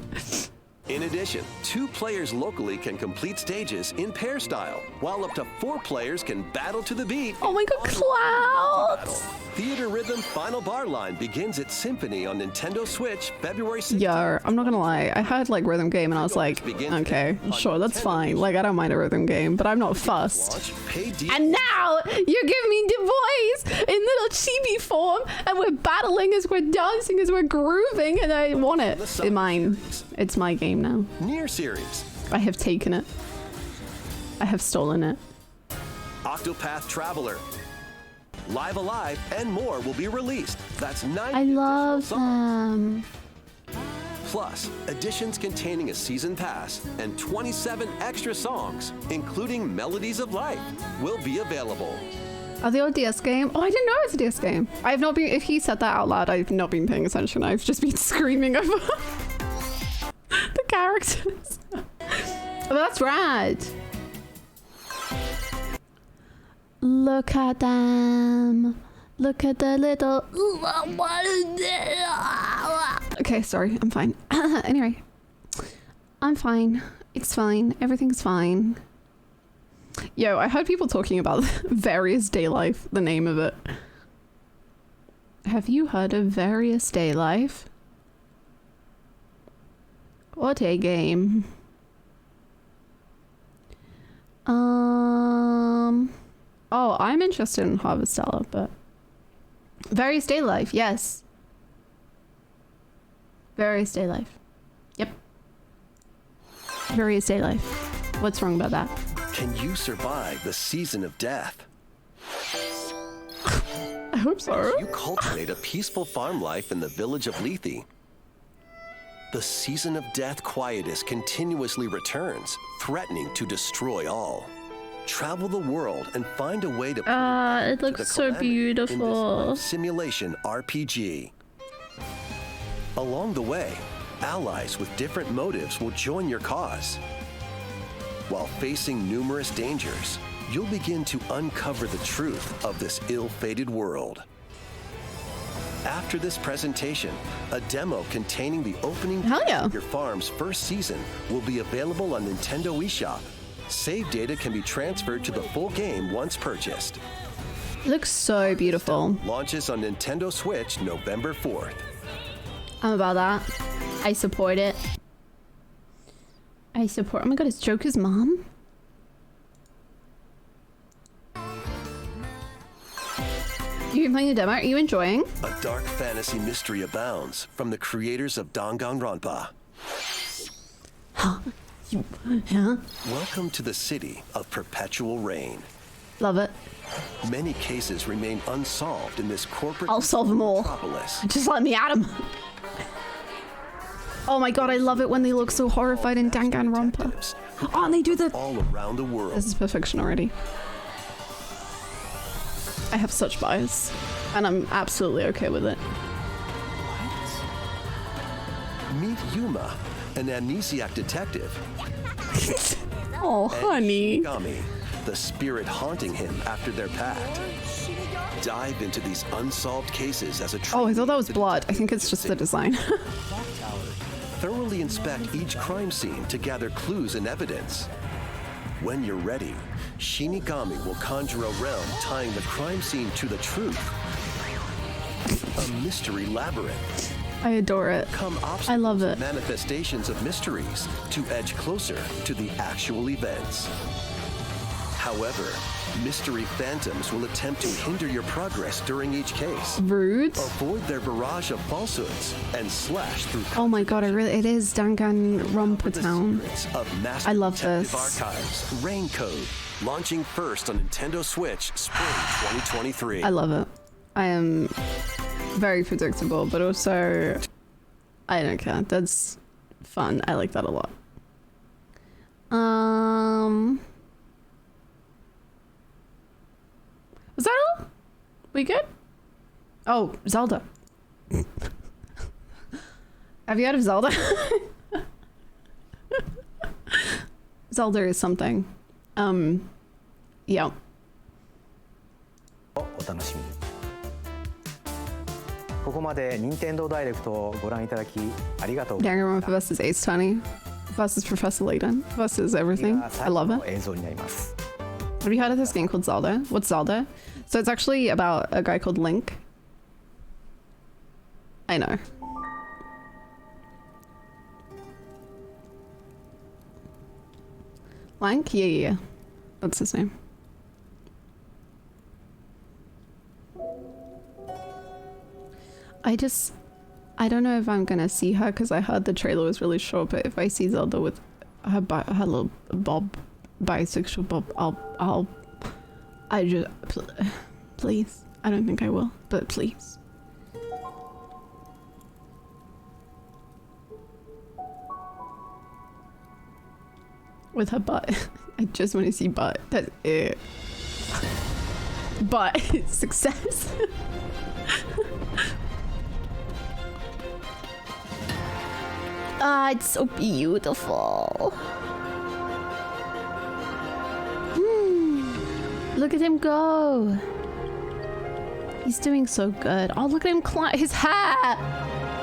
In addition, 2 players locally can complete stages in pair style, while up to 4 players can battle to the beat. Oh my god, Clouds! Theater Rhythm Final Bar Line begins its symphony on Nintendo Switch February 16th. Yo, I'm not gonna lie. I heard like rhythm game and I was like, okay, sure, that's fine. Like, I don't mind a rhythm game, but I'm not fussed. And now you're giving me the voice in little chibi form, and we're battling as we're dancing, as we're grooving, and I want it. It's mine. It's my game now. Near series. I have taken it. I have stolen it. Octopath Traveler. Live Alive and more will be released. That's 9 I love them. Plus, editions containing a season pass and 27 extra songs, including Melodies of Life, will be available. Are they a DS game? Oh, I didn't know it's a DS game. I have not been, if he said that out loud, I've not been paying attention. I've just been screaming over the characters. Oh, that's rad. Look at them. Look at the little... Okay, sorry, I'm fine. Anyway, I'm fine. It's fine. Everything's fine. Yo, I heard people talking about Various Day Life, the name of it. Have you heard of Various Day Life? What a game. Oh, I'm interested in Harvestella, but Various Day Life, yes. Various Day Life. Yep. Various Day Life. What's wrong about that? Can you survive the season of death? I hope so. You cultivate a peaceful farm life in the village of Lethe. The season of death quietus continuously returns, threatening to destroy all. Travel the world and find a way to it looks so beautiful. In this simulation RPG. Along the way, allies with different motives will join your cause. While facing numerous dangers, you'll begin to uncover the truth of this ill-fated world. After this presentation, a demo containing the opening of your farm's first season will be available on Nintendo eShop. Save data can be transferred to the full game once purchased. Looks so beautiful. Launches on Nintendo Switch November 4th. I'm about that. I support it. I support. Oh my god, it's Joker's mom? You've been playing the demo. Are you enjoying? A dark fantasy mystery abounds from the creators of Danganronpa. Welcome to the city of perpetual rain. Love it. Many cases remain unsolved in this corporate. I'll solve them all. Just let me at them. Oh my god, I love it when they look so horrified in Danganronpa. Oh, and they do the all around the world. This is perfection already. I have such bias, and I'm absolutely okay with it. Meet Yuma, an amnesiac detective. Oh, honey. Shinigami, the spirit haunting him after their pact. Dive into these unsolved cases as a Oh, I thought that was blood. I think it's just the design. Thoroughly inspect each crime scene to gather clues and evidence. When you're ready, Shinigami will conjure a realm tying the crime scene to the truth. A mystery labyrinth. I adore it. I love it. Manifestations of mysteries to edge closer to the actual events. However, mystery phantoms will attempt to hinder your progress during each case. Rude. Avoid their barrage of falsehoods and slash through. Oh my god, it is Danganronpa Town. I love this. Archives, Rain Code, launching first on Nintendo Switch spring 2023. I love it. I am very predictable, but also I don't care. That's fun. I like that a lot. Was that all? We good? Oh, Zelda. Have you heard of Zelda? Zelda is something. Yeah. お楽しみに。ここまで任天堂ダイレクトをご覧いただきありがとうございました。 Danganronpa vs. Ace Attorney vs. Professor Layton vs. everything. I love it. 映像になります。 Have you heard of this game called Zelda? What's Zelda? So it's actually about a guy called Link. I know. Link? Yeah. That's his name. I don't know if I'm gonna see her because I heard the trailer was really short, but if I see Zelda with her little bob, bisexual bob, please. I don't think I will, but please. With her butt. I just want to see butt. That's it. But success. Ah, it's so beautiful. Look at him go. He's doing so good. Oh, look at him climb his hat.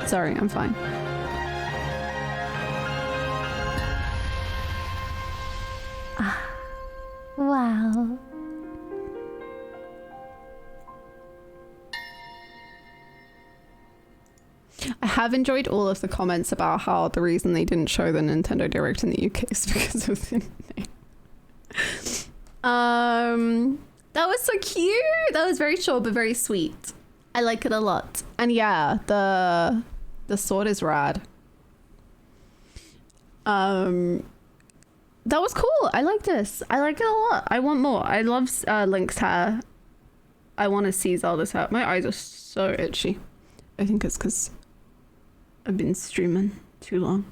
Sorry, I'm fine. Wow. I have enjoyed all of the comments about how the reason they didn't show the Nintendo Direct in the UK is because of the name. That was so cute. That was very short but very sweet. I like it a lot. And yeah, the sword is rad. That was cool. I like this. I like it a lot. I want more. I love Link's hair. I want to see Zelda's hair. My eyes are so itchy. I think it's because I've been streaming too long.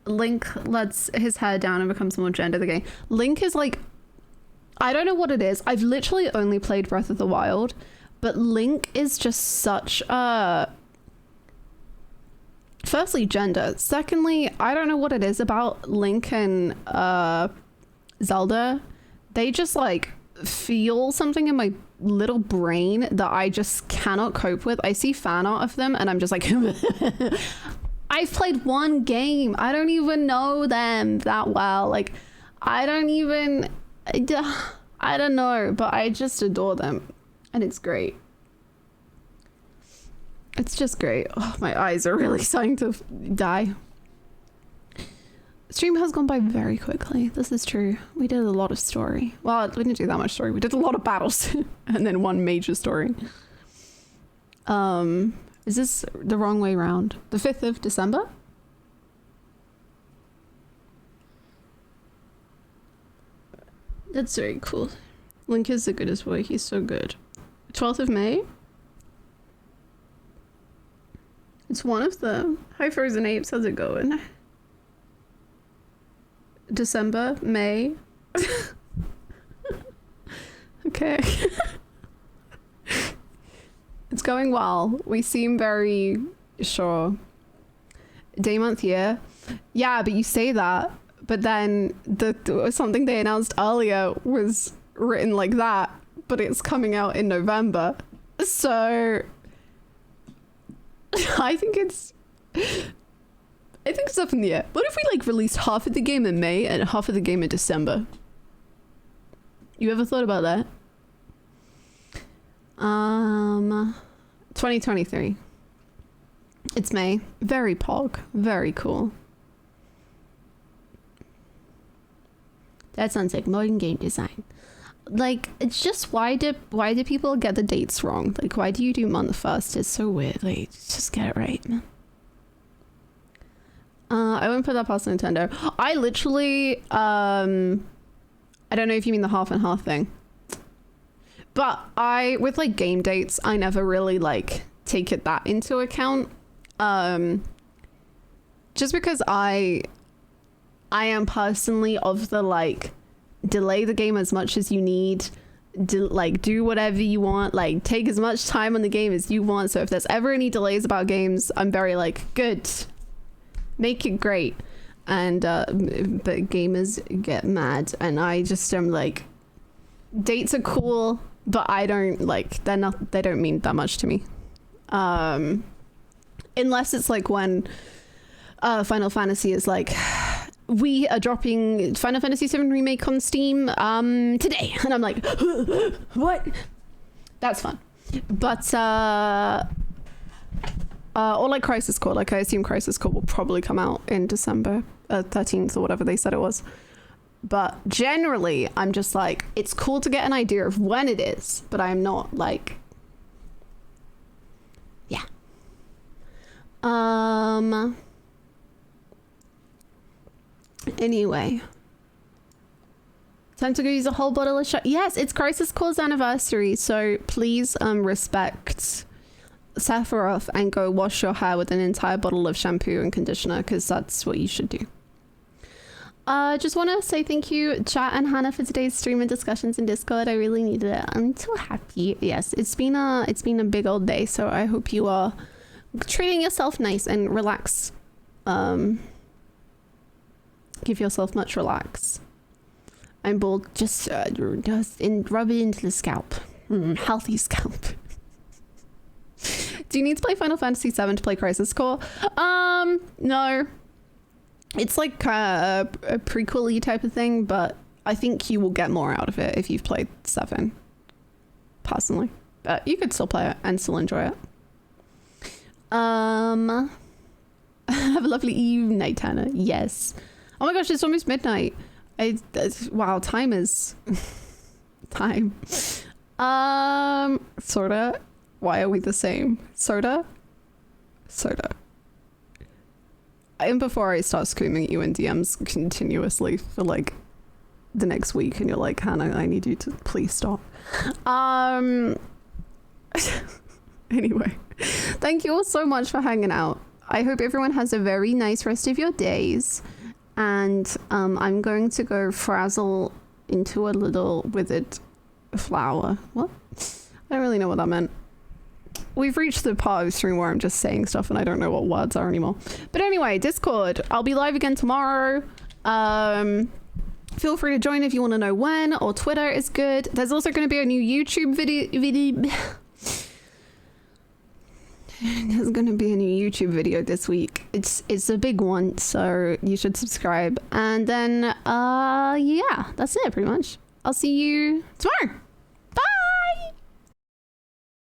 Link lets his hair down and becomes more gender the game. Link is like, I don't know what it is. I've literally only played Breath of the Wild, but Link is just such a... Firstly, gender. Secondly, I don't know what it is about Link and Zelda. They just like feel something in my little brain that I just cannot cope with. I see fan art of them and I'm just like I've played one game. I don't even know them that well. Like I don't know, but I just adore them and it's great. It's just great. Oh, my eyes are really starting to die. Stream has gone by very quickly. This is true. We did a lot of story. Well, we didn't do that much story. We did a lot of battles and then one major story. Is this the wrong way around? The 5th of December? That's very cool. Link is the goodest boy. He's so good. 12th of May? It's one of them. Hi Frozen Apes, how's it going? December, May. Okay. It's going well. We seem very sure. Day, month, year. Yeah, but you say that, but then something they announced earlier was written like that, but it's coming out in November. So I think it's up in the air. What if we like released half of the game in May and half of the game in December? You ever thought about that? 2023. It's May. Very pog. Very cool. That sounds like modern game design. Like, it's just why do people get the dates wrong? Like, why do you do month first? It's so weird. Like, just get it right, man. I wouldn't put that past Nintendo. I literally, I don't know if you mean the half and half thing, but with like game dates, I never really like take that into account. Just because I am personally of the like, delay the game as much as you need, do whatever you want, like take as much time on the game as you want. So if there's ever any delays about games, I'm very like, good, make it great. And but gamers get mad, and I just am like, dates are cool, but I don't like, they don't mean that much to me, unless it's like when Final Fantasy is like, we are dropping Final Fantasy VII Remake on Steam today, and I'm like, what? That's fun. But or like Crisis Core, like I assume Crisis Core will probably come out in December 13th or whatever they said it was. But generally, I'm just like, it's cool to get an idea of when it is, but I'm not like, yeah. Anyway, time to go use a whole bottle of shot. Yes, it's Crisis Core's anniversary, so please respect Sephiroth and go wash your hair with an entire bottle of shampoo and conditioner, because that's what you should do. Just want to say thank you, chat and Hannah, for today's stream and discussions in Discord. I really needed it. I'm so happy. Yes, it's been a big old day, so I hope you are treating yourself nice and relax. Give yourself much relax. I'm bold. Just rub it into the scalp. Healthy scalp. Do you need to play Final Fantasy VII to play Crisis Core? No. It's like a prequel-y type of thing, but I think you will get more out of it if you've played 7, personally. But you could still play it and still enjoy it. Have a lovely evening, Hannah. Yes. Oh my gosh, it's almost midnight. Wow, time is time. Sorta. Why are we the same? Sorta. And before I start screaming at you in DMs continuously for like the next week, and you're like, Hannah, I need you to please stop. Anyway, thank you all so much for hanging out. I hope everyone has a very nice rest of your days. And I'm going to go frazzle into a little withered flower. What? I don't really know what that meant. We've reached the part of the stream where I'm just saying stuff and I don't know what words are anymore. But anyway, Discord. I'll be live again tomorrow. Feel free to join if you want to know when, or Twitter is good. There's also going to be a new YouTube video. There's gonna be a new YouTube video this week. It's a big one, so you should subscribe. And then yeah, that's it pretty much. I'll see you tomorrow.